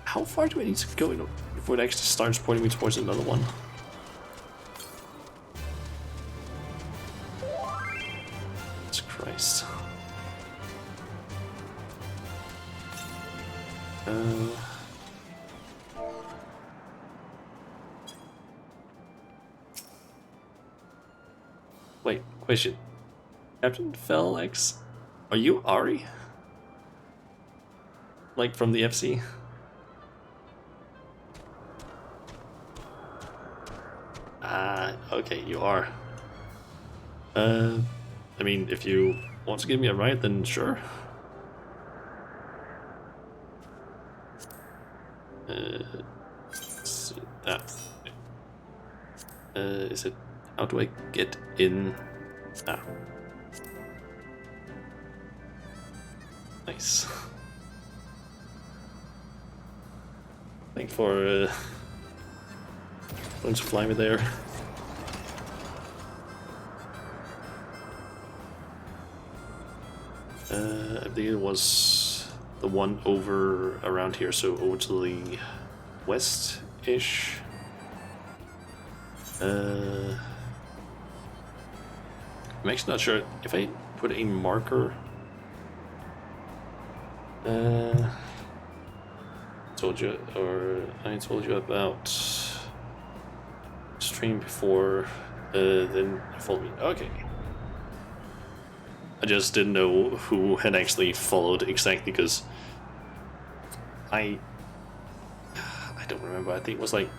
How far do I need to go before it actually starts pointing me towards another one? Jesus Christ. Wait, question. Captain Felix, are you Ari? Like from the FC? Okay, you are. I mean, if you want to give me a ride, then sure. Let's see that. Is it? How do I get in? Ah. Nice. Thanks for going to fly me there. I think it was the one over around here, so over to the west-ish. I'm actually not sure if I put a marker. Told you, or I told you about stream before. Then you followed me. Okay. I just didn't know who had actually followed exactly, because I don't remember. I think it was like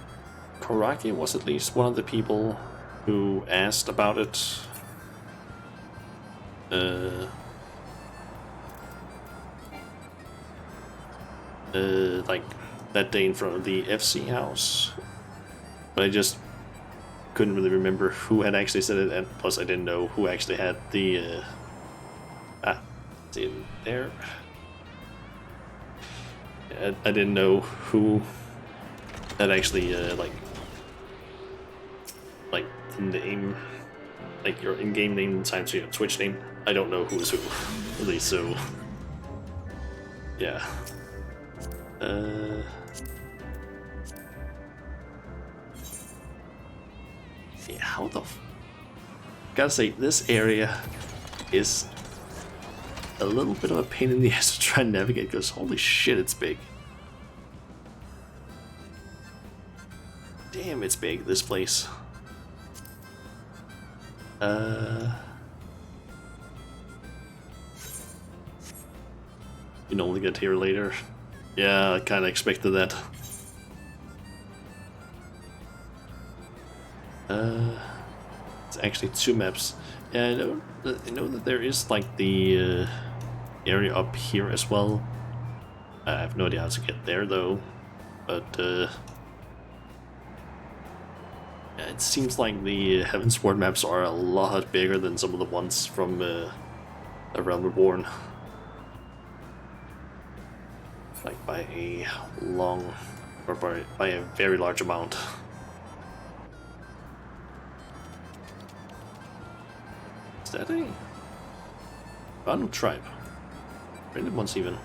Koraki was at least one of the people who asked about it. Like that day in front of the FC house, but I just couldn't really remember who had actually said it, and plus I didn't know who actually had the It's in there. I didn't know who that actually like the name, like your in-game name times your Twitch name. I don't know who's who, really. So yeah. Yeah, how the gotta say, this area is a little bit of a pain in the ass to try and navigate, because holy shit, it's big. Damn, it's big, this place. You normally get here later. Yeah, I kinda expected that. It's actually 2 maps. Yeah, I know that there is like the area up here as well. I have no idea how to get there though, but yeah, it seems like the Heavensward maps are a lot bigger than some of the ones from The Realm Reborn. Like by a long, or by a very large amount. Is that a random tribe? Random ones even.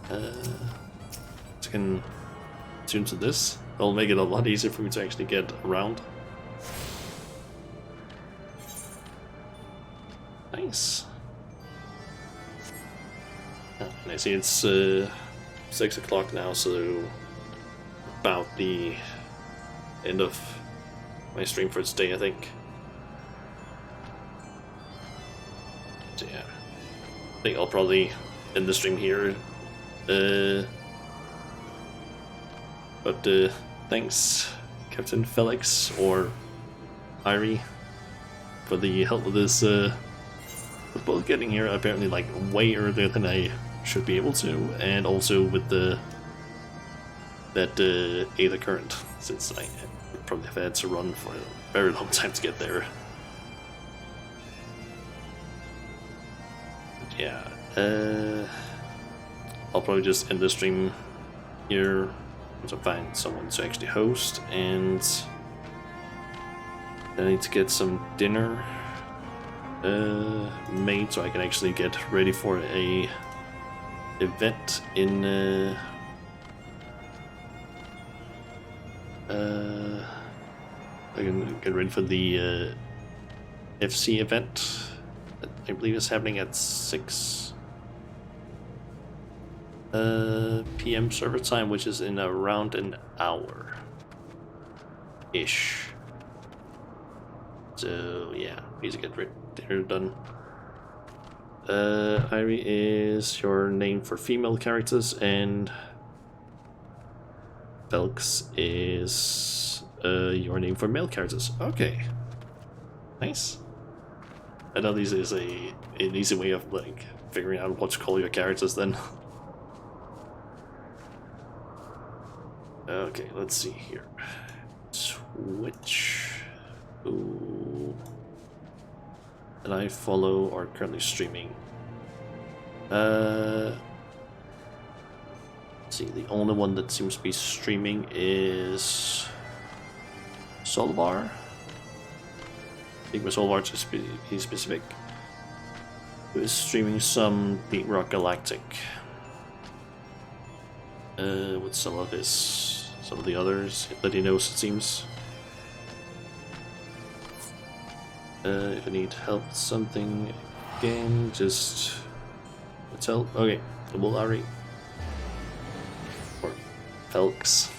So I can tune to this. It'll make it a lot easier for me to actually get around. Nice. And I see it's 6 o'clock now, so about the end of my stream for today, I think. So yeah, I think I'll probably end the stream here. But thanks, Captain Felix or Irie, for the help with this. With both getting here apparently like way earlier than I should be able to, and also with the Aether current, since I probably have had to run for a very long time to get there. But yeah, I'll probably just end the stream here once I find someone to actually host, and I need to get some dinner made so I can actually get ready for a event in I can get ready for the FC event that I believe is happening at 6 PM server time, which is in around an hour ish. So yeah, please get dinner done. Irie is your name for female characters, and Belks is your name for male characters. Okay, nice. I know this is an easy way of like figuring out what to call your characters then. Okay, let's see here. Switch. Ooh. And I follow are currently streaming. Let's see, the only one that seems to be streaming is Solvar. I think with Solvar to be specific, who is streaming some Deep Rock Galactic. With some of the others that he knows, it seems. If I need help with something again, just tell. Okay, Bulari or Felix.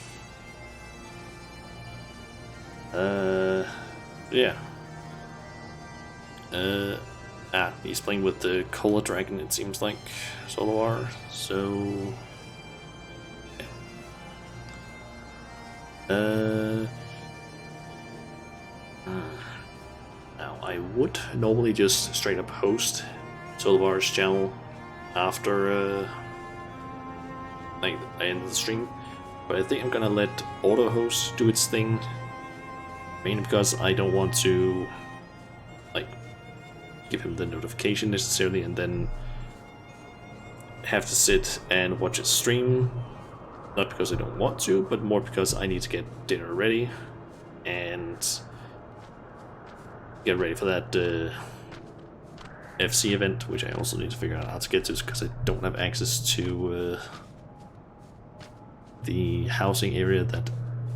Yeah. He's playing with the Cola Dragon, it seems like, Soloar. So now I would normally just straight up host Soloar's channel after like I end the stream, but I think I'm gonna let auto host do its thing, mainly because I don't want to like give him the notification necessarily, and then have to sit and watch a stream. Not because I don't want to, but more because I need to get dinner ready and get ready for that FC event, which I also need to figure out how to get to because I don't have access to the housing area that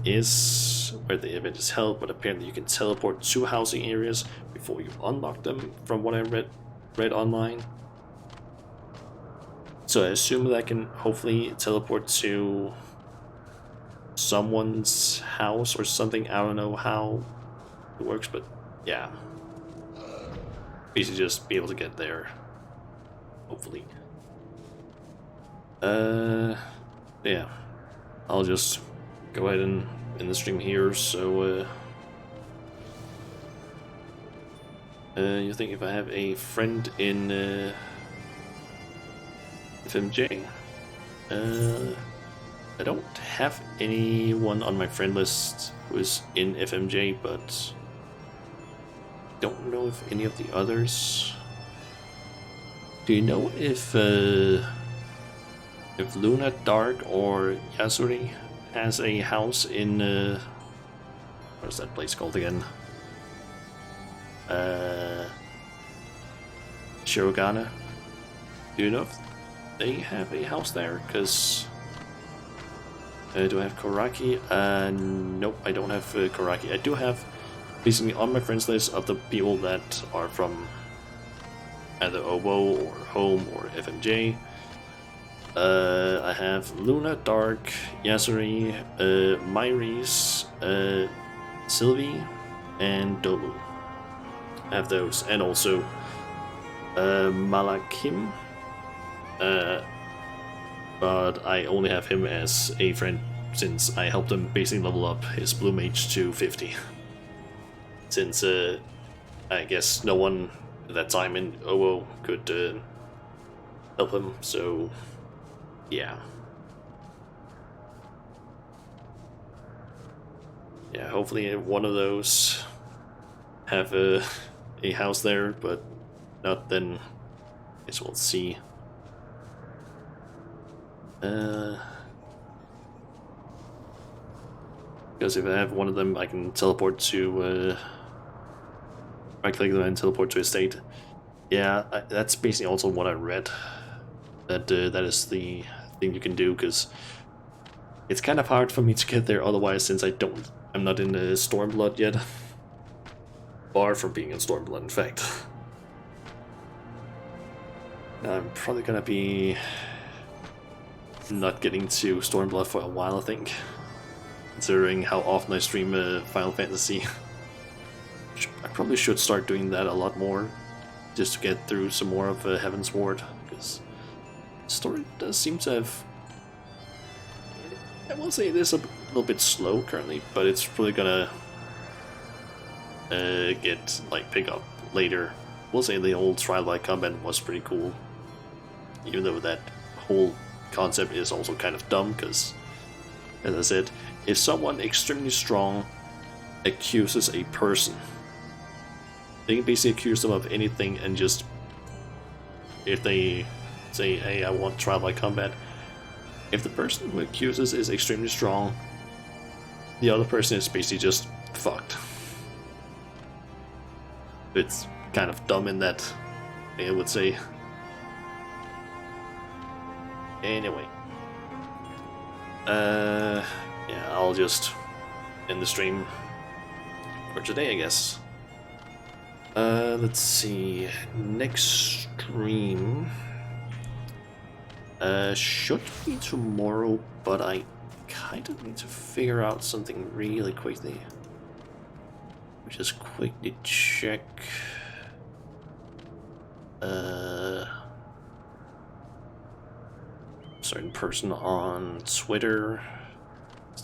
is where the event is held, but apparently you can teleport to housing areas before you unlock them, from what I read online. So I assume that I can hopefully teleport to someone's house or something. I don't know how it works, but yeah. Basically just be able to get there, hopefully. Yeah. I'll just go ahead and end the stream here, so you think if I have a friend in FMJ? I don't have anyone on my friend list who is in FMJ, but don't know if any of the others. Do you know if Luna, Dark, or Yasuri has a house in what's that place called again? Shirogane? Do you know if they have a house there? Because do I have Koraki? Nope, I don't have Koraki. I do have basically on my friends list of the people that are from either OWO or Home or FMJ. I have Luna, Dark, Yasuri, Myris, Sylvie, and Domu. I have those, and also Malakim. But I only have him as a friend since I helped him basically level up his Blue Mage to 50. Since I guess no one at that time in OWO could help him, so yeah. Yeah, hopefully one of those have a house there, but not then. I guess we'll see. Because if I have one of them, I can teleport to right-click them and teleport to a state. Yeah, that's basically also what I read. That that is the thing you can do, because it's kind of hard for me to get there otherwise, since I'm not in Stormblood yet. Far from being in Stormblood, in fact. I'm probably gonna be not getting to Stormblood for a while, I think, considering how often I stream Final Fantasy. I probably should start doing that a lot more, just to get through some more of Heaven's Ward, because the story does seem to have... I will say it is a little bit slow currently, but it's probably gonna get, like, pick up later. We'll say the old trial by combat was pretty cool, even though that whole concept is also kind of dumb, because, as I said, if someone extremely strong accuses a person, they can basically accuse them of anything, and just, if they say, hey, I want trial by combat, if the person who accuses is extremely strong, the other person is basically just fucked. It's kind of dumb in that, I would say. Anyway. Yeah, I'll just end the stream for today, I guess. Let's see. Next stream should be tomorrow, but I kind of need to figure out something really quickly. Just quickly check. Certain person on Twitter.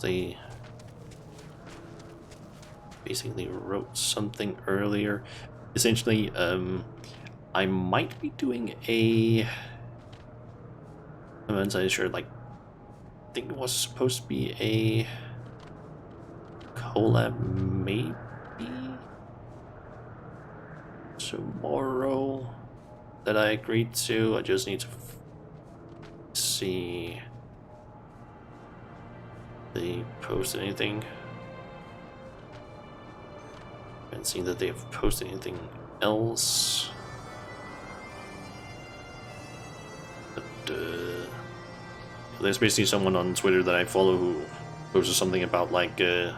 They basically wrote something earlier. Essentially, I might be doing a... I'm not entirely sure, like, I think it was supposed to be a collab, maybe tomorrow. that I agreed to. I just need to see if they posted anything. I haven't seen that they have posted anything else. But there's basically someone on Twitter that I follow who posted something about like if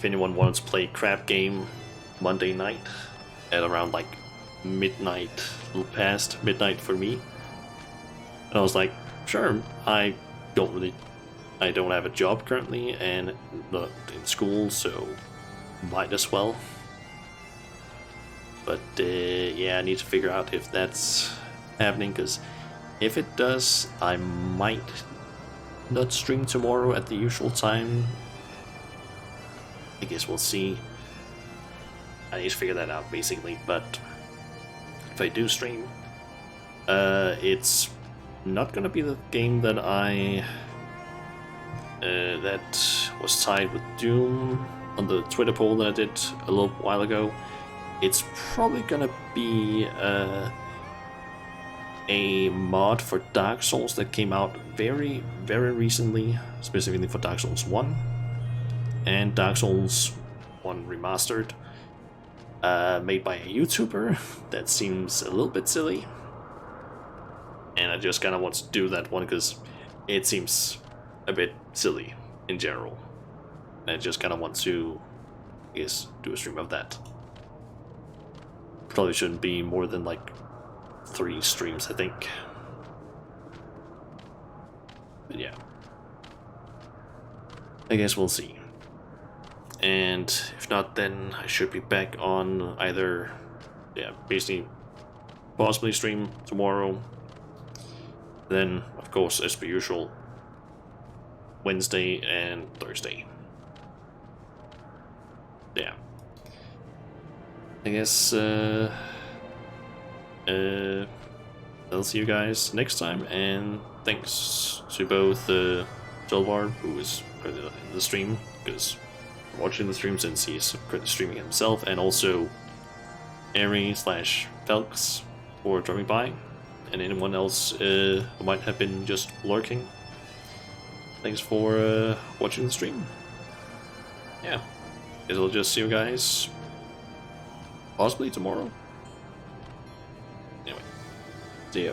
anyone wants to play crap game Monday night at around like midnight, a little past midnight for me. And I was like, sure, I don't have a job currently and not in school, so might as well. But yeah, I need to figure out if that's happening, because if it does, I might not stream tomorrow at the usual time. I guess we'll see. I need to figure that out basically, but if I do stream, it's not gonna be the game that that was tied with Doom on the Twitter poll that I did a little while ago. It's probably gonna be a mod for Dark Souls that came out very, very recently, specifically for Dark Souls 1 and Dark Souls 1 Remastered, made by a YouTuber. That seems a little bit silly, and I just kind of want to do that one because it seems a bit silly in general. And I just kind of want to, I guess, do a stream of that. Probably shouldn't be more than like 3 streams, I think. But yeah, I guess we'll see. And if not, then I should be back on either, yeah, basically possibly stream tomorrow. Then, of course, as per usual, Wednesday and Thursday. Yeah. I guess I'll see you guys next time, and thanks to both Delvar, who is currently in the stream, because watching the stream since he's currently streaming himself, and also Ari/Felx for dropping by, and anyone else who might have been just lurking. Thanks for watching the stream. Yeah, guess I'll just see you guys possibly tomorrow. Anyway, see ya.